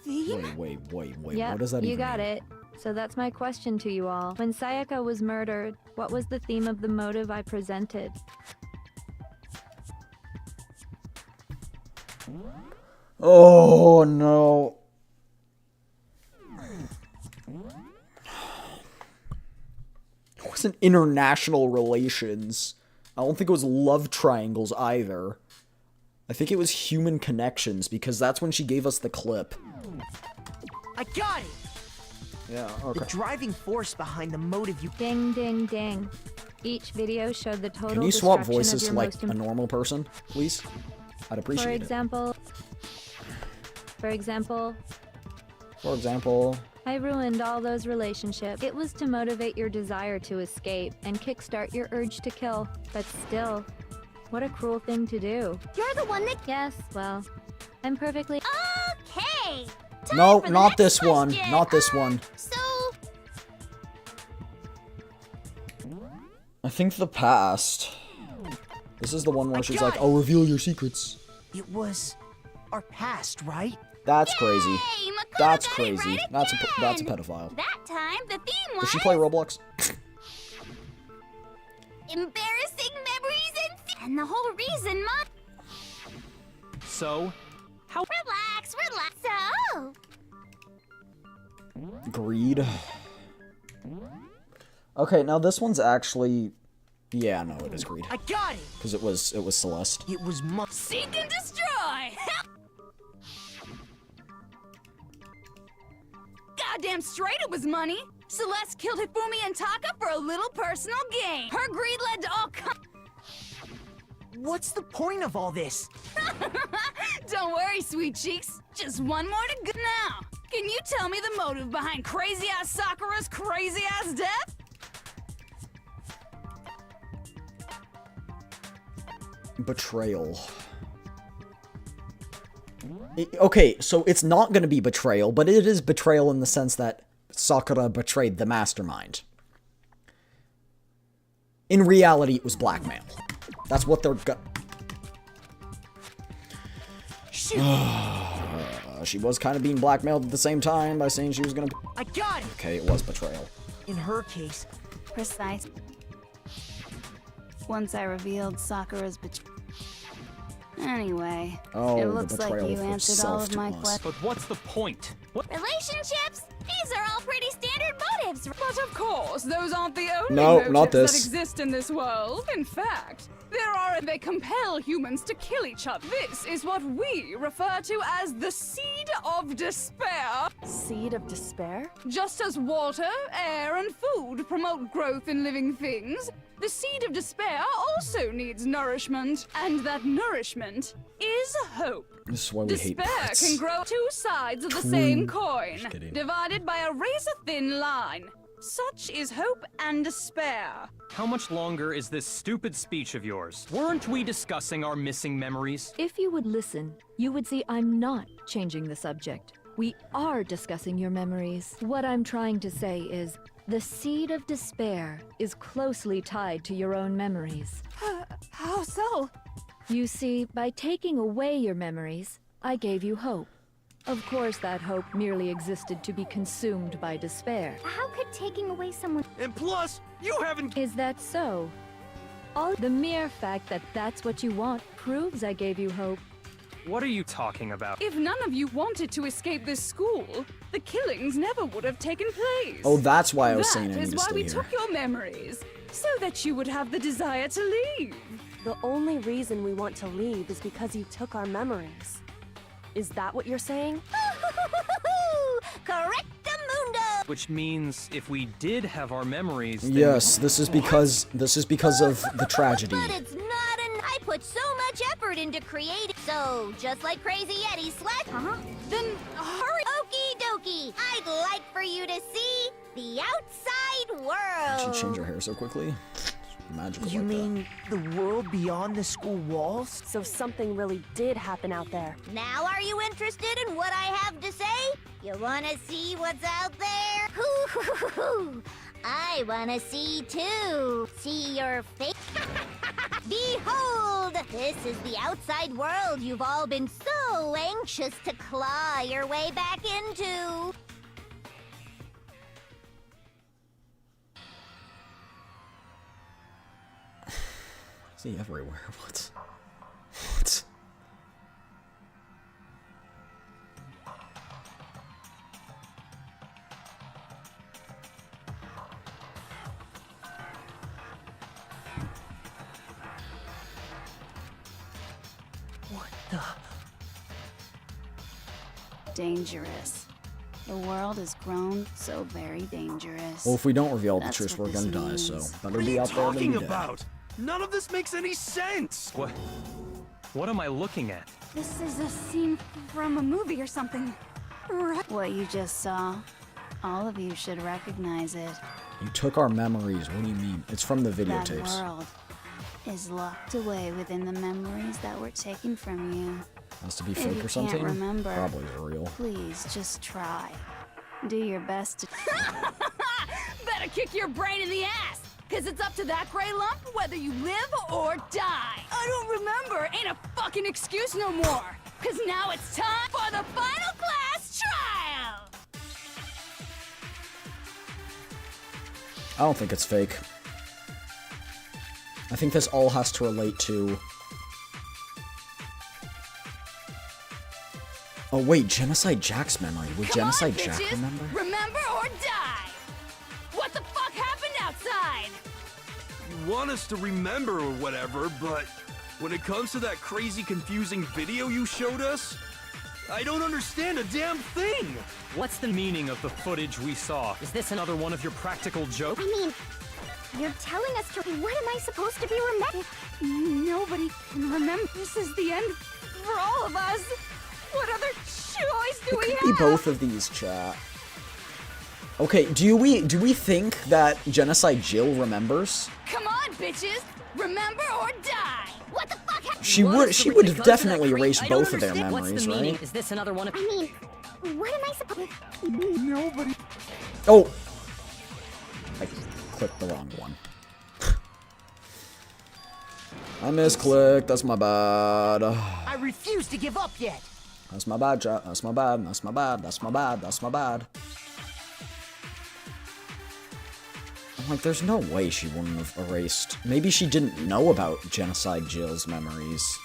Theme? Wait. Yep, What does that you even got mean? it. So that's my question to you all. When Sayaka was murdered, what was the theme of the motive I presented? Oh, no. It wasn't international relations. I don't think it was love triangles either. I think it was human connections, because that's when she gave us the clip. I got it! Yeah, The driving force behind the motive you... Ding, ding, ding. Each video showed the total Can you swap destruction voices of to your like most a normal person, please? I'd appreciate For it. example, I ruined all those relationships. It was to motivate your desire to escape and kickstart your urge to kill. But still, what a cruel thing to do. You're the one that... Yes, well, I'm perfectly... Okay! No, for the not next this one. question. Not this one. So... I think the past. This is the one where I she's got like, it. I'll reveal your secrets. It was our past, right? That's crazy. Hey, Makoto That's got it crazy. right That's a again. pedophile. That time, the theme was... Does she play Roblox? embarrassing memories and the whole reason, Mom... So, how... Relax. So... Greed. Okay, now this one's actually... Yeah, no, it is greed. I got it! Because it was Celeste. It was Seek and destroy! Goddamn straight it was money! Celeste killed Hifumi and Taka for a little personal gain. Her greed led to all What's the point of all this? Don't worry, sweet cheeks. Just one more to go. Now, can you tell me the motive behind crazy-ass Sakura's crazy-ass death? Betrayal. Okay, so it's not going to be betrayal, but it is betrayal in the sense that Sakura betrayed the mastermind. In reality, it was blackmail. That's what they're she was kind of being blackmailed at the same time by saying she was gonna... I got it! Okay, it was betrayal. In her case... Precise. Once I revealed Sakura's betrayal. Anyway, Oh, it looks like you answered all of my questions. But what's the point? What? Relationships? These are all pretty standard motives. But of course, those aren't the only No, motives not this. that exist in this world. In fact, there are they compel humans to kill each other. This is what we refer to as the seed of despair. Seed of despair? Just as water, air, and food promote growth in living things, the seed of despair also needs nourishment, and that nourishment is hope. This is why we hate Despair bots. can grow two sides of the same coin, divided by a razor-thin line. Such is hope and despair. How much longer is this stupid speech of yours? Weren't we discussing our missing memories? If you would listen, you would see I'm not changing the subject. We are discussing your memories. What I'm trying to say is, the seed of despair is closely tied to your own memories. How so? You see, by taking away your memories, I gave you hope. Of course, that hope merely existed to be consumed by despair. How could taking away someone... And plus, you haven't... Is that so? The mere fact that that's what you want proves I gave you hope. What are you talking about? If none of you wanted to escape this school, the killings never would have taken place. Oh, that's why I was saying I That need is to why stay we here. took your memories, so that you would have the desire to leave. The only reason we want to leave is because you took our memories. Is that what you're saying? Correctamundo! Which means if we did have our memories, then Yes, this is because of the tragedy. But it's not I put so much effort into creating. So, just like Crazy Yeti Then hurry. Okie dokie. I'd like for you to see the outside world. Did she change her hair so quickly? It's magical. You like mean the world beyond the school walls? So something really did happen out there. Now are you interested in what I have to say? You wanna see what's out there? Hoo-hoo-hoo-hoo. I wanna see too. See your face. Behold! This is the outside world you've all been so anxious to claw your way back into. that. Is he everywhere? What? What? Dangerous. The world has grown so very dangerous. Well, if we don't reveal the That's truth, what we're gonna this die, so means. better What are be you out there than talking be dead. about? None of this makes any sense! What am I looking at? This is a scene from a movie or something. Right. What you just saw, all of you should recognize it. You took our memories. What do you mean? It's from the That videotapes. world is locked away within the memories that were taken from you. Has to be If fake you or something? can't remember, Probably real. please just try. Do your best to... Better kick your brain in the ass, because it's up to that gray lump whether you live or die. I don't remember ain't a fucking excuse no more, because now it's time for the final class trial. I don't think it's fake. I think this all has to relate to... Oh wait, Genocide Jack's memory. Would Come Genocide on, Jack bitches. remember? Remember or die. What the fuck happened outside? You want us to remember or whatever, but when it comes to that crazy confusing video you showed us, I don't understand a damn thing! What's the meaning of the footage we saw? Is this another one of your practical jokes? I mean, You're telling us to. What am I supposed to be remembering? Nobody can remember. This is the end for all of us. What other choice do we It have? could be both of these, chat. Okay, do we think that Genocide Jill remembers? Come on, bitches! Remember or die! What the fuck happened? She would definitely erase both of their memories, right? Is this another one of... I mean, what am I supposed to... Nobody. Oh! I clicked the wrong one. I misclicked, that's my bad. I refuse to give up yet. That's my bad, chat. That's my bad, that's my bad, that's my bad, that's my bad. I'm like, there's no way she wouldn't have erased. Maybe she didn't know about Genocide Jill's memories.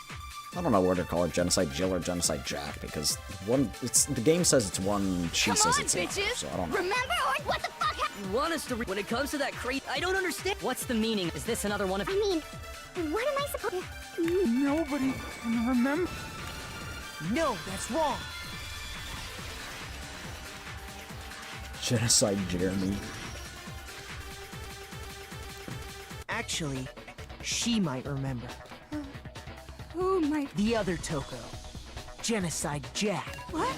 I don't know whether to call it Genocide Jill or Genocide Jack, because the game says it's one, she says it's another, so I don't know. Remember or what the fuck happened? You want us to when it comes to that crate, I don't understand. What's the meaning? Is this another one of... I mean, what am I supposed to... Nobody can remember. No, that's wrong. Genocide Jeremy. Actually, she might remember. Who might... The other Toko. Genocide Jack. What?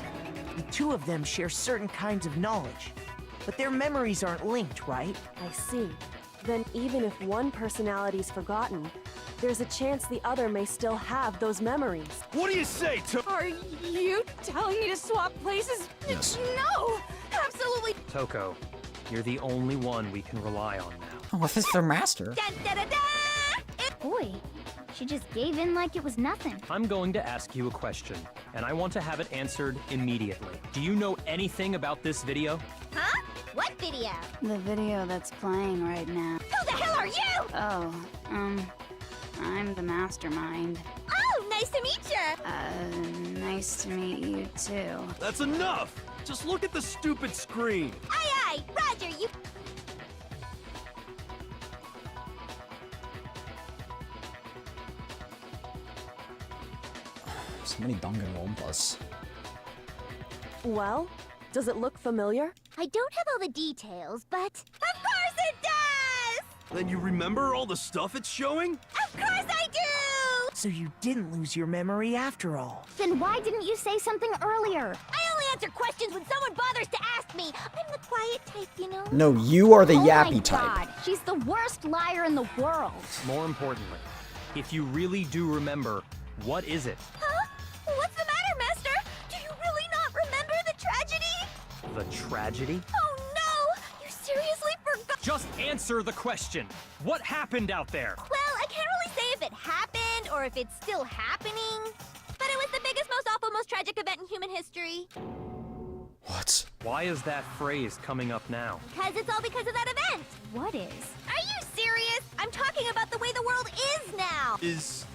The two of them share certain kinds of knowledge. But their memories aren't linked, right? I see. Then even if one personality's forgotten, there's a chance the other may still have those memories. What do you say, Are you telling me to swap places? Yes. No! Absolutely... Toko, you're the only one we can rely on now. Oh, if it's their master. Da, da, da, da! Boy, she just gave in like it was nothing. I'm going to ask you a question, and I want to have it answered immediately. Do you know anything about this video? Huh? What video? The video that's playing right now. Who the hell are you? Oh, I'm the mastermind. Oh, nice to meet you. Nice to meet you too. That's enough! Just look at the stupid screen! Aye, aye, Roger, you... So many Danganronpas. Well, does it look familiar? I don't have all the details, but... Of course it does! Then you remember all the stuff it's showing? Of course I do! So you didn't lose your memory after all. Then why didn't you say something earlier? I only answer questions when someone bothers to ask me. I'm the quiet type, you know? No, you are the Oh yappy my type. God, she's the worst liar in the world. More importantly, if you really do remember, what is it? Huh? What's the matter, Master? Do you really not remember the tragedy? The tragedy? Oh no! You seriously forgot? Just answer the question. What happened out there? Well, I can't really say if it happened or if it's still happening. But it was the biggest, most awful, most tragic event in human history. What? Why is that phrase coming up now? Because it's all because of that event. What is? Are you serious? I'm talking about the way the world is now. Is...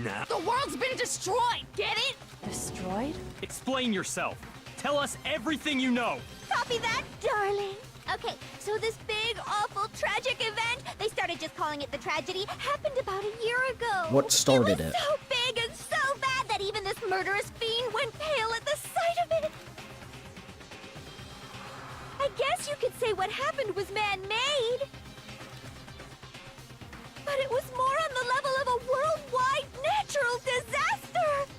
now? The world's been destroyed, get it? Destroyed? Explain yourself. Tell us everything you know. Copy that, darling. Okay, so this big, awful, tragic event, they started just calling it the tragedy, happened about a year ago. What started it? it? Was so big and so bad that even this murderous fiend went pale at the sight of it. I guess you could say what happened was man-made. But it was more on the level of a worldwide natural disaster.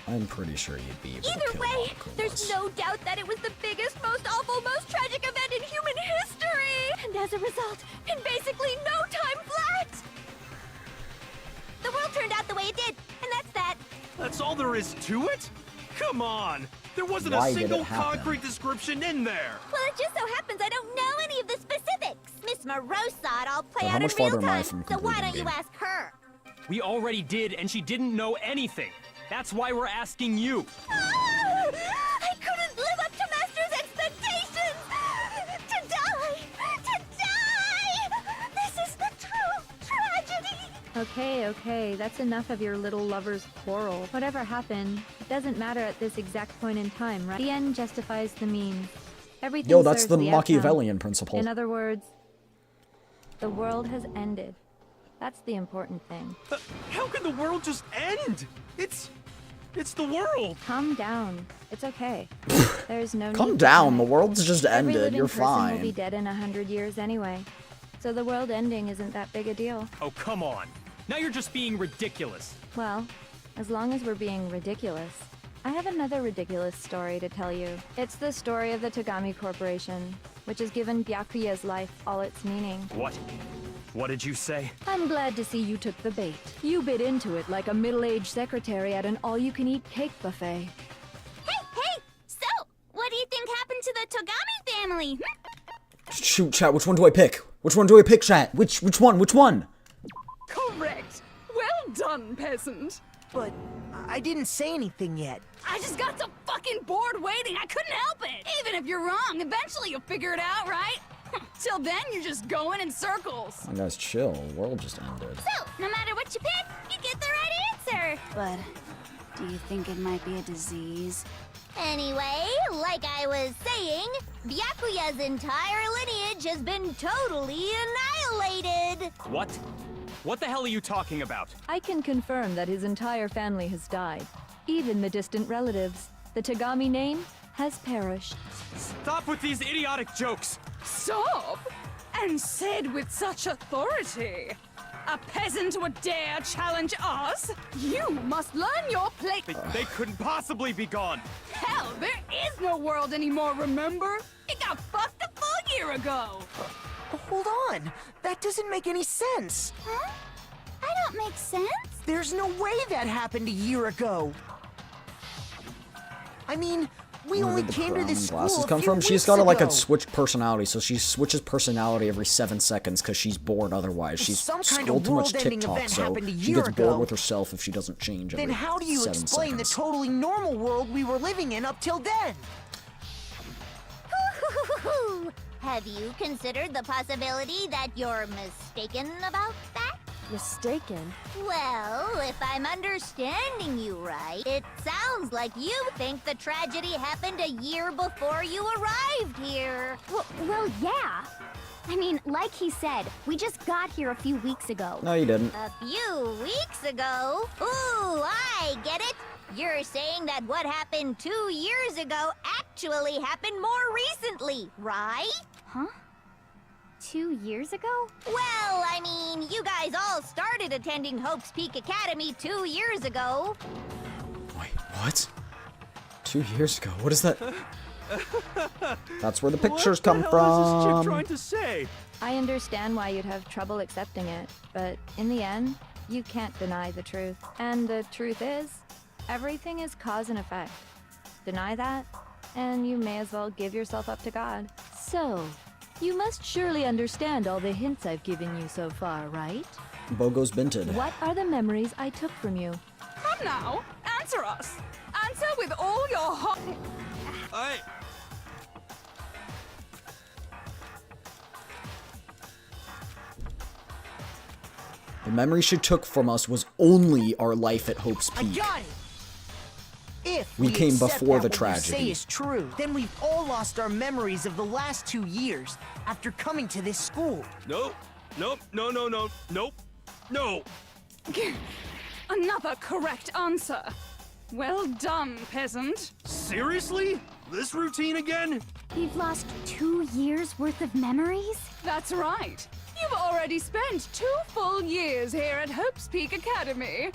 I'm pretty sure you'd be able to Either kill way, Monaco there's was. no doubt that it was the biggest, most awful, most tragic event in human history! And as a result, in basically no time flat! The world turned out the way it did, and that's that. That's all there is to it? Come on! There wasn't Why a did it single happen? concrete description in there! Well, it just so happens I don't know any of the specifics. Miss Moreau saw it all play So how out in much real farther am I time, from so why completing don't you game? ask her? We already did, and she didn't know anything. That's why we're asking you. Ah! I couldn't live up to Master's expectations! To die! To die! This is the true tragedy! Okay, that's enough of your little lover's quarrel. Whatever happened, it doesn't matter at this exact point in time, right? The end justifies the means. Everything Yo, that's serves the outcome. Machiavellian principle. In other words, the world has ended. That's the important thing. How can the world just end? It's the world! Calm down. It's okay. There's no need Calm to down, the panic. world's just Every ended, living you're person will be fine. dead in 100 years anyway. so the world ending isn't that big a deal. Oh, come on. Now you're just being ridiculous. Well, as long as we're being ridiculous. I have another ridiculous story to tell you. It's the story of the Tagami Corporation, which has given Byakuya's life all its meaning. What? What did you say? I'm glad to see you took the bait. You bit into it like a middle-aged secretary at an all-you-can-eat cake buffet. Hey! So, what do you think happened to the Togami family? Shoot, chat, which one do I pick? Which one do I pick, chat? Which one? Which one? Correct. Well done, peasant. But I didn't say anything yet. I just got so fucking bored waiting, I couldn't help it. Even if you're wrong, eventually you'll figure it out, right? Till then, you're just going in circles. Oh, guys, chill. The world just ended. So, no matter what you pick, you get the right answer. But do you think it might be a disease? Anyway, like I was saying, Byakuya's entire lineage has been totally annihilated. What? What the hell are you talking about? I can confirm that his entire family has died. Even the distant relatives. The Tagami name has perished. Stop with these idiotic jokes! Stop! And said with such authority. A peasant would dare challenge us? You must learn your place. They couldn't possibly be gone. Hell, there is no world anymore, remember? It got fucked a full year ago. Hold on. That doesn't make any sense. Huh? I don't make sense. There's no way that happened a year ago. I mean, we Where only did the came to crown this glasses school a come few from? She's weeks got like ago. a switched personality, so she switches personality every 7 seconds because she's bored otherwise. She's Some kind scrolled of too much world-ending TikTok, event so happened a she year gets bored ago. with herself if she doesn't change every Then how do you 7 explain seconds. the totally normal world we were living in up till then? Have you considered the possibility that you're mistaken about that? Mistaken? Well, if I'm understanding you right, it sounds like you think the tragedy happened a year before you arrived here. Well, yeah. I mean, like he said, we just got here a few weeks ago. No, you didn't. A few weeks ago? Ooh, I get it. You're saying that what happened 2 years ago actually happened more recently, right? Huh? 2 years ago? Well, I mean, you guys all started attending Hope's Peak Academy 2 years ago. Wait, what? 2 years ago? What is that? That's where the pictures come What the hell is this chick from. trying to say? I understand why you'd have trouble accepting it, but in the end, you can't deny the truth. And the truth is, everything is cause and effect. Deny that, and you may as well give yourself up to God. So, you must surely understand all the hints I've given you so far, right? Bogo's binted. What are the memories I took from you? Come now, answer us. Answer with all your heart. The memory she took from us was only our life at Hope's I Peak. got it. If We came accept before that the what you say tragedy. is true, then we've all lost our memories of the last 2 years after coming to this school. Nope. Nope. No. No. Another correct answer. Well done, peasant. Seriously? This routine again? You've lost 2 years worth of memories? That's right. You've already spent 2 full years here at Hope's Peak Academy.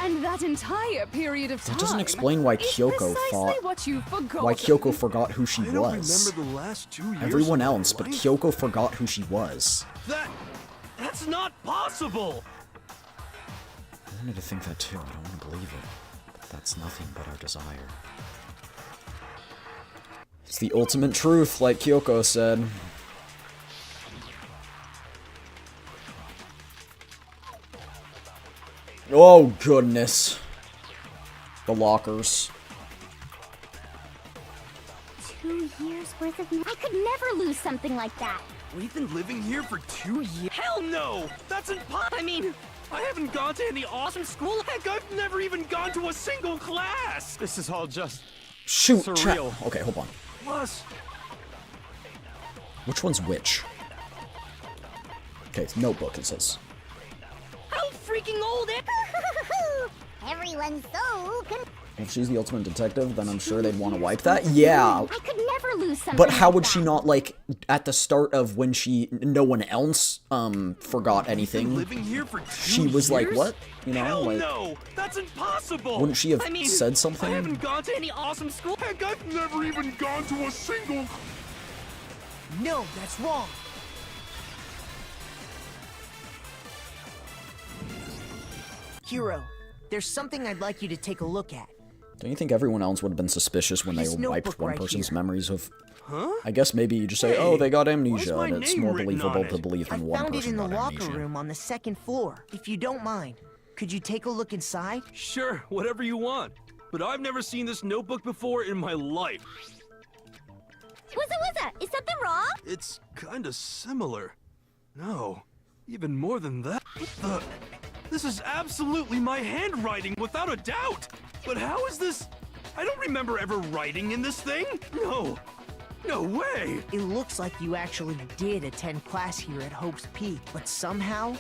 And that entire period of time That doesn't explain why is Kyoko precisely thought- what you forgot. Why Kyoko forgot who she I don't was. remember the last 2 years. Everyone of my else, but life. Kyoko forgot who she was. That's not possible. I wanted to think that too. I don't want to believe it. But that's nothing but our desire. It's the ultimate truth, like Kyoko said. Oh, goodness. The lockers. 2 years worth of I could never lose something like that. We've been living here for 2 years. Hell no! That's impossible. I mean, I haven't gone to any awesome school. Heck, I've never even gone to a single class. This is all just Shoot, chat. surreal. Okay, hold on. Plus, Which one's which? Okay, it's notebook, it says. How freaking old it? Everyone's so If she's the ultimate detective, then I'm sure they'd want to wipe that. Yeah. I could never never lose something. But how like would that. she not, like, at the start of when no one else, forgot anything, Living here for 2 she was like, years? what? You know, Hell like, no! That's impossible! wouldn't she have I mean, said something? I haven't gone to any awesome school. Heck, I've never even gone to a single... No, that's wrong. Hero, there's something I'd like you to take a look at. Don't you think everyone else would have been suspicious when they This wiped notebook one right person's here. memories of... Huh? I guess maybe you just say, Hey, oh, they got why is amnesia, my and it's name more written believable on to it? believe I than one found it person in the got locker amnesia. room on the second floor. If you don't mind, could you take a look inside? Sure, whatever you want. But I've never seen this notebook before in my life. What's Is something wrong? It's kinda similar. No, even more than that. What the? This is absolutely my handwriting, without a doubt! But how is this? I don't remember ever writing in this thing! No! No way! It looks like you actually did attend class here at Hope's Peak, but somehow,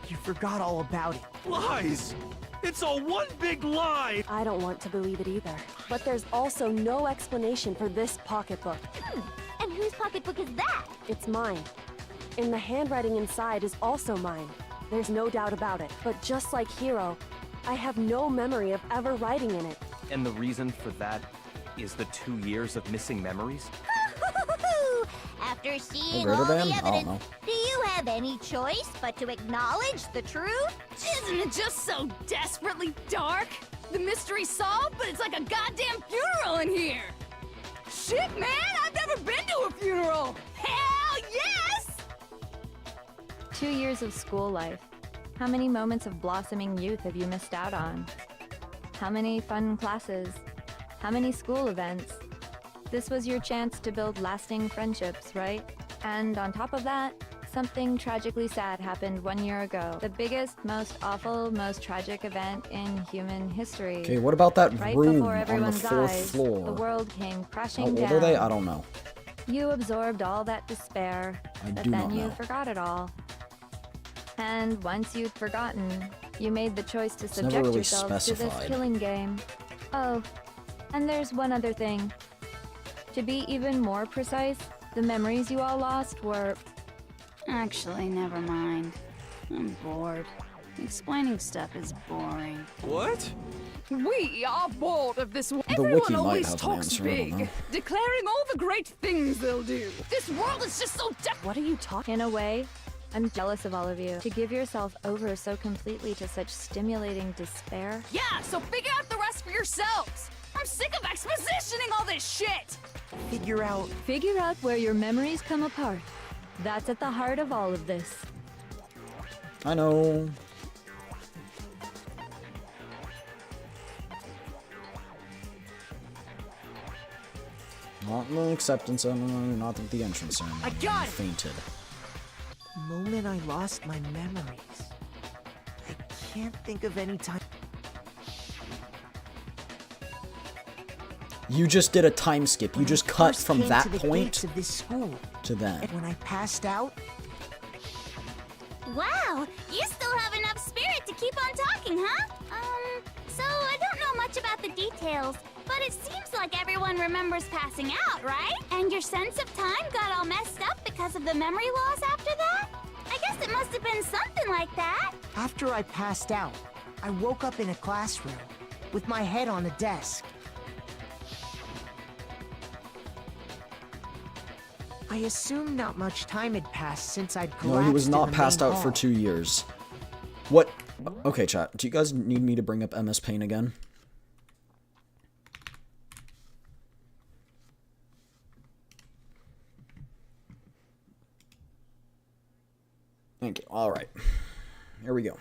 you forgot all about it. Lies! It's all one big lie! I don't want to believe it either. But there's also no explanation for this pocketbook. And whose pocketbook is that? It's mine. And the handwriting inside is also mine. There's no doubt about it. But just like Hero, I have no memory of ever writing in it. And the reason for that is the 2 years of missing memories? After seeing River all the Band? I don't evidence, know. do you have any choice but to acknowledge the truth? Isn't it just so desperately dark? The mystery's solved, but it's like a goddamn funeral in here! Shit, man! I've never been to a funeral! Hell yes! 2 years of school life. How many moments of blossoming youth have you missed out on? How many fun classes? How many school events? This was your chance to build lasting friendships, right? And on top of that, something tragically sad happened 1 year ago. The biggest, most awful, most tragic event in human history. Okay, what about that Right room before on the everyone's 4th eyes, floor? the world came crashing How old down. are they? I don't know. You absorbed all that despair, I but do then not you know. forgot it all. And once you'd forgotten, you made the choice to never subject really yourselves to this specified. killing game. Oh, and there's one other thing. To be even more precise, the memories you all lost were... Actually, never mind. I'm bored. Explaining stuff is boring. What? We are bored of this world. The Everyone wiki might always have an talks answer, I don't big, know. declaring all the great things they'll do. This world is just so What are you talking? In a way, I'm jealous of all of you. To give yourself over so completely to such stimulating despair. Yeah, so figure out the rest for yourselves. I'm sick of expositioning all this shit. Figure out where your memories come apart. That's at the heart of all of this. I know. Not the acceptance ceremony, not the entrance ceremony. I got it! Fainted. moment I lost my memories. I can't think of any time. You just did a time skip. You just cut First from came that to the point gates of this school. to then. And when I passed out, Wow, you still have enough spirit to keep on talking, huh? So I don't know much about the details, but it seems like everyone remembers passing out, right? And your sense of time got all messed up because of the memory loss after that? I guess it must have been something like that. after I passed out, I woke up in a classroom with my head on a desk. I assumed not much time had passed since I'd collapsed No, he was in not the passed main out for hall. 2 years. What? Okay, chat. Do you guys need me to bring up MS Paint again? Thank you. All right. Here we go.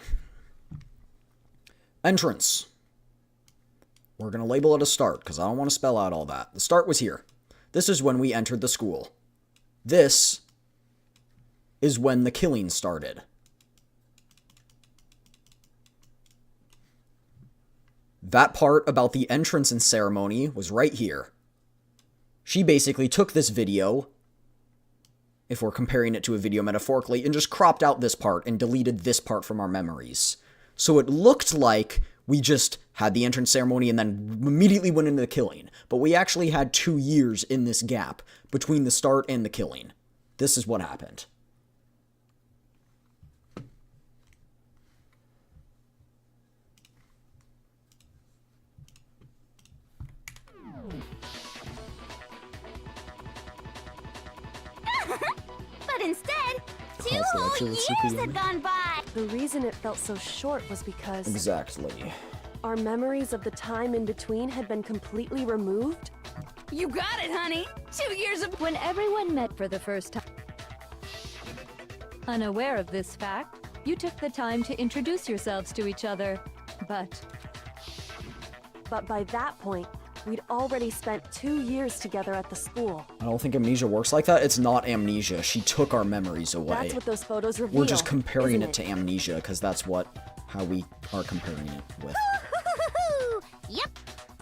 Entrance. We're going to label it a start because I don't want to spell out all that. The start was here. This is when we entered the school. This is when the killing started. That part about the entrance and ceremony was right here. She basically took this video, if we're comparing it to a video metaphorically, and just cropped out this part and deleted this part from our memories. So it looked like We just had the entrance ceremony and then immediately went into the killing. But we actually had 2 years in this gap between the start and the killing. This is what happened. But instead, 2 whole years had gone by. The reason it felt so short was because Exactly. our memories of the time in between had been completely removed. You got it, honey. 2 years of. When everyone met for the first time, unaware of this fact, you took the time to introduce yourselves to each other. But by that point, we'd already spent 2 years together at the school. I don't think amnesia works like that. It's not amnesia. She took our memories away. That's what those photos reveal. We're just comparing isn't it to amnesia because that's how we are comparing it with. Yep,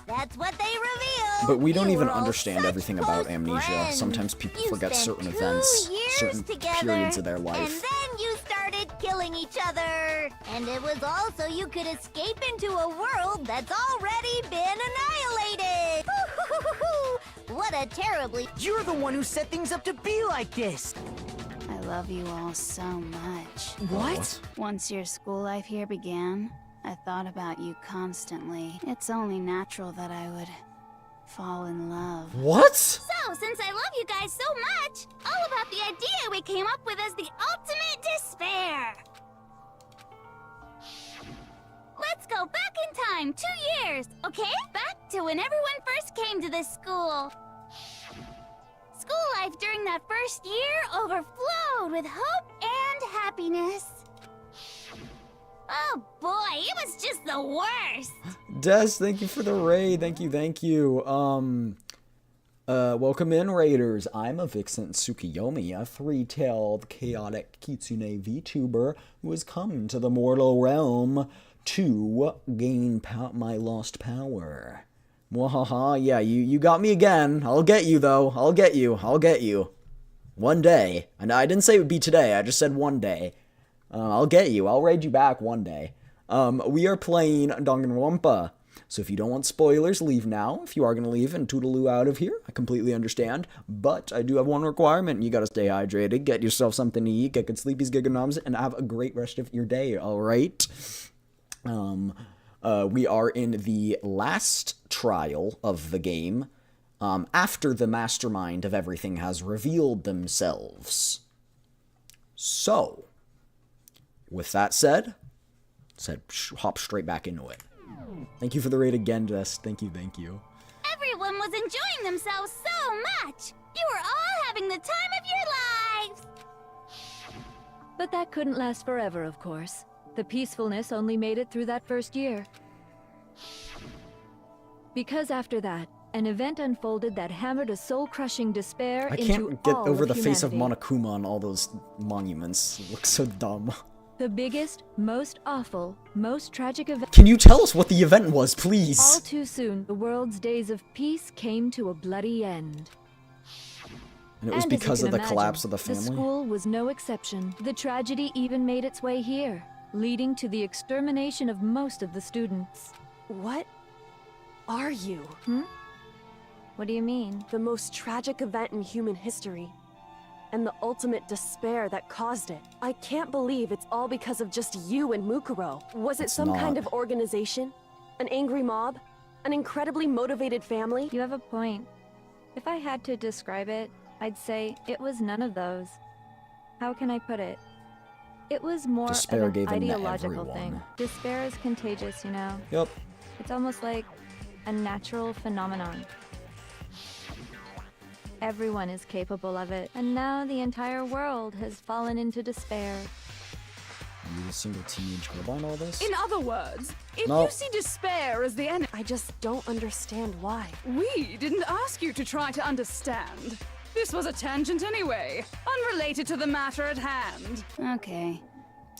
that's what they reveal. But we don't You even were all understand such everything about close amnesia. friends. Sometimes people You forget spent certain 2 events, years certain together, periods of their and life. then you started killing each other. And it was all so you could escape into a world that's already been annihilated. What a terribly... You're the one who set things up to be like this. I love you all so much. What? Once your school life here began, I thought about you constantly. It's only natural that I would fall in love. What? So, since I love you guys so much, all about the idea we came up with as the ultimate despair. Let's go back in time 2 years, okay? Back to when everyone first came to this school. School life during that first year overflowed with hope and happiness. Oh boy, it was just the worst. Des, thank you for the raid. Thank you. Welcome in, Raiders. I'm a Vixen Tsukiyomi, a 3-tailed chaotic kitsune VTuber who has come to the mortal realm to gain my lost power. Mwahaha, yeah, you got me again. I'll get you, though. I'll get you. One day. And I didn't say it would be today, I just said one day. I'll get you. I'll raid you back one day. We are playing Danganronpa. So if you don't want spoilers, leave now. If you are going to leave and toodaloo out of here, I completely understand. But I do have one requirement. You got to stay hydrated, get yourself something to eat, get good sleepies, get good noms, and have a great rest of your day, alright? We are in the last trial of the game, after the mastermind of everything has revealed themselves. So, with that said, hop straight back into it. Thank you for the raid again, Jess. Thank you. Everyone was enjoying themselves so much. You were all having the time of your lives. But that couldn't last forever, of course. The peacefulness only made it through that first year. Because after that, an event unfolded that hammered a soul-crushing despair into all of humanity. I can't get over the face of Monokuma on all those monuments. It looks so dumb. The biggest, most awful, most tragic event. Can you tell us what the event was, please? All too soon, the world's days of peace came to a bloody end. And it was because of the collapse of the family? The school was no exception. The tragedy even made its way here, leading to the extermination of most of the students. What are you? What do you mean? The most tragic event in human history. And the ultimate despair that caused it. I can't believe it's all because of just you and Mukuro. Was it some kind of organization? An angry mob? An incredibly motivated family? You have a point. If I had to describe it, I'd say it was none of those. How can I put it? It was more Despair of an gave in to ideological everyone. thing. Despair is contagious, you know? Yep. It's almost like a natural phenomenon. Everyone is capable of it, and now the entire world has fallen into despair. Are you a single teenage girl behind all this? In other words, if No. you see despair as the enemy, I just don't understand why. we didn't ask you to try to understand. This was a tangent anyway, unrelated to the matter at hand. Okay.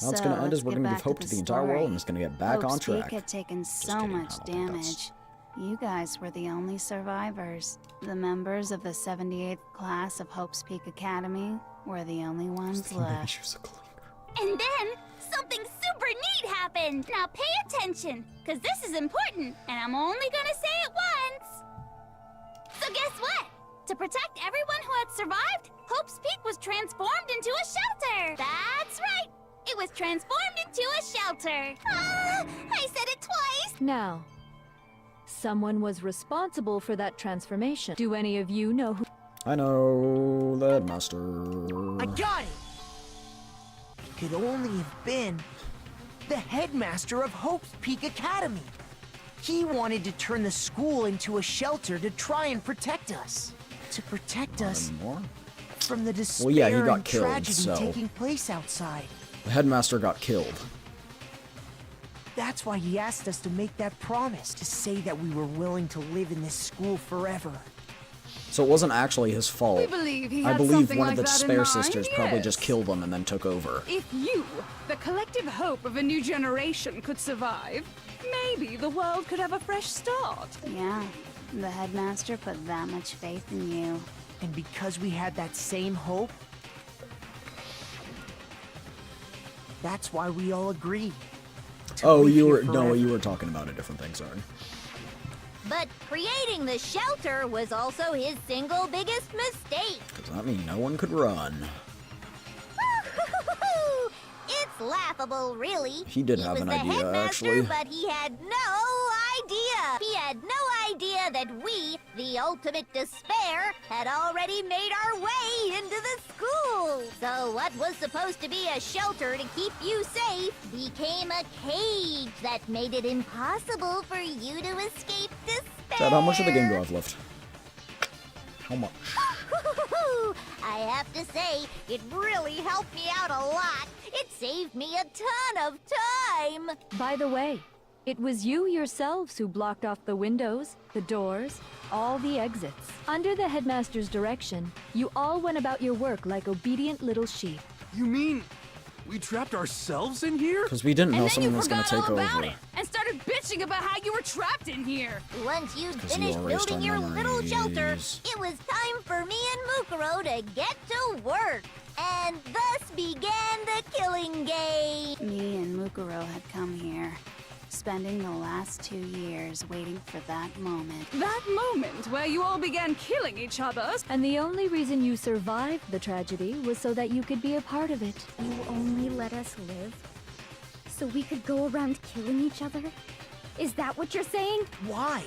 How it's gonna end is we're gonna give hope to the entire world and it's gonna get back on Hope's track. Peak had taken so kidding, much I don't think that's- damage. You guys were the only survivors. The members of the 78th class of Hope's Peak Academy were the only ones left. And then, something super neat happened. Now pay attention, because this is important, and I'm only gonna say it once. So guess what? To protect everyone who had survived, Hope's Peak was transformed into a shelter. That's right. It was transformed into a shelter. Ah, I said it twice. Now, someone was responsible for that transformation. Do any of you know who? I know, the headmaster. I got it! It could only have been the headmaster of Hope's Peak Academy. He wanted to turn the school into a shelter to try and protect us. To protect us from the despair Well, yeah, he got and killed, tragedy so taking place outside. the headmaster got killed. That's why he asked us to make that promise, to say that we were willing to live in this school forever. So it wasn't actually his fault. We believe he I had believe something one like of the that in Despair mind, sisters probably yes. just killed him and then took over. If you, the collective hope of a new generation, could survive, maybe the world could have a fresh start. Yeah, the headmaster put that much faith in you. And because we had that same hope, that's why we all agreed. Oh, live you here were no, forever. you were talking about a different thing. Sorry. But creating the shelter was also his single biggest mistake. Does that mean no one could run? It's laughable, really. He did have was an the idea, headmaster, actually. but he had no idea. He had no idea that we, the ultimate despair, had already made our way into the school. So what was supposed to be a shelter to keep you safe became a cage that made it impossible for you to escape despair. Chad, how much of the game do I have left? How much? I have to say, it really helped me out a lot. It saved me a ton of time. By the way, it was you yourselves who blocked off the windows, the doors, all the exits. Under the headmaster's direction, you all went about your work like obedient little sheep. You mean we trapped ourselves in here? Because we didn't know And then you someone was going forgot to all take about over. it and started bitching about how you were trapped in here. Once you'd 'cause you finished erased building our your little shelter, memories. it was time for me and Mukuro to get to work. And thus began the killing game. Me and Mukuro had come here, spending the last 2 years waiting for that moment. That moment where you all began killing each other. And the only reason you survived the tragedy was so that you could be a part of it. You only let us live so we could go around killing each other? Is that what you're saying? Why?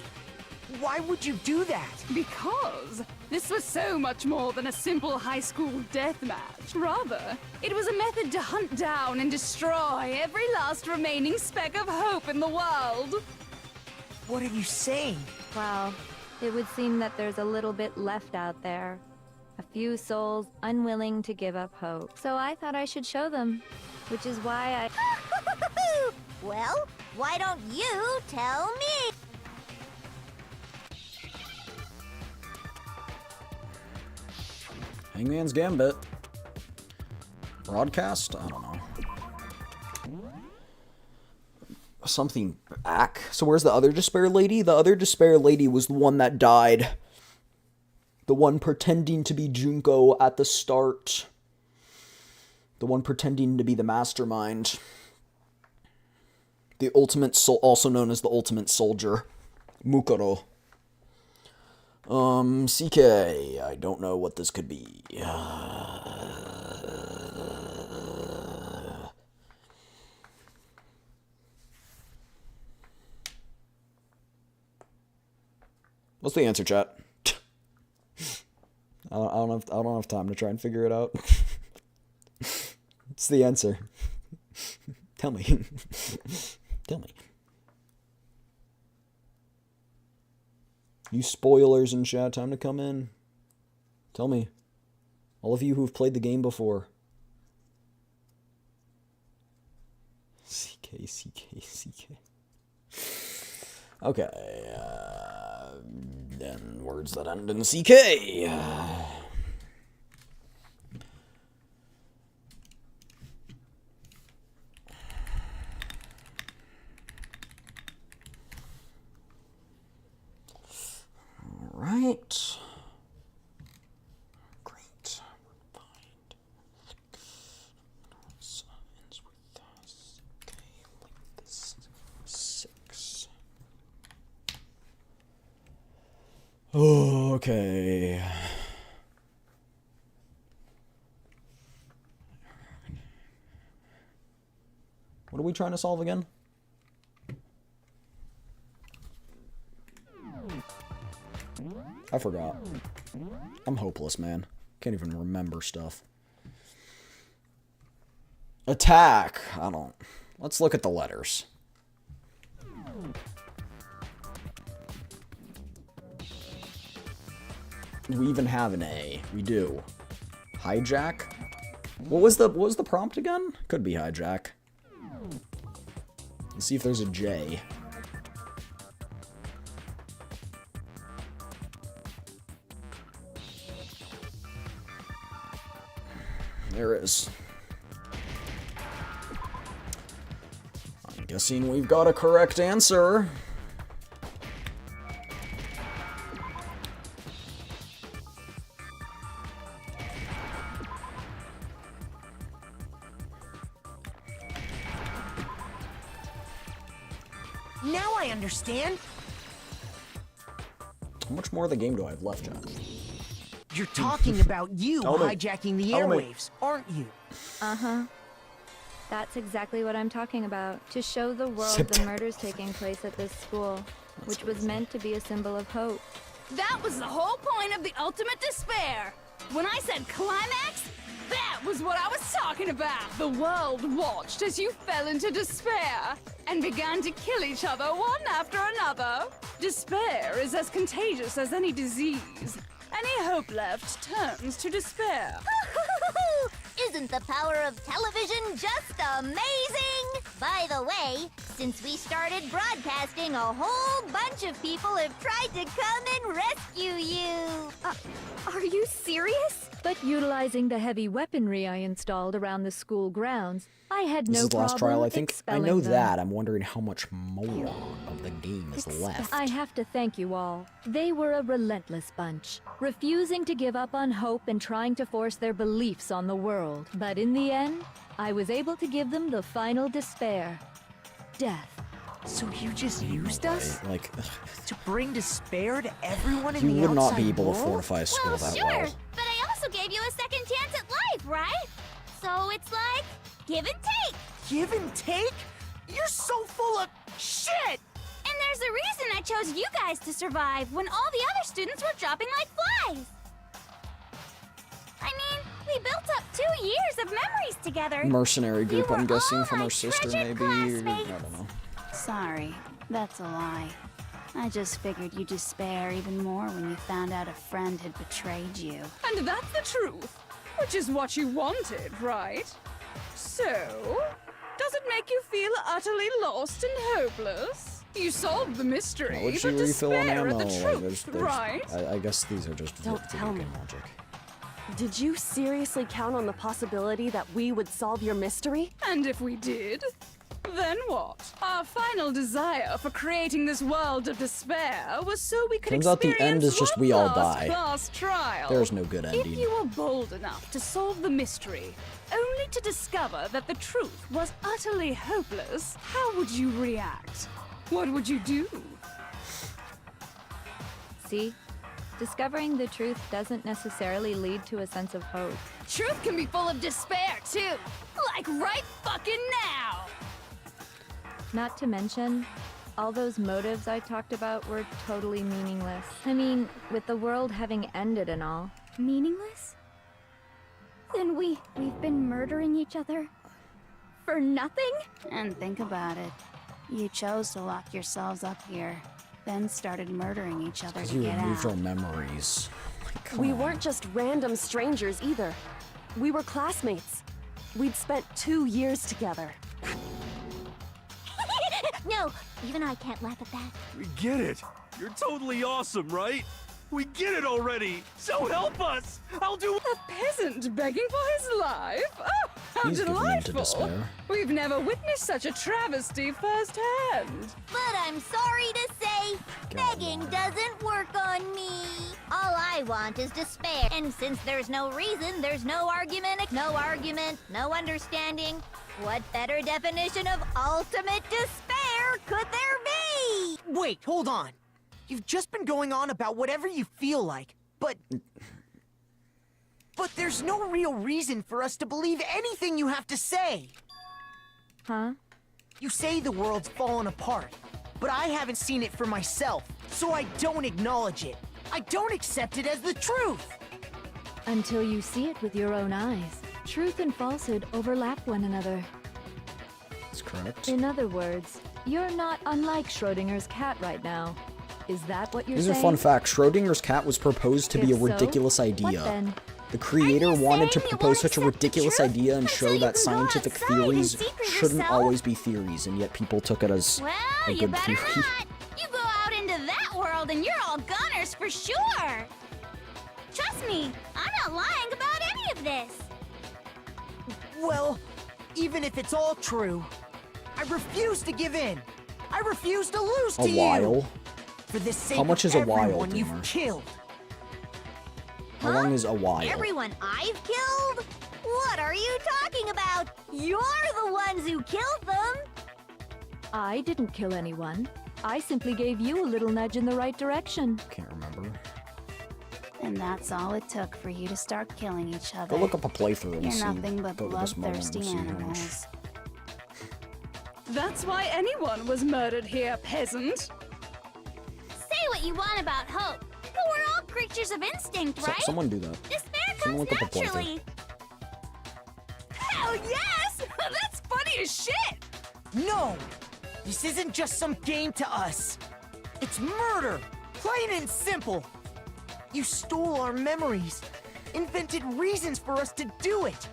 Why would you do that? Because this was so much more than a simple high school deathmatch. Rather, it was a method to hunt down and destroy every last remaining speck of hope in the world. What are you saying? Well, it would seem that there's a little bit left out there. A few souls unwilling to give up hope. So I thought I should show them, which is why I... Well, why don't you tell me? Hangman's Gambit. Broadcast? I don't know. Something back. So where's the other Despair Lady? The other Despair Lady was the one that died. The one pretending to be Junko at the start. The one pretending to be the mastermind. The ultimate soul, also known as the ultimate soldier. Mukuro. CK. I don't know what this could be. What's the answer, chat? I don't have time to try and figure it out. What's the answer? Tell me. Tell me. You spoilers in chat, time to come in. Tell me. All of you who've played the game before. CK. Okay, then words that end in CK. Right. Great. Signs with us. Okay. What are we trying to solve again? I forgot. I'm hopeless, man. Can't even remember stuff. Attack! I don't... Let's look at the letters. We even have an A. We do. Hijack? What was the prompt again? Could be hijack. Let's see if there's a J. There is. I'm guessing we've got a correct answer. Now I understand. How much more of the game do I have left, Jack? You're talking about you hijacking the Tell me. airwaves, aren't you? Uh-huh. That's exactly what I'm talking about. To show the world the murders taking place at this school, which was meant to be a symbol of hope. That was the whole point of the ultimate despair. When I said climax, that was what I was talking about. The world watched as you fell into despair and began to kill each other one after another. Despair is as contagious as any disease. Any hope left turns to despair. Isn't the power of television just amazing? By the way, since we started broadcasting, a whole bunch of people have tried to come and rescue you. Are you serious? But utilizing the heavy weaponry I installed around the school grounds, I had This no is the last trial, problem I think. I expelling know them. that. I'm wondering how much more of the game is left. I have to thank you all. They were a relentless bunch, refusing to give up on hope and trying to force their beliefs on the world. But in the end, I was able to give them the final despair. Death. So you just used us? Like, to bring despair to everyone in you the would not outside be able to world? fortify a school that Sure, well. but I also gave you a second chance at life, right? So it's like, give and take. Give and take? You're so full of shit! And there's a reason I chose you guys to survive when all the other students were dropping like flies. I mean, we built up 2 years of memories together. Mercenary group, You I'm were guessing, all from my her sister, treasured maybe? I classmates. don't know. Sorry, that's a lie. I just figured you'd despair even more when you found out a friend had betrayed you. And that's the truth, which is what you wanted, right? So, does it make you feel utterly lost and hopeless? You solved the mystery, Why would she but refill on despair ammo? at the Like, truth, there's, right? I guess these are just Don't video tell me. game logic. Did you seriously count on the possibility that we would solve your mystery? And if we did, then what? Our final desire for creating this world of despair was so we could Turns out the experience end is just one we all last die. class trial. There's no good If ending. you were bold enough to solve the mystery, only to discover that the truth was utterly hopeless, how would you react? What would you do? See? Discovering the truth doesn't necessarily lead to a sense of hope. Truth can be full of despair, too. Like right fucking now. Not to mention, all those motives I talked about were totally meaningless. I mean, with the world having ended and all. Meaningless? Then we've been murdering each other for nothing? And think about it. You chose to lock yourselves up here, then started murdering each other Because to you get removed out. our memories. Like, come We on. weren't just random strangers either. We were classmates. We'd spent 2 years together. No, even I can't laugh at that. We get it. You're totally awesome, right? We get it already. So help us. I'll do. A peasant begging for his life? Oh, how He's giving in to delightful! despair. We've never witnessed such a travesty firsthand. But I'm sorry to say, begging doesn't work on me. All I want is despair. And since there's no reason, there's no argument, no understanding. What better definition of ultimate despair could there be? Wait, hold on. You've just been going on about whatever you feel like, but there's no real reason for us to believe anything you have to say. Huh? You say the world's fallen apart, but I haven't seen it for myself, so I don't acknowledge it. I don't accept it as the truth. Until you see it with your own eyes. Truth and falsehood overlap one another. That's correct. In other words, you're not unlike Schrodinger's cat right now. Is that what you're These saying? are fun facts. Schrodinger's cat was proposed to be a If so, ridiculous what idea. then? The creator wanted to saying you propose won't such a accept the ridiculous truth idea and show until you that can go scientific outside and theories see for shouldn't yourself? always be theories, and yet people took it as Well, a you good better theory. not. You go out into that world and you're all gunners for sure. Trust me, I'm not lying about any of this. Well, even if it's all true, I refuse to give in. I refuse to lose to A while. you. For the sake How much of is a while, everyone Doomer? you've killed. How long is a while? Everyone I've killed? What are you talking about? You're the ones who killed them! I didn't kill anyone. I simply gave you a little nudge in the right direction. Can't remember. And that's all it took for you to start killing each other. Go look up a playthrough and You're see. nothing but Go to this moment and bloodthirsty see how much. animals. That's why anyone was murdered here, peasant. Say what you want about hope, but we're all creatures of instinct, So- right? someone do that. Despair Someone comes look up a playthrough. naturally. Hell yes! That's funny as shit! No! This isn't just some game to us. It's murder! Plain and simple! You stole our memories, invented reasons for us to do it.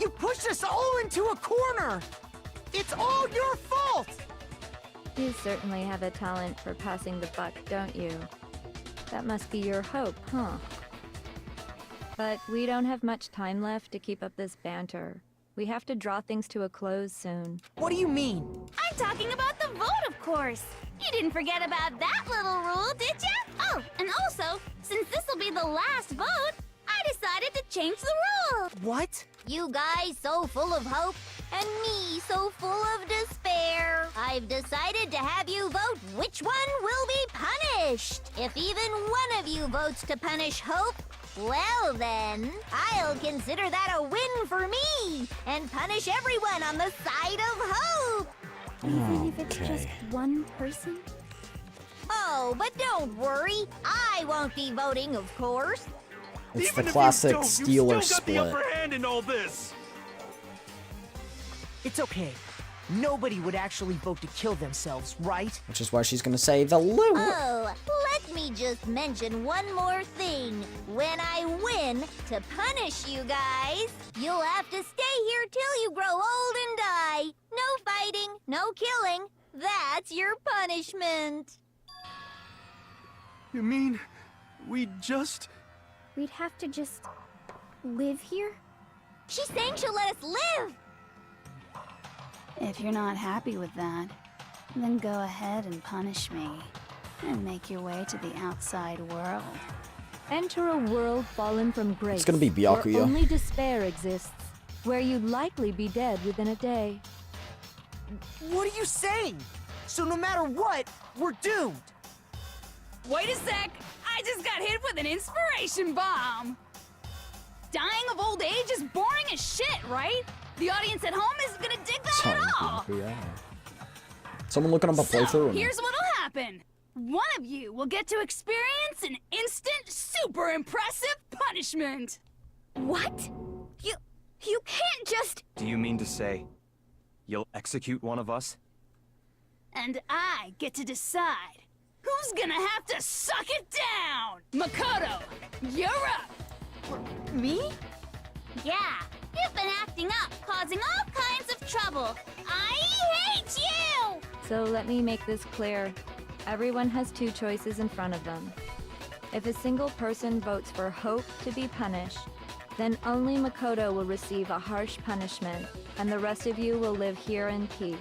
You pushed us all into a corner! It's all your fault! You certainly have a talent for passing the buck, don't you? That must be your hope, huh? But we don't have much time left to keep up this banter. We have to draw things to a close soon. What do you mean? I'm talking about the vote, of course. You didn't forget about that little rule, did ya? Oh, and also, since this will be the last vote, I decided to change the rule. What? You guys so full of hope, and me so full of despair. I've decided to have you vote which one will be punished. If even one of you votes to punish Hope, well then, I'll consider that a win for me, and punish everyone on the side of Hope. Even if it's just Okay. one person? Oh, but don't worry, I won't be voting, of course. It's Even the if classic you don't, Steeler you still got split. the upper hand in all this. It's okay. Nobody would actually vote to kill themselves, right? Which is why she's gonna say the Lou. Oh, let me just mention one more thing. When I win, to punish you guys, you'll have to stay here till you grow old and die. No fighting, no killing. That's your punishment. You mean we just... We'd have to just live here? She's saying she'll let us live! If you're not happy with that, then go ahead and punish me. And make your way to the outside world. Enter a world fallen from grace. It's gonna be Byakuya. Where only despair exists. Where you'd likely be dead within a day. What are you saying? So no matter what, we're doomed. Wait a sec! I just got hit with an inspiration bomb! Dying of old age is boring as shit, right? The audience at home isn't gonna dig that Sorry, at all! Byakuya. Someone looking up a playthrough. So, or no? here's what'll happen. One of you will get to experience an instant, super impressive punishment. What? You can't just... Do you mean to say you'll execute one of us? And I get to decide who's gonna have to suck it down! Makoto, you're up! Me? Yeah, you've been acting up, causing all kinds of trouble. I hate you! So let me make this clear. Everyone has two choices in front of them. If a single person votes for Hope to be punished, then only Makoto will receive a harsh punishment, and the rest of you will live here in peace.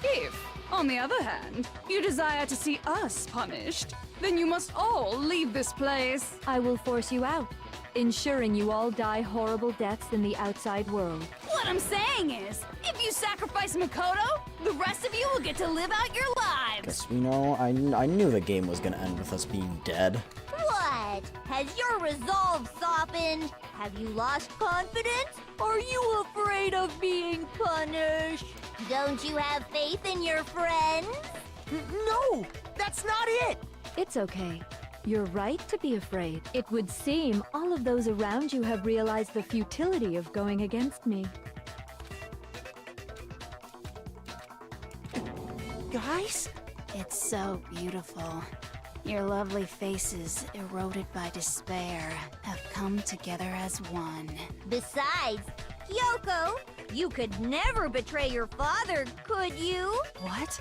If, on the other hand, you desire to see us punished, then you must all leave this place. I will force you out, ensuring you all die horrible deaths in the outside world. What I'm saying is, if you sacrifice Makoto, the rest of you will get to live out your lives. Guess we know. I knew the game was gonna end with us being dead. What? Has your resolve softened? Have you lost confidence? Are you afraid of being punished? Don't you have faith in your friends? No! That's not it! It's okay. You're right to be afraid. It would seem all of those around you have realized the futility of going against me. Guys? It's so beautiful. Your lovely faces, eroded by despair, have come together as one. Besides, Kyoko, you could never betray your father, could you? What?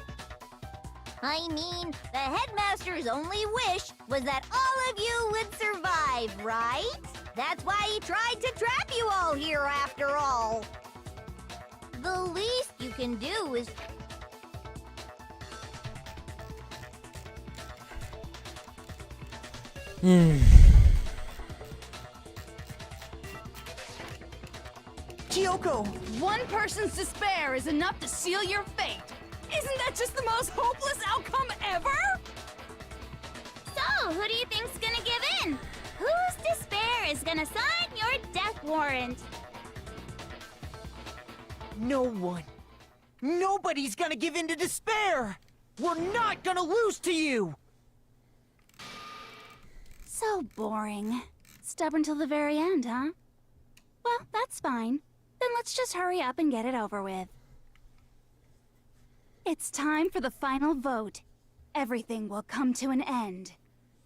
I mean, the headmaster's only wish was that all of you would survive, right? That's why he tried to trap you all here after all. The least you can do is... Kyoko! One person's despair is enough to seal your fate. Isn't that just the most hopeless outcome ever? So, who do you think's gonna give in? Whose despair is gonna sign your death warrant? No one. Nobody's gonna give in to despair! We're not gonna lose to you! So boring. Stubborn till the very end, huh? Well, that's fine. Then let's just hurry up and get it over with. It's time for the final vote. Everything will come to an end.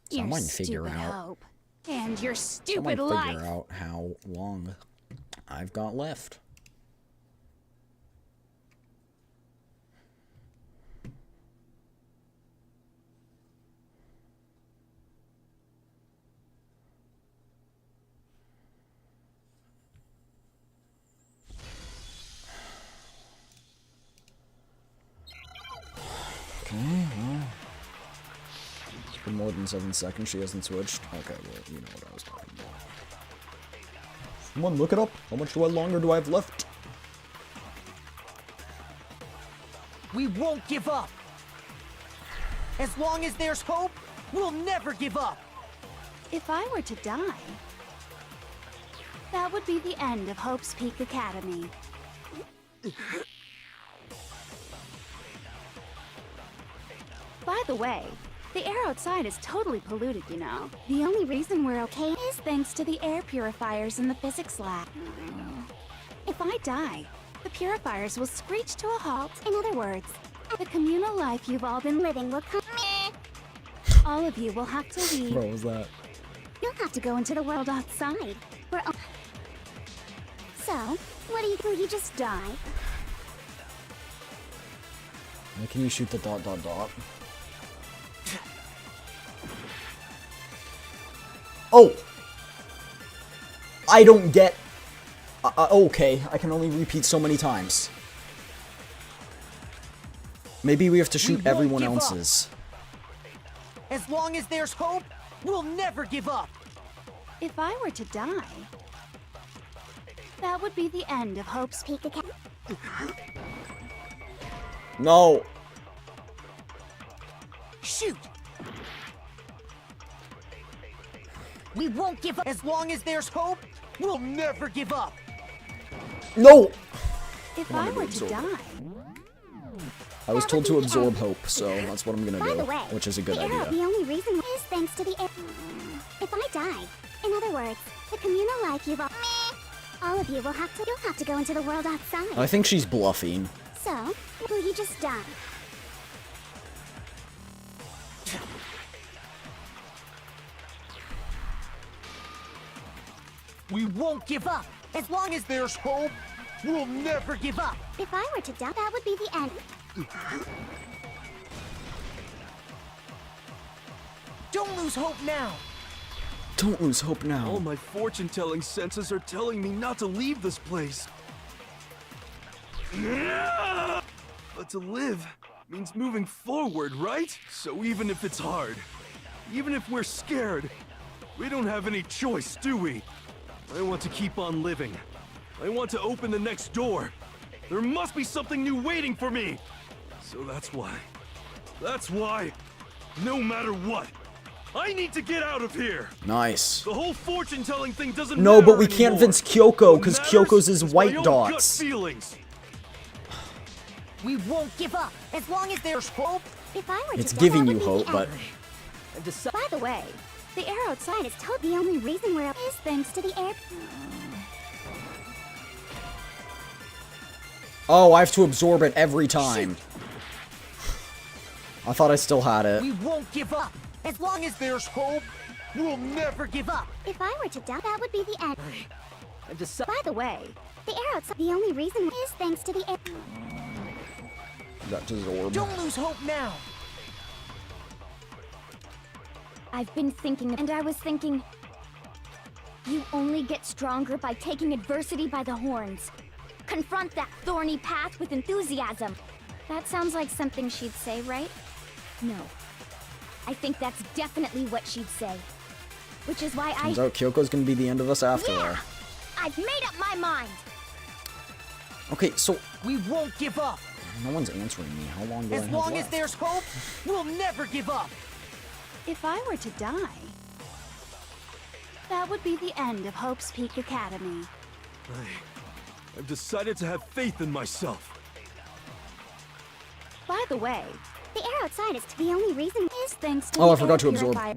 Someone Your figure stupid out. hope. And your Someone stupid life. figure out how long I've got left. Okay, well, it's been more than 7 seconds. She hasn't switched. Okay, well, you know what I was talking about. Someone look it up. How much longer do I have left? We won't give up! As long as there's hope, we'll never give up! If I were to die, that would be the end of Hope's Peak Academy. By the way, the air outside is totally polluted, you know. The only reason we're okay is thanks to the air purifiers in the physics lab. If I die, the purifiers will screech to a halt. In other words, the communal life you've all been living will come. All of you will have to leave. What was that? You'll have to go into the world outside. Where... So, what do you do? You just die? Why can you shoot the ... Oh! I don't get... okay, I can only repeat so many times. Maybe we have to shoot everyone else's. As long as there's hope, we'll never give up! If I were to die, that would be the end of Hope's Peak Academy. No! Shoot! We won't give up! As long as there's hope, we'll never give up! No! If I were to die... I was told to absorb hope, so that's what I'm gonna By do, the way, which is a good the arrow, idea. the only reason is thanks to the air. If I die, in other words, the communal life you've all of you will have to. You'll have to go into the world outside. I think she's bluffing. So, will you just die? We won't give up! As long as there's hope, we'll never give up! If I were to die, that would be the end. Don't lose hope now! Don't lose hope now. All my fortune-telling senses are telling me not to leave this place. But to live means moving forward, right? So even if it's hard, even if we're scared, we don't have any choice, do we? I want to keep on living. I want to open the next door. There must be something new waiting for me. So that's why, no matter what, I need to get out of here. Nice. The whole fortune-telling thing doesn't No, matter but we can't anymore. convince Kyoko, What because matters Kyoko's is my white own dots. gut feelings. We won't give up as long as there's hope. If I were It's to giving die, you that would hope, be but... the By the way, the air outside is totally the only reason we're is thanks to the air. Oh, I have to absorb it every time. I thought I still had it. We won't give up as long as there's hope. We'll never give up. If I were to die, that would be the end. By the way, the air outside the only reason is thanks to the air. Got to absorb. Don't lose hope now. I've been thinking, and I was thinking, you only get stronger by taking adversity by the horns. Confront that thorny path with enthusiasm. That sounds like something she'd say, right? No. I think that's definitely what she'd say. Which is why Turns out Kyoko's gonna be the end of us after Yeah! her. I've made up my mind! Okay, so... We won't give up. No one's answering me. How long do I As have long left? as there's hope, we'll never give up. If I were to die, that would be the end of Hope's Peak Academy. I've decided to have faith in myself. By the way, The air outside is the only reason is thanks to Oh, the I forgot air to absorb. purifier.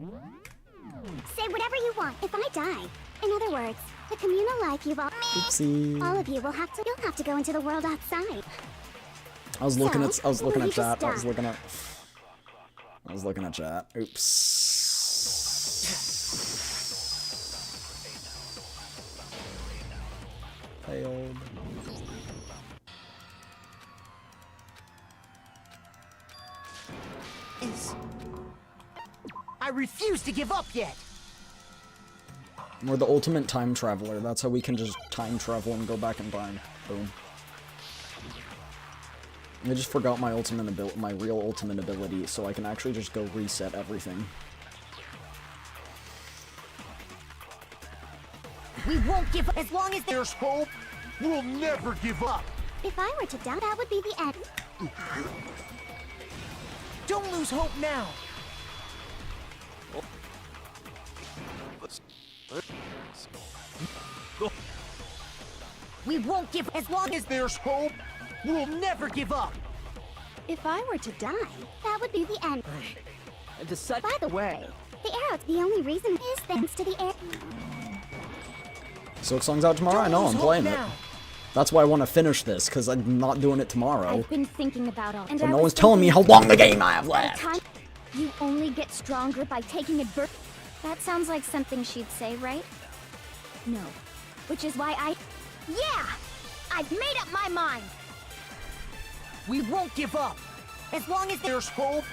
Say whatever you want if I die. In other words, the communal life you've all... Oopsie. All of you will have to... You'll have to go into the world outside. I was looking at So, I was looking will at you just chat. I was die? looking at chat. Oops. Failed. I refuse to give up yet. We're the ultimate time traveler. That's how we can just time travel and go back in time. Boom. I just forgot my my real ultimate ability, so I can actually just go reset everything. We won't give up as long as there's hope. We'll never give up. If I were to die, that would be the end. Don't lose hope now. We won't give as long as there's hope. We'll never give up. If I were to die, that would be the end. By the way, the air the only reason is thanks to the air. Silk Song's out tomorrow? I know, I'm playing it. That's why I want to finish this, because I'm not doing it tomorrow. I've been thinking about all. And But I no was one's telling me how thinking- long the game I have By the left. time- You only get stronger by taking adversity. That sounds like something she'd say, right? No. Which is why I... Yeah! I've made up my mind! We won't give up. As long as there's hope,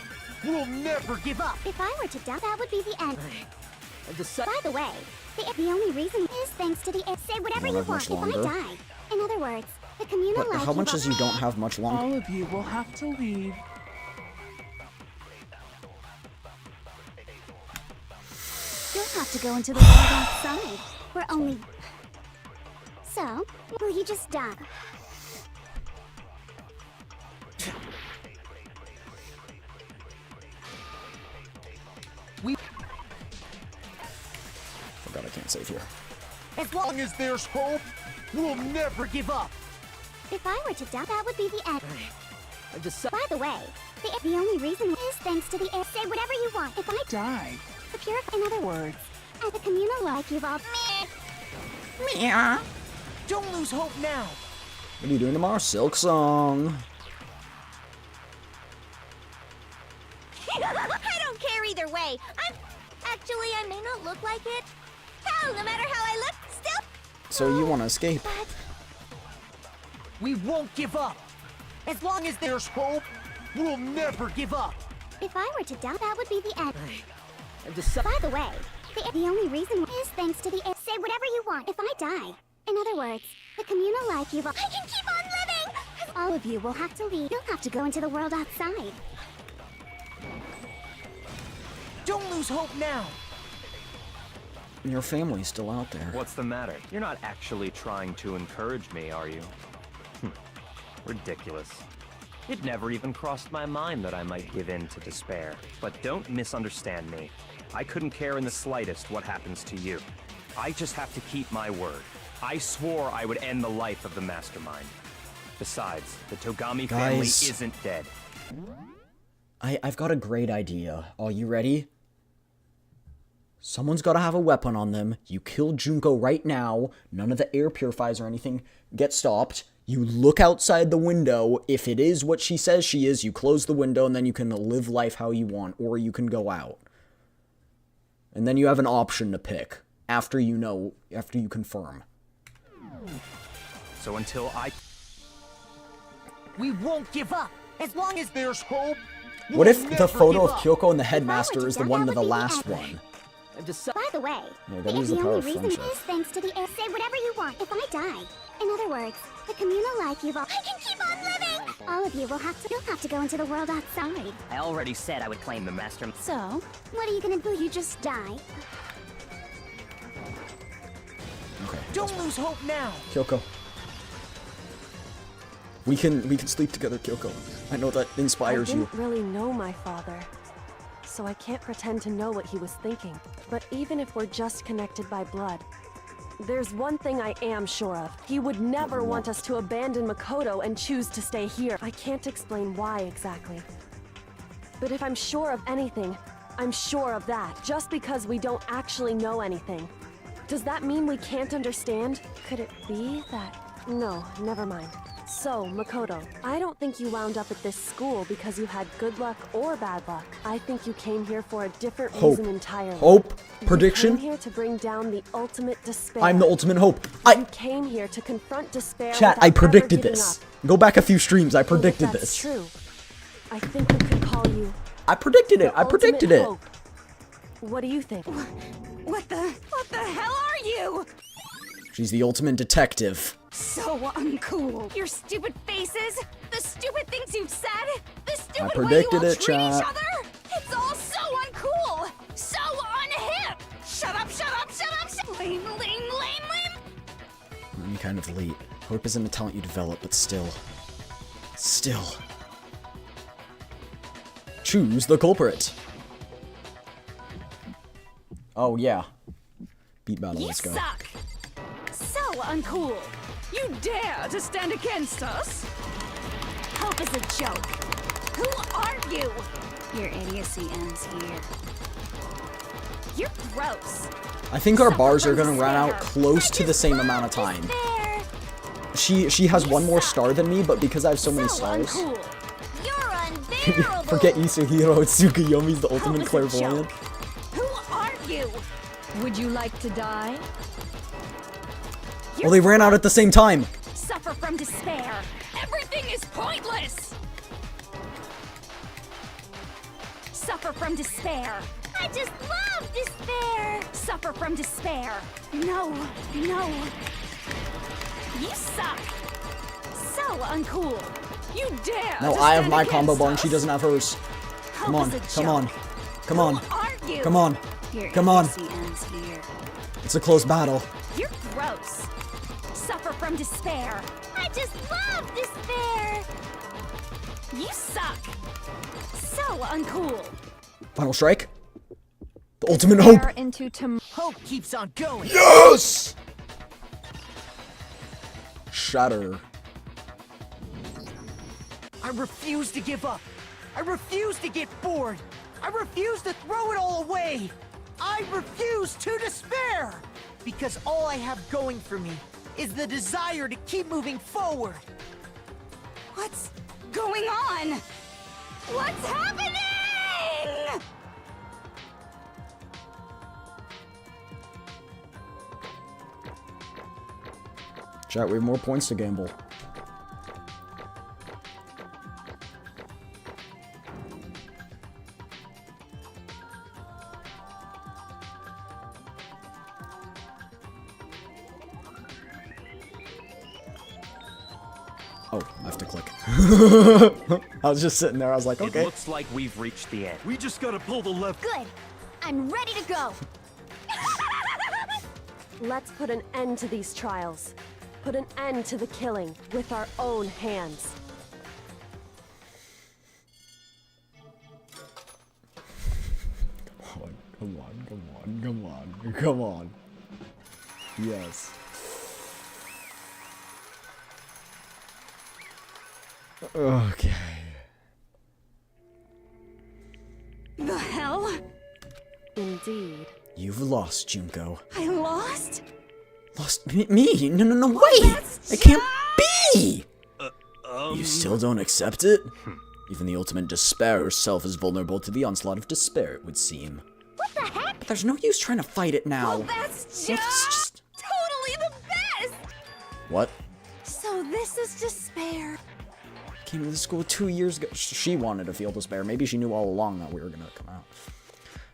we'll never give up. If I were to die, that would be the end. By the way, the only reason is thanks to the air. Say whatever Don't you have much want if I longer. die. In other words, the communal But life how much you've is you don't have much longer? All of you will have to leave. You'll have to go into the world outside. We're only... So, will you just die? Forgot I can't save here. As long as there's hope, we'll never give up. If I were to die, that would be the end. By the way, the only reason is thanks to the air. Say whatever you want if I die. The purify, in other words, and the communal life you've all... Meow. Don't lose hope now. What are you doing tomorrow? Silk Song. I don't care either way. Actually, I may not look like it. Hell, no matter how I look, still... So you want to escape? We won't give up. As long as there's hope, we'll never give up. If I were to die, that would be the end. By the way, the only reason is thanks to the air. Say whatever you want if I die. In other words, the communal life you've all... I can keep on living! All of you will have to leave. You'll have to go into the world outside. Don't lose hope now. your family's still out there. What's the matter? You're not actually trying to encourage me, are you? Ridiculous. It never even crossed my mind that I might give in to despair. But don't misunderstand me. I couldn't care in the slightest what happens to you. I just have to keep my word. I swore I would end the life of the Mastermind. Besides, the Togami family isn't dead. I've got a great idea. Are you ready? Someone's gotta have a weapon on them. You kill Junko right now. None of the air purifiers or anything get stopped. You look outside the window. If it is what she says she is, you close the window and then you can live life how you want. Or you can go out. And then you have an option to pick. After you confirm. So until We won't give up. As long as there's hope. What if the photo of Kyoko and the headmaster is the one to the last one? By the way, Yeah, that is the power of friendship. thanks to the air. Say whatever you want if I die. In other words, the communal life you've all. I can keep on living! All of you will have to. You'll have to go into the world outside. I already said I would claim the master. So, what are you gonna do? You just die? Okay. Don't lose hope now. Kyoko. We can sleep together, Kyoko. I know that inspires I you. didn't really know my father, so I can't pretend to know what he was thinking. But even if we're just connected by blood, there's one thing I am sure of. He would never want us to abandon Makoto and choose to stay here. I can't explain why exactly. But if I'm sure of anything, I'm sure of that. Just because we don't actually know anything, does that mean we can't understand? Could it be that... No, never mind. So, Makoto, I don't think you wound up at this school because you had good luck or bad luck. I think you came here for a different reason entirely. Hope? Prediction? You came here to bring down the ultimate despair. I'm the ultimate hope. You came here to confront despair. Chat, without I ever predicted giving this. up. Go back a few streams, I predicted That's this. true. I think we could call you. I predicted it. the I predicted ultimate it. hope. What do you think? What the hell are you? She's the ultimate detective. So uncool. Your stupid faces, the stupid things you've said, the stupid predicted way you all it, treat chat. each other. It's all so uncool. So unhip. Shut up, shut up, shut up, shut Lame, lame, lame, lame. I'm kind of late. Hope isn't a talent you develop, but still. Still. Choose the culprit. Oh, yeah. Beat battle, You let's go. suck. So uncool. You dare to stand against us? Hope is a joke. Who are you? Your idiocy ends here. You're gross. I think our bars are gonna run out close to the same amount of time. She has one more star than me, but because I have so many stars. Uncool. You're unbearable. Forget Isuhiro, Tsukuyomi's the ultimate clairvoyant. Who are you? Would you like to die? Well, they ran out at the same time. Suffer from despair. Everything is pointless. Suffer from despair. I just love despair. Suffer from despair. No, no. You suck. So uncool. You dare. No, to I have stand my against combo bar and us? she doesn't have hers. Come Hope on, is a come on. joke. Come on. Who are you? Come on. Your Come on. idiocy ends here. It's a close battle. You're gross. Suffer from despair. I just love despair. You suck. So uncool. Final strike? The ultimate hope! Into Hope keeps on going. Yes! Shatter. I refuse to give up. I refuse to get bored. I refuse to throw it all away. I refuse to despair. Because all I have going for me is the desire to keep moving forward. What's going on? What's happening? Chat, we have more points to gamble. Oh, I have to click. I was just sitting there, I was like, okay. It looks like we've reached the end. We just gotta pull the lever. Good. I'm ready to go. Let's put an end to these trials. Put an end to the killing with our own hands. Come on, come on, come on, come on. Yes. Okay. The hell? Indeed. You've lost, Junko. I lost? Lost me? No, no, no, wait! It can't be! You still don't accept it? Even the ultimate despair herself is vulnerable to the onslaught of despair, it would seem. What the heck? But there's no use trying to fight it now. Well, that's Let's just totally the best! What? So this is despair. Came to the school 2 years ago. She wanted to feel despair. Maybe she knew all along that we were gonna come out.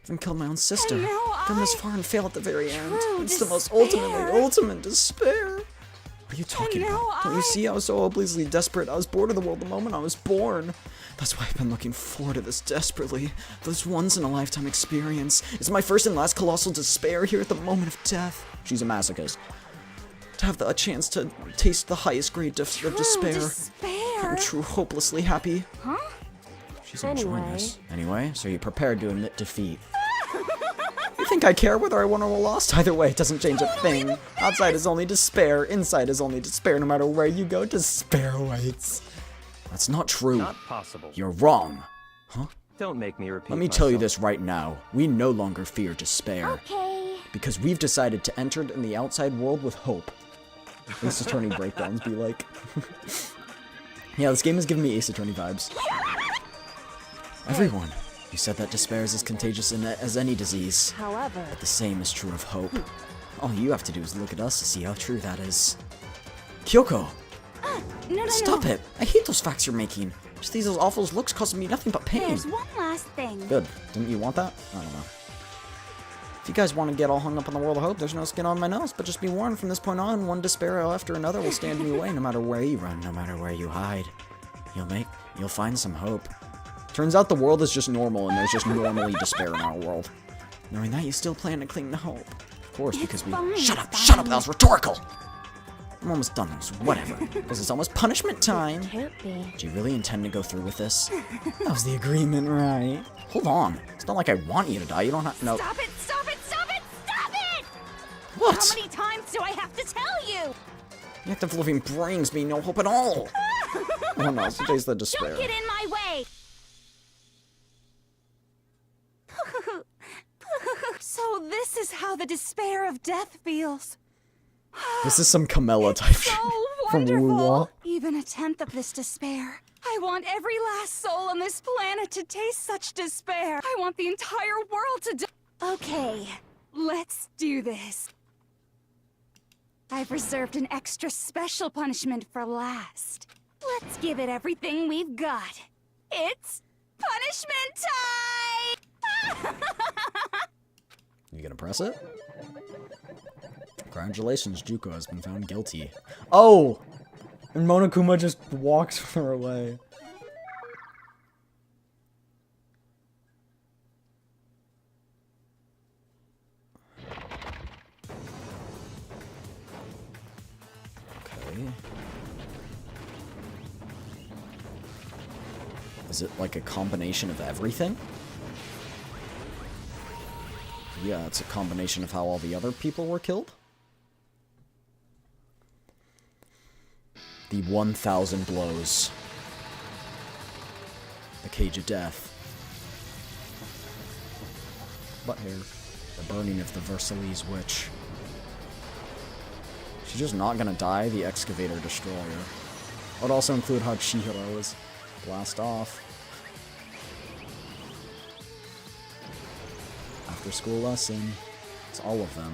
I've been killed my own sister. And now Come this far and fail at the very end. It's the most despair. ultimate despair. What are you talking And about? now Don't you see? I was so hopelessly desperate. I was bored of the world the moment I was born. That's why I've been looking forward to this desperately. This once-in-a-lifetime experience. It's my first and last colossal despair here at the moment of death. She's a masochist. To have a chance to taste the highest grade of despair. I'm true hopelessly happy. Huh? She's enjoying this. Anyway, so you're prepared to admit defeat. You think I care whether I won or lost? Either way, it doesn't change a thing. Outside is only despair. Inside is only despair. No matter where you go, despair waits. That's not true. Not possible. You're wrong. Huh? Don't make me repeat Let me tell you myself. this right now. We no longer fear despair. Okay. Because we've decided to enter in the outside world with hope. Ace Attorney breakdowns be like. Yeah, this game is giving me Ace Attorney vibes. Everyone, you said that despair is as contagious as any disease. However, But the same is true of hope. All you have to do is look at us to see how true that is. Kyoko! No, Stop it! I hate those facts you're making. Just these awful looks causing me nothing but pain. There's one last thing. Good. Didn't you want that? I don't know. If you guys want to get all hung up on the world of hope, there's no skin on my nose, but just be warned, from this point on, one despair after another will stand in your way, no matter where you run, no matter where you hide. You'll find some hope. Turns out the world is just normal, and there's just normally despair in our world. Knowing that, you still plan to cling to hope. Of course, because we— Shut up! That was rhetorical! I'm almost done this, whatever. Because it's almost punishment time. can't be. Do you really intend to go through with this? That was the agreement, right? Hold on. It's not like I want you to die. You don't have— No. Stop it! Stop it! Stop it! Stop it! What? How many times do I have to tell you? The act of living brings me no hope at all. Oh no, it's taste the despair. Don't get in my way! So this is how the despair of death feels. This is some Camilla type shit So from wonderful. Wuwa. Even a tenth of this despair. I want every last soul on this planet to taste such despair. I want the entire world to Okay, let's do this. I've reserved an extra special punishment for last. Let's give it everything we've got. It's punishment time! You gonna press it? Congratulations, Juko has been found guilty. Oh! And Monokuma just walks her away. Okay. Is it like a combination of everything? Yeah, it's a combination of how all the other people were killed. The 1,000 blows. The cage of death. Butt hair. The burning of the Versailles witch. She's just not gonna die, the excavator destroyer. Would also include how Chihiro is blast off. After school lesson. It's all of them.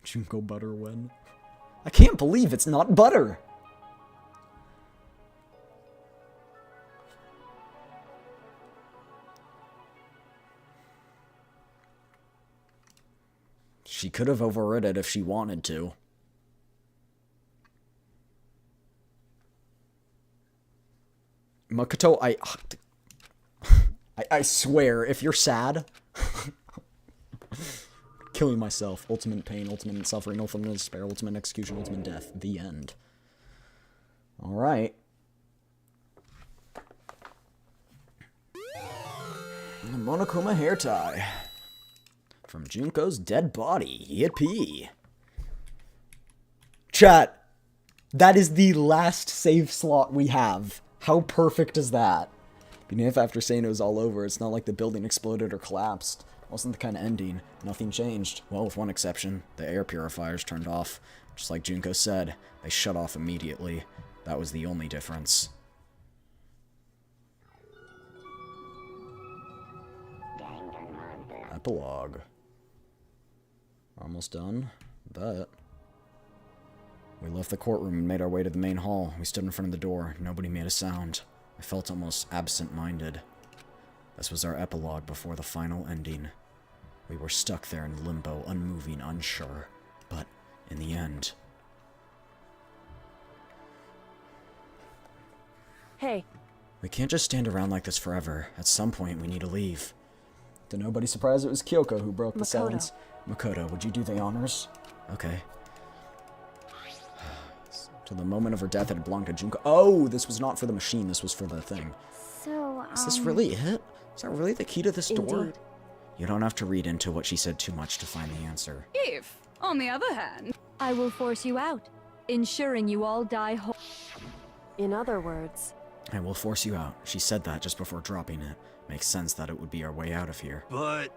Junko butter when? I can't believe it's not butter! She could have overrid it if she wanted to. Makoto, I swear, if you're sad... Killing myself. Ultimate pain, ultimate suffering, ultimate despair, ultimate execution, ultimate death. The end. Alright. The Monokuma hair tie. From Junko's dead body. Yippee. Chat. That is the last save slot we have. How perfect is that? Even if after saying it was all over, it's not like the building exploded or collapsed. It wasn't the kind of ending. Nothing changed. Well, with one exception. The air purifiers turned off. Just like Junko said, they shut off immediately. That was the only difference. Epilogue. Almost done. But we left the courtroom and made our way to the main hall. We stood in front of the door. Nobody made a sound. I felt almost absent-minded. This was our epilogue before the final ending. We were stuck there in limbo, unmoving, unsure. But in the end... Hey. We can't just stand around like this forever. At some point, we need to leave. To nobody's surprise, it was Kyoko who broke the silence. Makoto, would you do the honors? Okay. To the moment of her death, it had belonged to Junko. Oh, this was not for the machine. This was for the thing. So, Is this really it? Is that really the key to this door? Indeed. You don't have to read into what she said too much to find the answer. If, on the other hand... I will force you out, ensuring you all die whole. In other words... I will force you out. She said that just before dropping it. Makes sense that it would be our way out of here. But...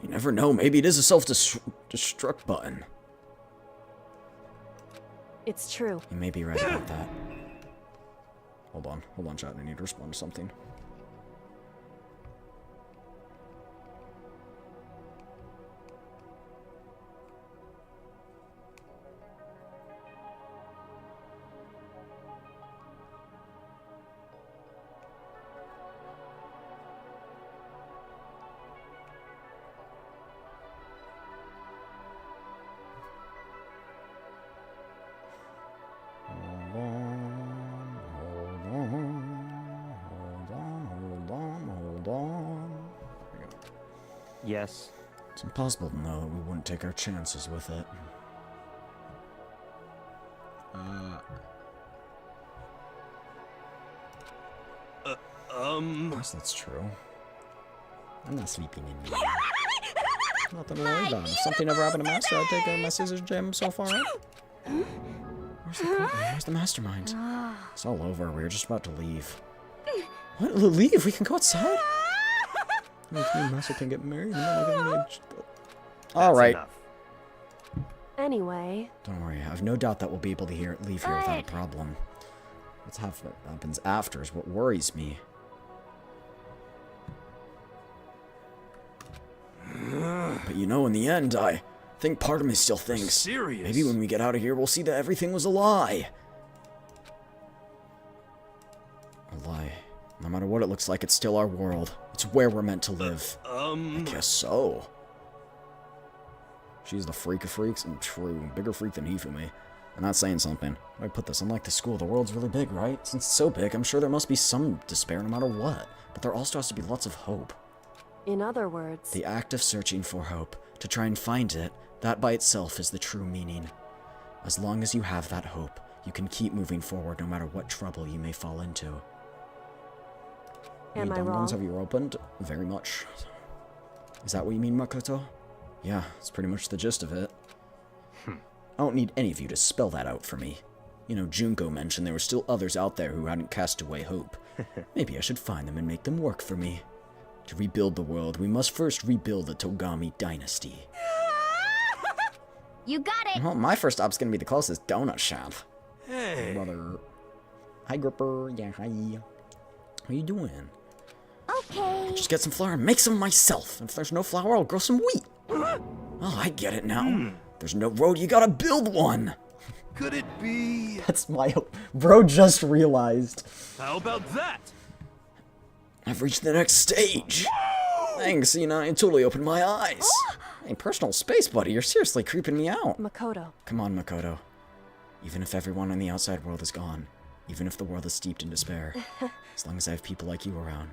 You never know. Maybe it is a self-destruct button. It's true. You may be right about that. Hold on, chat. I need to respond to something. Yes. It's impossible to know that we wouldn't take our chances with it. Yes, that's true. I'm not sleeping in here. Nothing to worry about. If something ever happened to Master, I'd take my scissors jam so far out. Where's the mastermind? It's all over. We were just about to leave. What? Leave? We can go outside? Me and Master can get married. Alright. Anyway... Don't worry. I have no doubt that we'll be able to leave here without a problem. What happens after is what worries me. But you know, in the end, I think part of me still thinks... Serious? Maybe when we get out of here, we'll see that everything was a lie. A lie. No matter what it looks like, it's still our world. It's where we're meant to live. I guess so. She's the freak of freaks, and true. Bigger freak than Hifumi. I'm not saying something. How do I put this? Unlike the school, the world's really big, right? Since it's so big, I'm sure there must be some despair no matter what. But there also has to be lots of hope. In other words... The act of searching for hope, to try and find it, that by itself is the true meaning. As long as you have that hope, you can keep moving forward no matter what trouble you may fall into. Am I Any wrong? have you opened? Very much. Is that what you mean, Makoto? Yeah, it's pretty much the gist of it. I don't need any of you to spell that out for me. You know, Junko mentioned there were still others out there who hadn't cast away hope. Maybe I should find them and make them work for me. To rebuild the world, we must first rebuild the Togami dynasty. You got it! Well, my first stop's gonna be the closest donut shop. Hey! Brother. Hi, Gripper. Yeah, hi. How you doing? Okay. I'll just get some flour and make some myself. And if there's no flour, I'll grow some wheat. Oh, I get it now. There's no road, you gotta build one. Could it be... That's my... Bro just realized. How about that? I've reached the next stage. Thanks, you know, it totally opened my eyes. Hey, personal space, buddy. You're seriously creeping me out. Makoto. Come on, Makoto. Even if everyone in the outside world is gone, even if the world is steeped in despair, as long as I have people like you around,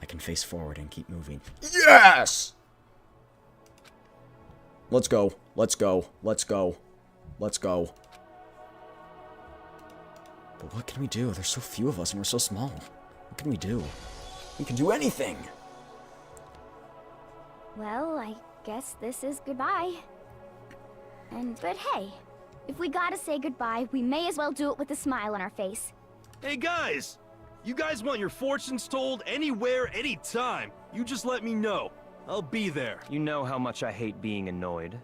I can face forward and keep moving. Yes! Let's go. Let's go. Let's go. Let's go. But what can we do? There's so few of us and we're so small. What can we do? We can do anything! Well, I guess this is goodbye. But hey, if we gotta say goodbye, we may as well do it with a smile on our face. Hey guys! You guys want your fortunes told anywhere, anytime. You just let me know. I'll be there. You know how much I hate being annoyed.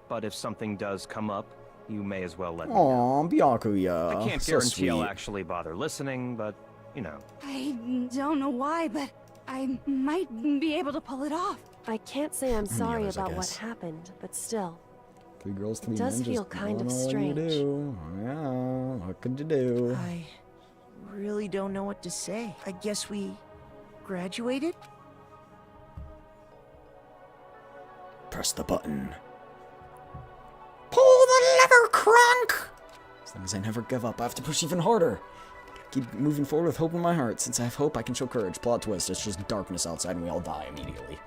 But if something does come up, you may as well let me know. Aw, Byakuya. I can't So guarantee I'll sweet. actually bother listening, but, you know. I don't know why, but I might be able to pull it off. I can't say I'm sorry others, I about what guess. happened, but still. 3 girls, 3 It does men, feel just kind of don't know what strange. you do. Yeah, what could you do? I really don't know what to say. I guess we graduated? Press the button. Pull the lever, Crunk! As long as I never give up, I have to push even harder. Keep moving forward with hope in my heart. Since I have hope, I can show courage. Plot twist, it's just darkness outside and we all die immediately.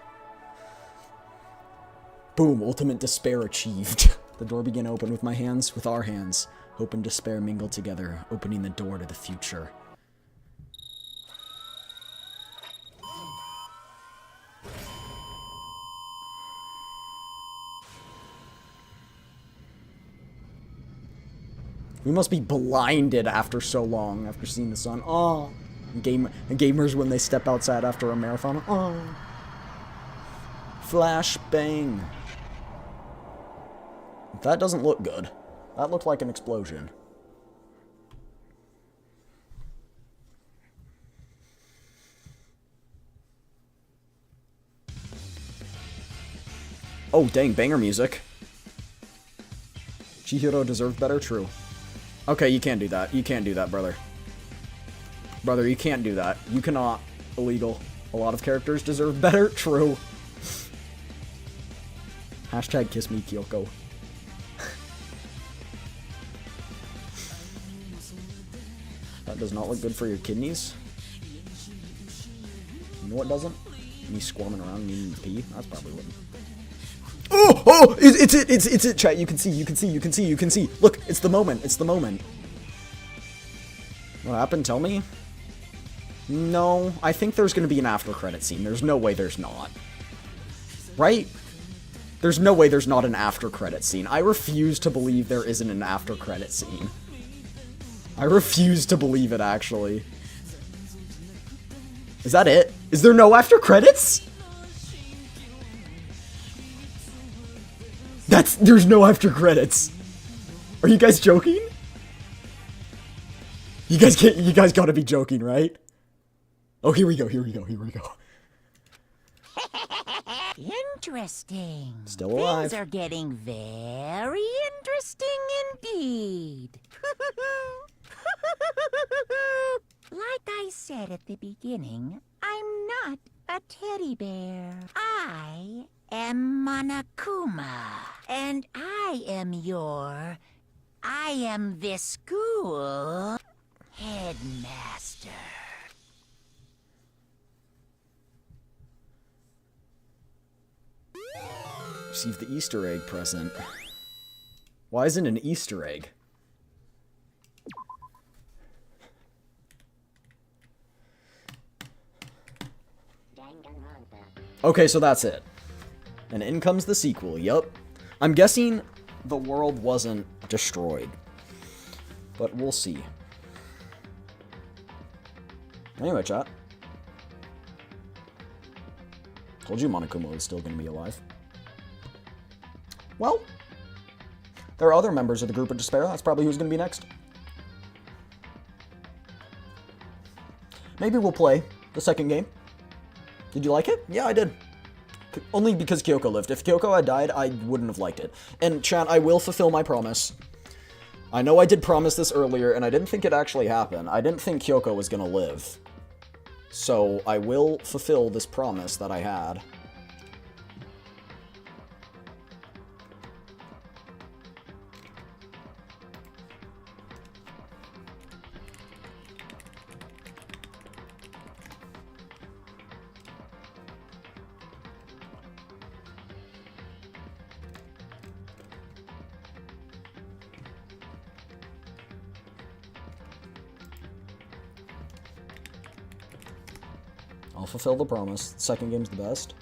Boom, ultimate despair achieved. The door began to open with my hands, with our hands. Hope and despair mingled together, opening the door to the future. We must be blinded after so long, after seeing the sun. Oh, gamers when they step outside after a marathon. Oh, flash bang. That doesn't look good. That looked like an explosion. Oh, dang, banger music. Chihiro deserved better? True. Okay, you can't do that. You can't do that, brother. Brother, you can't do that. You cannot. Illegal. A lot of characters deserve better? True. Hashtag kiss me, Kyoko. That does not look good for your kidneys. You know what doesn't? Me squirming around needing to pee? That's probably what. Oh! Oh! It's it, chat. You can see. Look, it's the moment. It's the moment. What happened? Tell me? No, I think there's gonna be an after credit scene. There's no way there's not. Right? There's no way there's not an after credit scene. I refuse to believe there isn't an after credit scene. I refuse to believe it, actually. Is that it? Is there no after credits? There's no after credits. Are you guys joking? You guys gotta be joking, right? Oh, here we go. Interesting. Still alive. Things are getting very interesting indeed. Like I said at the beginning, I'm not a teddy bear. I am Monokuma, and I am this school headmaster. Receive the Easter egg present. Why isn't an Easter egg? Okay, so that's it. And in comes the sequel, yup. I'm guessing the world wasn't destroyed. But we'll see. Anyway, chat. Told you Monokuma was still going to be alive. Well, there are other members of the group of despair. That's probably who's going to be next. Maybe we'll play the second game. Did you like it? Yeah, I did. Only because Kyoko lived. If Kyoko had died, I wouldn't have liked it. And, chat, I will fulfill my promise. I know I did promise this earlier, and I didn't think it actually happened. I didn't think Kyoko was going to live. So, I will fulfill this promise that I had. I'll fulfill the promise. Second game's the best.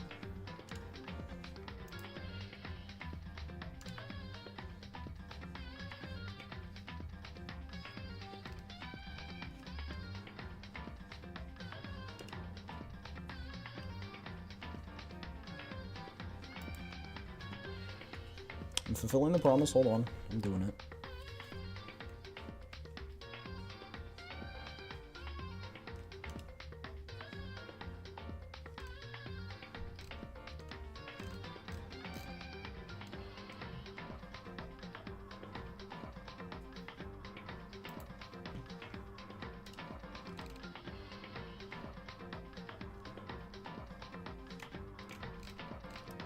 I'm fulfilling the promise. Hold on. I'm doing it.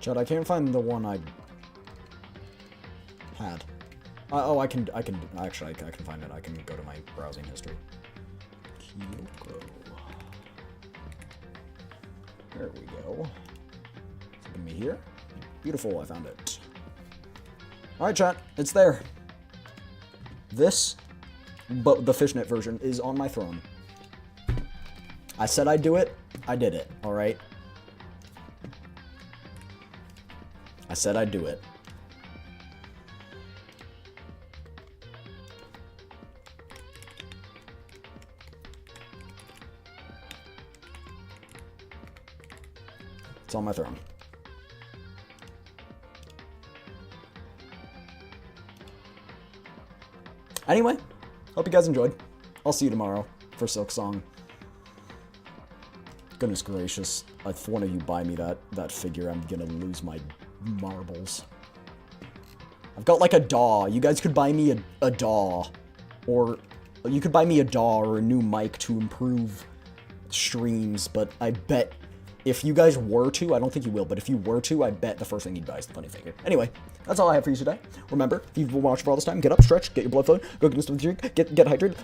Chad, I can't find the one I had. Oh, I can actually, I can find it. I can go to my browsing history. Kyoko. There we go. Is it gonna be here? Beautiful, I found it. Alright, chat, it's there. This, but the fishnet version, is on my throne. I said I'd do it, I did it, alright? I said I'd do it. It's on my throne. Anyway, hope you guys enjoyed. I'll see you tomorrow for Silk Song. Goodness gracious. If one of you buy me that figure, I'm gonna lose my marbles. I've got like a DAW. You guys could buy me a DAW. Or you could buy me a DAW or a new mic to improve streams, but I bet if you guys were to, I don't think you will, but if you were to, I bet the first thing you'd buy is the funny figure. Anyway, that's all I have for you today. Remember, if you've been watching for all this time, get up, stretch, get your blood flowing, go get some drink, get hydrated,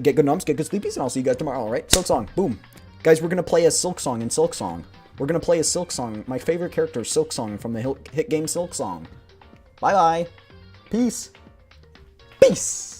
get good nums, get good sleepies, and I'll see you guys tomorrow, alright? Silk Song, boom. Guys, we're gonna play as Silk Song in Silk Song. We're gonna play as Silk Song, my favorite character, Silk Song, from the hit game Silk Song. Bye-bye. Peace. Peace.